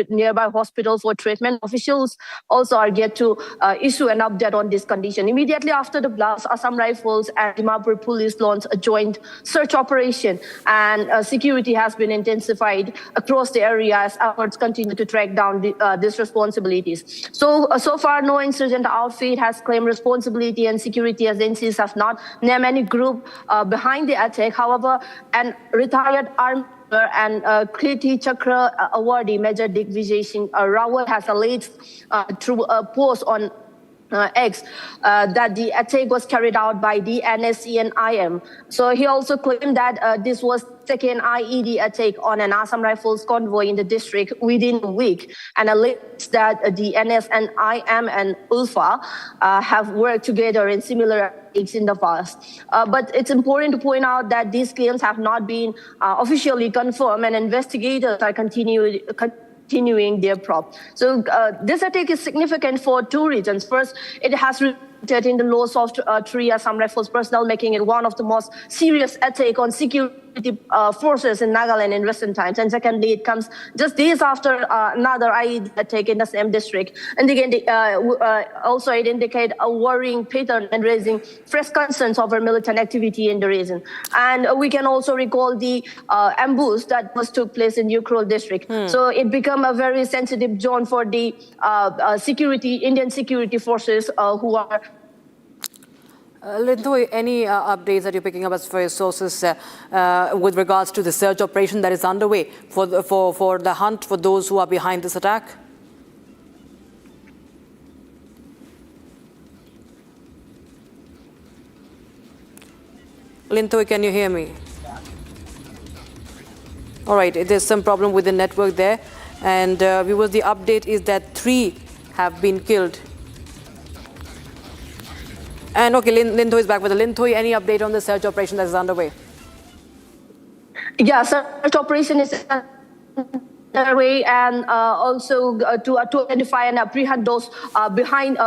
nearby hospital for treatment. Officials also are yet to issue an update on this condition. Immediately after the blast, Assam Rifles and Dimapur Police launched a joint search operation, and security has been intensified across the area as efforts continue to track down these responsibilities. So far, no insurgent outfit has claimed responsibility, and security agencies have not named any group behind the attack. However, an retired army and Kriti Chakra awardee Major Digvijay Singh Rawat has alleged through a post on X that the attack was carried out by the NSC and IM. So he also claimed that this was second IED attack on an Assam Rifles convoy in the district within a week, and alleged that the NS and IM and ULFA have worked together in similar attacks in the past. But it's important to point out that these claims have not been officially confirmed, and investigators are continuing their probe. So this attack is significant for 2 reasons. First, it has resulted in the loss of 3 Assam Rifles personnel, making it one of the most serious attacks on security forces in Nagaland in recent times. And secondly, it comes just days after another IED attack in the same district. And again, also it indicates a worrying pattern and raising fresh concerns over militant activity in the region. And we can also recall the ambush that took place in Ukrul district. So it became a very sensitive zone for the Indian security forces who are Lin Thoi, any updates that you're picking up as far as sources with regards to the search operation that is underway for the hunt for those who are behind this attack? Lin Thoi, can you hear me? All right, there's some problem with the network there. And viewers, the update is that 3 have been killed. And okay, Lin Thoi is back with the Lin Thoi. Any update on the search operation that is underway? Yeah, search operation is underway, and also to identify and apprehend those behind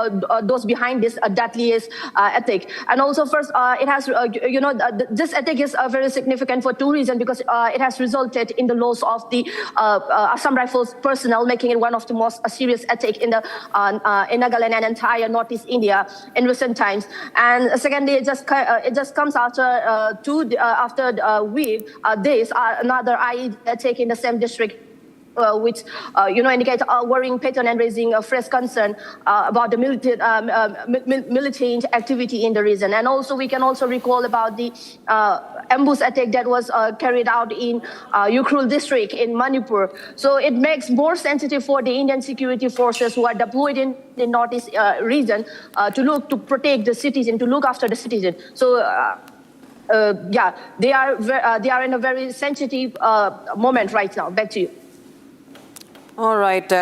this deadliest attack. And also, first, it has this attack is very significant for 2 reasons, because it has resulted in the loss of the Assam Rifles personnel, making it one of the most serious attacks in Nagaland and entire Northeast India in recent times. And secondly, it just comes after days another IED attack in the same district, which indicates a worrying pattern and raising a fresh concern about the militant activity in the region. And also, we can also recall about the ambush attack that was carried out in Ukrul district in Manipur. So it makes more sensitive for the Indian security forces who are deployed in the Northeast region to protect the citizen, to look after the citizen. So they are in a very sensitive moment right now. Back to you. All right.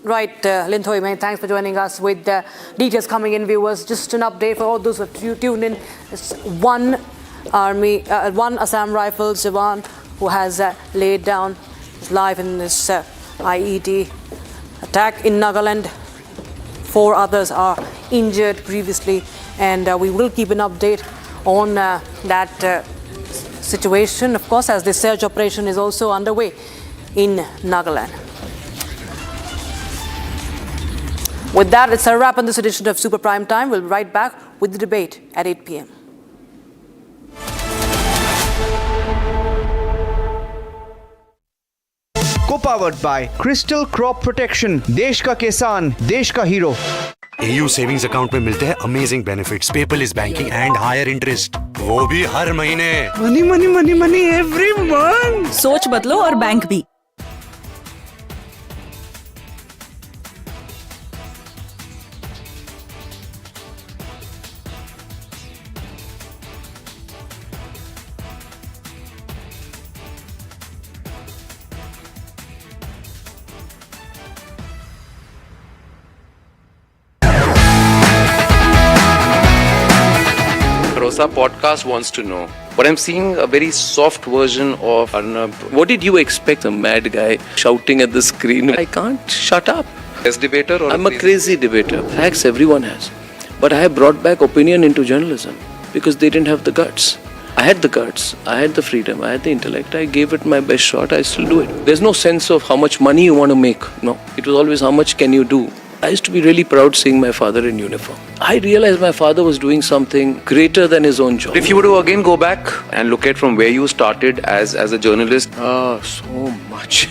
Lin Thoi, many thanks for joining us with details coming in, viewers. Just an update for all those who tuned in. It's one Assam Rifles Jawan who has laid down his life in this IED attack in Nagaland. 4 others are injured previously, and we will keep an update on that situation, of course, as the search operation is also underway in Nagaland. With that, it's a wrap on this edition of Super Prime Time. We'll be right back with the debate at 8 p.m. Co-powered by Crystal Crop Protection, देश का किसान, देश का hero. AU savings account में मिलते हैं amazing benefits, paperless banking and higher interest, वो भी हर महीने। Money money money money every month. सोच बदलो और बैंक भी। Rosa podcast wants to know, but I'm seeing a very soft version of Arnab. What did you expect? A mad guy shouting at the screen. I can't shut up. As debater or I'm a crazy debater. Facts everyone has. But I have brought back opinion into journalism because they didn't have the guts. I had the guts, I had the freedom, I had the intellect. I gave it my best shot. I still do it. There's no sense of how much money you want to make. No. It was always how much can you do. I used to be really proud seeing my father in uniform. I realized my father was doing something greater than his own job. If you were to again go back and look at from where you started as a journalist, so much.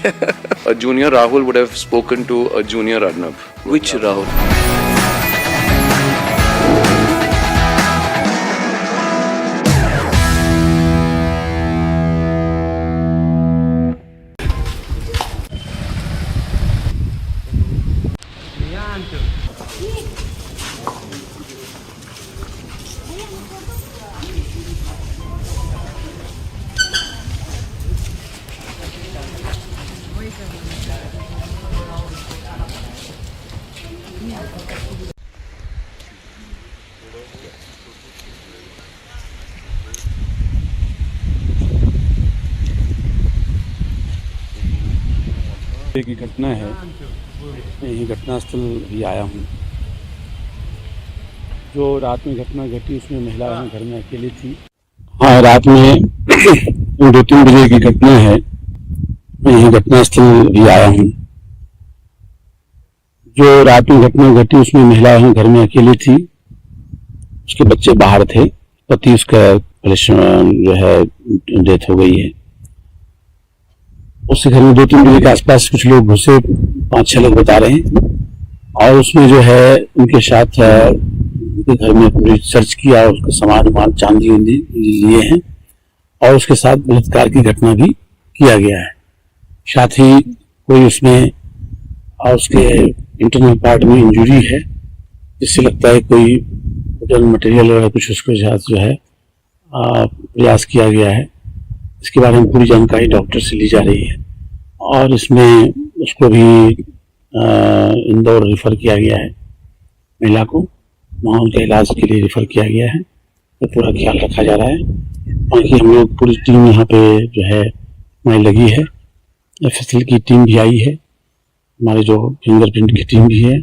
A junior Rahul would have spoken to a junior Arnab. Which Rahul? की घटना है, यही घटनास्थल भी आया हूँ। जो रात में घटना घटी उसमें महिला यहाँ घर में अकेली थी। हाँ, रात में 2-3 बजे की घटना है, मैं यही घटनास्थल भी आया हूँ। जो रात में घटना घटी उसमें महिला यहाँ घर में अकेली थी, उसके बच्चे बाहर थे, पति उसका जो है डेथ हो गई है। उसके घर में 2-3 बजे के आसपास कुछ लोग घुसे, 5-6 लोग बता रहे हैं, और उसमें जो है उनके साथ उनके घर में पूरी सर्च किया और उसका सामान चांदी वांदी लिए हैं, और उसके साथ बलात्कार की घटना भी किया गया है। साथ ही कोई उसमें और उसके इंटरनल पार्ट में इंजरी है, जिससे लगता है कोई मटेरियल वगैरह कुछ उसके साथ जो है प्रयास किया गया है। इसके बारे में पूरी जानकारी डॉक्टर से ली जा रही है, और इसमें उसको भी इंदौर रेफर किया गया है। महिला को वहाँ उनके इलाज के लिए रेफर किया गया है, तो पूरा ख्याल रखा जा रहा है। बाकी हम लोग पूरी टीम यहाँ पे जो है हमारी लगी है, एफएसएल की टीम भी आई है, हमारे जो फिंगरप्रिंट की टीम भी है,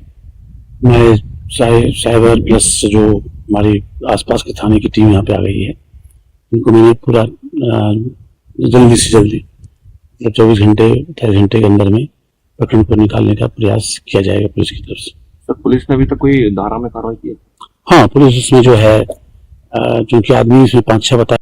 हमारे साइबर प्लस जो हमारी आसपास के थाने की टीम यहाँ पे आ गई है। इनको मैंने पूरा जल्दी से जल्दी 24 घंटे 28 घंटे के अंदर में प्रकरण को निकालने का प्रयास किया जाएगा पुलिस की तरफ से। सर, पुलिस ने अभी तक कोई धारा में कार्रवाई की है? हाँ, पुलिस इसमें जो है क्योंकि आदमी इसमें 5-6 बताया।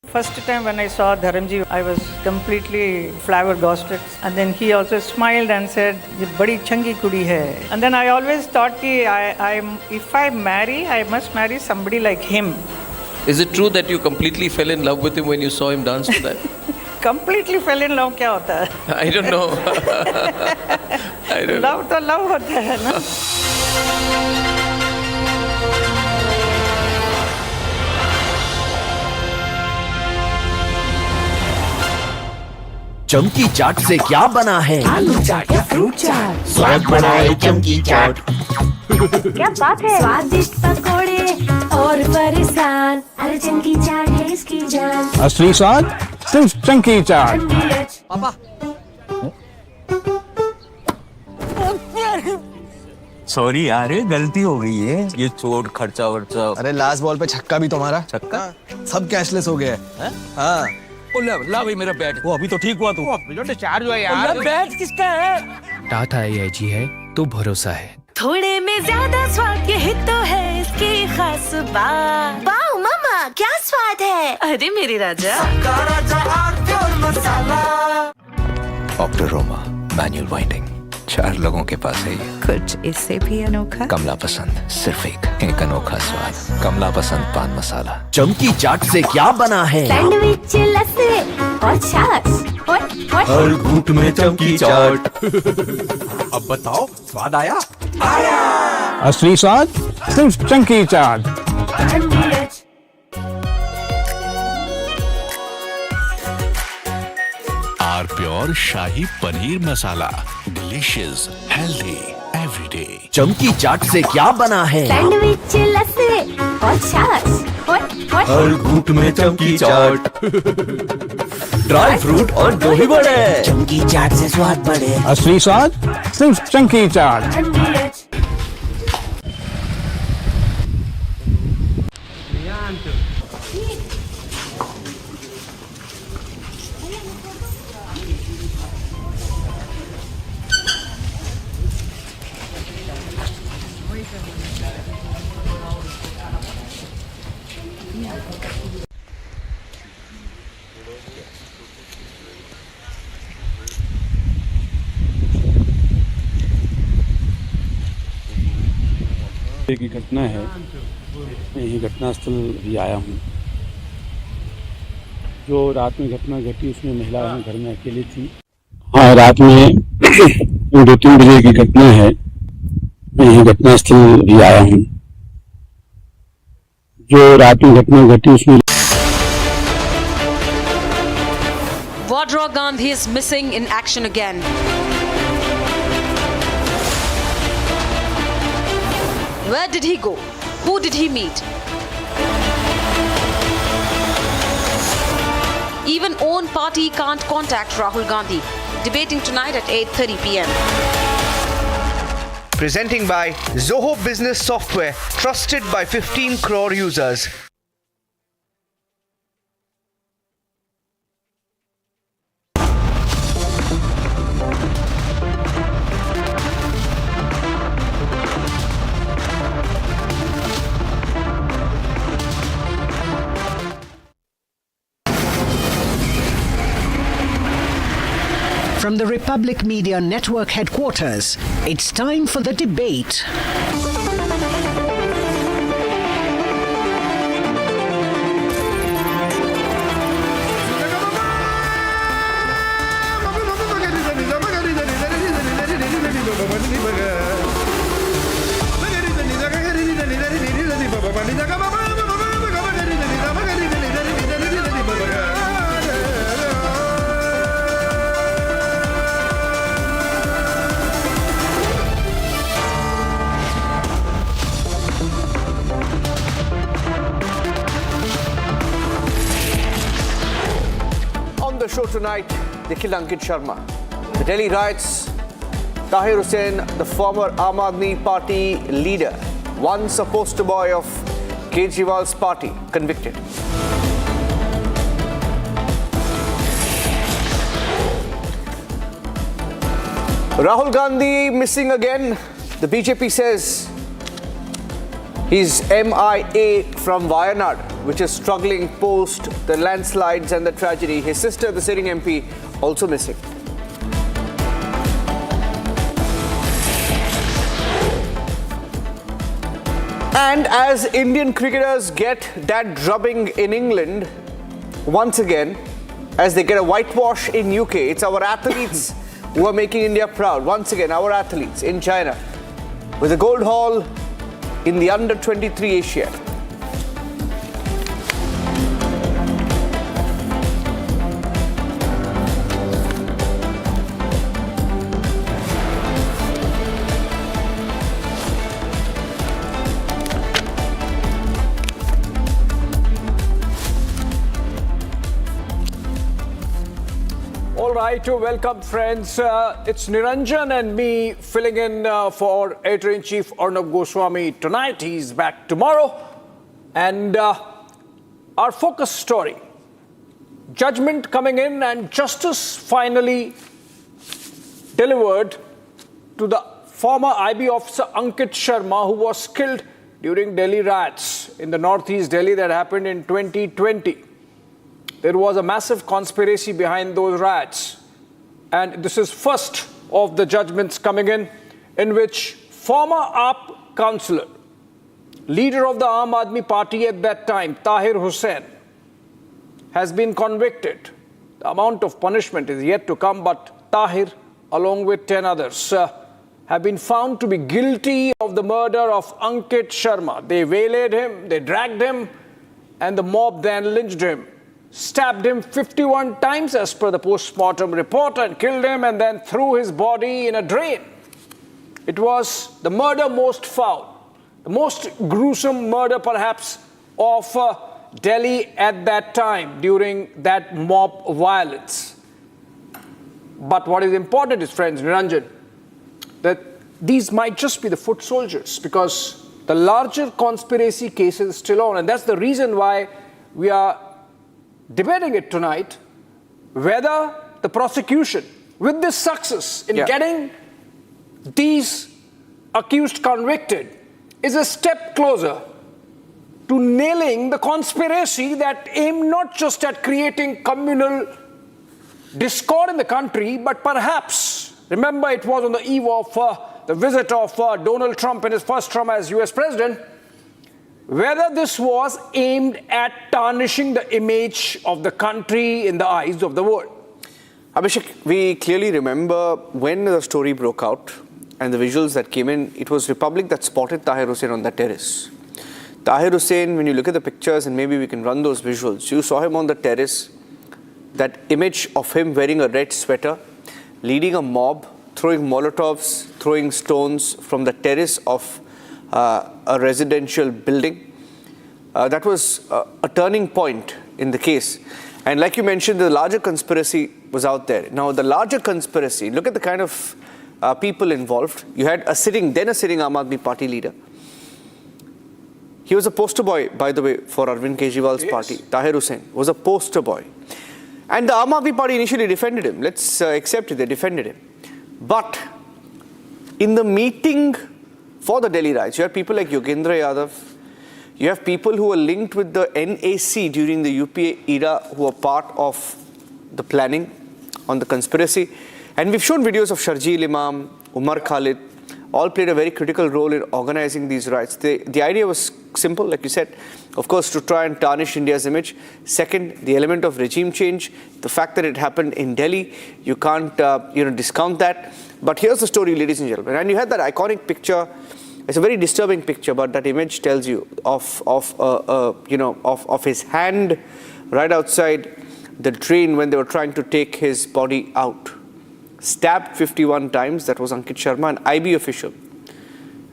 First time when I saw Dharamji, I was completely flabbergasted. And then he also smiled and said, "ये बड़ी चंगी कुड़ी है." And then I always thought कि if I marry, I must marry somebody like him. Is it true that you completely fell in love with him when you saw him dance to that? Completely fell in love क्या होता है? I don't know. I don't know. Love तो love होता है ना? चमकी चाट से क्या बना है? आलू चाट या फ्रूट चाट, स्वाद बनाए चमकी चाट। क्या बात है? स्वादिष्ट पकोड़े और परेशान, अरे चमकी चाट है इसकी जान। असली स्वाद सिर्फ चमकी चाट। पापा, सॉरी यार, गलती हो गई है। ये चोट खर्चा वर्चा। अरे लास्ट बॉल पे छक्का भी तुम्हारा। छक्का? सब कैशलेस हो गया है। हाँ, ला भाई मेरा बैट। वो अभी तो ठीक हुआ तू। जो डिस्चार्ज हुआ यार। बैट किसका है? टाटा AIG है तो भरोसा है। थोड़े में ज्यादा स्वाद, यही तो है इसकी खास बात। वाओ मामा, क्या स्वाद है? अरे मेरे राजा। Octoroma Manual Winding. 4 लोगों के पास है ये। कुछ इससे भी अनोखा। कमला पसंद, सिर्फ एक अनोखा स्वाद। कमला पसंद पान मसाला। चमकी चाट से क्या बना है? सैंडविच, लस्सी और छाछ और हर घूंट में चमकी चाट। अब बताओ स्वाद आया? आया। असली स्वाद सिर्फ चमकी चाट। R pure shahi paneer masala, delicious, healthy, everyday. चमकी चाट से क्या बना है? सैंडविच, लस्सी और छाछ और हर घूंट में चमकी चाट। ड्राई फ्रूट और दही बड़े। चमकी चाट से स्वाद बढ़े। असली स्वाद सिर्फ चमकी चाट। की घटना है, मैं यही घटनास्थल भी आया हूँ। जो रात में घटना घटी उसमें महिला घर में अकेली थी। हाँ, रात में 2-3 बजे की घटना है, मैं यही घटनास्थल भी आया हूँ। जो रात में घटना घटी उसमें Maharajganj is missing in action again. Where did he go? Who did he meet? Even own party can't contact Rahul Gandhi. Debating tonight at 8:30 p.m. Presenting by Zoho Business Software, trusted by 15 crore users. From the Republic Media Network headquarters, it's time for the debate. The show tonight, they killed Ankit Sharma. The Delhi riots, Tahir Hussain, the former Aam Aadmi Party leader, once a poster boy of Kejriwal's party, convicted. Rahul Gandhi missing again. The BJP says he's MIA from Wayanad, which is struggling post the landslides and the tragedy. His sister, the sitting MP, also missing. And as Indian cricketers get that drubbing in England, once again, as they get a whitewash in UK, it's our athletes who are making India proud. Once again, our athletes in China with a gold haul in the under-23 Asia. All right, welcome friends. It's Niranjan and me filling in for Editor-in-Chief Arnab Goswami tonight. He's back tomorrow. And our focus story, judgment coming in and justice finally delivered to the former IB officer Ankit Sharma, who was killed during Delhi riots in the northeast Delhi that happened in 2020. There was a massive conspiracy behind those riots, and this is first of the judgments coming in which former AAP councillor, leader of the Aam Aadmi Party at that time, Tahir Hussain, has been convicted. The amount of punishment is yet to come, but Tahir, along with 10 others, have been found to be guilty of the murder of Ankit Sharma. They waylaid him, they dragged him, and the mob then lynched him, stabbed him 51 times as per the post-mortem report, and killed him and then threw his body in a drain. It was the murder most foul, the most gruesome murder perhaps of Delhi at that time during that mob violence. But what is important is, friends, Niranjan, that these might just be the foot soldiers, because the larger conspiracy case is still on, and that's the reason why we are debating it tonight, whether the prosecution, with this success in getting these accused convicted, is a step closer to nailing the conspiracy that aimed not just at creating communal discord in the country, but perhaps, remember, it was on the eve of the visit of Donald Trump in his first term as US President, whether this was aimed at tarnishing the image of the country in the eyes of the world. Abhishek, we clearly remember when the story broke out and the visuals that came in, it was Republic that spotted Tahir Hussain on the terrace. Tahir Hussain, when you look at the pictures, and maybe we can run those visuals, you saw him on the terrace, that image of him wearing a red sweater, leading a mob, throwing Molotovs, throwing stones from the terrace of a residential building. That was a turning point in the case. And like you mentioned, the larger conspiracy was out there. Now, the larger conspiracy, look at the kind of people involved. You had a sitting Aam Aadmi Party leader. He was a poster boy, by the way, for Arvind Kejriwal's party. Tahir Hussain was a poster boy. And the Aam Aadmi Party initially defended him. Let's accept it, they defended him. But in the meeting for the Delhi riots, you have people like Yogendra Yadav, you have people who were linked with the NAC during the UPA era who were part of the planning on the conspiracy. And we've shown videos of Sharjeel Imam, Umar Khalid, all played a very critical role in organizing these riots. The idea was simple, like you said, of course, to try and tarnish India's image. Second, the element of regime change, the fact that it happened in Delhi, you can't discount that. But here's the story, ladies and gentlemen. And you had that iconic picture. It's a very disturbing picture, but that image tells you of his hand right outside the drain when they were trying to take his body out. Stabbed 51 times, that was Ankit Sharma, an IB official,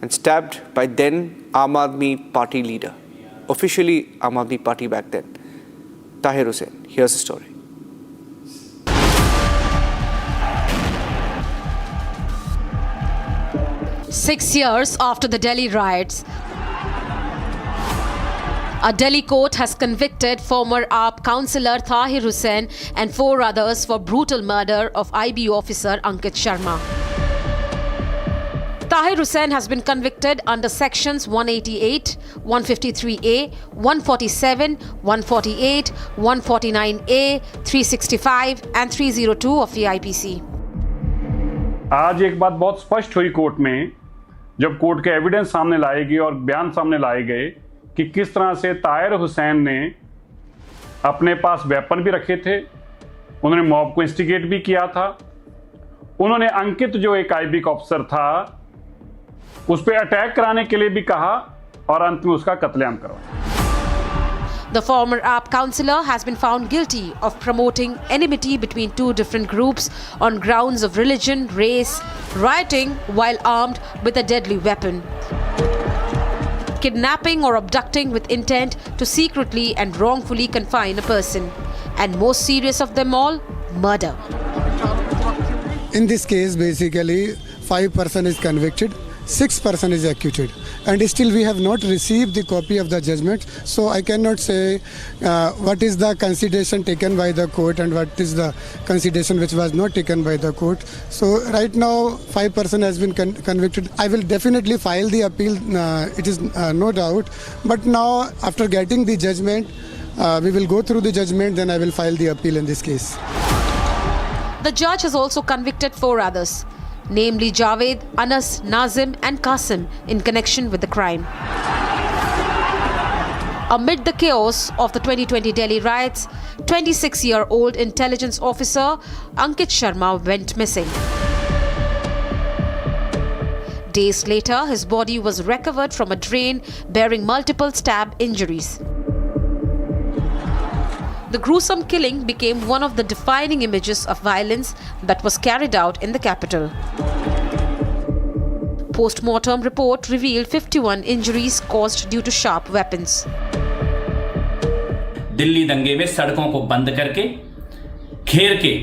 and stabbed by then Aam Aadmi Party leader, officially Aam Aadmi Party back then, Tahir Hussain. Here's the story. Six years after the Delhi riots, a Delhi court has convicted former AAP councillor Tahir Hussain and 4 others for brutal murder of IB officer Ankit Sharma. Tahir Hussain has been convicted under sections 188, 153A, 147, 148, 149A, 365 and 302 of the IPC. आज एक बात बहुत स्पष्ट हुई court में, जब court के evidence सामने लाए गए और बयान सामने लाए गए कि किस तरह से ताहिर हुसैन ने अपने पास वेपन भी रखे थे, उन्होंने मॉब को इंस्टिगेट भी किया था, उन्होंने अंकित जो एक आईबी का अफसर था उस पर अटैक कराने के लिए भी कहा और अंत में उसका कत्लेआम करवाया. The former AAP councillor has been found guilty of promoting enmity between 2 different groups on grounds of religion, race, rioting while armed with a deadly weapon, kidnapping or abducting with intent to secretly and wrongfully confine a person, and most serious of them all, murder. In this case, basically, 5 persons is convicted, 6 persons is acquitted, and still we have not received the copy of the judgment, so I cannot say what is the consideration taken by the court and what is the consideration which was not taken by the court. So right now 5 persons has been convicted. I will definitely file the appeal, it is no doubt, but now after getting the judgment, we will go through the judgment, then I will file the appeal in this case. The judge has also convicted 4 others. namely Javed, Anas, Nazim and Qasim, in connection with the crime. Amid the chaos of the 2020 Delhi riots, 26-year-old intelligence officer Ankit Sharma went missing. Days later, his body was recovered from a drain bearing multiple stab injuries. The gruesome killing became one of the defining images of violence that was carried out in the capital. Post-mortem report revealed 51 injuries caused due to sharp weapons. Delhi दंगे में सड़कों को बंद करके घेर के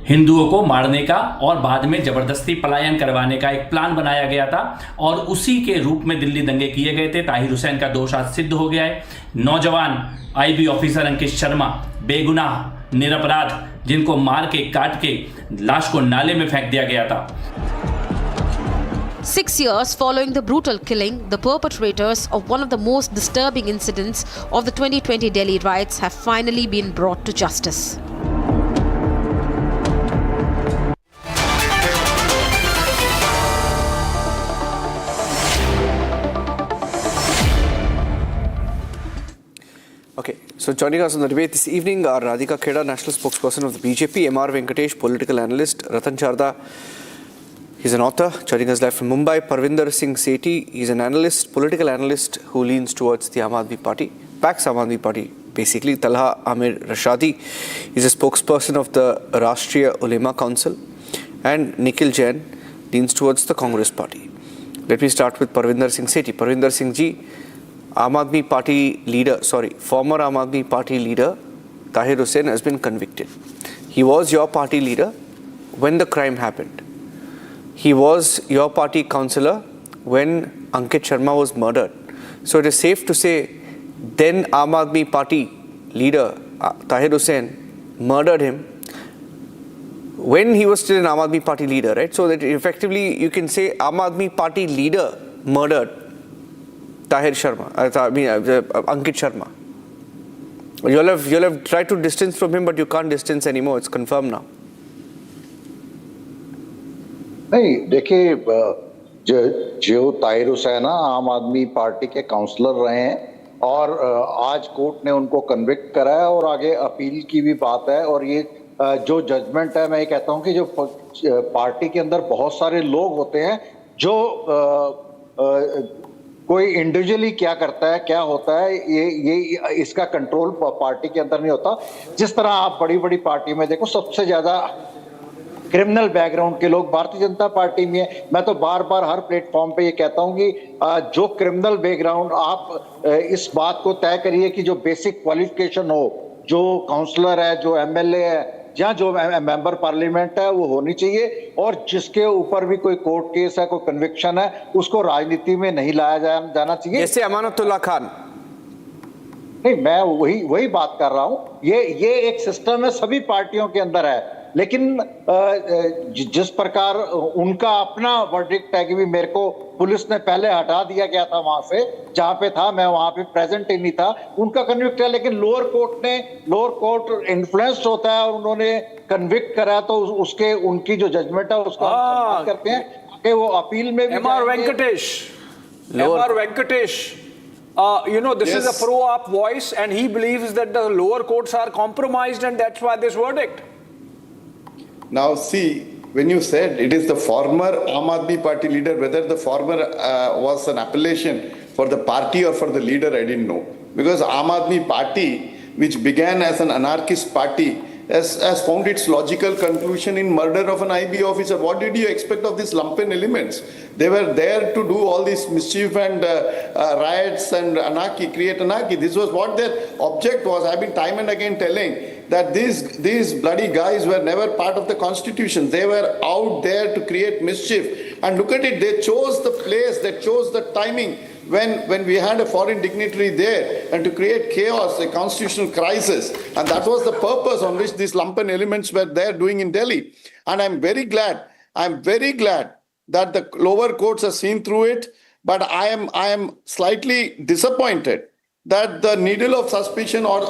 हिंदुओं को मारने का और बाद में जबरदस्ती पलायन करवाने का एक प्लान बनाया गया था और उसी के रूप में दिल्ली दंगे किए गए थे। ताहिर हुसैन का दोष आज सिद्ध हो गया है। नौजवान आईबी ऑफिसर अंकित शर्मा बेगुनाह निरपराध जिनको मार के काट के लाश को नाले में फेंक दिया गया था। 6 years following the brutal killing, the perpetrators of one of the most disturbing incidents of the 2020 Delhi riots have finally been brought to justice. Okay, so joining us on the debate this evening are Radhika Kheda, national spokesperson of the BJP, M.R. Venkatesh, political analyst, Ratan Charda, he's an author, joining us live from Mumbai, Parvinder Singh Sethi, he's an analyst, political analyst who leans towards the Aam Aadmi Party, backs Aam Aadmi Party basically. Talha Amir Rashadi, he's a spokesperson of the Rashtriya Ulema Council, and Nikhil Jain leans towards the Congress Party. Let me start with Parvinder Singh Sethi. Parvinder Singh ji, former Aam Aadmi Party leader Tahir Hussain has been convicted. He was your party leader when the crime happened. He was your party councillor when Ankit Sharma was murdered. So it is safe to say then Aam Aadmi Party leader Tahir Hussain murdered him when he was still an Aam Aadmi Party leader, right? So that effectively you can say Aam Aadmi Party leader murdered Tahir Sharma, Ankit Sharma. You'll have tried to distance from him, but you can't distance anymore. It's confirmed now. नहीं देखिए, जो ताहिर हुसैन आम Aadmi party के counsellor रहे हैं और आज court ने उनको कन्विक्ट करा है और आगे अपील की भी बात है। और ये जो जजमेंट है, मैं ये कहता हूँ कि जो पार्टी के अंदर बहुत सारे लोग होते हैं जो कोई इंडिविजुअली क्या करता है, क्या होता है, ये इसका कंट्रोल पार्टी के अंदर नहीं होता। जिस तरह आप बड़ी बड़ी पार्टी में देखो, सबसे ज्यादा क्रिमिनल बैकग्राउंड के लोग भारतीय जनता पार्टी में है। मैं तो बार बार हर प्लेटफॉर्म पे ये कहता हूं कि जो क्रिमिनल बैकग्राउंड, आप इस बात को तय करिए कि जो बेसिक क्वालिफिकेशन हो, जो काउंसलर है, जो एमएलए है या जो मेंबर पार्लियामेंट है, वो होनी चाहिए। और जिसके ऊपर भी कोई कोर्ट केस है, कोई कन्विक्शन है, उसको राजनीति में नहीं लाया जाना चाहिए। जैसे अमानतुल्लाह खान। नहीं, मैं वही बात कर रहा हूं। ये एक सिस्टम है, सभी पार्टियों के अंदर है। लेकिन जिस प्रकार उनका अपना वर्डिक्ट है कि भी मेरे को पुलिस ने पहले हटा दिया गया था वहां से, जहां पे था मैं वहां पे प्रेजेंट ही नहीं था, उनका कन्विक्ट है। लेकिन लोअर कोर्ट इन्फ्लुएंस्ड होता है और उन्होंने कन्विक्ट करा, तो उसके उनकी जो जजमेंट है उसको हम करते हैं कि वो अपील में भी। M.R. Venkatesh, you know, this is a pro-op voice and he believes that the lower courts are compromised and that's why this verdict. Now see, when you said it is the former Aam Aadmi Party leader, whether the former was an appellation for the party or for the leader, I didn't know. Because Aam Aadmi Party, which began as an anarchist party, has found its logical conclusion in murder of an IB officer. What did you expect of these lumpen elements? They were there to do all this mischief and riots and anarchy, create anarchy. This was what their object was. I've been time and again telling that these bloody guys were never part of the constitution. They were out there to create mischief. And look at it, they chose the place, they chose the timing when we had a foreign dignitary there, and to create chaos, a constitutional crisis. And that was the purpose on which these lumpen elements were there doing in Delhi. And I'm very glad that the lower courts have seen through it. But I am slightly disappointed that the needle of suspicion or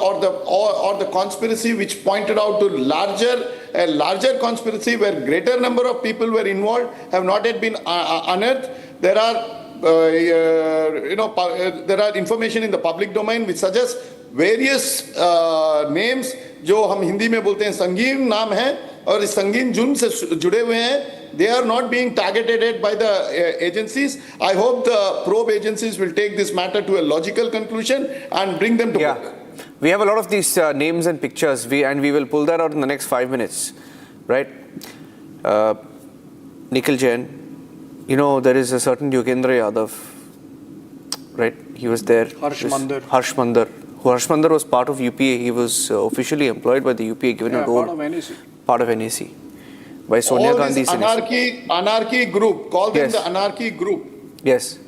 the conspiracy which pointed out to a larger conspiracy where greater number of people were involved have not yet been unearthed. There are there are information in the public domain which suggests various names जो हम हिंदी में बोलते हैं संगीन नाम है और इस संगीन जुर्म से जुड़े हुए हैं. They are not being targeted by the agencies. I hope the probe agencies will take this matter to a logical conclusion and bring them to book. We have a lot of these names and pictures, and we will pull that out in the next 5 minutes, right? Nikhil Jain, you know, there is a certain Yogendra Yadav, right? He was there. Harsh Mandar. Harsh Mandar was part of UPA. He was officially employed by the UPA, given a role. Part of NAC. By Sonia Gandhi. Anarchy group. Call them the anarchy group. Yes.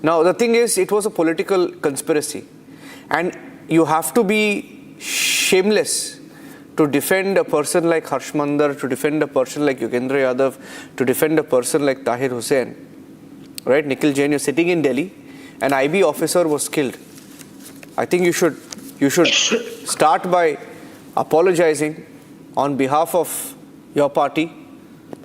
Now, the thing is, it was a political conspiracy. And you have to be shameless to defend a person like Harsh Mandar, to defend a person like Yogendra Yadav, to defend a person like Tahir Hussain. Right? Nikhil Jain, you're sitting in Delhi, an IB officer was killed. I think you should start by apologizing on behalf of your party,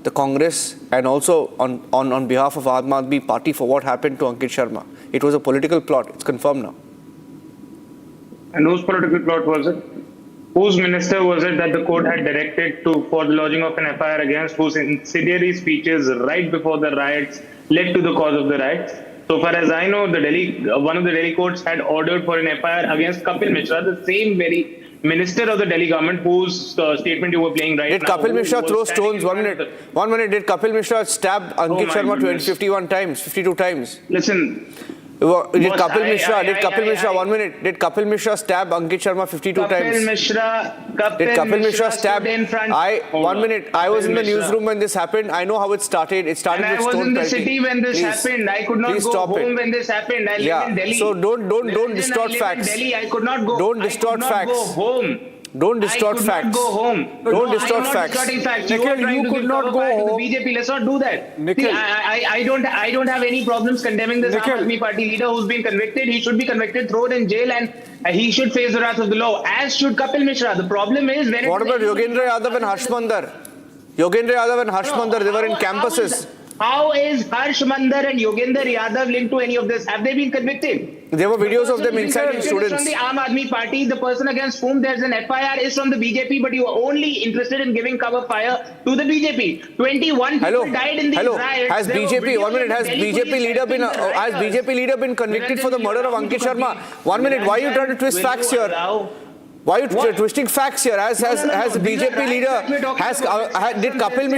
the Congress, and also on behalf of Aam Aadmi Party for what happened to Ankit Sharma. It was a political plot. It's confirmed now. And whose political plot was it? Whose minister was it that the court had directed for the lodging of an FIR against, whose incendiary speeches right before the riots led to the cause of the riots? So far as I know, one of the Delhi courts had ordered for an FIR against Kapil Mishra, the same very minister of the Delhi government whose statement you were playing right now. Did Kapil Mishra throw stones? 1 minute. 1 minute. Did Kapil Mishra stab Ankit Sharma 52 times? Listen. Did Kapil Mishra 1 minute. Did Kapil Mishra stab Ankit Sharma 52 times? Did Kapil Mishra stab? 1 minute. I was in the newsroom when this happened. I know how it started. It started with stone pelting. I was in the city when this happened. I could not go home when this happened. I live in Delhi. So don't distort facts. I could not go. Don't distort facts. Don't distort facts. Don't distort facts. Nikhil, you could not go home. BJP, let's not do that. See, I don't have any problems condemning this Aam Aadmi Party leader who's been convicted. He should be convicted, thrown in jail, and he should face the wrath of the law, as should Kapil Mishra. The problem is when... What about Yogendra Yadav and Harsh Mandar? Yogendra Yadav and Harsh Mandar, they were in campuses. How is Harsh Mandar and Yogendra Yadav linked to any of this? Have they been convicted? There were videos of them inciting students. From the Aam Aadmi Party, the person against whom there's an FIR is from the BJP, but you are only interested in giving cover fire to the BJP. 21 people died in these riots. Has BJP leader been convicted for the murder of Ankit Sharma? 1 minute. Why are you trying to twist facts here? Why are you twisting facts here? Has BJP leader, did Kapil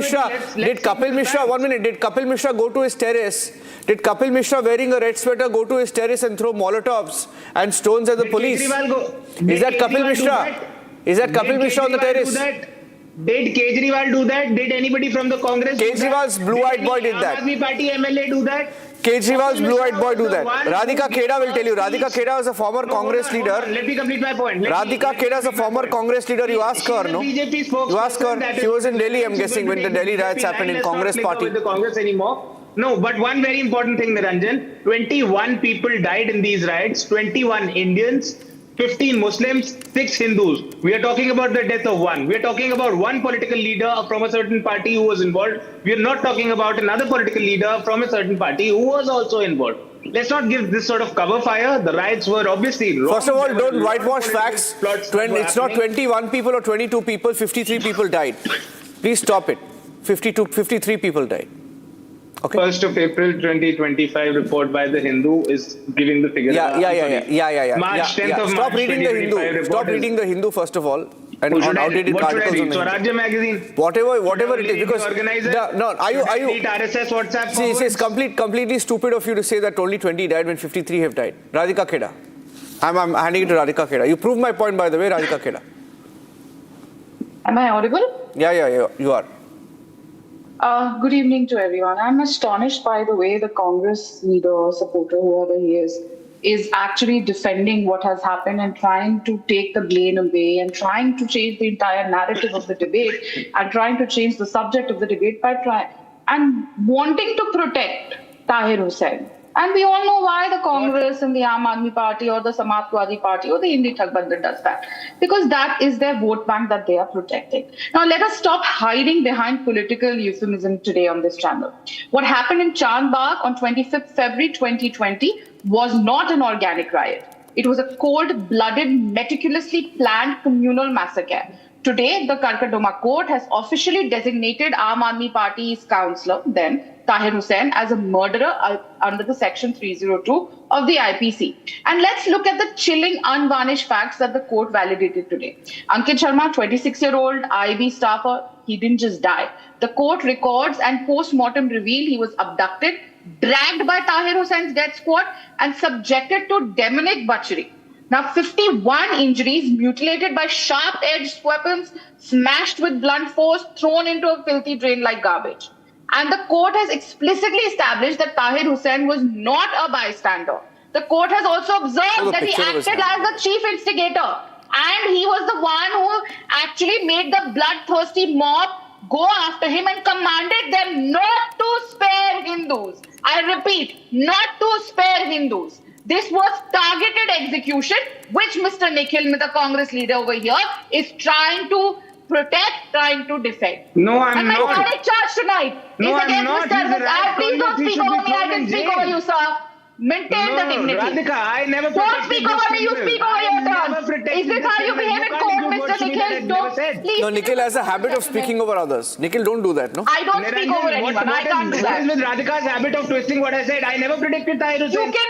Mishra, 1 minute, did Kapil Mishra go to his terrace? Did Kapil Mishra wearing a red sweater go to his terrace and throw molotovs and stones at the police? Is that Kapil Mishra? Is that Kapil Mishra on the terrace? Did Kejriwal do that? Did anybody from the Congress do that? Kejriwal's blue-eyed boy did that. Aam Aadmi Party MLA do that? Kejriwal's blue-eyed boy do that. Radhika Kheda will tell you. Radhika Kheda was a former Congress leader. Let me complete my point. Radhika Kheda is a former Congress leader. You ask her, no? You ask her. She was in Delhi, I'm guessing, when the Delhi riots happened in Congress party. With the Congress anymore. No, but one very important thing, Niranjan. 21 people died in these riots. 21 Indians, 15 Muslims, 6 Hindus. We are talking about the death of one. We are talking about one political leader from a certain party who was involved. We are not talking about another political leader from a certain party who was also involved. Let's not give this sort of cover fire. The riots were obviously wrong. First of all, don't whitewash facts. It's not 21 people or 22 people, 53 people died. Please stop it. 53 people died. Okay. 1st of April 2025 report by the Hindu is giving the figure. Yeah. March 10th of Stop March reading the Hindu. Stop reading the Hindu first of all. And on outdated articles on the Swarajya magazine. Whatever it is, because are you RSS WhatsApp see, it's completely stupid of you to say that only 20 died when 53 have died. Radhika Kheda. I'm handing it to Radhika Kheda. You proved my point, by the way, Radhika Kheda. Am I audible? Yeah, you are. Good evening to everyone. I'm astonished by the way the Congress leader or supporter, whoever he is actually defending what has happened and trying to take the blame away and trying to change the entire narrative of the debate and trying to change the subject of the debate by wanting to protect Tahir Hussain. And we all know why the Congress and the Aam Aadmi Party or the Samajwadi Party or the Indi Thakbandhan does that. Because that is their vote bank that they are protecting. Now, let us stop hiding behind political euphemism today on this channel. What happened in Chandbagh on 25th February 2020 was not an organic riot. It was a cold-blooded, meticulously planned communal massacre. Today, the Karkadoma court has officially designated Aam Aadmi Party's councillor, then Tahir Hussain, as a murderer under the Section 302 of the IPC. And let's look at the chilling, unvarnished facts that the court validated today. Ankit Sharma, 26-year-old IB staffer, he didn't just die. The court records and post-mortem reveal he was abducted, dragged by Tahir Hussain's death squad, and subjected to demonic butchery. Now, 51 injuries, mutilated by sharp-edged weapons, smashed with blunt force, thrown into a filthy drain like garbage. And the court has explicitly established that Tahir Hussain was not a bystander. The court has also observed that he acted as the chief instigator. And he was the one who actually made the bloodthirsty mob go after him and commanded them not to spare Hindus. I repeat, not to spare Hindus. This was targeted execution, which Mr. Nikhil, the Congress leader over here, is trying to protect, trying to defend. No, I'm not. And my direct charge tonight is against Mr. Arnab. Please don't speak over me. I can speak over you, sir. Maintain the dignity. Radhika, I never don't speak over me. You speak over your turn. Is this how you behave in court, Mr. Nikhil? Don't please. No, Nikhil has a habit of speaking over others. Nikhil, don't do that, no? I don't speak over anyone. I can't do that. What is with Radhika's habit of twisting what I said? I never predicted Tahir Hussain. You can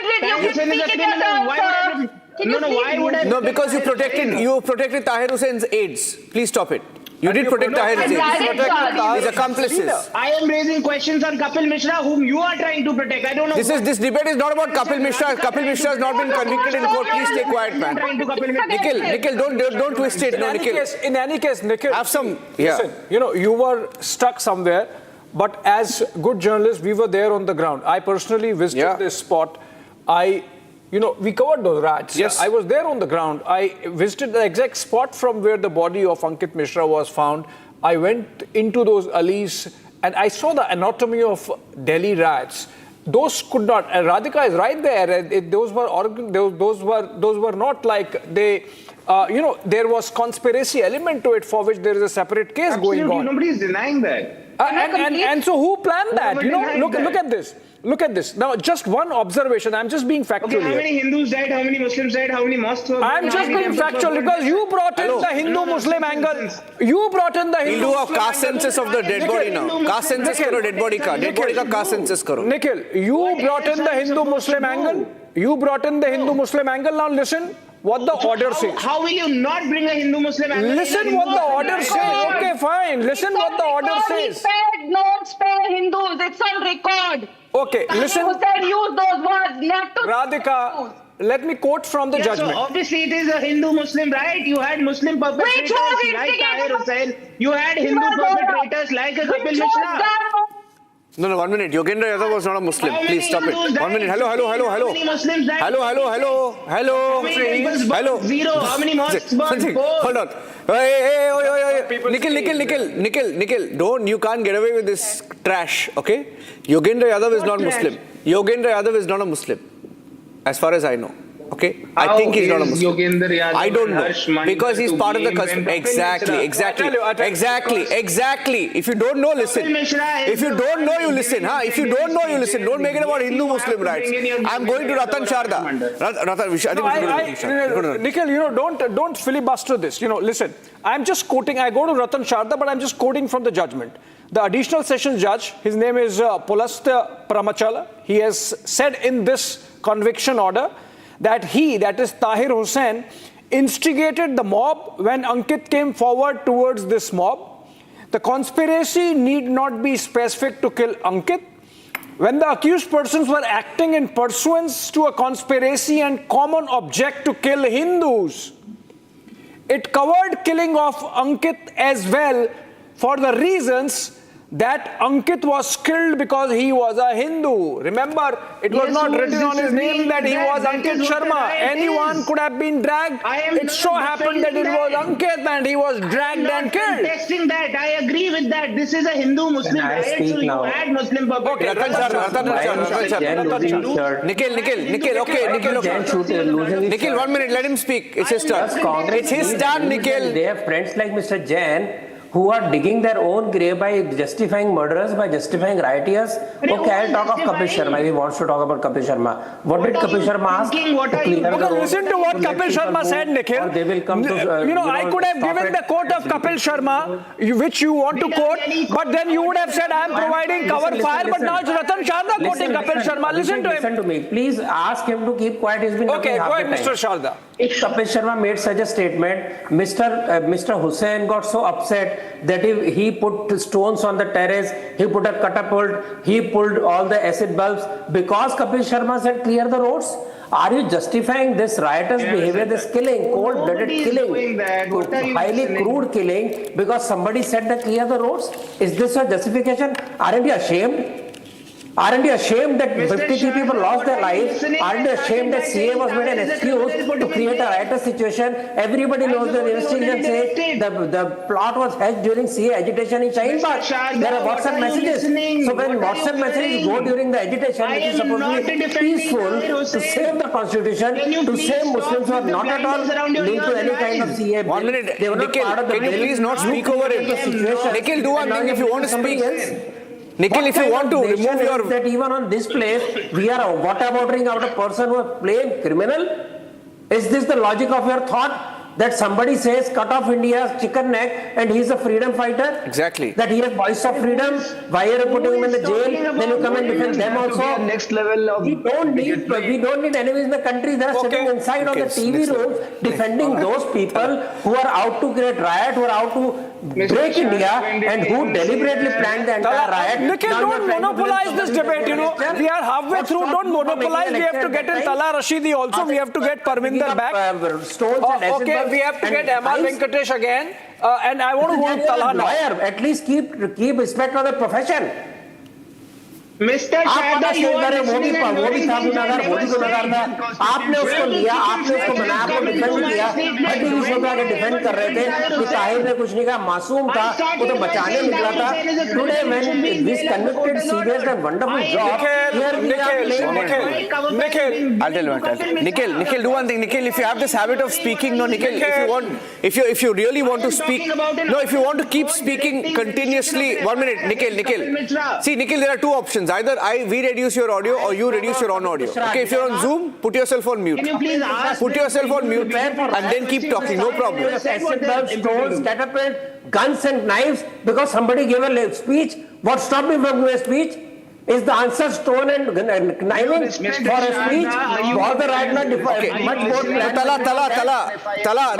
speak in your turn, sir. No, because you protected Tahir Hussein's aides. Please stop it. You did protect Tahir Hussain. His accomplices. I am raising questions on Kapil Mishra, whom you are trying to protect. I don't know. This debate is not about Kapil Mishra. Kapil Mishra has not been convicted in court. Please stay quiet, man. Nikhil, don't twist it. No, Nikhil. In any case, Nikhil, have some. Yeah. Listen, you were stuck somewhere, but as good journalists, we were there on the ground. I personally visited this spot. We covered those riots. Yes. I was there on the ground. I visited the exact spot from where the body of Ankit Mishra was found. I went into those alleys and I saw the anatomy of Delhi riots. Those could not. And Radhika is right there. Those were not like they. There was conspiracy element to it for which there is a separate case going on. Nobody is denying that. And so who planned that? Look at this. Look at this. Now, just one observation. I'm just being factual how many Hindus died? How many Muslims died? How many mosques were I'm just being factual because you brought in the Hindu-Muslim angle. You brought in the Hindu. We'll do a caste census of the dead body now. Caste census karo, dead body ka. Dead body ka caste census karo. Nikhil, you brought in the Hindu-Muslim angle. You brought in the Hindu-Muslim angle. Now listen what the order says. How will you not bring a Hindu-Muslim angle? Listen what the order says. Okay, fine. Listen what the order says. He said don't spare Hindus. It's on record. Okay, listen. Hussain used those words not to. Radhika, let me quote from the judgment. So obviously it is a Hindu-Muslim right. You had Muslim perpetrators like Tahir Hussain. You had Hindu perpetrators like a Kapil Mishra. No, 1 minute. Yogendra Yadav was not a Muslim. Please stop it. 1 minute. Hello. How many Muslims died? Hello. Zero. How many mosques burned? Hold on. Hey. Nikhil. Don't. You can't get away with this trash. Okay? Yogendra Yadav is not Muslim. Yogendra Yadav is not a Muslim, as far as I know. Okay, I think he's not a Muslim. I don't know because he's part of the exactly. If you don't know, listen. If you don't know, you listen. If you don't know, you listen. Don't make it about Hindu-Muslim rights. I'm going to Ratan Sharda. Nikhil, don't filibuster this. Listen. I'm just quoting. I go to Ratan Sharda, but I'm just quoting from the judgment. The additional sessions judge, his name is Pulastya Paramachala. He has said in this conviction order that is Tahir Hussain, instigated the mob when Ankit came forward towards this mob. The conspiracy need not be specific to kill Ankit. When the accused persons were acting in pursuance to a conspiracy and common object to kill Hindus, it covered killing of Ankit as well for the reasons that Ankit was killed because he was a Hindu. Remember, it was Yes, not who is written on his name disagreeing that he with was that? That Ankit is what the Sharma. riot Anyone is. could have been dragged. It so happened that it was Ankit and he was dragged and killed. Contesting that, I agree with that. This is a Hindu-Muslim Can I riot, speak so you now? had Muslim public. Ratan Sharma. Nikhil, okay, Nikhil, 1 minute, let him speak. It's his turn. It's his turn, Nikhil. They have friends like Mr. Jain who are digging their own grave by justifying murderers, by justifying rioters. Okay, I'll talk of Kapil Sharma. He wants to talk about Kapil Sharma. What did Kapil Sharma ask? Listen to what Kapil Sharma said, Nikhil. They will come to, I could have given the quote of Kapil Sharma, which you want to quote, but then you would have said, I am providing cover fire, but now it's Ratan Sharda quoting Kapil Sharma. Listen to him. Listen to me. Please ask him to keep quiet. He's been okay, talking go half ahead, the Mr. Sharda. If Kapil Sharma made such a statement, Mr. Hussain got so upset that he put stones on the terrace, he put a catapult, he pulled all the acid bulbs because Kapil Sharma said clear the roads. Are you justifying this riotous behavior, this killing, cold-blooded killing, highly crude killing because somebody said that clear the roads? Is this a justification? Aren't you ashamed? Aren't you ashamed that 53 people lost their lives? Aren't you ashamed that CA was made an excuse to create a riotous situation? Everybody knows the investigation says the plot was hatched during CA agitation in Shaheen Bagh. There are WhatsApp messages. So when WhatsApp messages go during the agitation, which is supposed to be peaceful, to save the constitution, to save Muslims who are not at all linked to any kind of CA. 1 minute, Nikhil, can you please not speak over him? Nikhil, do one thing if you want to speak. Nikhil, if you want to remove your... That even on this place, we are whatabouting out a person who is plain criminal? Is this the logic of your thought? That somebody says cut off India's chicken neck and he's a freedom fighter? Exactly. That he has voice of freedom? Why are you putting him in the jail? Then you come and defend them also? Next level of we don't need enemies in the country. They are sitting inside of the TV rooms defending those people who are out to create riot, who are out to break India and who deliberately planned the entire riot. Nikhil, don't monopolize this debate, We are halfway through, don't monopolize. We have to get in Tala Rashidi also. We have to get Parminder back. Okay, we have to get Amar Venkatesh again. And I want to go to Tala now. At least keep respect for the profession. Mr. Sharda, you are listening and noting things I never said. आपने उसको लिया, आपने उसको बनाया, आपको defend किया, हड्डी विश्व पे आके डिफेंड कर रहे थे कि ताहिर ने कुछ नहीं कहा, मासूम था, वो तो बचाने निकला था. Today when this convicted CBS done wonderful job, Nikhil, do one thing. Nikhil, if you have this habit of speaking, Nikhil, if you really want to speak, if you want to keep speaking continuously, 1 minute, Nikhil. See, Nikhil, there are two options. Either we reduce your audio or you reduce your own audio. Okay, if you're on Zoom, put yourself on mute. Can you please ask? Put yourself on mute and then keep talking, no problem. Stones, catapult, guns and knives because somebody gave a speech. What stopped me from giving a speech? Is the answer stone and kniving for a speech? Was the right not much more planned? Tala,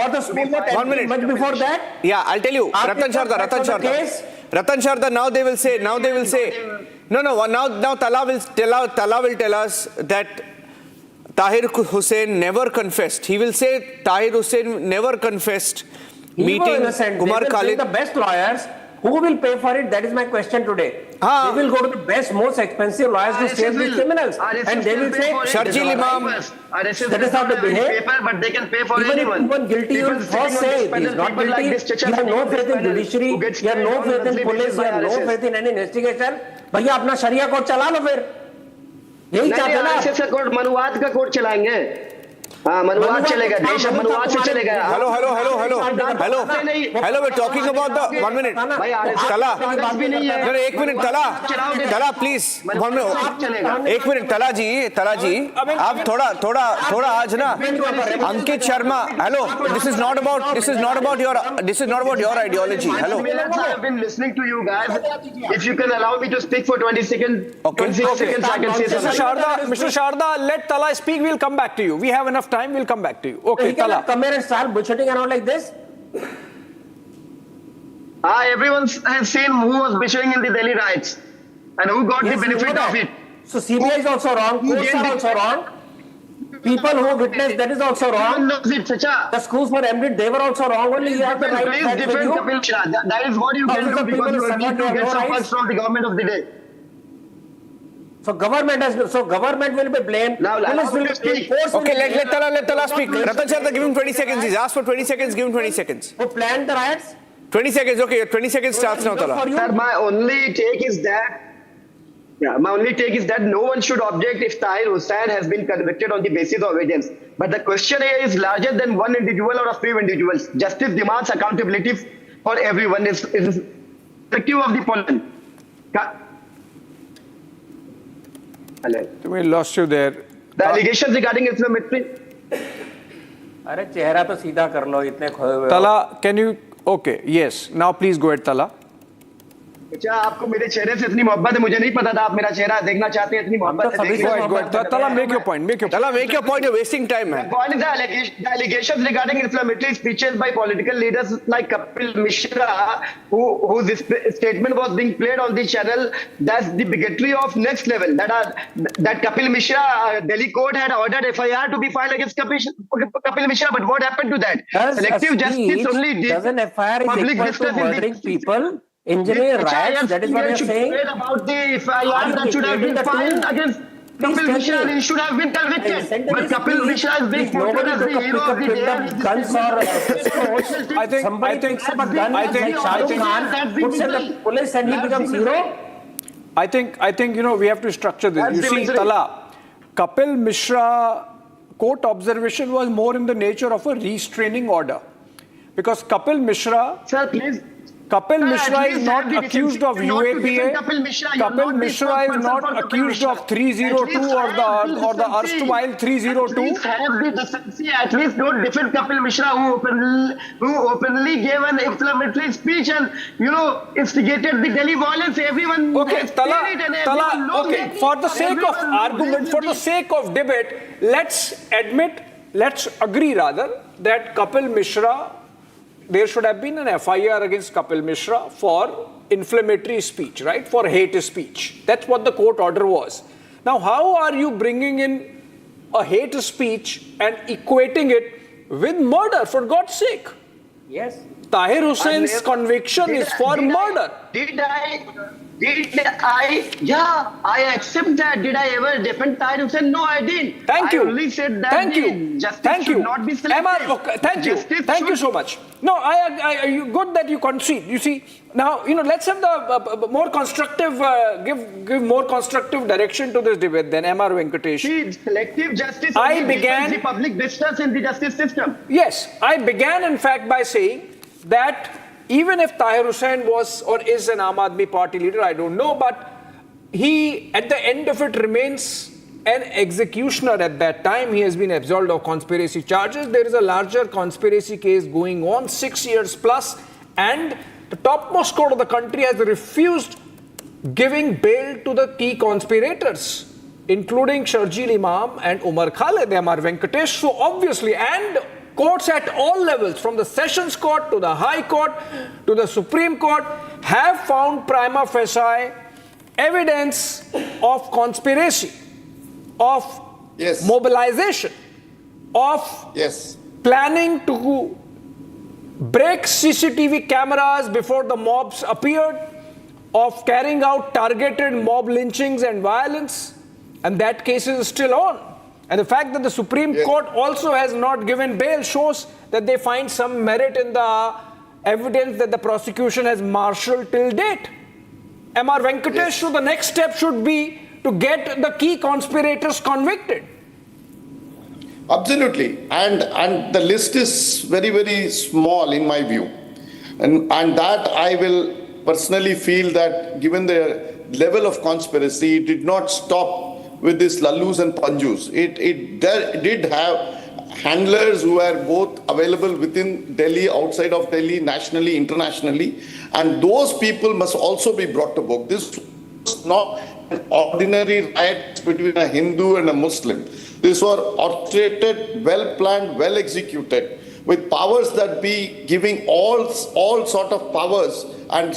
1 minute. Much before that? Yeah, I'll tell you. Ratan Sharda, now they will say, now Tala will tell us that Tahir Hussain never confessed. He will say Tahir Hussain never confessed meeting Kumar Khalid. The best lawyers. Who will pay for it? That is my question today. They will go to the best, most expensive lawyers to save these criminals. And they will say, Sharjil Imam. That is how they behave. But they can pay for even anyone. Even guilty, you will first say he is not guilty. You have no faith in judiciary. You have no faith in police. You have no faith in any investigation. भैया अपना शरिया court चला लो फिर. यही चाहते हैं ना. RSS का court मनुवाद का कोर्ट चलाएंगे. हाँ, मनुवाद चलेगा. देश अब मनुवाद से चलेगा. Hello, we're talking about the 1 minute. Tala, no, 1 minute, Tala, please. 1 minute. 1 minute, Tala ji, आप थोड़ा आज ना Ankit Sharma. Hello, this is not about your ideology. Hello. I've been listening to you guys. If you can allow me to speak for 20 seconds, 26 seconds, I can say something. Mr. Sharda, let Tala speak. We'll come back to you. We have enough time. We'll come back to you. Okay, he cannot come here and start bullshitting around like this. Everyone has seen who was bishing in the Delhi riots and who got the benefit of it. So CBI is also wrong. Courts are also wrong. people who witnessed, that is also wrong. The schools were emptied, they were also wrong. Only you have the right. Please defend Kapil Mishra. That is what you can do because you need to get support from the government of the day. So government will be blamed. Now, Police will be blamed. Okay, let Tala speak. Ratan Sharda, give him 20 seconds. He's asked for 20 seconds. Give him 20 seconds. Who planned the riots? 20 seconds. Okay, your 20 seconds starts now, Tala. Sir, my only take is that no one should object if Tahir Hussain has been convicted on the basis of evidence. But the question here is larger than one individual or a few individuals. Justice demands accountability for everyone. It's irrespective of the pollution. We lost you there. The allegations regarding inflammatory. अरे चेहरा तो सीधा कर लो इतने खोए हुए. Tala, can you? Okay, yes. Now please go ahead, Tala. अच्छा आपको मेरे चेहरे से इतनी मोहब्बत है मुझे नहीं पता था आप मेरा चेहरा देखना चाहते हैं इतनी मोहब्बत है. Tala, make your point. Tala, make your point. You're wasting time, man. The point is the allegations regarding inflammatory speeches by political leaders like Kapil Mishra, whose statement was being played on the channel. That's the bigotry of next level. That Kapil Mishra, Delhi court had ordered FIR to be filed against Kapil Mishra. But what happened to that? Selective justice only did. Doesn't FIR is equal to murdering people? Engineer riots, that is what you're saying? About the FIR that should have been filed against Kapil Mishra, he should have been convicted. But Kapil Mishra is being portrayed as the hero of the day. Guns or I think somebody picks up a gun like Shah Rukh Khan, puts in the police and he becomes hero. I think we have to structure this. You see, Tala, Kapil Mishra court observation was more in the nature of a restraining order, because Kapil Mishra. Sir, please. Kapil Mishra is not accused of UAPA. Kapil Mishra is not accused of 302 or the erstwhile 302. At least don't defend Kapil Mishra, who openly gave an inflammatory speech and instigated the Delhi violence. Everyone. Okay, Tala. Okay, for the sake of argument, for the sake of debate, let's agree rather that Kapil Mishra. There should have been an FIR against Kapil Mishra for inflammatory speech, right? For hate speech. That's what the court order was. Now, how are you bringing in a hate speech and equating it with murder, for God's sake? Yes. Tahir Hussein's conviction is for murder. I accept that. Did I ever defend Tahir Hussain? No, I didn't. Thank you. I only said that Thank you. Justice should not be selective. Thank you so much. No, good that you concede. You see, now, let's have the more constructive, give more constructive direction to this debate than M.R. Venkatesh. See, selective justice began the public distrust in the justice system. Yes, I began in fact by saying that even if Tahir Hussain was or is an Aam Aadmi Party leader, I don't know, but he, at the end of it, remains an executioner at that time. He has been absolved of conspiracy charges. There is a larger conspiracy case going on, 6 years plus, and the topmost court of the country has refused giving bail to the key conspirators, including Sharjeel Imam and Umar Khalid, M.R. Venkatesh. So obviously, and courts at all levels, from the Sessions Court to the High Court to the Supreme Court, have found prima facie evidence of conspiracy, of mobilization, of planning to break CCTV cameras before the mobs appeared, of carrying out targeted mob lynchings and violence, and that case is still on. And the fact that the Supreme Court also has not given bail shows that they find some merit in the evidence that the prosecution has marshaled till date. M.R. Venkatesh, so the next step should be to get the key conspirators convicted. Absolutely. And the list is very, very small in my view. And that I will personally feel that given the level of conspiracy, it did not stop with this lallus and panjus. It did have handlers who were both available within Delhi, outside of Delhi, nationally, internationally, and those people must also be brought to book. This was not an ordinary riot between a Hindu and a Muslim. These were orchestrated, well-planned, well-executed, with powers that be giving all sort of powers and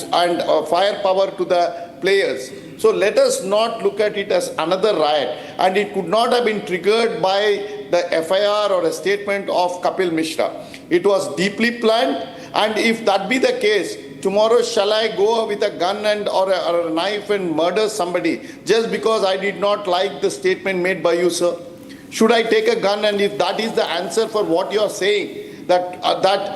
firepower to the players. So let us not look at it as another riot, and it could not have been triggered by the FIR or a statement of Kapil Mishra. It was deeply planned, and if that be the case, tomorrow shall I go with a gun and or a knife and murder somebody just because I did not like the statement made by you, sir? Should I take a gun? And if that is the answer for what you are saying, that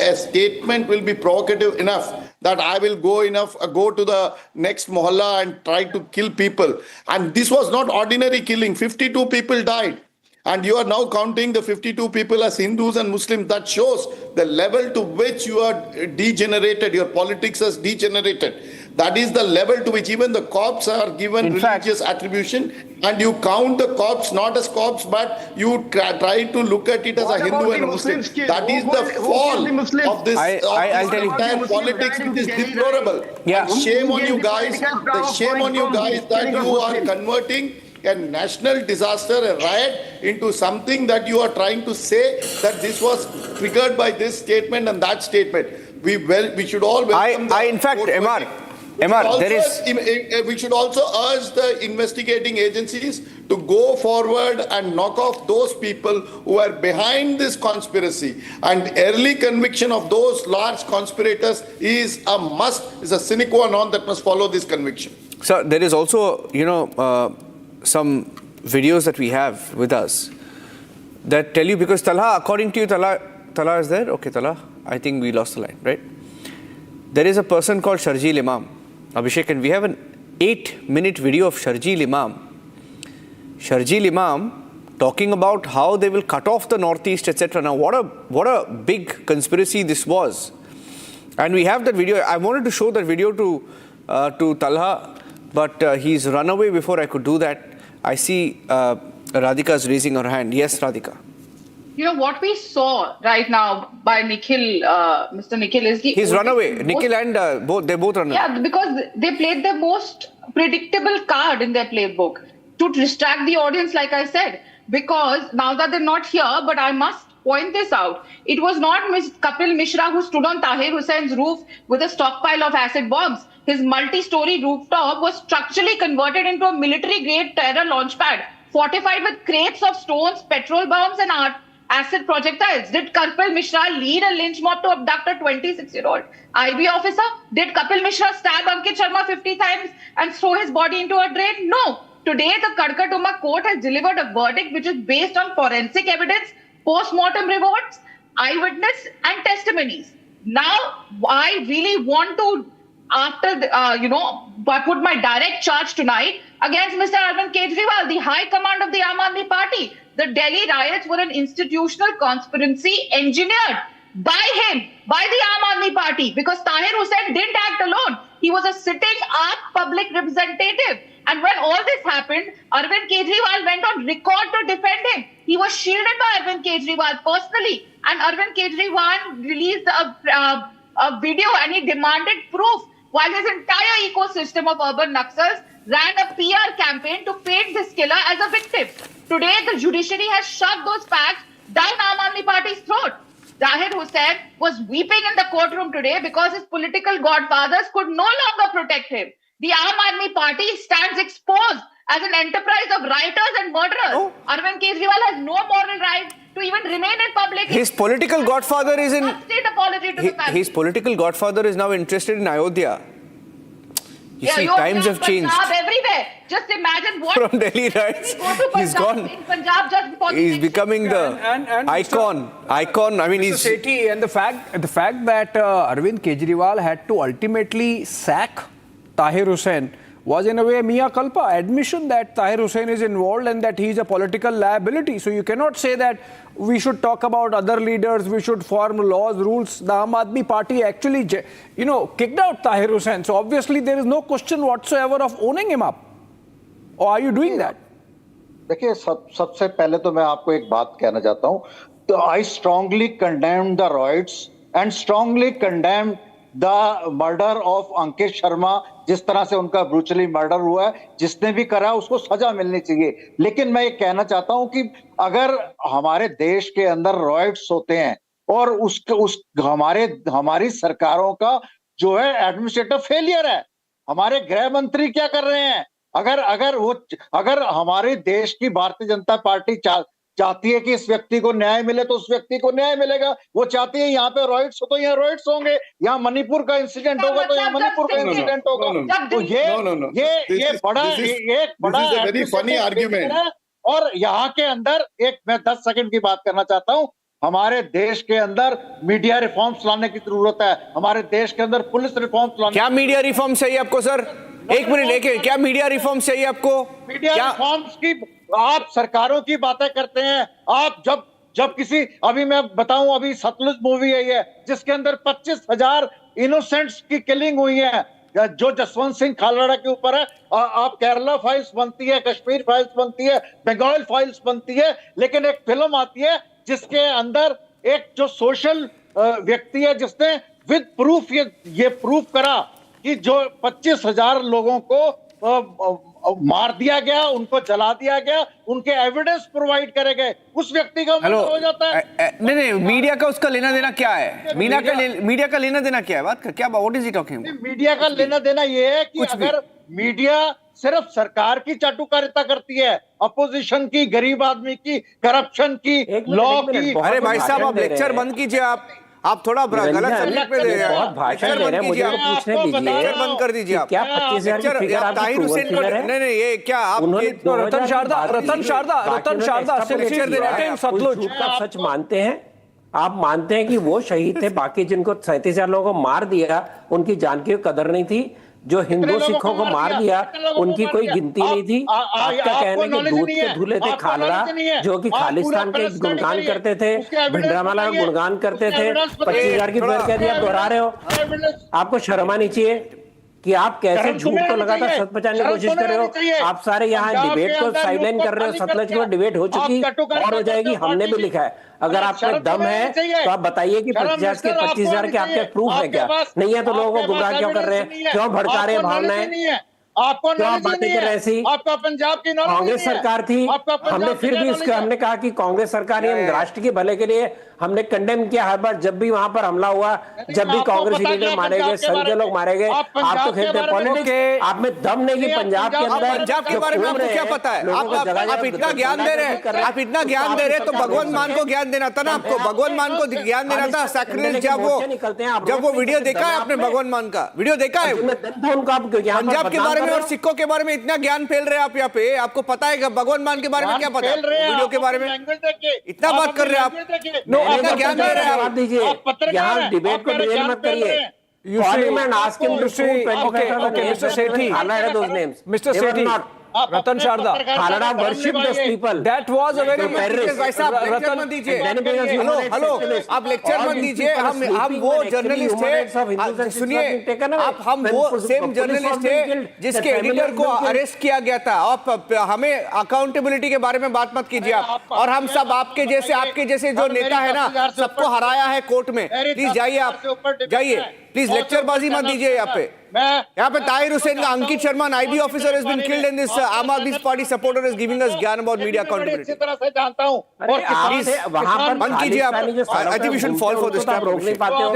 a statement will be provocative enough that I will go to the next mohalla and try to kill people. And this was not ordinary killing. 52 people died. And you are now counting the 52 people as Hindus and Muslims. That shows the level to which you are degenerated. Your politics has degenerated. That is the level to which even the cops are given religious attribution. And you count the cops not as cops, but you try to look at it as a Hindu and a Muslim. That is the fall of this entire politics, which is deplorable. Yeah. And shame on you guys. Shame on you guys that you are converting a national disaster, a riot, into something that you are trying to say that this was triggered by this statement and that statement. We should all welcome in fact, MR, there is... We should also urge the investigating agencies to go forward and knock off those people who are behind this conspiracy. And early conviction of those large conspirators is a must, is a sine qua non that must follow this conviction. Sir, there is also, some videos that we have with us that tell you, because Talha, according to you, Talha is there? Okay, Talha, I think we lost the line, right? There is a person called Sharjeel Imam, Abhishek, and we have an 8-minute video of Sharjeel Imam talking about how they will cut off the Northeast, etc. Now, what a big conspiracy this was. And we have that video. I wanted to show that video to Talha, but he's run away before I could do that. I see Radhika is raising her hand. Yes, Radhika. What we saw right now by Nikhil, Mr. Nikhil, is the... He's run away. Nikhil and they both run away. Yeah, because they played the most predictable card in their playbook to distract the audience, like I said. Because now that they're not here, but I must point this out. It was not Kapil Mishra who stood on Tahir Hussein's roof with a stockpile of acid bombs. His multi-story rooftop was structurally converted into a military-grade terror launchpad, fortified with crates of stones, petrol bombs, and acid projectiles. Did Kapil Mishra lead a lynch mob to abduct a 26-year-old IB officer? Did Kapil Mishra stab Ankit Sharma 50 times and throw his body into a drain? No. Today, the Karkatuma court has delivered a verdict which is based on forensic evidence, post-mortem reports, eyewitness, and testimonies. Now, I really want to, I put my direct charge tonight against Mr. Arvind Kejriwal, the high command of the Aam Aadmi Party. The Delhi riots were an institutional conspiracy engineered by him, by the Aam Aadmi Party, because Tahir Hussain didn't act alone. He was a sitting AAP public representative. And when all this happened, Arvind Kejriwal went on record to defend him. He was shielded by Arvind Kejriwal personally. And Arvind Kejriwal released a video and he demanded proof, while his entire ecosystem of urban Naxals ran a PR campaign to paint this killer as a victim. Today, the judiciary has shoved those facts down Aam Aadmi Party's throat. Tahir Hussain was weeping in the courtroom today because his political godfathers could no longer protect him. The Aam Aadmi Party stands exposed as an enterprise of rioters and murderers. Arvind Kejriwal has no moral right to even remain in public. His political godfather is in... State apology to the family. His political godfather is now interested in Ayodhya. You see, times have changed. Punjab, everywhere. Just imagine what... From Delhi riots, he's gone. In Punjab just before he's becoming the icon. I mean, he's... Sethi, and the fact that Arvind Kejriwal had to ultimately sack Tahir Hussain was in a way mea culpa, admission that Tahir Hussain is involved and that he is a political liability. So you cannot say that we should talk about other leaders, we should form laws, rules. The Aam Aadmi Party actually, kicked out Tahir Hussain. So obviously there is no question whatsoever of owning him up. Or are you doing that? देखिए सबसे पहले तो मैं आपको एक बात कहना चाहता हूँ. तो I strongly condemn the riots and strongly condemn the murder of Ankit Sharma. जिस तरह से उनका ब्रूचली मर्डर हुआ है, जिसने भी करा उसको सजा मिलनी चाहिए. लेकिन मैं ये कहना चाहता हूं कि अगर हमारे देश के अंदर रॉयट्स होते हैं और हमारी सरकारों का जो है एडमिनिस्ट्रेटिव फेलियर है, हमारे गृह मंत्री क्या कर रहे हैं? अगर हमारे देश की भारतीय जनता पार्टी चाहती है कि इस व्यक्ति को न्याय मिले तो उस व्यक्ति को न्याय मिलेगा। वो चाहती है यहाँ पे रॉयट्स हो तो यहाँ रॉयट्स होंगे, यहाँ मणिपुर का इंसिडेंट होगा तो यहाँ मणिपुर का इंसिडेंट होगा। तो ये बड़ा एक बड़ा वेरी फनी आर्ग्यूमेंट है। और यहाँ के अंदर मैं 10 सेकंड की बात करना चाहता हूँ। हमारे देश के अंदर मीडिया रिफॉर्म्स लाने की जरूरत है। हमारे देश के अंदर पुलिस रिफॉर्म्स लाने। क्या मीडिया रिफॉर्म्स चाहिए आपको सर? एक मिनट लेके, क्या मीडिया रिफॉर्म्स चाहिए आपको? मीडिया रिफॉर्म्स की आप सरकारों की बातें करते हैं। आप जब किसी, अभी मैं बताऊं, अभी सतलुज मूवी है ये, जिसके अंदर 25,000 इनोसेंट्स की किलिंग हुई है, जो जसवंत सिंह खालड़ा के ऊपर है। आप केरला फाइल्स बनती है, कश्मीर फाइल्स बनती है, बंगाल फाइल्स बनती है, लेकिन एक फिल्म आती है जिसके अंदर एक जो सोशल व्यक्ति है जिसने विद प्रूफ ये प्रूफ करा कि जो 25,000 लोगों को मार दिया गया, उनको जला दिया गया, उनके एविडेंस प्रोवाइड करे गए, उस व्यक्ति का मर्डर हो जाता है। नहीं, मीडिया का उसका लेना देना क्या है? मीडिया का लेना देना क्या है? बात क्या, what is he talking? Media का लेना देना ये है कि अगर मीडिया सिर्फ सरकार की चाटुकारिता करती है, अपोजिशन की, गरीब आदमी की, करप्शन की, लॉ की। अरे भाई साहब, आप लेक्चर बंद कीजिए। आप थोड़ा गलत सब्जेक्ट पे दे रहे हैं। बहुत भाषण दे रहे हैं, मुझे पूछने दीजिए, बंद कर दीजिए आप। क्या 25,000 की फिगर आपकी अप्रूवल फिगर है? नहीं, ये क्या आप रतन शारदा सतलुज का सच मानते हैं? आप मानते हैं कि वो शहीद थे, बाकी जिनको 37,000 लोगों को मार दिया उनकी जान की कदर नहीं थी? जो हिंदू सिखों को मार दिया उनकी कोई गिनती नहीं थी? आपका कहना है कि दूध के धुले थे खालड़ा, जो कि खालिस्तान के गुणगान करते थे, भिंडरावाला का गुणगान करते थे, 25,000 की फिगर कह दी, आप दोहरा रहे हो। आपको शर्म आनी चाहिए कि आप कैसे झूठ को लगातार सच बचाने की कोशिश कर रहे हो। आप सारे यहाँ डिबेट को साइडलाइन कर रहे हो। सतलज की डिबेट हो चुकी और हो जाएगी, हमने भी लिखा है। अगर आप में दम है तो आप बताइए कि 25,000 के आपके प्रूफ है क्या? नहीं है तो लोगों को गुमराह क्यों कर रहे हैं, क्यों भड़का रहे हैं भावनाएं, आपको क्यों आप बातें कर रहे थे? आपका पंजाब की कांग्रेस सरकार थी, हमने फिर भी इसका हमने कहा कि कांग्रेस सरकार राष्ट्र के भले के लिए हमने कंडेम किया हर बार जब भी वहां पर हमला हुआ, जब भी कांग्रेस लीडर मारे गए, संघ के लोग मारे गए। आप तो खेलते पॉलिटिक्स, आप में दम नहीं कि पंजाब के अंदर। पंजाब के बारे में आपको क्या पता है? आप इतना ज्ञान दे रहे हैं, आप इतना ज्ञान दे रहे हैं तो भगवंत मान को ज्ञान देना था ना आपको। भगवंत मान को ज्ञान देना था। सैक्रिलेज जब वो वीडियो देखा है आपने, भगवंत मान का वीडियो देखा है? पंजाब के बारे में और सिखों के बारे में इतना ज्ञान फैल रहे हैं आप यहाँ पे, आपको पता है भगवंत मान के बारे में क्या पता है? वीडियो के बारे में इतना बात कर रहे हैं आप, इतना ज्ञान दे रहे हैं। जवाब दीजिए, यहाँ डिबेट को डिबेट मत करिए। Parliament asked him to prove 25,000 names. Mr. Sethi, highlighted those names. Mr. They were Sethi, not. Ratan Sharda, खालड़ा worship those people. That was a very भाई साहब, लेक्चर मत दीजिए। हेलो, आप लेक्चर मत दीजिए। हम वो जर्नलिस्ट थे, सुनिए, हम वो सेम जर्नलिस्ट थे जिसके एडिटर को अरेस्ट किया गया था। आप हमें अकाउंटेबिलिटी के बारे में बात मत कीजिए आप। और हम सब आपके जैसे जो नेता है ना, सबको हराया है कोर्ट में। प्लीज जाइए, आप जाइए प्लीज, लेक्चरबाजी मत दीजिए यहाँ पे ताहिर हुसैन का Ankit Sharma, IB officer has been killed and this Aam Aadmi Party supporter is giving us ज्ञान about media accountability। अच्छी तरह से जानता हूँ। और वहाँ पर बंद कीजिए आप। I think we should fall for this trap।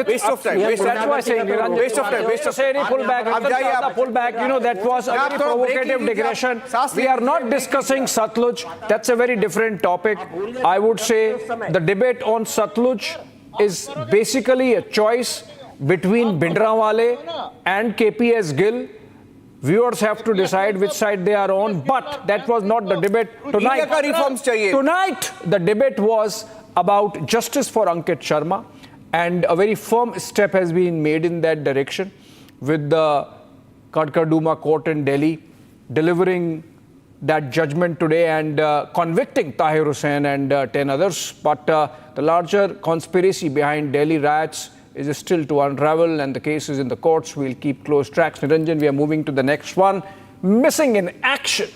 Waste of time, waste of time, waste of time। Pull back, आप जाइए, आप pull back। You know that was a very provocative digression। We are not discussing Satluj. That's a very different topic। I would say the debate on Satluj is basically a choice between Bhindranwale and KPS Gill. Viewers have to decide which side they are on, but that was not the debate tonight. Tonight, the debate was about justice for Ankit Sharma, and a very firm step has been made in that direction with the Kadkaduma court in Delhi delivering that judgment today and convicting Tahir Hussain and 10 others. But the larger conspiracy behind Delhi riots is still to unravel, and the case is in the courts. We'll keep close tracks. Niranjan, we are moving to the next one. Missing in action.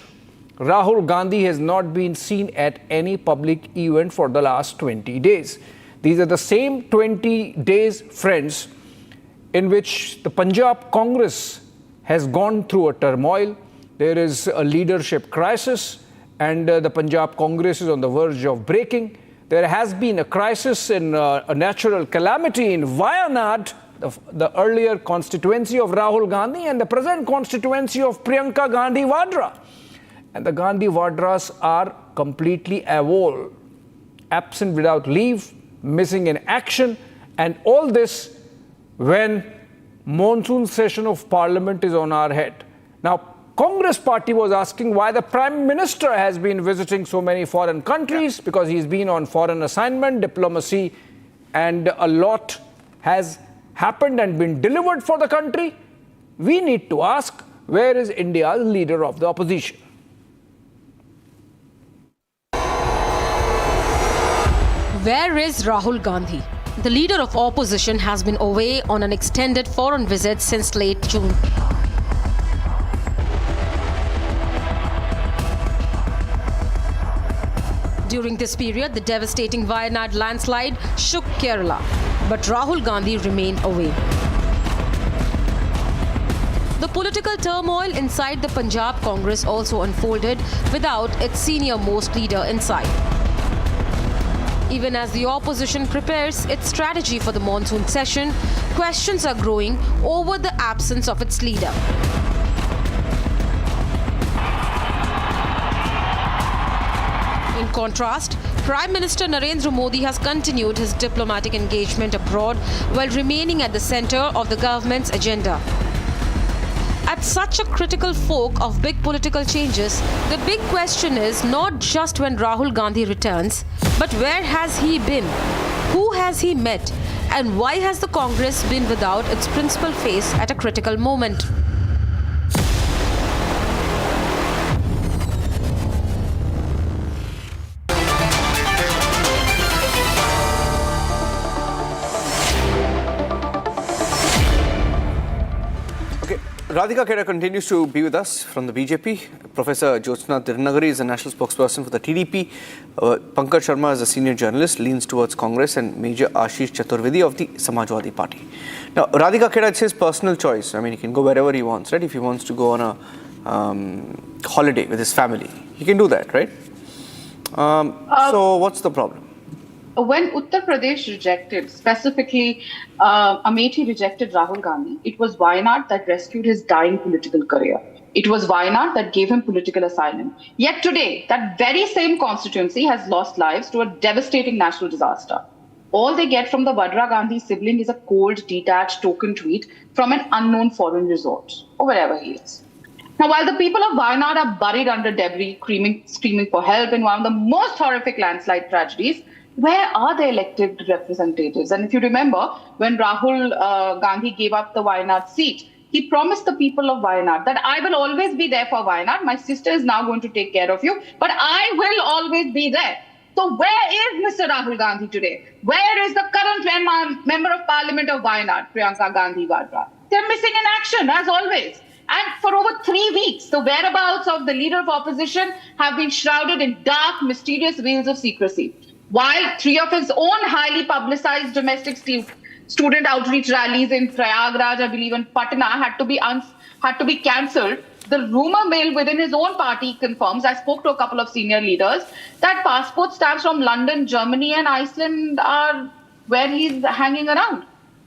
Rahul Gandhi has not been seen at any public event for the last 20 days. These are the same 20 days, friends, in which the Punjab Congress has gone through a turmoil. There is a leadership crisis, and the Punjab Congress is on the verge of breaking. There has been a crisis in a natural calamity in Wayanad, the earlier constituency of Rahul Gandhi, and the present constituency of Priyanka Gandhi Vadra. And the Gandhi Vadras are completely AWOL. absent without leave, missing in action, and all this when monsoon session of parliament is on our head. Now, Congress party was asking why the Prime Minister has been visiting so many foreign countries, because he's been on foreign assignment, diplomacy, and a lot has happened and been delivered for the country. We need to ask, where is India's leader of the opposition? Where is Rahul Gandhi? The leader of opposition has been away on an extended foreign visit since late June. During this period, the devastating Wayanad landslide shook Kerala, but Rahul Gandhi remained away. The political turmoil inside the Punjab Congress also unfolded without its senior-most leader inside. Even as the opposition prepares its strategy for the monsoon session, questions are growing over the absence of its leader. In contrast, Prime Minister Narendra Modi has continued his diplomatic engagement abroad while remaining at the center of the government's agenda. At such a critical fork of big political changes, the big question is not just when Rahul Gandhi returns, but where has he been? Who has he met? And why has the Congress been without its principal face at a critical moment? Radhika Khera continues to be with us from the BJP. Professor Jyotsna Tirunagari is the national spokesperson for the TDP. Pankaj Sharma is a senior journalist, leans towards Congress, and Major Ashish Chaturvedi of the Samajwadi Party. Now, Radhika Khera, it's his personal choice. I mean, he can go wherever he wants, right? If he wants to go on a holiday with his family, he can do that, right? So what's the problem? When Uttar Pradesh rejected, specifically Amethi rejected Rahul Gandhi, it was Wayanad that rescued his dying political career. It was Wayanad that gave him political asylum. Yet today, that very same constituency has lost lives to a devastating national disaster. All they get from the Vadra Gandhi sibling is a cold, detached token tweet from an unknown foreign resort, or wherever he is. Now, while the people of Wayanad are buried under debris, screaming for help in one of the most horrific landslide tragedies, where are the elected representatives? And if you remember, when Rahul Gandhi gave up the Wayanad seat, he promised the people of Wayanad that I will always be there for Wayanad. My sister is now going to take care of you, but I will always be there. So where is Mr. Rahul Gandhi today? Where is the current member of parliament of Wayanad, Priyanka Gandhi Vadra? They're missing in action, as always. And for over 3 weeks, the whereabouts of the leader of opposition have been shrouded in dark, mysterious veils of secrecy. While 3 of his own highly publicized domestic student outreach rallies in Prayagraj, I believe in Patna, had to be cancelled, the rumor mill within his own party confirms, I spoke to a couple of senior leaders, that passport stamps from London, Germany and Iceland are where he's hanging around.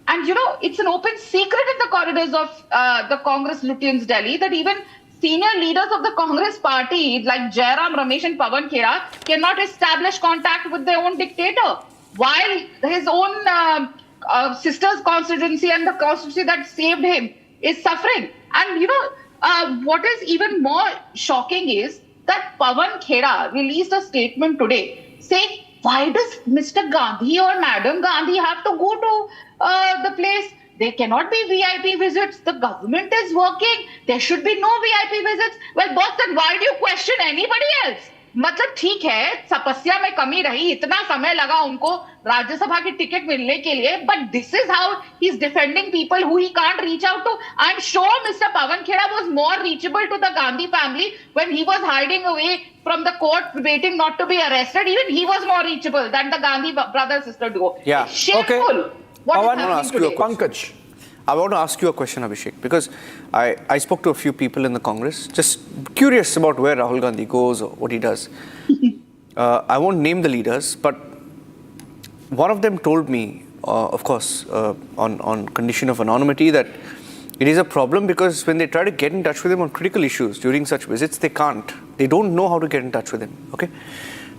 And you know, it's an open secret in the corridors of the Congress Lutyens Delhi that even senior leaders of the Congress party like Jairam Ramesh and Pawan Khera cannot establish contact with their own dictator, while his own sister's constituency and the constituency that saved him is suffering. And you know, what is even more shocking is that Pawan Khera released a statement today saying, why does Mr. Gandhi or Madam Gandhi have to go to the place? There cannot be VIP visits. The government is working. There should be no VIP visits. Well, boss, then why do you question anybody else? मतलब ठीक है, तपस्या में कमी रही, इतना समय लगा उनको राज्यसभा की टिकट मिलने के लिए, but this is how he's defending people who he can't reach out to. I'm sure Mr. Pawan Khera was more reachable to the Gandhi family when he was hiding away from the court, waiting not to be arrested. Even he was more reachable than the Gandhi brother-sister duo. Yeah. It's shameful. Okay. I want to ask you a question. I want to ask you a question, Abhishek, because I spoke to a few people in the Congress, just curious about where Rahul Gandhi goes or what he does. I won't name the leaders, but one of them told me, of course, on condition of anonymity, that it is a problem because when they try to get in touch with him on critical issues during such visits, they can't. They don't know how to get in touch with him. Okay.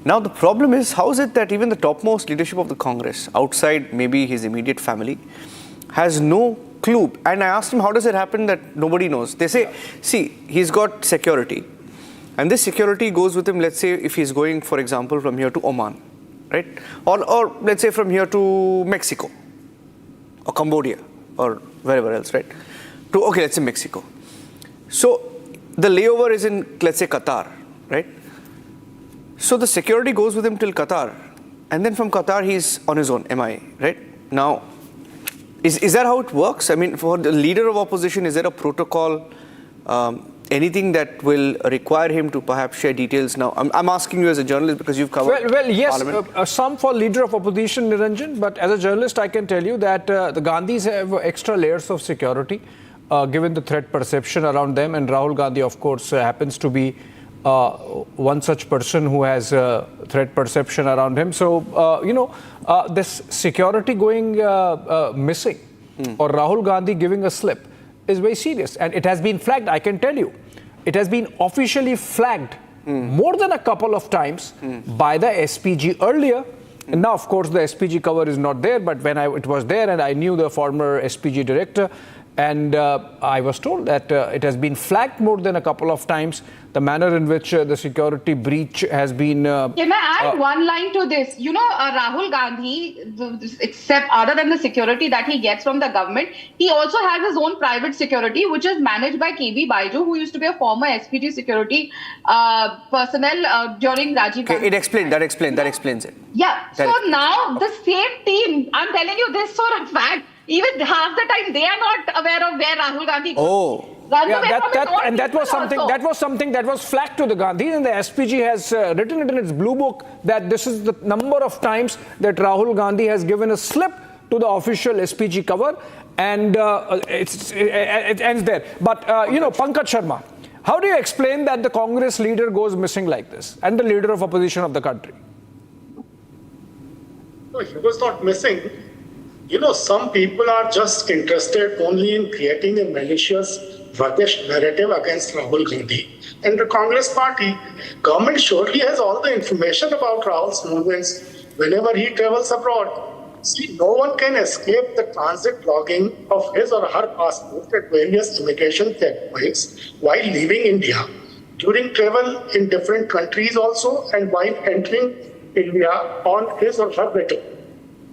Now the problem is, how is it that even the topmost leadership of the Congress, outside maybe his immediate family, has no clue? And I asked him, how does it happen that nobody knows? They say, see, he's got security. And this security goes with him, let's say, if he's going, for example, from here to Oman, right? Or let's say from here to Mexico, or Cambodia, or wherever else, right? Okay, let's say Mexico. So the layover is in, let's say, Qatar, right? So the security goes with him till Qatar. And then from Qatar, he's on his own, MIA, right? Now, is that how it works? I mean, for the leader of opposition, is there a protocol, anything that will require him to perhaps share details now? I'm asking you as a journalist because you've covered Well, yes, Parliament. some for leader of opposition, Niranjan, but as a journalist, I can tell you that the Gandhis have extra layers of security, given the threat perception around them, and Rahul Gandhi, of course, happens to be one such person who has threat perception around him. So, this security going missing or Rahul Gandhi giving a slip is very serious. And it has been flagged, I can tell you. It has been officially flagged more than a couple of times by the SPG earlier. And now, of course, the SPG cover is not there, but when it was there and I knew the former SPG director, and I was told that it has been flagged more than a couple of times, the manner in which the security breach has been... Can I add one line to this? You know, Rahul Gandhi, except other than the security that he gets from the government, he also has his own private security, which is managed by KB Baiju, who used to be a former SPG security personnel during Rajiv Gandhi. Okay, that explains it. Yeah, so now the same team, I'm telling you this sort of fact, even half the time they are not aware of where Rahul Gandhi goes. Oh. That was something that was flagged to the Gandhis, and the SPG has written it in its blue book that this is the number of times that Rahul Gandhi has given a slip to the official SPG cover, and it ends there. But Pankaj Sharma, how do you explain that the Congress leader goes missing like this, and the leader of opposition of the country? No, he was not missing. Some people are just interested only in creating a malicious Vadesh narrative against Rahul Gandhi. And the Congress party, government surely has all the information about Rahul's movements whenever he travels abroad. See, no one can escape the transit logging of his or her passport at various immigration checkpoints while leaving India, during travel in different countries also, and while entering India on his or her return.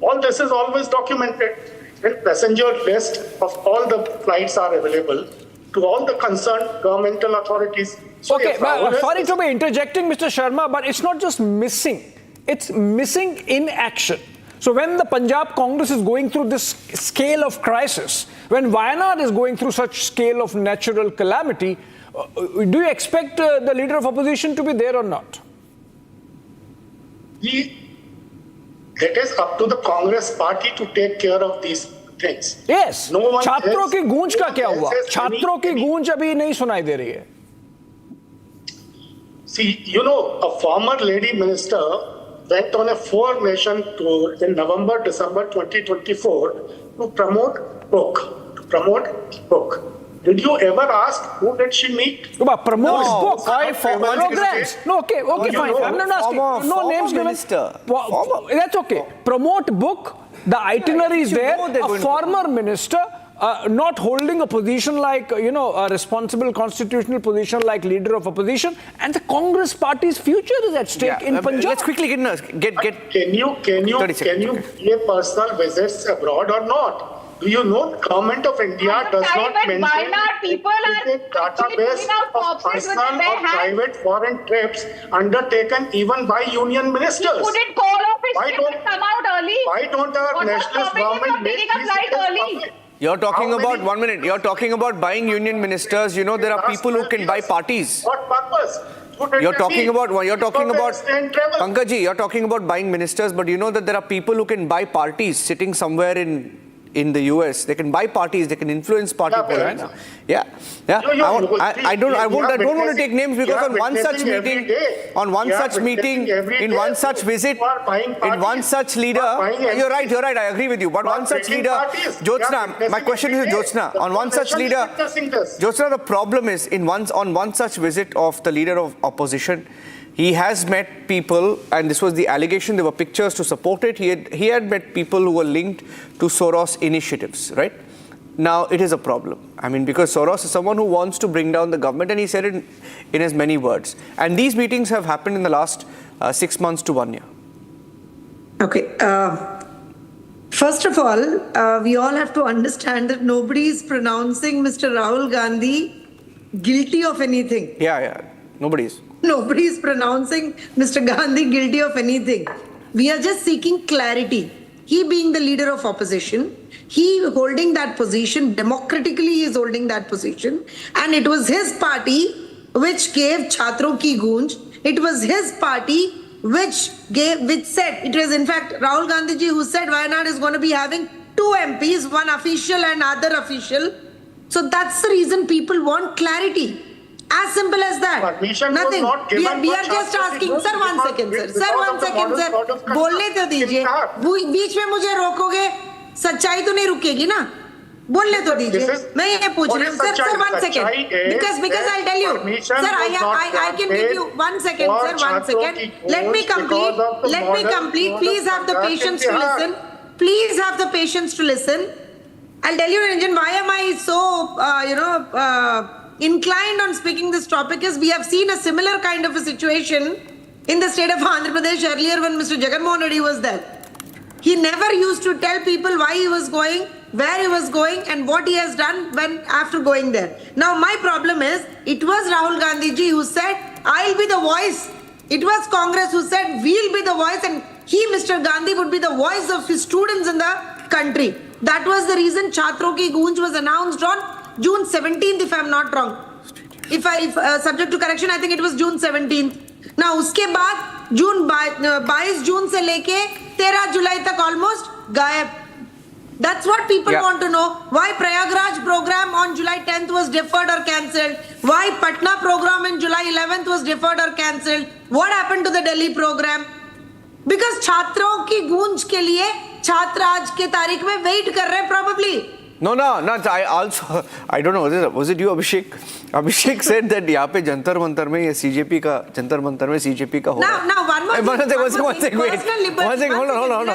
All this is always documented, and passenger list of all the flights are available to all the concerned governmental authorities. So okay, sorry to be interjecting, Mr. Sharma, but it's not just missing. It's missing in action. So when the Punjab Congress is going through this scale of crisis, when Wayanad is going through such scale of natural calamity, do you expect the leader of opposition to be there or not? That is up to the Congress party to take care of these things. Yes. No one छात्रों else, की गूंज का क्या हुआ? else छात्रों की गूंज अभी नहीं सुनाई दे रही है. See, a former lady minister went on a four-nation tour in November, December 2024 to promote book. Did you ever ask who did she meet? Promote book. Programs. No, okay, fine. I'm not asking. No names given. That's okay. Promote book. The itinerary is there. A former minister not holding a position like, a responsible constitutional position like leader of opposition, and the Congress party's future is at stake in Punjab. Let's quickly get. Can you pay personal visits abroad or not? Do you know the government of India does not maintain a database of personal or private foreign trips undertaken even by union ministers? He couldn't call off his trip and come out early. Why don't our nationalist government make these early? You're talking about, 1 minute, you're talking about buying union ministers. There are people who can buy parties. What purpose? You're talking about Pankaj, you're talking about buying ministers, but you know that there are people who can buy parties sitting somewhere in the US. They can buy parties, they can influence party politics. Yeah. I don't want to take names because on one such meeting, in one such visit, in one such leader, you're right, I agree with you. But one such leader, Jyotsna, my question is to Jyotsna, on one such leader, Jyotsna, the problem is on one such visit of the leader of opposition, He has met people, and this was the allegation, there were pictures to support it. He had met people who were linked to Soros initiatives, right? Now, it is a problem. I mean, because Soros is someone who wants to bring down the government, and he said it in as many words. And these meetings have happened in the last 6 months to 1 year. Okay. First of all, we all have to understand that nobody is pronouncing Mr. Rahul Gandhi guilty of anything. Yeah. Nobody is. Nobody is pronouncing Mr. Gandhi guilty of anything. We are just seeking clarity. He being the leader of opposition, he holding that position, democratically he is holding that position. And it was his party which gave Chhatron ki Gunj. It was his party which said, it was in fact Rahul Gandhi ji who said Wayanad is going to be having 2 MPs, one official and other official. So that's the reason people want clarity. As simple as that. Nothing. We are just asking. Sir, 1 second, sir. Sir, 1 second, sir. बोलने तो दीजिए. बीच में मुझे रोकोगे, सच्चाई तो नहीं रुकेगी ना? बोलने तो दीजिए. मैं ये पूछ रही हूँ. Sir, 1 second. Because I'll tell you. Sir, I can give you 1 second, sir. 1 second. Let me complete. Please have the patience to listen. Please have the patience to listen. I'll tell you, Ranjan, why am I so, inclined on speaking this topic is we have seen a similar kind of a situation in the state of Andhra Pradesh earlier when Mr. Jagannath Reddy was there. He never used to tell people why he was going, where he was going and what he has done after going there. Now my problem is, it was Rahul Gandhi ji who said, I'll be the voice. It was Congress who said, we'll be the voice, and he, Mr. Gandhi, would be the voice of his students in the country. That was the reason Chhatron ki Gunj was announced on June 17th, if I'm not wrong. If subject to correction, I think it was June 17th. Now, उसके बाद 22 जून से लेके 13 जुलाई तक almost गायब. That's what people want to know. Why Prayagraj program on July 10th was deferred or cancelled? Why Patna program on July 11th was deferred or cancelled? What happened to the Delhi program? Because छात्रों की गूंज के लिए छात्र आज के तारीख में wait कर रहे हैं probably. No, I don't know, was it you, Abhishek? Abhishek said that यहाँ पे जंतर मंतर में ये CJP का जंतर मंतर में CJP का होगा. Now, one more thing. One second, wait. One second, hold on. No,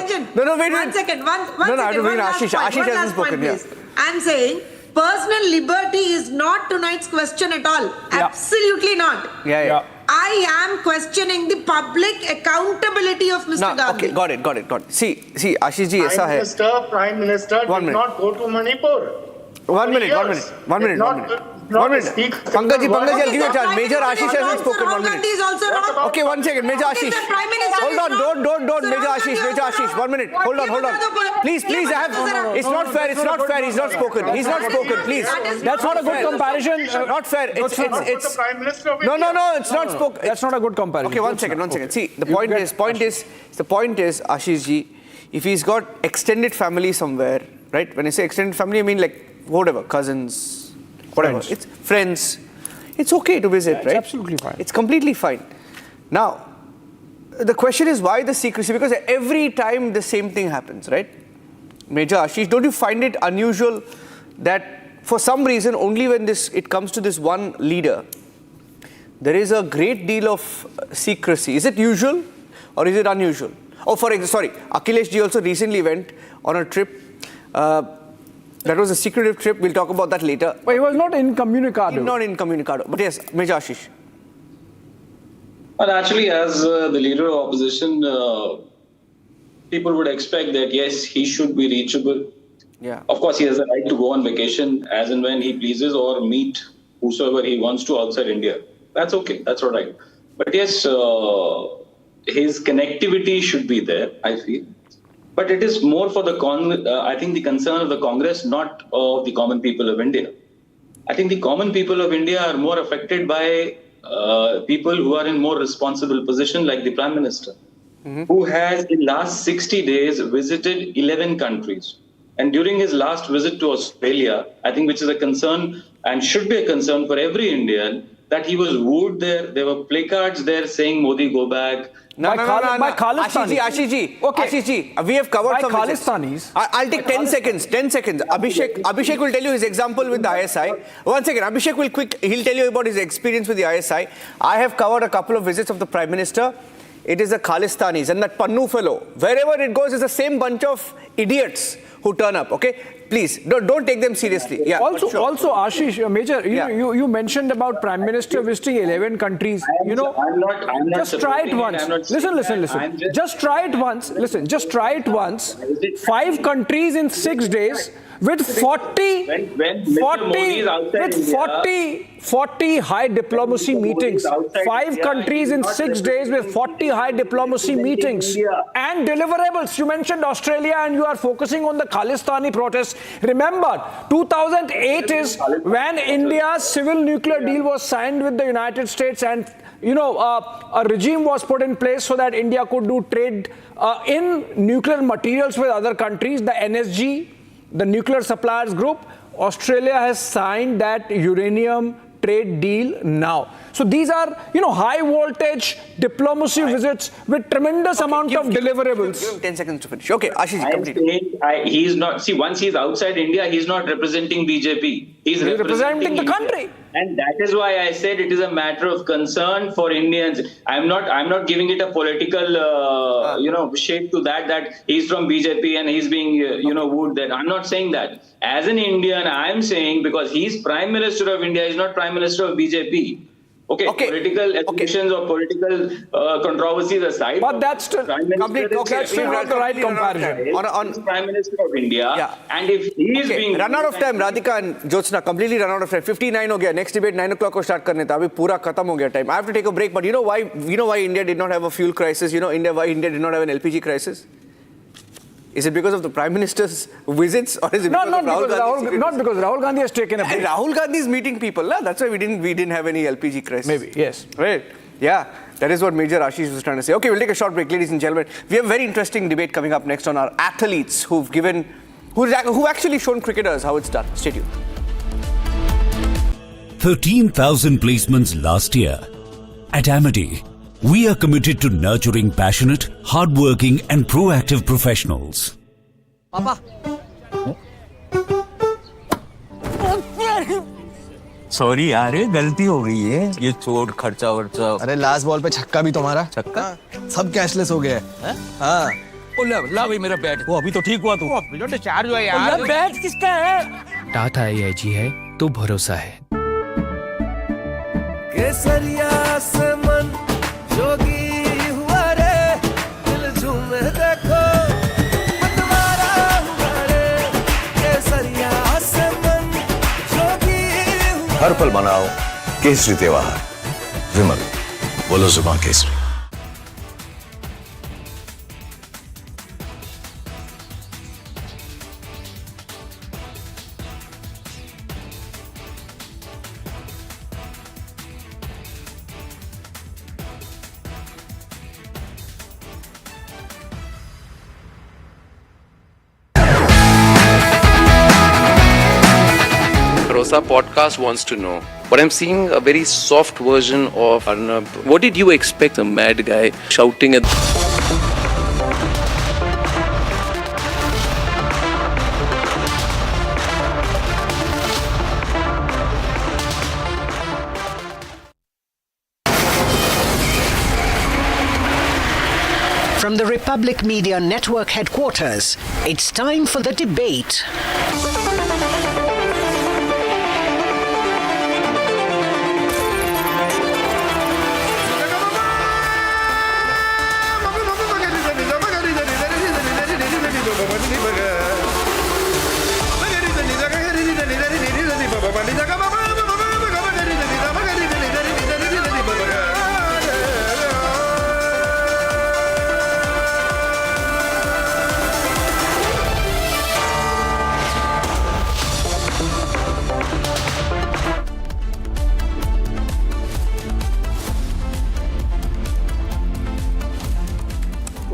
wait. One second. I have to bring Ashish. Ashish hasn't spoken yet. I'm saying personal liberty is not tonight's question at all. Yeah. Absolutely not. Yeah. I am questioning the public accountability of Mr. Gandhi. Okay, got it. See, Ashish ji, ऐसा है. Prime Minister did not go to Manipur. One minute. Pankaj ji, I'll give you a chance. Major Ashish hasn't spoken. 1 minute. Okay, 1 second. Major Ashish. Hold on, don't. Major Ashish. 1 minute. Hold on. Please, it's not fair. He's not spoken. Please. That's not a good comparison. Not fair. It's No, it's not spoken. That's not a good comparison. Okay, one second. See, the point is, Ashish ji, if he's got extended family somewhere, right? When I say extended family, I mean like whatever, cousins, whatever. It's friends. It's okay to visit, right? It's absolutely fine. It's completely fine. Now, the question is why the secrecy? Because every time the same thing happens, right? Major Ashish, don't you find it unusual that for some reason only when it comes to this one leader, there is a great deal of secrecy? Is it usual or is it unusual? Oh, Akhilesh ji also recently went on a trip. That was a secretive trip. We'll talk about that later. But he was not incommunicado. Not incommunicado. But yes, Major Ashish. Well, actually, as the leader of opposition, people would expect that, yes, he should be reachable. Yeah. Of course, he has the right to go on vacation as and when he pleases or meet whosoever he wants to outside India. That's okay. That's all right. But yes, his connectivity should be there, I feel. But it is more for I think the concern of the Congress, not of the common people of India. I think the common people of India are more affected by people who are in more responsible position, like the Prime Minister, who has in last 60 days visited 11 countries. And during his last visit to Australia, I think which is a concern and should be a concern for every Indian, that he was wooed there. There were placards there saying Modi go back. My Khalistanis. Ashish ji, Okay. Ashish ji, we have covered My some visits. Khalistanis. I'll take 10 seconds. 10 seconds. Abhishek will tell you his example with the ISI. 1 second. Abhishek he'll tell you about his experience with the ISI. I have covered a couple of visits of the Prime Minister. It is the Khalistanis and that Pannu fellow. Wherever it goes, is the same bunch of idiots who turn up. Okay, please don't take them seriously. Yeah. Also, Ashish, Major, Yeah. you mentioned about Prime Minister visiting 11 countries. I'm not Just try it supporting once. I'm not saying Listen. that. I'm Just try it once. Listen, just try it once. 5 countries in 6 days with 40 when Mr. Modi is outside India, 40 high diplomacy meetings. 5 countries in 6 days with 40 high diplomacy meetings and deliverables. You mentioned Australia and you are focusing on the Khalistani protests. Remember, 2008 is when India's civil nuclear deal was signed with the United States, and a regime was put in place so that India could do trade in nuclear materials with other countries, the NSG, the Nuclear Suppliers Group. Australia has signed that uranium trade deal now. So these are, high voltage diplomacy visits with tremendous amount of deliverables. Give him 10 seconds to finish. Okay, Ashish, I'm complete. saying he's not. See, once he's outside India, he's not representing BJP. He's representing the India. country. And that is why I said it is a matter of concern for Indians. I'm not giving it a political, shape to that he's from BJP and he's being, wooed there. I'm not saying that. As an Indian, I'm saying because he's Prime Minister of India, he's not Prime Minister of BJP. Okay, political elections or political controversies aside. But that's still Prime Minister that's still not the right comparison. On Prime Minister of India, and if he is being run out of time, Radhika and Jyotsna, completely run out of time. 59 ho gaya. Next debate 9 o'clock ko start karne tha. Abhi pura khatam ho gaya time. I have to take a break. But you know why India did not have a fuel crisis? Why India did not have an LPG crisis? Is it because of the Prime Minister's visits, or is it because of Rahul Gandhi? Not because Rahul Gandhi has taken a break. Rahul Gandhi is meeting people. That's why we didn't have any LPG crisis. Maybe, yes. Right. Yeah. That is what Major Ashish was trying to say. Okay, we'll take a short break, ladies and gentlemen. We have a very interesting debate coming up next on our athletes who've actually shown cricketers how it's done. Stay tuned. 13,000 placements last year. At Amity, we are committed to nurturing passionate, hardworking and proactive professionals. Papa. Sorry यार गलती हो गई है ये चोट खर्चा वर्चा अरे लास्ट बॉल पे छक्का भी तुम्हारा छक्का सब कैशलेस हो गया है हाँ ला भाई मेरा बैट वो अभी तो ठीक हुआ तू जो डिस्चार्ज हुआ यार बैट किसका है टाटा AIG है तो भरोसा है केसरिया से मन जोगी हुआ रे दिल झूमे देखो मतवारा हुआ रे केसरिया से मन जोगी हर पल मनाओ केसरी त्योहार विमल बोलो जुबान Kesari Rosa podcast wants to know, but I'm seeing a very soft version of Arnab. What did you expect? A mad guy shouting at... From the Republic Media Network headquarters, it's time for the debate.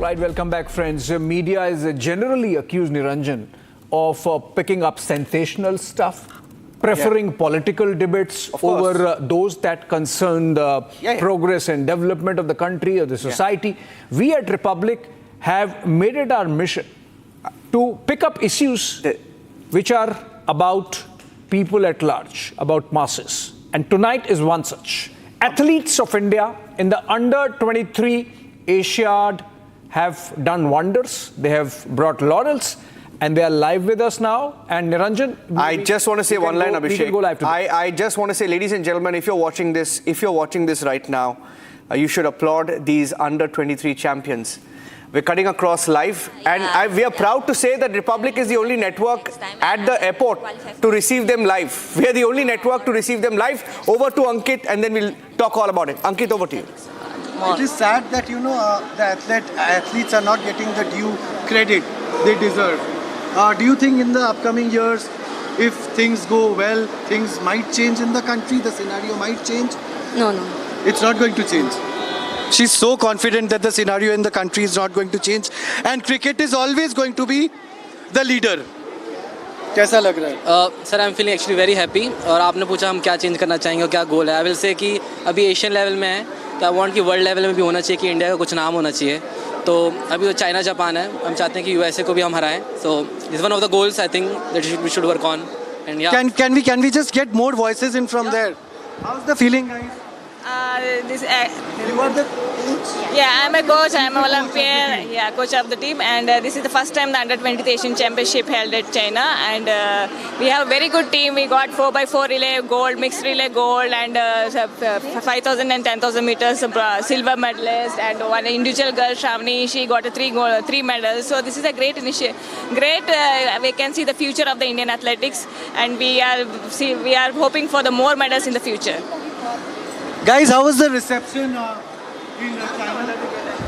Right, welcome back, friends. Media is generally accused, Niranjan, of picking up sensational stuff preferring political debates over those that concern the progress and development of the country or the society. We at Republic have made it our mission to pick up issues which are about people at large, about masses. And tonight is one such. Athletes of India in the under-23 Asiad have done wonders. They have brought laurels. And they are live with us now. And Niranjan, I just want to say one line, Abhishek. I just want to say, ladies and gentlemen, if you're watching this right now, you should applaud these under-23 champions. We're cutting across live, and we are proud to say that Republic is the only network at the airport to receive them live. We are the only network to receive them live. Over to Ankit, and then we'll talk all about it. Ankit, over to you. It is sad that, the athletes are not getting the due credit they deserve. Do you think in the upcoming years, if things go well, things might change in the country, the scenario might change? No. It's not going to change. She's so confident that the scenario in the country is not going to change, and cricket is always going to be the leader. कैसा लग रहा है? Sir, I'm feeling actually very happy. और आपने पूछा हम क्या change करना चाहेंगे और क्या गोल है. I will say कि अभी एशियन लेवल में है, तो I want कि वर्ल्ड लेवल में भी होना चाहिए कि इंडिया का कुछ नाम होना चाहिए. तो अभी तो चाइना जापान है, हम चाहते हैं कि यूएसए को भी हम हराएं. So this is one of the goals I think that we should work on. And yeah. Can we just get more voices in from there? How's the feeling, guys? You are the coach? Yeah, I'm a coach. I'm an Olympian. Yeah, coach of the team. And this is the first time the Under-20 Asian Championship held at China. And we have a very good team. We got 4x4 relay gold, mixed relay gold, and 5,000 and 10,000 meters silver medalist. And one individual girl, Shravani, she got three medals. So this is a great initiative. Great. We can see the future of the Indian athletics, and we are hoping for the more medals in the future. Guys, how was the reception in China?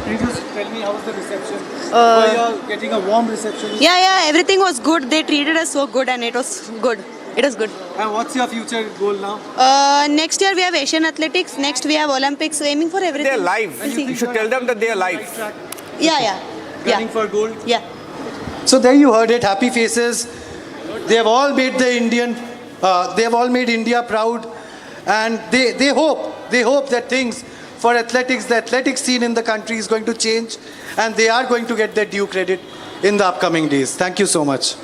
Can you just tell me how was the reception? Were you all getting a warm reception? Yeah, everything was good. They treated us so good, and it was good. It was good. And what's your future goal now? Next year we have Asian Athletics. Next we have Olympics. Aiming for everything. They're live. You should tell them that they are live. Yeah. Gunning for gold? Yeah. So there you heard it. Happy faces. They have all made they have all made India proud. And they hope that things for athletics, the athletics scene in the country is going to change, and they are going to get their due credit in the upcoming days. Thank you so much.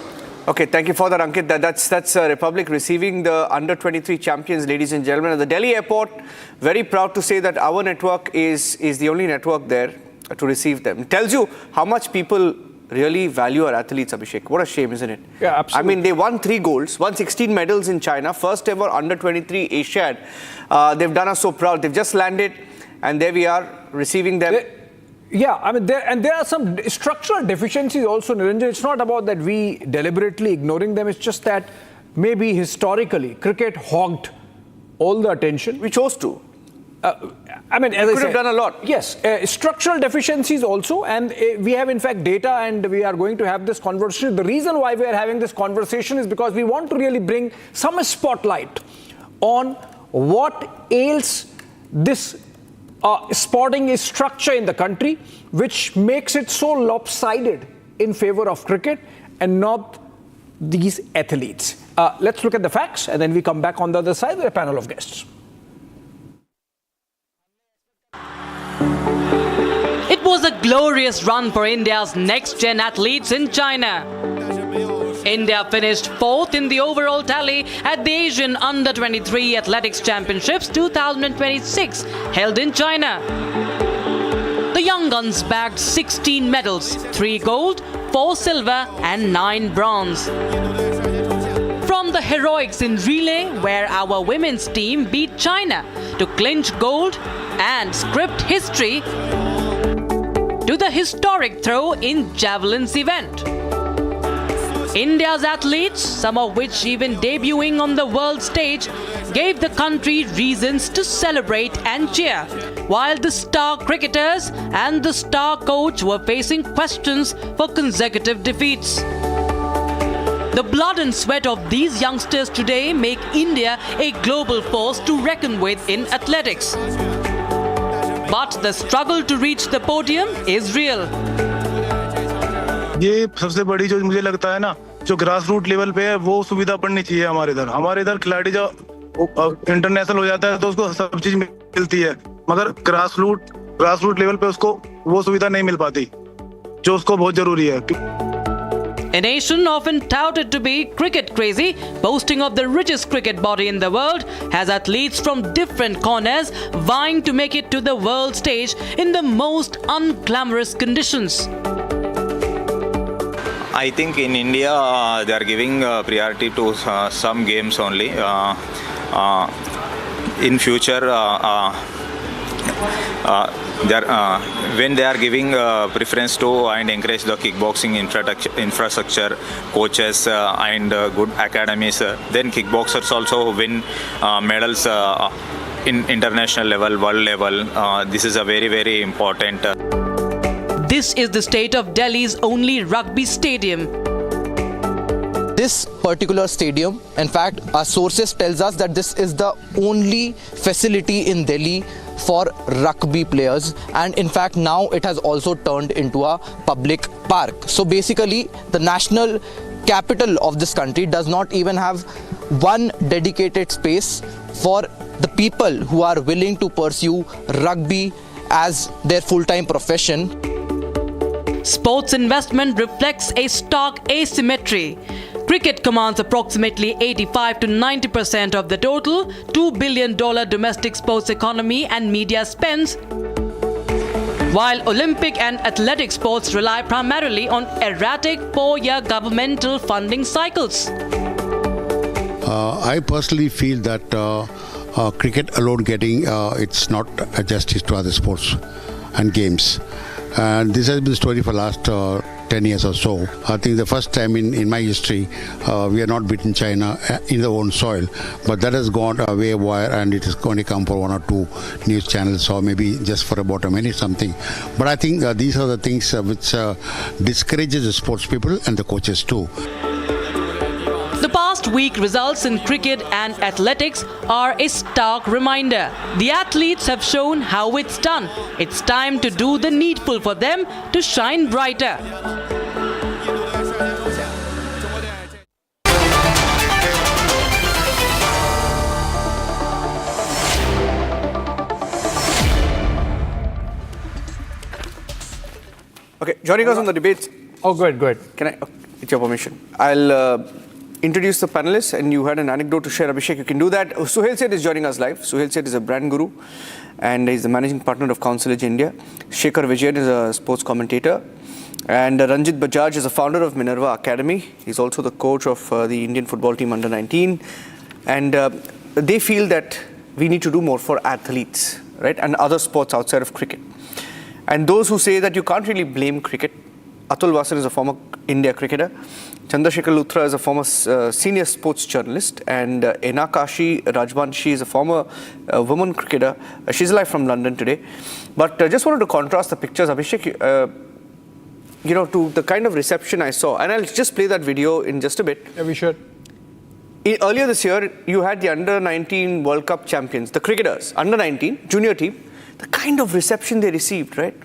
Okay, thank you for that, Ankit. That's Republic receiving the under-23 champions, ladies and gentlemen. At the Delhi airport, very proud to say that our network is the only network there to receive them. It tells you how much people really value our athletes, Abhishek. What a shame, isn't it? Yeah, absolutely. I mean, they won 3 golds, won 16 medals in China, first ever under-23 Asiad. They've done us so proud. They've just landed, and there we are, receiving them. There are some structural deficiencies also, Niranjan. It's not about that we deliberately ignoring them. It's just that maybe historically, cricket hogged all the attention. We chose to. As I could said, have done a lot. Yes, structural deficiencies also, and we have in fact data, and we are going to have this conversation. The reason why we are having this conversation is because we want to really bring some spotlight on what ails this sporting structure in the country, which makes it so lopsided in favor of cricket and not these athletes. Let's look at the facts, and then we come back on the other side with a panel of guests. It was a glorious run for India's next-gen athletes in China. India finished 4th in the overall tally at the Asian Under-23 Athletics Championships 2026 held in China. The young guns bagged 16 medals, 3 gold, 4 silver and 9 bronze. From the heroics in relay, where our women's team beat China to clinch gold and script history, to the historic throw in javelin's event. India's athletes, some of which even debuting on the world stage, gave the country reasons to celebrate and cheer, while the star cricketers and the star coach were facing questions for consecutive defeats. The blood and sweat of these youngsters today make India a global force to reckon with in athletics. But the struggle to reach the podium is real. ये सबसे बड़ी जो मुझे लगता है ना जो grass root level पे है वो सुविधा पड़नी चाहिए हमारे इधर खिलाड़ी जो इंटरनेशनल हो जाता है तो उसको सब चीज मिलती है, मगर ग्रास रूट लेवल पे उसको वो सुविधा नहीं मिल पाती जो उसको बहुत जरूरी है। A nation often touted to be cricket crazy, boasting of the richest cricket body in the world, has athletes from different corners vying to make it to the world stage in the most unglamorous conditions. I think in India they are giving priority to some games only. In future, when they are giving preference to and encourage the kickboxing infrastructure, coaches and good academies, then kickboxers also win medals in international level, world level. This is a very, very important. This is the state of Delhi's only rugby stadium. This particular stadium, in fact, our sources tells us that this is the only facility in Delhi for rugby players, and in fact now it has also turned into a public park. So basically the national capital of this country does not even have one dedicated space for the people who are willing to pursue rugby as their full-time profession. Sports investment reflects a stark asymmetry. Cricket commands approximately 85 to 90% of the total $2 billion domestic sports economy and media spends, while Olympic and athletic sports rely primarily on erratic 4-year governmental funding cycles. I personally feel that cricket alone getting it's not a justice to other sports and games. And this has been the story for last 10 years or so. I think the first time in my history we are not beaten China in their own soil, but that has gone away wire, and it is going to come for 1 or 2 news channels, or maybe just for about a minute something. But I think these are the things which discourages the sports people and the coaches too. The past week results in cricket and athletics are a stark reminder. The athletes have shown how it's done. It's time to do the needful for them to shine brighter. Okay, joining us on the debates. Oh, good. Can I, with your permission, I'll introduce the panelists, and you had an anecdote to share. Abhishek, you can do that. Suhail Seth is joining us live. Suhail Seth is a brand guru, and he's the managing partner of Council Age India. Shekhar Vijayan is a sports commentator, and Ranjit Bajaj is a founder of Minerva Academy. He's also the coach of the Indian football team under 19, and they feel that we need to do more for athletes, right, and other sports outside of cricket. And those who say that you can't really blame cricket. Atul Vasan is a former India cricketer. Chandrasekhar Luthra is a former senior sports journalist, and Enakashi Rajbanshi is a former woman cricketer. She's live from London today. But I just wanted to contrast the pictures, Abhishek, to the kind of reception I saw. And I'll just play that video in just a bit. Yeah, we should. Earlier this year, you had the under-19 World Cup champions, the cricketers, under-19, junior team, the kind of reception they received, right?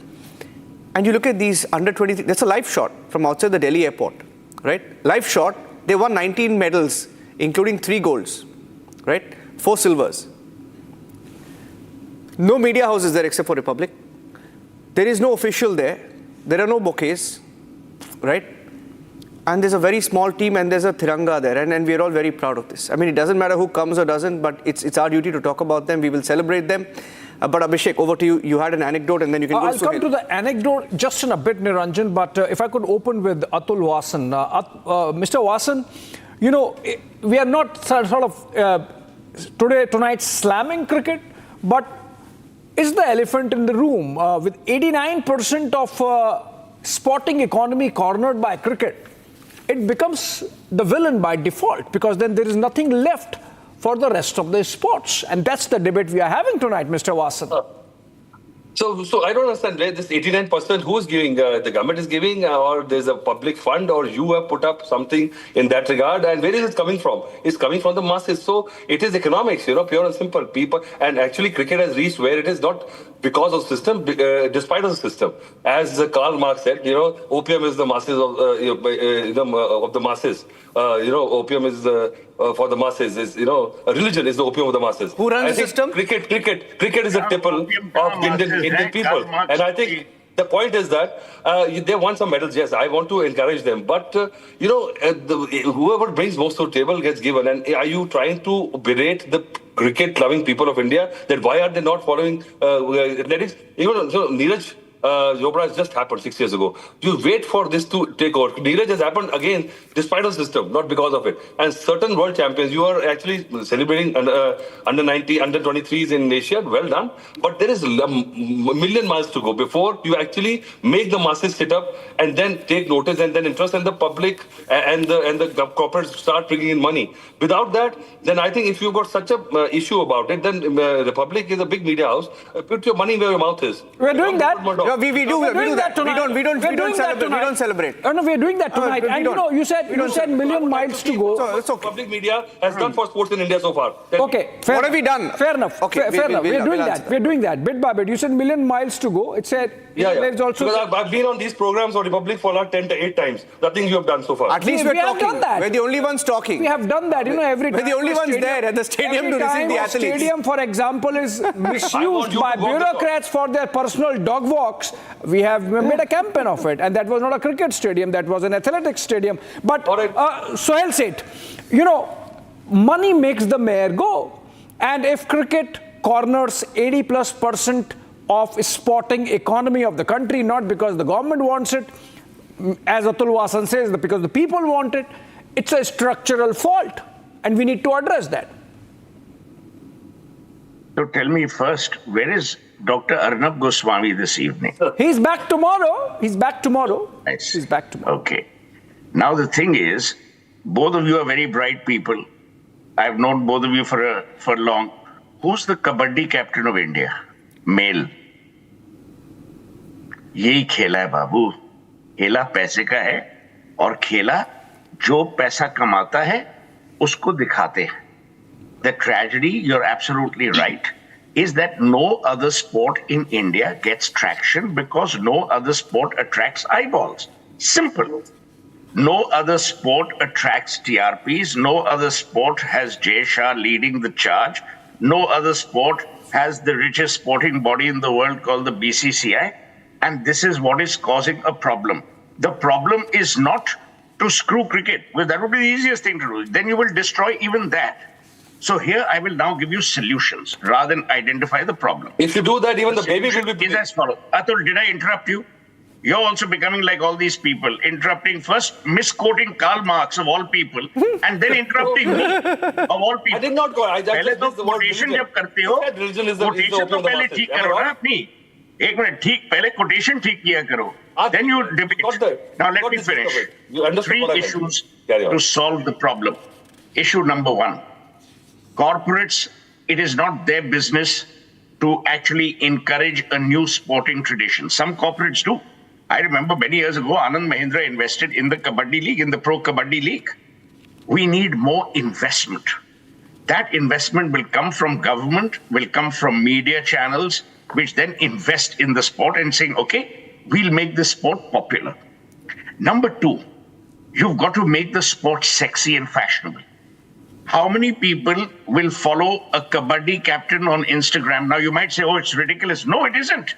And you look at these under-23, that's a live shot from outside the Delhi airport, right? Live shot, they won 19 medals, including 3 golds, right? 4 silvers. No media houses there except for Republic. There is no official there. There are no bouquets, right? And there's a very small team, and there's a Tiranga there, and we're all very proud of this. I mean, it doesn't matter who comes or doesn't, but it's our duty to talk about them. We will celebrate them. But Abhishek, over to you. You had an anecdote, and then you can go to Suhail. I'll come to the anecdote just in a bit, Niranjan, but if I could open with Atul Vasan. Mr. Vasan, we are not sort of tonight slamming cricket, but is the elephant in the room with 89% of sporting economy cornered by cricket? It becomes the villain by default, because then there is nothing left for the rest of the sports. And that's the debate we are having tonight, Mr. Vasan. So I don't understand where this 89% who is giving, the government is giving, or there's a public fund, or you have put up something in that regard, and where is it coming from? It's coming from the masses. So it is economics, pure and simple. People, and actually cricket has reached where it is not because of system, despite of the system. As Karl Marx said, opium is the masses of the masses. Opium is for the masses. Religion is the opium of the masses. Who runs the system? Cricket is a tipple of Indian people, and I think. The point is that they want some medals. Yes, I want to encourage them. But, whoever brings most to the table gets given. And are you trying to berate the cricket-loving people of India that why are they not following athletics? Neeraj Chopra has just happened 6 years ago. You wait for this to take over. Neeraj has happened again despite the system, not because of it. And certain world champions, you are actually celebrating under 90, under 23s in Asia. Well done. But there is a million miles to go before you actually make the masses sit up and then take notice and then interest in the public and the corporates start bringing in money. Without that, then I think if you've got such a issue about it, then Republic is a big media house. Put your money where your mouth is. We're doing that. No, we do that. We don't celebrate. No, we're doing that tonight. And you said million miles to go. So it's okay. Public media has done for sports in India so far. Okay, what have we done? Fair enough. Okay, fair enough. We're doing that bit by bit. You said million miles to go. It said there's also. Because I've been on these programs for Republic for like 10 to 8 times. Nothing you have done so far. At least we're talking. Done that. We're the only ones talking. We have done that. Every time. We're the only ones there at the stadium to receive the athletes. Stadium, for example, is misused by bureaucrats for their personal dog walks. We have made a campaign of it, and that was not a cricket stadium, that was an athletics stadium. But Sohail said, money makes the mayor go. And if cricket corners 80+% of sporting economy of the country, not because the government wants it, as Atul Vasan says, because the people want it, it's a structural fault, and we need to address that. So tell me first, where is Dr. Arnab Goswami this evening? He's back tomorrow. Nice. He's back tomorrow. Okay. Now the thing is, both of you are very bright people. I've known both of you for long. Who's the Kabaddi captain of India? Male. यही खेला है बाबू. खेला पैसे का है और खेला जो पैसा कमाता है उसको दिखाते हैं. The tragedy, you're absolutely right, is that no other sport in India gets traction because no other sport attracts eyeballs. Simple. No other sport attracts TRPs. No other sport has Jay Shah leading the charge. No other sport has the richest sporting body in the world called the BCCI. And this is what is causing a problem. The problem is not to screw cricket, because that would be the easiest thing to do. Then you will destroy even that. So here I will now give you solutions rather than identify the problem. If you do that, even the baby will be... Is as follows. Atul, did I interrupt you? You're also becoming like all these people, interrupting first, misquoting Karl Marx of all people, and then interrupting me of all people. I did not go. I just used the word quotation जब करते हो, quotation तो पहले ठीक करो ना अपनी. एक मिनट ठीक पहले quotation ठीक किया करो. Then you debate. Now let me finish. 3 issues to solve the problem. Issue number 1. Corporates, it is not their business to actually encourage a new sporting tradition. Some corporates do. I remember many years ago, Anand Mahindra invested in the Kabaddi League, in the Pro Kabaddi League. We need more investment. That investment will come from government, will come from media channels, which then invest in the sport and saying, okay, we'll make the sport popular. Number 2, you've got to make the sport sexy and fashionable. How many people will follow a Kabaddi captain on Instagram? Now you might say, oh, it's ridiculous. No, it isn't.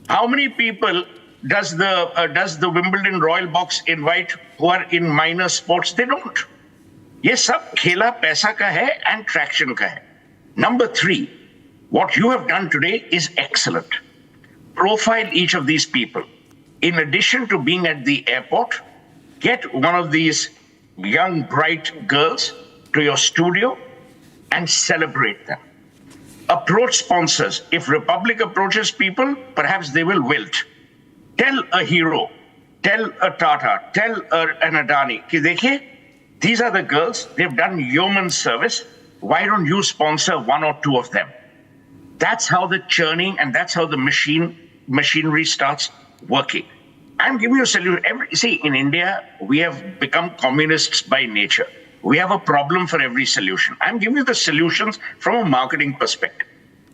How many people does the Wimbledon Royal Box invite who are in minor sports? They don't. Ye sab khela paisa ka hai and traction ka hai. Number 3, what you have done today is excellent. Profile each of these people. In addition to being at the airport, get one of these young, bright girls to your studio and celebrate them. Approach sponsors. If Republic approaches people, perhaps they will wilt. Tell a hero, tell a Tata, tell an Adani, ki dekhiye, these are the girls, they've done yeoman service. Why don't you sponsor 1 or 2 of them? That's how the churning and that's how the machinery starts working. I'm giving you a solution. See, in India, we have become communists by nature. We have a problem for every solution. I'm giving you the solutions from a marketing perspective.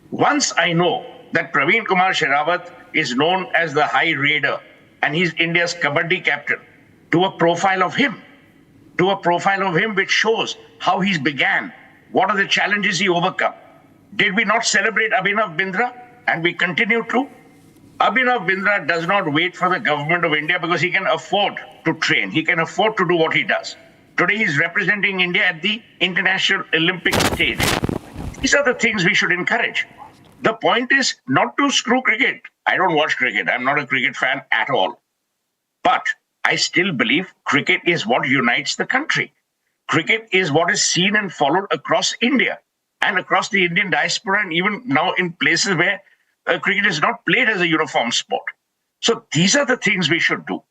Once I know that Praveen Kumar Sherawat is known as the High Raider and he's India's Kabaddi captain. Do a profile of him. Do a profile of him which shows how he's began. What are the challenges he overcome? Did we not celebrate Abhinav Bindra? And we continue to. Abhinav Bindra does not wait for the government of India because he can afford to train. He can afford to do what he does. Today he's representing India at the International Olympic stage. These are the things we should encourage. The point is not to screw cricket. I don't watch cricket. I'm not a cricket fan at all. But I still believe cricket is what unites the country. Cricket is what is seen and followed across India and across the Indian diaspora and even now in places where cricket is not played as a uniform sport. So these are the things we should do.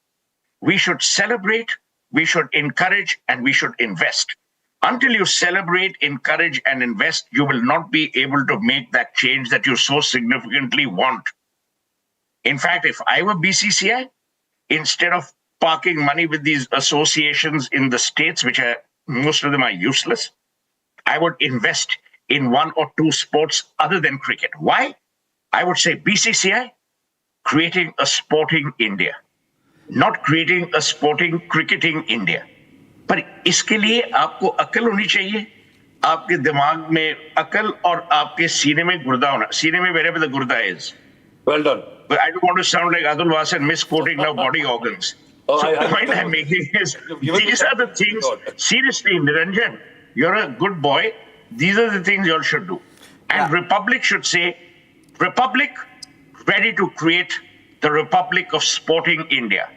We should celebrate, we should encourage, and we should invest. Until you celebrate, encourage, and invest, you will not be able to make that change that you so significantly want. In fact, if I were BCCI, instead of parking money with these associations in the states, which are most of them are useless, I would invest in one or two sports other than cricket. Why? I would say BCCI, creating a sporting India, not creating a sporting cricketing India. पर इसके लिए आपको अकल होनी चाहिए, आपके दिमाग में अकल और आपके सीने में गुर्दा होना. सीने में wherever the gurda is. Well done. But I don't want to sound like Atul Vasan misquoting now body organs. So the point I'm making is these are the things. Seriously, Niranjan, you're a good boy. These are the things you all should do. And Republic should say, Republic ready to create the Republic of Sporting India.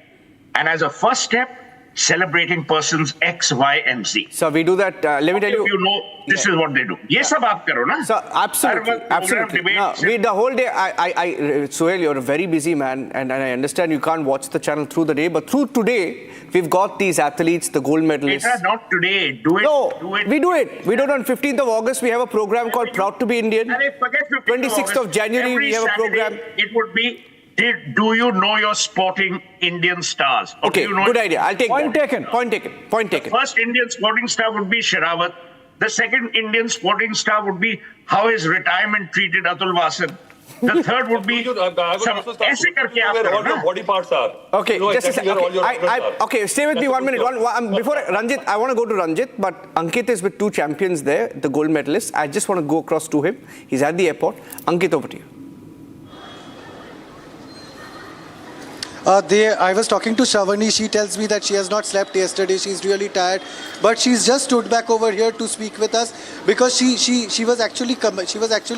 And as a first step, celebrating persons X, Y, and Z. So we do that. Let me tell you. You know, this is what they do. Yes, sab aap karo na. So absolutely, absolutely. No, we the whole day. Sohail, you're a very busy man, and I understand you can't watch the channel through the day, but through today, we've got these athletes, the gold medalists. It's not today. Do it. No, do it. we do it. We do it on 15th of August. We have a program called Proud to be Indian. 26th of January, we have a program. It would be. Do you know your sporting Indian stars? Or Okay, do you know good idea. I'll take Point that. taken. Point taken. Point taken. The first Indian sporting star would be Sherawat. The second Indian sporting star would be how his retirement treated Atul Vasan. The third would be some ऐसे करके आप where करो all your ना. body parts are. Okay, You know just a exactly second. where all your organs are. Okay, stay with me 1 minute. Before Ranjit, I want to go to Ranjit, but Ankit is with two champions there, the gold medalists. I just want to go across to him. He's at the airport. Ankit, over to you. I was talking to Shravani. She tells me that she has not slept yesterday. She's really tired, but she's just stood back over here to speak with us because she was actually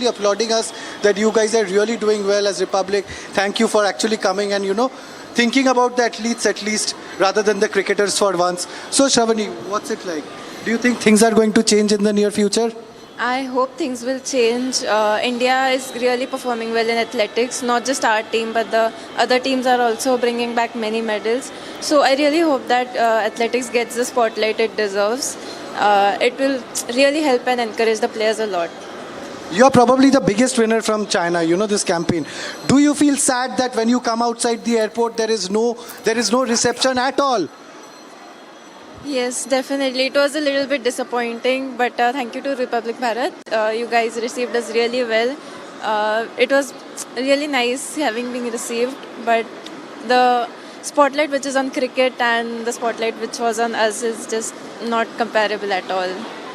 applauding us that you guys are really doing well as Republic. Thank you for actually coming and thinking about the athletes at least rather than the cricketers for once. So Shravani, what's it like? Do you think things are going to change in the near future? I hope things will change. India is really performing well in athletics, not just our team, but the other teams are also bringing back many medals. So I really hope that athletics gets the spotlight it deserves. It will really help and encourage the players a lot. You're probably the biggest winner from China, this campaign. Do you feel sad that when you come outside the airport, there is no reception at all? Yes, definitely. It was a little bit disappointing, but thank you to Republic Bharat. You guys received us really well. It was really nice having been received, but the spotlight which is on cricket and the spotlight which was on us is just not comparable at all.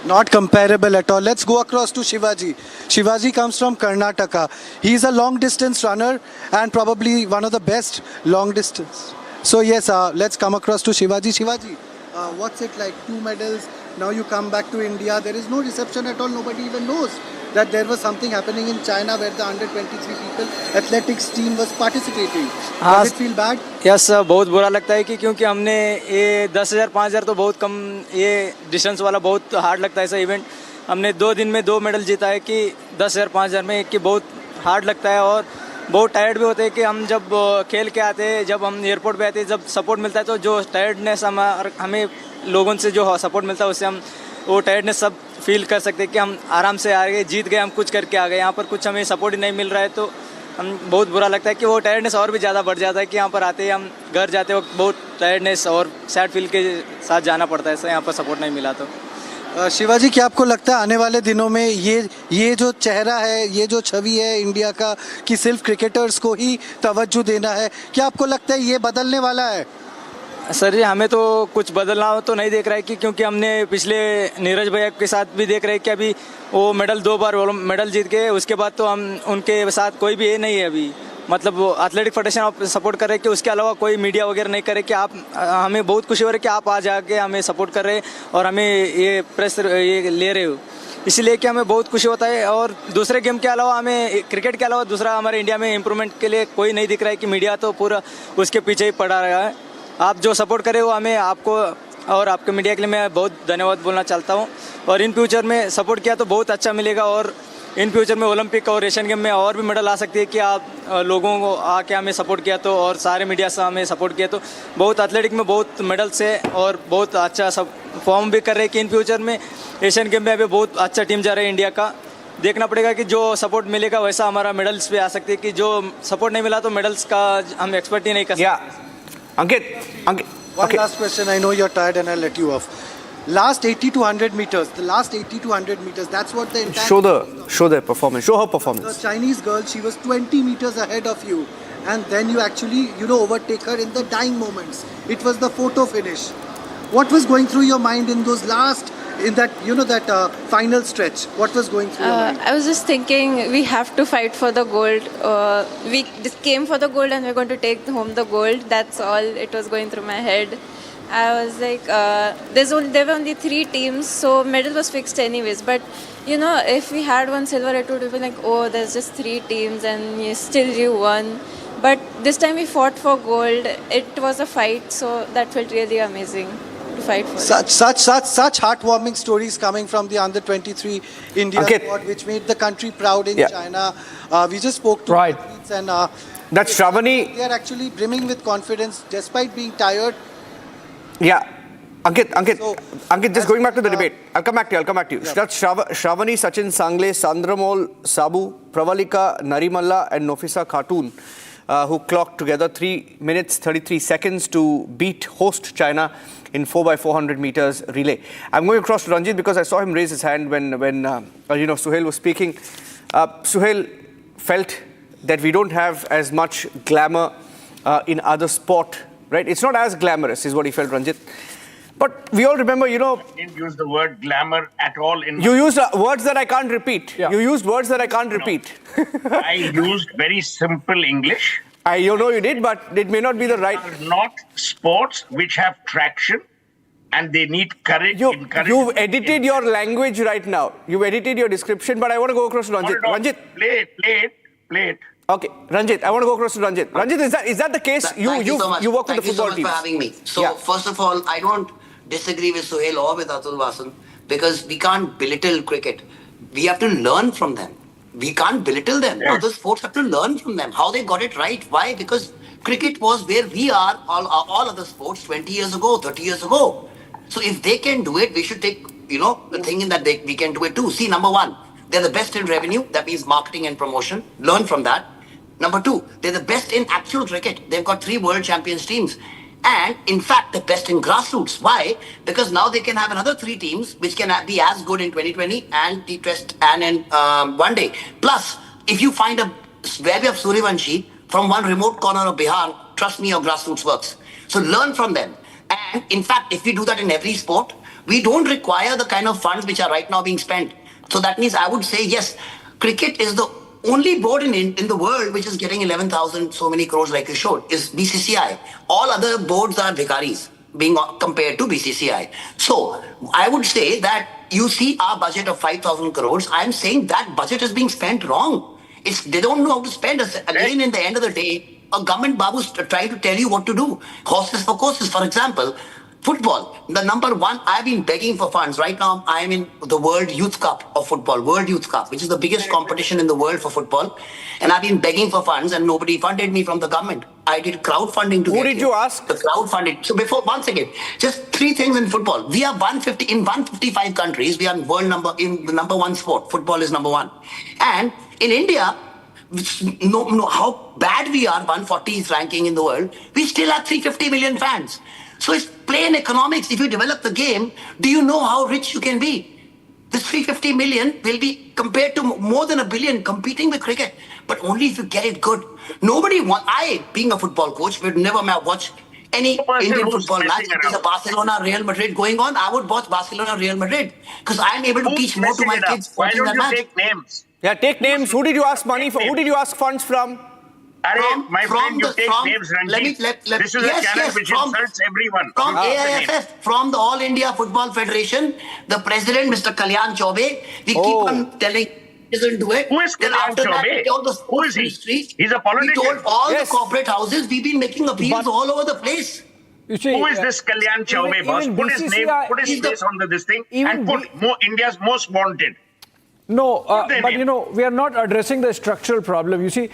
Not comparable at all. Let's go across to Shivaji. Shivaji comes from Karnataka. He's a long distance runner and probably one of the best long distance. So yes, let's come across to Shivaji. Shivaji, what's it like? 2 medals. Now you come back to India. There is no reception at all. Nobody even knows that there was something happening in China where the under 23 people athletics team was participating. Does it feel bad? Yes बहुत बुरा लगता है कि क्योंकि हमने ये 10,000 5,000 तो बहुत कम, ये डिस्टेंस वाला बहुत हार्ड लगता है ऐसा इवेंट. हमने 2 दिन में 2 मेडल जीता है कि 10,000 5,000 में कि बहुत हार्ड लगता है और बहुत टायर्ड भी होते हैं कि हम जब खेल के आते हैं, जब हम एयरपोर्ट पे आते हैं, जब सपोर्ट मिलता है तो जो टायर्डनेस हमें लोगों से जो सपोर्ट मिलता है उससे हम वो टायर्डनेस सब फील कर सकते हैं कि हम आराम से आ गए, जीत गए, हम कुछ करके आ गए. यहाँ पर कुछ हमें सपोर्ट ही नहीं मिल रहा है तो हम बहुत बुरा लगता है कि वो टायर्डनेस और भी ज़्यादा बढ़ जाता है कि यहाँ पर आते हैं हम घर जाते वक्त बहुत टायर्डनेस और सैड फील के साथ जाना पड़ता है. ऐसा यहाँ पर सपोर्ट नहीं मिला तो शिवाजी, क्या आपको लगता है आने वाले दिनों में ये जो चेहरा है, ये जो छवि है इंडिया का कि सिर्फ क्रिकेटर्स को ही तवज्जो देना है, क्या आपको लगता है ये बदलने वाला है? सर जी, हमें तो कुछ बदलना तो नहीं देख रहा है क्योंकि हमने पिछले नीरज भैया के साथ भी देख रहे हैं कि अभी वो मेडल 2 बार मेडल जीत गए, उसके बाद तो हम उनके साथ कोई भी ये नहीं है अभी। मतलब वो एथलेटिक फेडरेशन सपोर्ट कर रहे हैं कि उसके अलावा कोई मीडिया वगैरह नहीं करे कि आप, हमें बहुत खुशी हो रही है कि आप आ जाके हमें सपोर्ट कर रहे हैं और हमें ये प्रेस ये ले रहे हो, इसलिए कि हमें बहुत खुशी होता है। और दूसरे गेम के अलावा हमें क्रिकेट के अलावा दूसरा हमारे इंडिया में इम्प्रूवमेंट के लिए कोई नहीं दिख रहा है कि मीडिया तो पूरा उसके पीछे ही पड़ा रहा है। आप जो सपोर्ट करें वो हमें, आपको और आपके मीडिया के लिए मैं बहुत धन्यवाद बोलना चाहता हूँ। और इन फ्यूचर में सपोर्ट किया तो बहुत अच्छा मिलेगा और इन फ्यूचर में ओलंपिक और एशियन गेम में और भी मेडल आ सकती है कि आप लोगों को आके हमें सपोर्ट किया तो, और सारे मीडिया से हमें सपोर्ट किया तो बहुत एथलेटिक में बहुत मेडल्स है और बहुत अच्छा सब फॉर्म भी कर रहे हैं कि इन फ्यूचर में एशियन गेम में अभी बहुत अच्छा टीम जा रहा है इंडिया का। देखना पड़ेगा कि जो सपोर्ट मिलेगा वैसा हमारा मेडल्स भी आ सकती है, कि जो सपोर्ट नहीं मिला तो मेडल्स का हम एक्सपेक्ट ही नहीं कर सकते। Ankit, one last question. I know you're tired and I'll let you off. Last 80 to 100 meters, the last 80 to 100 meters, that's what the entire... Show their performance, show her performance. The Chinese girl, she was 20 meters ahead of you. And then you actually, overtake her in the dying moments. It was the photo finish. What was going through your mind in those last, in that, that final stretch? What was going through your mind? I was just thinking we have to fight for the gold. We just came for the gold and we're going to take home the gold. That's all it was going through my head. I was like, there were only 3 teams, so medal was fixed anyways. But, if we had one silver, it would have been like, oh, there's just 3 teams and still you won. But this time we fought for gold. It was a fight, so that felt really amazing. Fight for such heartwarming stories coming from the under 23 India squad, which made the country proud in China. We just spoke to athletes and that's Shravani. They are actually brimming with confidence despite being tired. Yeah, Ankit, just going back to the debate. I'll come back to you. Yeah. That's Shravani, Sachin Sangle, Sandramol, Sabu, Pravalika, Narimalla and Nofisa Khatun, who clocked together 3 minutes 33 seconds to beat host China in 4x400 meters relay. I'm going across to Ranjit because I saw him raise his hand when Suhail was speaking. Suhail felt that we don't have as much glamour in other sport, right? It's not as glamorous, is what he felt, Ranjit. But we all remember, I didn't use the word glamour at all. You used words that I can't repeat. Yeah. You used words that I can't repeat. I used very simple English. I know you did, but it may not be the right... These are not sports which have traction and they need courage. You've edited your language right now. You've edited your description, but I want to go across to Ranjit. Ranjit. Play it. Okay, Ranjit, I want to go across to Ranjit. Ranjit, is that the case? Thank you so much. You work with the football teams. Thank you so much for having me. So, first of all, I don't disagree with Suhail or with Atul Vasan because we can't belittle cricket. We have to learn from them. We can't belittle them. Yes. Other sports have to learn from them. How they got it right. Why? Because cricket was where we are, all other sports 20 years ago, 30 years ago. So if they can do it, we should take, the thing in that we can do it too. See, number 1, they're the best in revenue. That means marketing and promotion. Learn from that. Number 2, they're the best in actual cricket. They've got 3 world champions teams. And in fact, the best in grassroots. Why? Because now they can have another 3 teams which can be as good in 2020 and T-Test and in one day. Plus, if you find a Webby of Suryavanshi from one remote corner of Bihar, trust me, your grassroots works. So learn from them. And in fact, if we do that in every sport, we don't require the kind of funds which are right now being spent. So that means I would say, yes, cricket is the only board in the world which is getting 11,000 so many crores like you showed is BCCI. All other boards are vikaris being compared to BCCI. So I would say that you see our budget of 5,000 crores. I'm saying that budget is being spent wrong. They don't know how to spend. Again, in the end of the day, a government babu's trying to tell you what to do. Horses for courses, for example. Football, the number 1, I've been begging for funds. Right now, I'm in the World Youth Cup of football, World Youth Cup, which is the biggest competition in the world for football. And I've been begging for funds and nobody funded me from the government. I did crowdfunding to Who did you ask? The crowdfunding. So before, once again, just 3 things in football. We are 155 countries. We are in the number 1 sport. Football is number 1. And in India, how bad we are, 140th ranking in the world, we still have 350 million fans. So it's play in economics, if you develop the game, do you know how rich you can be? This 350 million will be compared to more than 1 billion competing with cricket, but only if you get it good. I, being a football coach, would never watch any Indian football match. If there's a Barcelona Real Madrid going on, I would watch Barcelona Real Madrid because I'm able to teach more to my kids. Why don't you match. take names? Yeah, take names. Who did you ask money for? Who did you ask funds from? My friend, you take names, Ranjit. This is a channel which insults everyone. From AIFF, from the All India Football Federation, the president, Mr. Kalyan Chaubey, we keep on telling he doesn't do it. Who is Kalyan Chaubey? Who is he? He's a politician. We told all the corporate houses, we've been making appeals all over the place. Who is this Kalyan Chaubey, boss? Put his name, put his face on this thing, and put India's most wanted. No, but we are not addressing the structural problem. You see,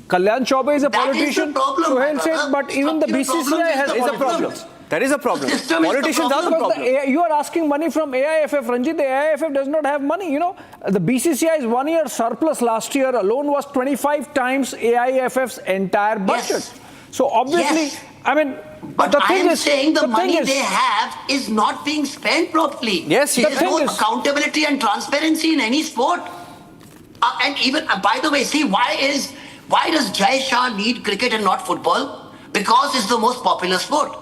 Kalyan Chaubey is a politician, Sohail said, but even the BCCI has a problem. That is a problem. Politicians are the problem. You are asking money from AIFF, Ranjit. The AIFF does not have money. The BCCI's 1 year surplus last year alone was 25 times AIFF's entire budget. So obviously, But I am saying the money they have is not being spent properly. Yes, there's no accountability and transparency in any sport. And even, by the way, see, why does Jai Shah lead cricket and not football? Because it's the most popular sport.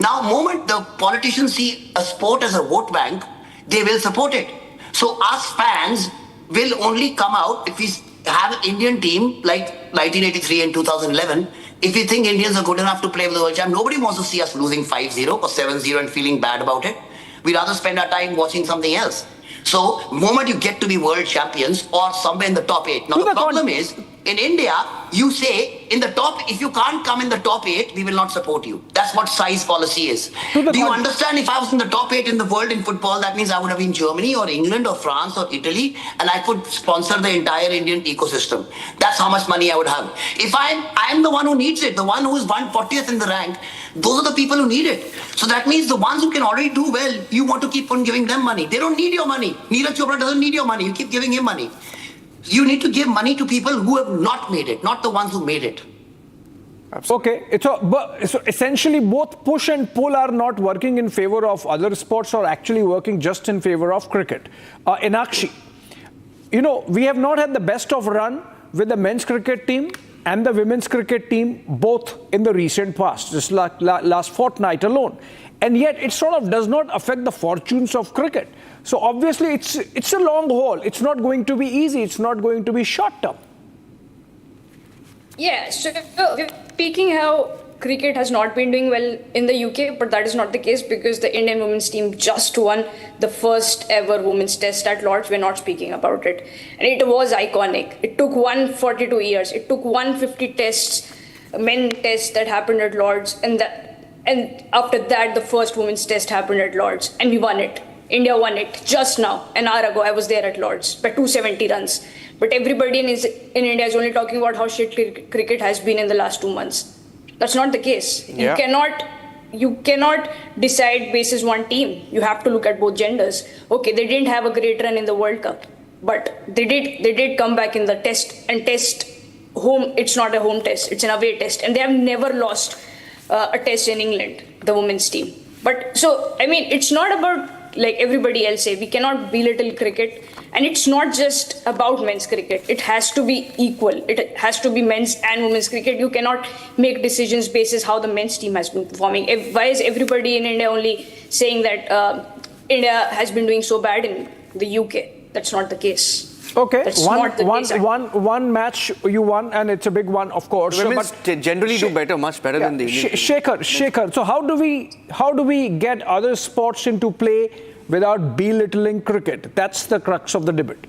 Now, moment the politicians see a sport as a vote bank, they will support it. So us fans will only come out if we have an Indian team like 1983 and 2011. If we think Indians are good enough to play with the World Champ, nobody wants to see us losing 5-0 or 7-0 and feeling bad about it. We'd rather spend our time watching something else. So, moment you get to be world champions or somewhere in the top 8. Now, the problem is, in India, you say, in the top, if you can't come in the top 8, we will not support you. That's what size policy is. Do you understand if I was in the top 8 in the world in football, that means I would have been Germany or England or France or Italy, and I could sponsor the entire Indian ecosystem. That's how much money I would have. If I'm the one who needs it, the one who is 140th in the rank, those are the people who need it. So that means the ones who can already do well, you want to keep on giving them money. They don't need your money. Neeraj Chopra doesn't need your money. You keep giving him money. You need to give money to people who have not made it, not the ones who made it. Okay, so essentially both push and pull are not working in favor of other sports or actually working just in favor of cricket. Enakshi, we have not had the best of run with the men's cricket team and the women's cricket team both in the recent past, just last fortnight alone. And yet it sort of does not affect the fortunes of cricket. So obviously it's a long haul. It's not going to be easy. It's not going to be short term. Yeah, so speaking how cricket has not been doing well in the UK, but that is not the case because the Indian women's team just won the first ever women's test at Lord's. We're not speaking about it. And it was iconic. It took 142 years. It took 150 tests, men tests that happened at Lord's. And after that, the first women's test happened at Lord's. And we won it. India won it just now. An hour ago, I was there at Lord's by 270 runs. But everybody in India is only talking about how shit cricket has been in the last 2 months. That's not the case. Yeah. You cannot decide basis one team. You have to look at both genders. Okay, they didn't have a great run in the World Cup, but they did come back in the test and test home. It's not a home test, it's an away test. And they have never lost a test in England, the women's team. But so, it's not about like everybody else say, we cannot belittle cricket. And it's not just about men's cricket. It has to be equal. It has to be men's and women's cricket. You cannot make decisions basis how the men's team has been performing. Why is everybody in India only saying that India has been doing so bad in the UK? That's not the case. Okay, one match you won, and it's a big one, of course. Women generally do much better than the Indian. Shekhar. So how do we get other sports into play without belittling cricket? That's the crux of the debate.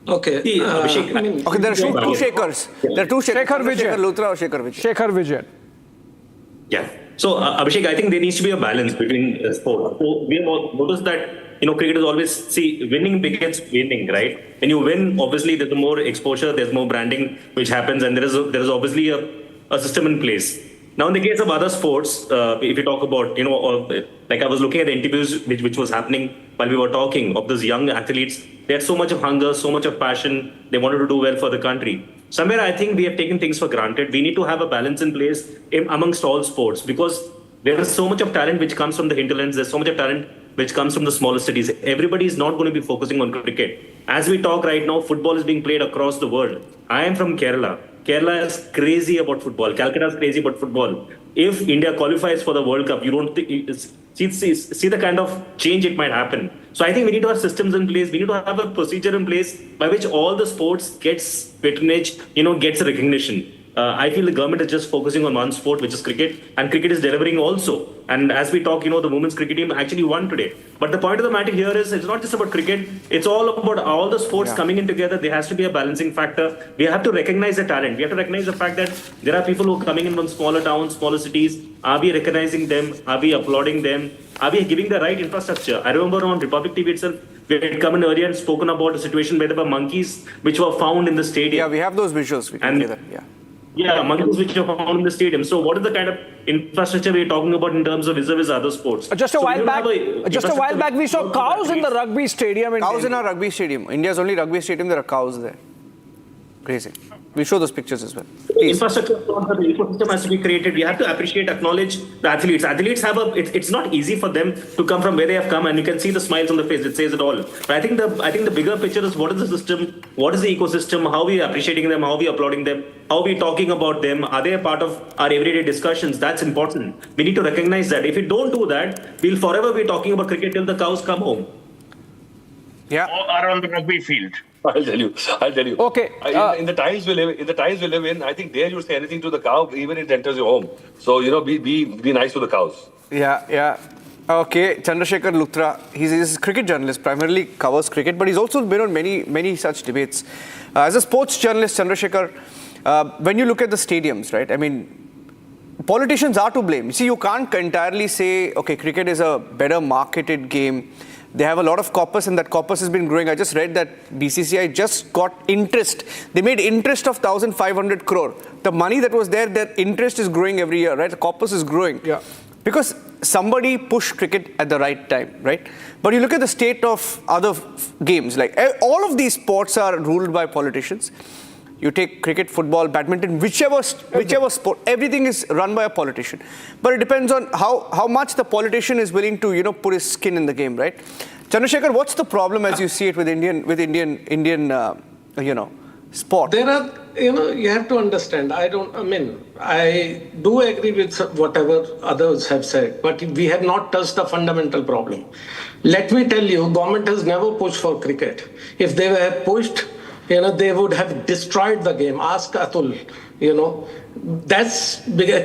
Okay. Okay, there are two Shekhars. There are two Shekhar Luthra or Shekhar Vijay. Shekhar Vijay. Yeah. So Abhishek, I think there needs to be a balance between sport. So we have noticed that cricket is always winning begets winning, right? When you win, obviously there's more exposure, there's more branding which happens, and there is obviously a system in place. Now, in the case of other sports, if you talk about, like I was looking at the interviews which was happening while we were talking of these young athletes, they had so much of hunger, so much of passion, they wanted to do well for the country. Somewhere I think we have taken things for granted. We need to have a balance in place amongst all sports, because There is so much of talent which comes from the hinterlands. There's so much of talent which comes from the smaller cities. Everybody is not going to be focusing on cricket. As we talk right now, football is being played across the world. I am from Kerala. Kerala is crazy about football. Calcutta is crazy about football. If India qualifies for the World Cup, you don't see the kind of change it might happen. So I think we need to have systems in place. We need to have a procedure in place by which all the sports gets patronage, gets recognition. I feel the government is just focusing on one sport, which is cricket, and cricket is delivering also. And as we talk, the women's cricket team actually won today. But the point of the matter here is it's not just about cricket. It's all about all the sports coming in together. There has to be a balancing factor. We have to recognize the talent. We have to recognize the fact that there are people who are coming in from smaller towns, smaller cities. Are we recognizing them? Are we applauding them? Are we giving the right infrastructure? I remember on Republic TV itself, we had come in earlier and spoken about a situation where there were monkeys which were found in the stadium. Yeah, we have those visuals. We can see that. Yeah. Yeah, monkeys which are found in the stadium. So what is the kind of infrastructure we're talking about in terms of vis-a-vis other sports? Just a while back, we saw cows in the rugby stadium. Cows in our rugby stadium. India's only rugby stadium, there are cows there. Crazy. We show those pictures as well. Infrastructure, the ecosystem has to be created. We have to appreciate, acknowledge the athletes. Athletes have it's not easy for them to come from where they have come, and you can see the smiles on the face. It says it all. But I think the bigger picture is what is the system, what is the ecosystem, how are we appreciating them, how are we applauding them, how are we talking about them, are they a part of our everyday discussions? That's important. We need to recognize that. If we don't do that, we'll forever be talking about cricket till the cows come home. Yeah. Or on the rugby field. I'll tell you. Okay. In the times we live in, I think dare you say anything to the cow, even if it enters your home. So be nice to the cows. Yeah. Okay, Chandrasekhar Luthra, he's a cricket journalist, primarily covers cricket, but he's also been on many such debates. As a sports journalist, Chandrasekhar, when you look at the stadiums, right? I mean, politicians are to blame. See, you can't entirely say, okay, cricket is a better marketed game. They have a lot of corpus, and that corpus has been growing. I just read that BCCI just got interest. They made interest of 1,500 crore. The money that was there, their interest is growing every year, right? The corpus is growing. Yeah. Because somebody pushed cricket at the right time, right? But you look at the state of other games, like all of these sports are ruled by politicians. You take cricket, football, badminton, whichever sport, everything is run by a politician. But it depends on how much the politician is willing to, put his skin in the game, right? Chandrasekhar, what's the problem as you see it with Indian sport? There are, you have to understand. I do agree with whatever others have said, but we have not touched the fundamental problem. Let me tell you, government has never pushed for cricket. If they were pushed, they would have destroyed the game. Ask Atul,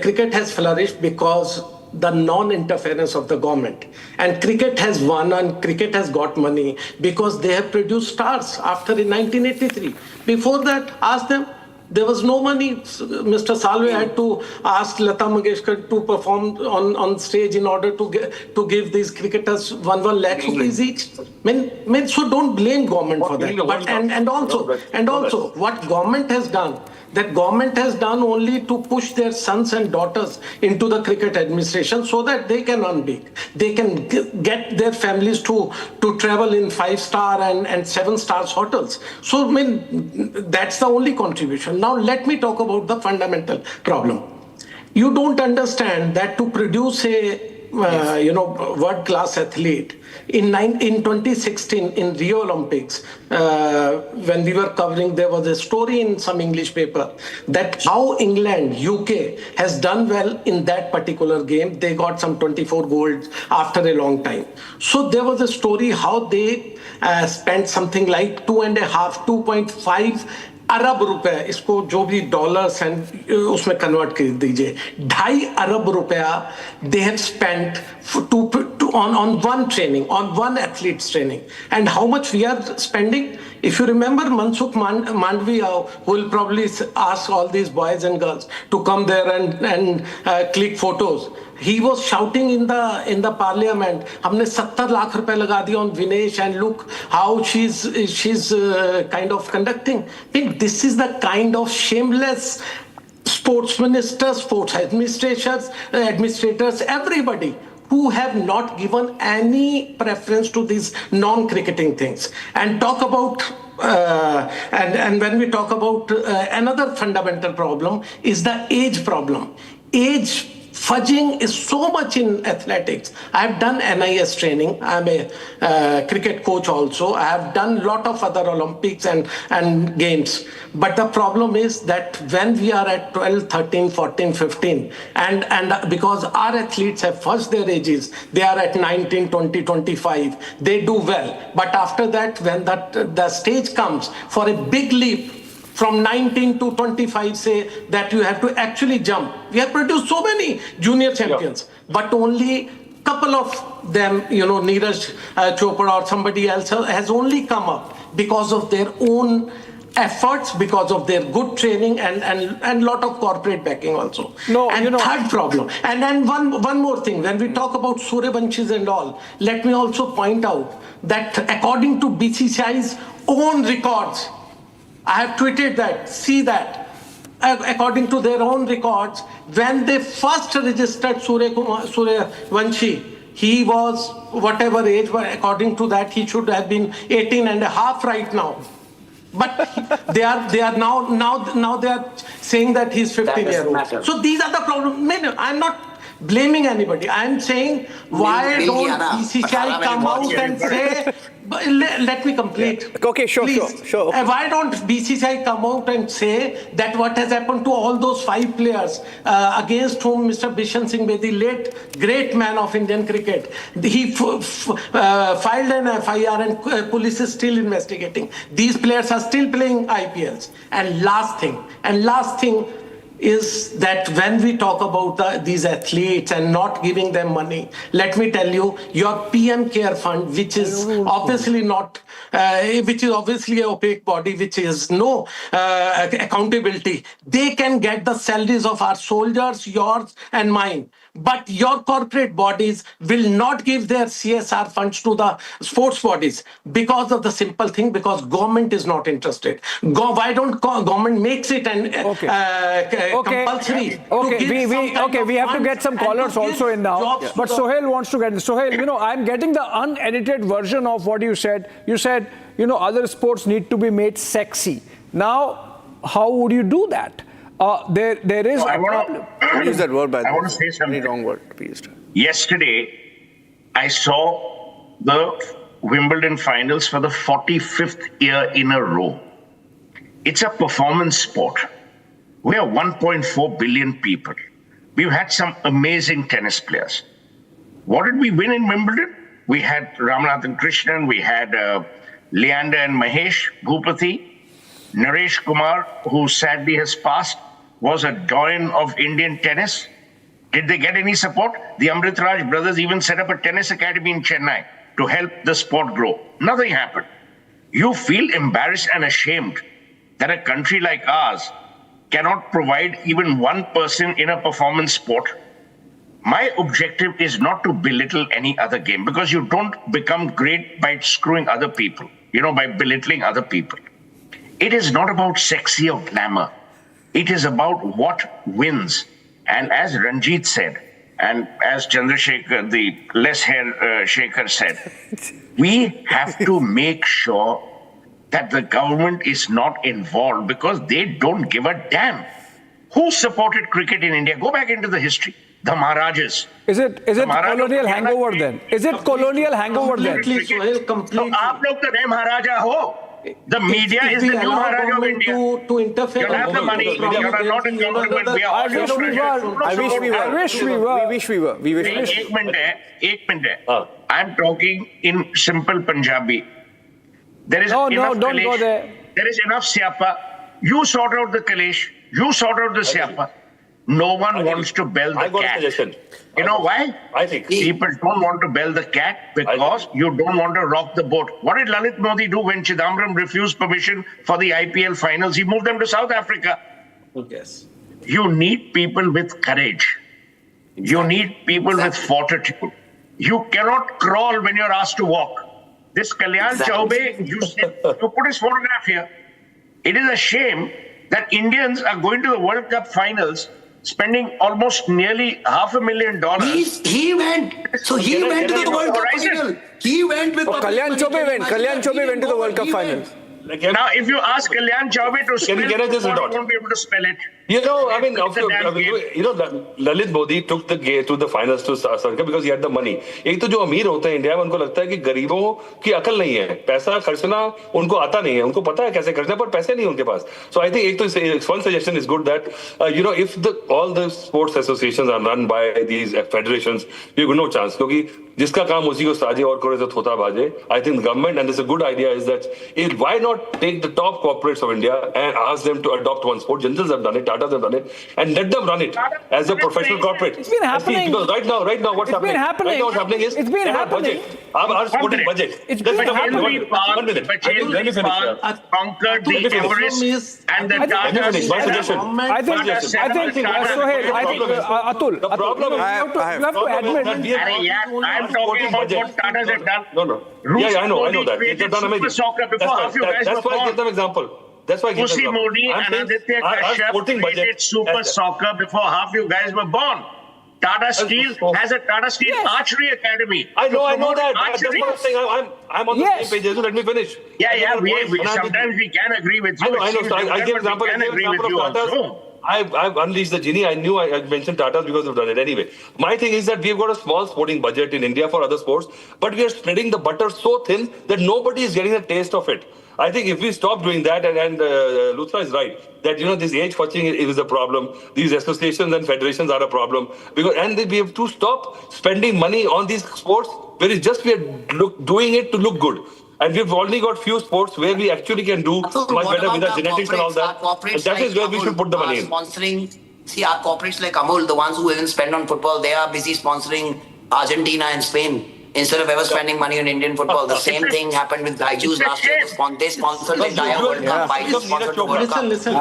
cricket has flourished because the non-interference of the government. And cricket has won and cricket has got money because they have produced stars after in 1983. Before that, ask them. There was no money. Mr. Salve had to ask Lata Mangeshkar to perform on stage in order to give these cricketers 1 lakh rupees each. So don't blame government for that. But, and also, what government has done, that government has done only to push their sons and daughters into the cricket administration so that they can earn big. They can get their families to travel in 5-star and 7-star hotels. So, that's the only contribution. Now, let me talk about the fundamental problem. You don't understand that to produce a world-class athlete in 2016 in Rio Olympics, when we were covering, there was a story in some English paper that how England, UK has done well in that particular game. They got some 24 golds after a long time. So there was a story how they spent something like 2.5 अरब रुपए, इसको जो भी dollars and उसमें convert कर दीजिए, 2.5 अरब रुपया they have spent on one training, on one athlete's training. And how much we are spending? If you remember Mansukh Mandviya, who will probably ask all these boys and girls to come there and click photos. He was shouting in the parliament, हमने 70 lakh रुपए लगा दिया on Vinesh, and look how she's kind of conducting. This is the kind of shameless sports ministers, sports administrators, everybody who have not given any preference to these non-cricketing things. And talk about and when we talk about another fundamental problem is the age problem. Age Fudging is so much in athletics. I've done NIS training. I'm a cricket coach also. I have done a lot of other Olympics and games. But the problem is that when we are at 12, 13, 14, 15, and because our athletes have fudged their ages, they are at 19, 20, 25, they do well. But after that, when the stage comes for a big leap, from 19 to 25, say that you have to actually jump. We have produced so many junior champions, but only couple of them, Neeraj Chopra or somebody else has only come up because of their own efforts, because of their good training and lot of corporate backing also. Third problem, and then one more thing, when we talk about Suryavanshis and all, let me also point out that according to BCCI's own records, I have tweeted that, see that, according to their own records, when they first registered Suryavanshi, he was whatever age, but according to that, he should have been 18 and a half right now. But they are now they are saying that he's 15 years old. So these are the problems. I'm not blaming anybody. I'm saying, why don't BCCI come out and say, let me complete. Okay, sure. Why don't BCCI come out and say that what has happened to all those 5 players against whom Mr. Bishan Singh Bedi, late great man of Indian cricket, he filed an FIR and police is still investigating. These players are still playing IPLs. And last thing is that when we talk about these athletes and not giving them money, let me tell you, your PM Care Fund, which is obviously not, which is obviously an opaque body, which is no accountability, they can get the salaries of our soldiers, yours and mine. But your corporate bodies will not give their CSR funds to the sports bodies because of the simple thing, because government is not interested. Why don't government makes it compulsory? We have to get some callers also in now. But Sohail wants to get in. Sohail, I'm getting the unedited version of what you said. You said, other sports need to be made sexy. Now, how would you do that? There is a problem. Use that word, by the way. I want to say something. Any wrong word, please. Yesterday, I saw the Wimbledon finals for the 45th year in a row. It's a performance sport. We are 1.4 billion people. We've had some amazing tennis players. What did we win in Wimbledon? We had Ramanathan Krishnan, we had Leander and Mahesh Bhupati. Naresh Kumar, who sadly has passed, was a doyen of Indian tennis. Did they get any support? The Amrit Raj brothers even set up a tennis academy in Chennai to help the sport grow. Nothing happened. You feel embarrassed and ashamed that a country like ours cannot provide even one person in a performance sport. My objective is not to belittle any other game, because you don't become great by screwing other people, by belittling other people. It is not about sexy or glamour. It is about what wins. And as Ranjit said, and as Chandrasekhar, the less hair shaker said, we have to make sure that the government is not involved, because they don't give a damn. Who supported cricket in India? Go back into the history. The Maharajas. Is it colonial hangover then? Is it colonial hangover then? So aap log to nahi Maharaja ho. The media is the new Maharaja of India. To interfere. You have the money. You are not in government. We are all I wish we were. Ek minute. I'm talking in simple Punjabi. There is enough don't go there. There is enough siapa. You sort out the kalesh. You sort out the siapa. No one wants to bell the cat. I got a suggestion. You know why? I think people don't want to bell the cat because you don't want to rock the boat. What did Lalit Modi do when Chidambaram refused permission for the IPL finals? He moved them to South Africa. Yes. You need people with courage. You need people with fortitude. You cannot crawl when you're asked to walk. This Kalyan Chaubey, you put his photograph here. It is a shame that Indians are going to the World Cup finals spending almost nearly $500,000. He went to the World Cup final. He went with Kalyan Chaubey went to the World Cup final. Now, if you ask Kalyan Chaubey to spell can I just he retort? won't be able to spell it. Lalit Modi took the finals to Sarkar because he had the money. एक तो जो अमीर होते हैं India में उनको लगता है कि गरीबों की अकल नहीं है, पैसा खर्चना उनको आता नहीं है, उनको पता है कैसे खर्चना पर पैसे नहीं उनके पास. So I think एक तो one suggestion is good that if all the sports associations are run by these federations, you have no chance क्योंकि जिसका काम उसी को साजे और करे तो थोता भाजे. I think the government, and this is a good idea, is that why not take the top corporates of India and ask them to adopt one sport. Jindals have done it, Tatas have done it, and let them run it as a professional corporate. It's been happening. Because right now what's happening? Been happening. Right now what's happening is it's been happening. Our sporting budget. It's been happening. 1 minute. Let me finish. Conquered the Everest and the Tatas. One suggestion. I think Sohail, Atul, the problem you have to admit. I'm talking about what Tatas have done. No. Yeah, I know that. They've done amazing. Soccer before half you guys That's were why I born. give them example. That's why I give them example. Modi and Aditya Kashyap created Super Soccer before half you guys were born. Tata Steel has a Tata Steel Archery Academy. I know that. That's Archery. what I'm saying. I'm on the same page. Let me finish. Yeah. Sometimes we can agree with you. I know. I give example. We can agree with you also. I've unleashed the genie. I knew I mentioned Tatas because we've done it anyway. My thing is that we've got a small sporting budget in India for other sports, but we are spreading the butter so thin that nobody is getting a taste of it. I think if we stop doing that, and Luthra is right, that this age fetching is a problem. These associations and federations are a problem. And we have to stop spending money on these sports where it's just we are doing it to look good. And we've only got few sports where we actually can do much better with our genetics and all that. And that is where we should put the money in. Sponsoring, see, our corporates like Amul, the ones who even spend on football, they are busy sponsoring Argentina and Spain instead of ever spending money on Indian football. The same thing happened with Gaijus last year. They sponsored the entire World Cup. Biden sponsored the World Cup. Listen.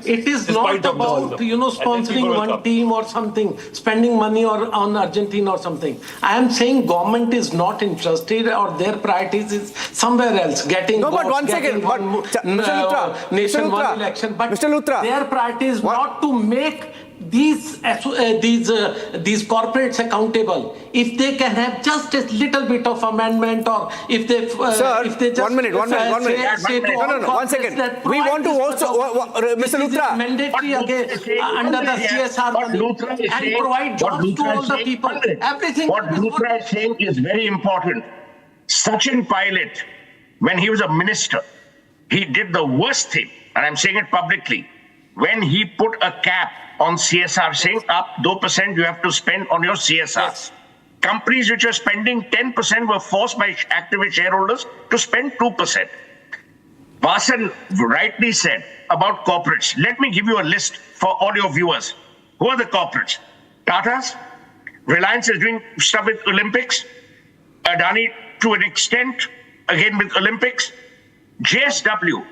It is not about sponsoring one team or something, spending money on Argentina or something. I am saying government is not interested, or their priorities is somewhere else. Getting no, but one second. Nation one election. But Mr. Luthra, their priority is not to make these corporates accountable. If they can have just a little bit of amendment, or if they just 1 minute. No, 1 second. We want to also Mr. Luthra, mandatory again under the CSR money, and provide jobs to all the people. Everything. What Luthra is saying is very important. Sachin Pilot, when he was a minister, he did the worst thing, and I'm saying it publicly, when he put a cap on CSR, saying up 2% you have to spend on your CSR. Yes. Companies which are spending 10% were forced by activist shareholders to spend 2%. Vasan rightly said about corporates. Let me give you a list for all your viewers. Who are the corporates? Tata's, Reliance is doing stuff with Olympics, Adani to an extent, again with Olympics, JSW,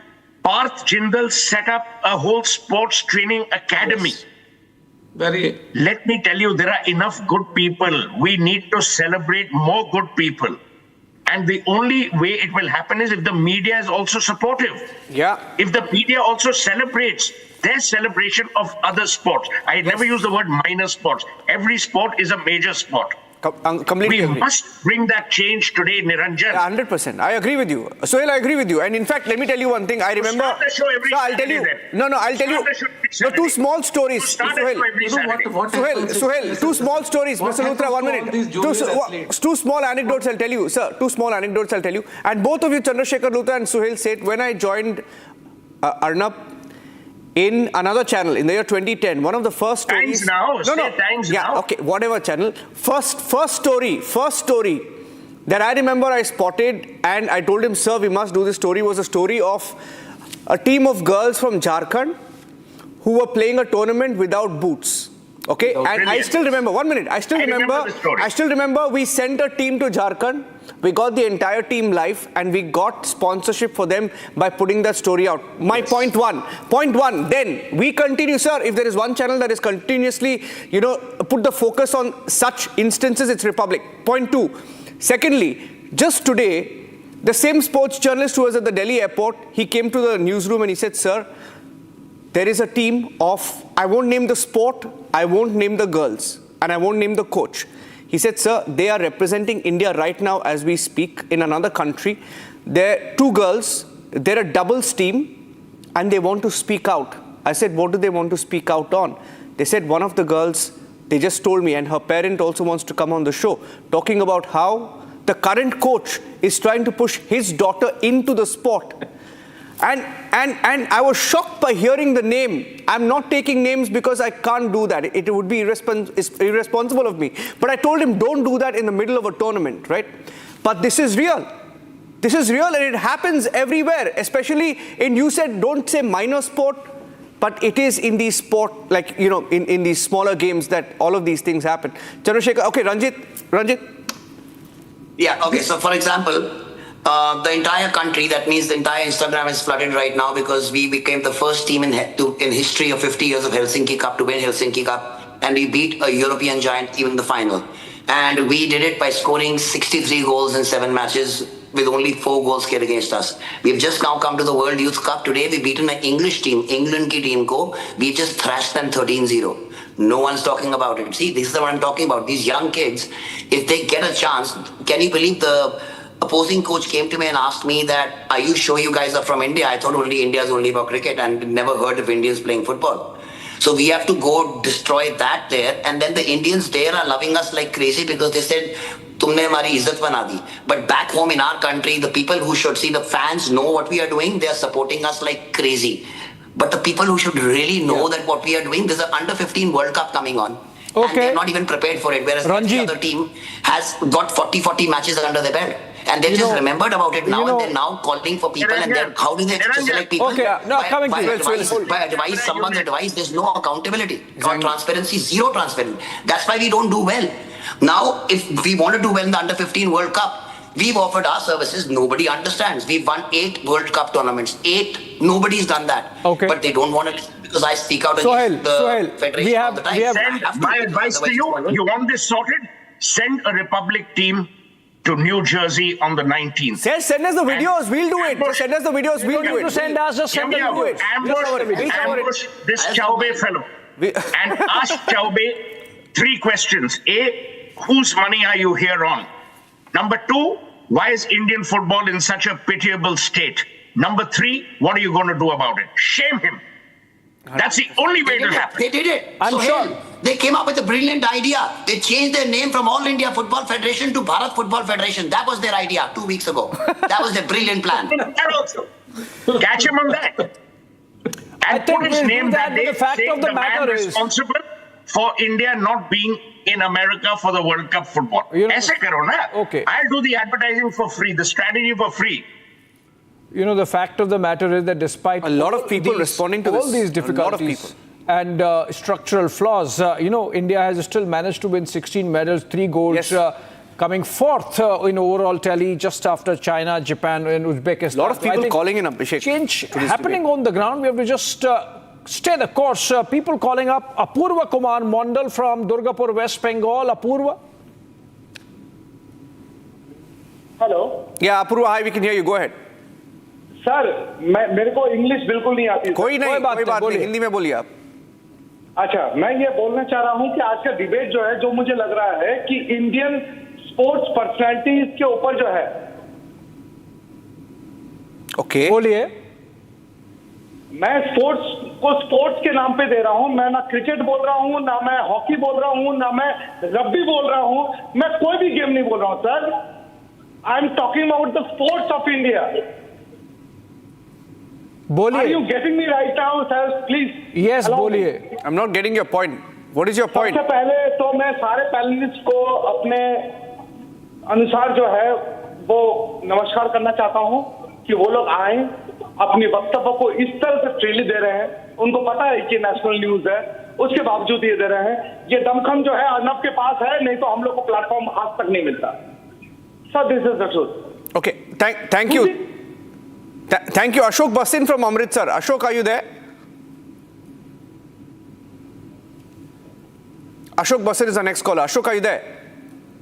Parth Jindal set up a whole sports training academy. Yes. Let me tell you, there are enough good people. We need to celebrate more good people. And the only way it will happen is if the media is also supportive. Yeah. If the media also celebrates their celebration of other sports. I never use the word minor sports. Every sport is a major sport. Completely we agree. must bring that change today, Niranjan. 100%. I agree with you. Sohail, I agree with you. And in fact, let me tell you one thing. I remember. Start the show every I'll tell you. I'll tell you. No, two small stories. Sohail, two small stories. Mr. Luthra, 1 minute. Two small anecdotes I'll tell you. Sir, two small anecdotes I'll tell you. And both of you, Chandrasekhar Luthra and Sohail, said when I joined Arnab in another channel in the year 2010, one of the first stories. Times now. Okay, whatever channel. First story that I remember I spotted, and I told him, sir, we must do this story, was a story of a team of girls from Jharkhand who were playing a tournament without boots. Okay, and brilliant. I still remember, 1 minute, I still remember we sent a team to Jharkhand. We got the entire team live, and we got sponsorship for them by putting that story out. Point one. Then we continue, sir. If there is one channel that is continuously, put the focus on such instances, it's Republic. Point two. Secondly, just today, the same sports journalist who was at the Delhi airport, he came to the newsroom and he said, sir, there is a team of, I won't name the sport, I won't name the girls, and I won't name the coach. He said, sir, they are representing India right now as we speak in another country. They're two girls, they're a doubles team and they want to speak out. I said, what do they want to speak out on? They said one of the girls, they just told me, and her parent also wants to come on the show, talking about how the current coach is trying to push his daughter into the sport. And I was shocked by hearing the name. I'm not taking names because I can't do that. It would be irresponsible of me. But I told him, don't do that in the middle of a tournament, right? But this is real. This is real, and it happens everywhere, especially in, you said, don't say minor sport, but it is in these sport, like, you know, in these smaller games that all of these things happen. Chandrasekhar, okay, Ranjit? Yeah, okay, so for example, the entire country, that means the entire Instagram is flooded right now because we became the first team in history of 50 years of Helsinki Cup to win Helsinki Cup, and we beat a European giant even in the final. And we did it by scoring 63 goals in 7 matches with only 4 goals scored against us. We've just now come to the World Youth Cup. Today we've beaten an English team, England ki team ko. We just thrashed them 13-0. No one's talking about it. See, this is what I'm talking about. These young kids, if they get a chance, can you believe the opposing coach came to me and asked me that, are you sure you guys are from India? I thought India is only about cricket and never heard of Indians playing football. So we have to go destroy that there, and then the Indians there are loving us like crazy because they said, tumne hamari izzat bana di. But back home in our country, the people who should see, the fans know what we are doing, they are supporting us like crazy. But the people who should really know that what we are doing, there's an under-15 World Cup coming on. Okay. And they're not even prepared for it, whereas the other team has got 40 matches under their belt. And they just remembered about it now, and they're now calling for people, and they're, how do they select people? Okay, no, coming to by advice, someone's advice, there's no accountability, or transparency, zero transparency. That's why we don't do well. Now, if we want to do well in the Under-15 World Cup, we've offered our services, nobody understands. We've won 8 World Cup tournaments, 8, nobody's done that. Okay. But they don't want it because I speak out against the Federation all the time. My advice to you, you want this sorted? Send a Republic team to New Jersey on the 19th. Send us the videos, we'll do it. Just send us the videos, we'll do it. Send us, just send them, do it. Ambush this Chaube fellow and ask Chaube 3 questions. A, whose money are you here on? Number 2, why is Indian football in such a pitiable state? Number 3, what are you going to do about it? Shame him. That's the only way to happen. They did it. I'm sure. They came up with a brilliant idea. They changed their name from All India Football Federation to Bharat Football Federation. That was their idea 2 weeks ago. That was their brilliant plan. Catch him on that. And put his name that day, saying the man responsible for India not being in America for the World Cup football. Aise karo na. Okay. I'll do the advertising for free, the strategy for free. You know, the fact of the matter is that despite a lot of people responding to all these difficulties and structural flaws, you know, India has still managed to win 16 medals, 3 golds, coming fourth in overall tally just after China, Japan and Uzbekistan. A lot of people calling in, Abhishek. Change happening on the ground. We have to just stay the course. People calling up Apurva Kumar Mondal from Durgapur, West Bengal. Apurva? Hello. Yeah, Apurva, hi, we can hear you. Go ahead. Sir मेरे को English बिल्कुल नहीं आती। कोई बात नहीं, हिंदी में बोलिए आप। अच्छा, मैं ये बोलना चाह रहा हूँ कि आज का डिबेट जो है, जो मुझे लग रहा है कि इंडियन स्पोर्ट्स पर्सनैलिटीज के ऊपर जो है। ओके, बोलिए। मैं स्पोर्ट्स को स्पोर्ट्स के नाम पे दे रहा हूँ। मैं ना क्रिकेट बोल रहा हूँ, ना मैं हॉकी बोल रहा हूँ, ना मैं रग्बी बोल रहा हूँ, मैं कोई भी गेम नहीं बोल रहा हूँ sir. I am talking about the sports of India. बोलिए। Are you getting me right now, sir? Please. Yes, बोलिए। I'm not getting your point. What is your point? सबसे पहले तो मैं सारे पैनलिस्ट को अपने अनुसार जो है वो नमस्कार करना चाहता हूँ कि वो लोग आए, अपनी वक्तव्य को इस तरह से फ्रीली दे रहे हैं। उनको पता है कि नेशनल न्यूज है, उसके बावजूद ये दे रहे हैं। ये दमखम जो है अर्नब के पास है, नहीं तो हम लोग को प्लेटफॉर्म आज तक नहीं मिलता। Sir, this is the truth. Okay, thank you. Thank you. Ashok Basin from Amritsar. Ashok, are you there? Ashok Basin is the next caller. Ashok, are you there?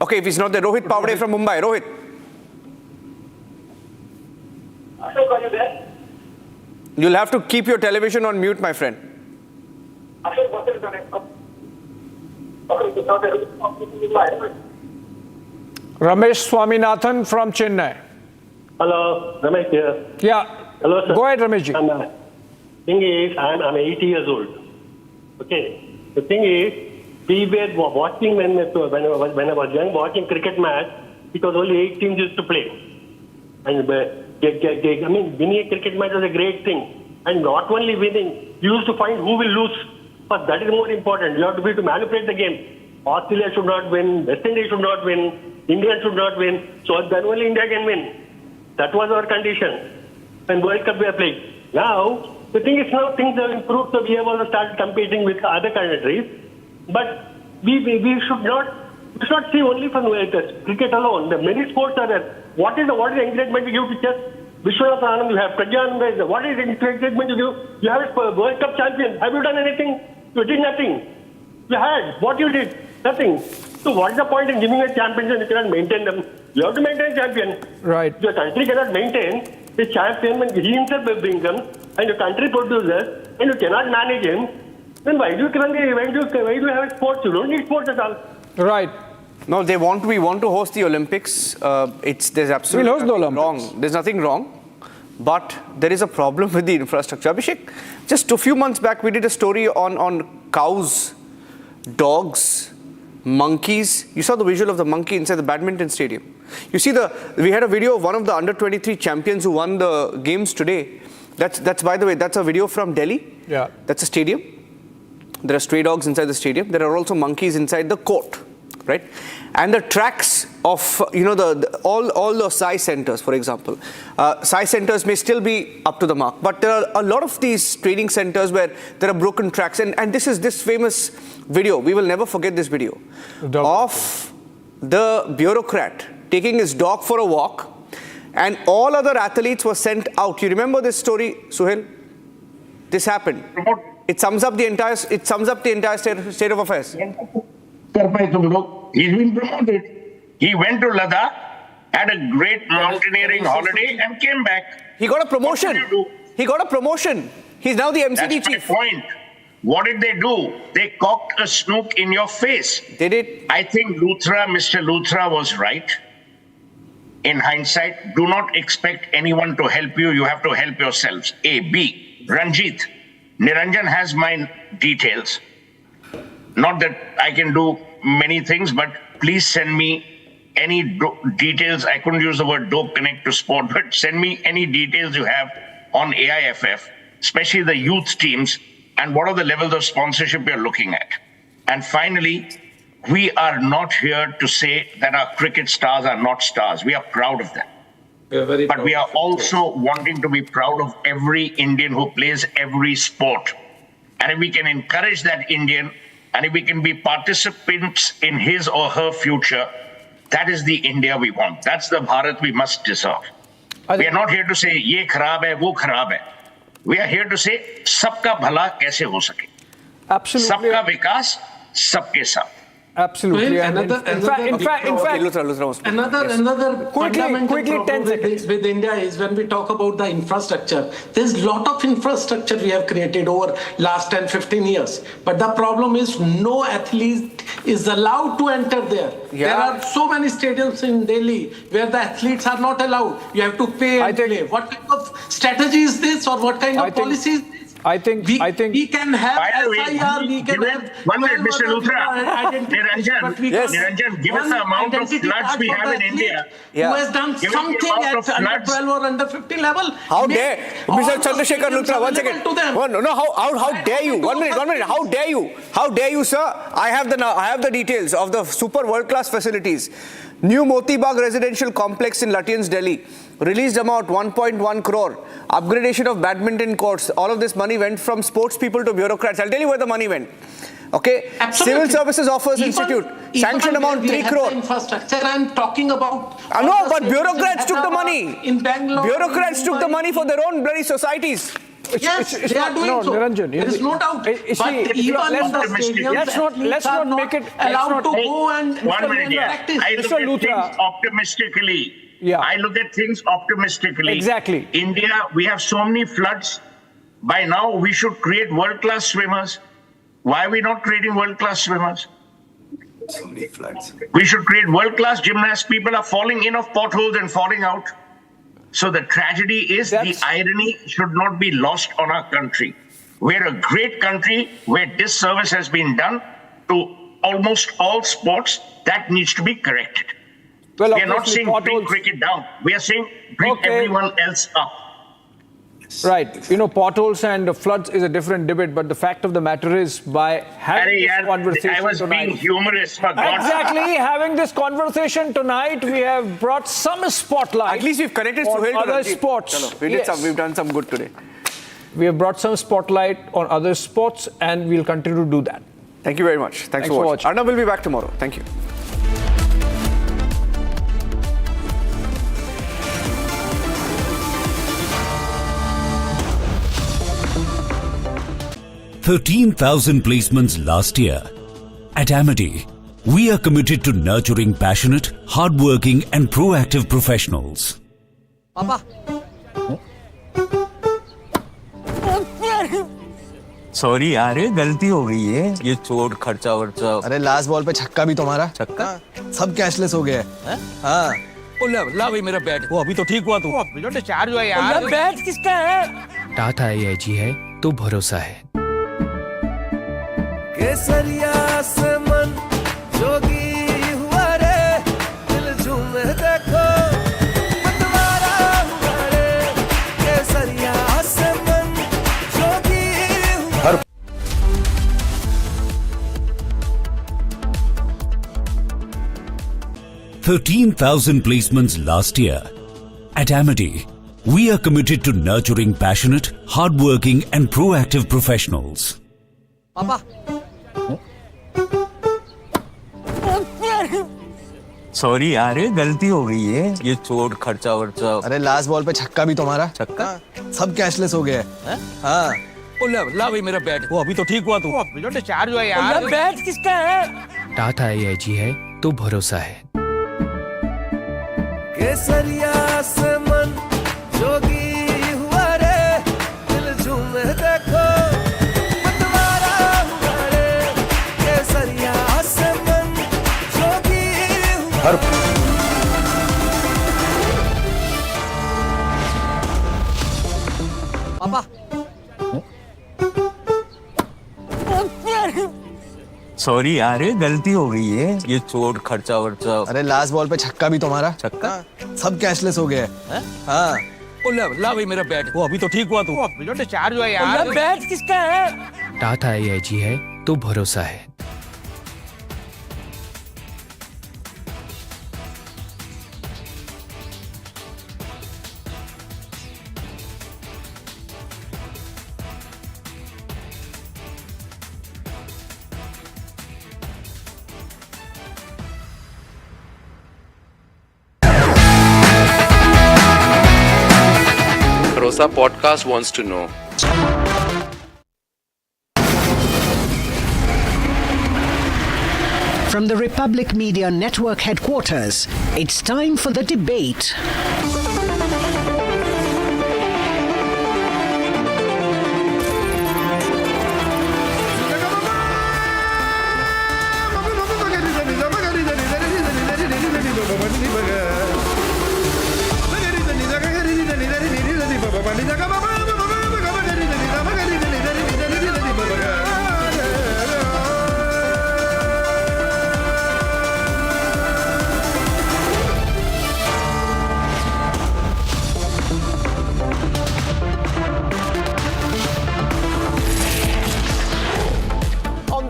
Okay, if he's not there, Rohit Pavade from Mumbai. Rohit. Ashok, are you there? You'll have to keep your television on mute, my friend. Ashok Basin is the next caller. Ramesh Swaminathan from Chennai. Hello, Ramesh here. Yeah, Hello, sir. Go ahead, Rameshji. Thing is, I'm 80 years old. Okay. The thing is, we were watching when I was young, watching cricket match. It was only 8 teams used to play. And winning a cricket match was a great thing. And not only winning, you used to find who will lose. But that is more important. You have to be to manipulate the game. Australia should not win. West Indies should not win. India should not win. So then only India can win. That was our condition when World Cup we are playing. Now, the thing is now things have improved, so we have also started competing with other countries. But we should not see only from cricket alone. The many sports are there. What is the encouragement you give to chess? Vishwanath Anand, you have Pragyananda. What is the encouragement you give? You have a World Cup champion. Have you done anything? You did nothing. You had. What you did? Nothing. So what is the point in giving a championship if you cannot maintain them? You have to maintain a champion. Right. Your country cannot maintain the champion when he himself brings them, and your country produces, and you cannot manage him. Then why do you have sports? You don't need sports at all. Right. No, we want to host the Olympics. There's absolutely We'll host the nothing wrong. There's nothing wrong. But there is a problem with the infrastructure. Abhishek, just a few months back, we did a story on cows, dogs, monkeys. You saw the visual of the monkey inside the badminton stadium. You see we had a video of one of the under-23 champions who won the games today. That's by the way, that's a video from Delhi. Yeah. That's a stadium. There are stray dogs inside the stadium. There are also monkeys inside the court, right? And the tracks of, all the size centers, for example. Size centers may still be up to the mark, but there are a lot of these training centers where there are broken tracks. And this is this famous video. We will never forget this video of the bureaucrat taking his dog for a walk, and all other athletes were sent out. You remember this story, Suhail? This happened. It sums up the entire state of affairs. He's been promoted. He went to Ladakh, had a great mountaineering holiday, and came back. He got a promotion. He got a promotion. He's now the MCD chief. That's my point. What did they do? They cocked a snook in your face. They did. I think Mr. Luthra was right. In hindsight, do not expect anyone to help you. You have to help yourselves. A. B. Ranjit, Niranjan has my details. Not that I can do many things, but please send me any details. I couldn't use the word dope connect to sport, but send me any details you have on AIFF, especially the youth teams, and what are the levels of sponsorship we are looking at. And finally, we are not here to say that our cricket stars are not stars. We are proud of them. But we are also wanting to be proud of every Indian who plays every sport. And if we can encourage that Indian, and if we can be participants in his or her future, that is the India we want. That's the Bharat we must deserve. We are not here to say, ye kharab hai, wo kharab hai. We are here to say, sabka bhala kaise ho sake. Absolutely. Sabka vikas, sabke saath. Absolutely. Another fundamental problem with India is when we talk about the infrastructure. There's a lot of infrastructure we have created over last 10, 15 years. But the problem is no athlete is allowed to enter there. Yeah. There are so many stadiums in Delhi where the athletes are not allowed. You have to pay and play. What kind of strategy is this, or what kind of policy is this? I think we can have SIR, we can have... One minute, Mr. Luthra. Niranjan, give us the amount of floods we have in India. Who has done something at under 12 or under 15 level. How dare, Mr. Chandrasekhar Luthra, 1 second. How dare you? 1 minute. How dare you? How dare you, sir? I have the details of the super world-class facilities. New Moti Bagh residential complex in Lutyens, Delhi. Released amount 1.1 crore. Upgradation of badminton courts. All of this money went from sports people to bureaucrats. I'll tell you where the money went. Okay? Absolutely. Civil Services Offers Institute. Sanctioned amount 3 crore. Infrastructure, I'm talking about... No, but bureaucrats took the money. In Bangalore. Bureaucrats took the money for their own bloody societies. Yes, they are doing so. Niranjan, there is no doubt. But even in the stadium, let's not make it allowed to go and 1 minute here. practice. I look at things optimistically. Yeah. I look at things optimistically. Exactly. India, we have so many floods. By now, we should create world-class swimmers. Why are we not creating world-class swimmers? So many floods. We should create world-class gymnasts. People are falling in of potholes and falling out. So the tragedy is the irony should not be lost on our country. We're a great country where disservice has been done to almost all sports. That needs to be corrected. Well, we are not saying bring cricket down. We are saying bring everyone else up. Right. You know, potholes and floods is a different debate, but the fact of the matter is, by having this conversation I was tonight, being humorous, for God's exactly, having this conversation tonight, we have brought some spotlight. At least we've connected on Suhail to other Ranjit. sports. Chalo, we've done some good today. We have brought some spotlight on other sports, and we'll continue to do that. Thank you very much. Thanks for watching. Arnab will be back tomorrow. Thank you. "13,000 placements last year. At Amity, we are committed to nurturing passionate, hardworking and proactive professionals. पापा sorry यार, गलती हो गई है। ये चोट खर्चा वर्चा। अरे लास्ट बॉल पे छक्का भी तुम्हारा। छक्का? सब कैशलेस हो गया है। हाँ। ला भाई मेरा बैट। वो अभी तो ठीक हुआ तू। अभी तो डिस्चार्ज हुआ यार। बैट किसका है? टाटा AIG है तो भरोसा है। केसरिया से मन जोगी हुआ रे, दिल झूमे देखो मतवारा हुआ रे, केसरिया से मन जोगी हुआ। 13,000 placements last year. At Amity, we are committed to nurturing passionate, hardworking and proactive professionals. पापा सॉरी यार, गलती हो गई है। ये चोट खर्चा वर्चा। अरे लास्ट बॉल पे छक्का भी तुम्हारा। छक्का? सब कैशलेस हो गया है। हाँ। ला भाई मेरा बैट। वो अभी तो ठीक हुआ तू। अभी तो डिस्चार्ज हुआ यार। बैट किसका है? टाटा AIG है तो भरोसा है। केसरिया से मन जोगी हुआ रे, दिल झूमे देखो मतवारा हुआ रे, केसरिया से मन जोगी हुआ। पापा सॉरी यार, गलती हो गई है। ये चोट खर्चा वर्चा। अरे लास्ट बॉल पे छक्का भी तुम्हारा। छक्का? सब कैशलेस हो गया है। हाँ। ला भाई मेरा बैट। वो अभी तो ठीक हुआ तू। अभी तो डिस्चार्ज हुआ यार। बैट किसका है? टाटा AIG है तो भरोसा है। Rosa Podcast wants to know. From the Republic Media Network headquarters, it's time for the debate.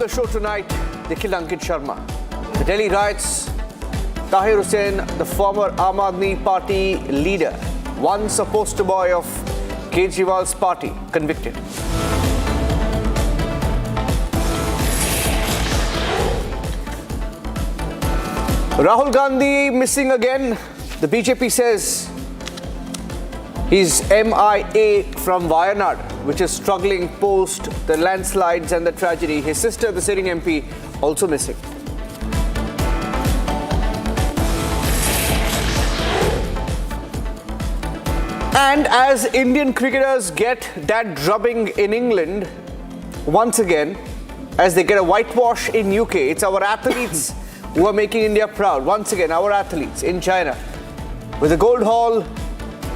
The show tonight, they killed Ankit Sharma. The Delhi riots, Tahir Hussain, the former Aam Aadmi Party leader, once a poster boy of Kejriwal's party, convicted. Rahul Gandhi missing again. The BJP says he's MIA from Wayanad, which is struggling post the landslides and the tragedy. His sister, the sitting MP, also missing. And as Indian cricketers get that drubbing in England, once again, as they get a whitewash in UK, it's our athletes who are making India proud. Once again, our athletes in China, with the gold haul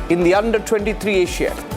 in the under 23 Asiad.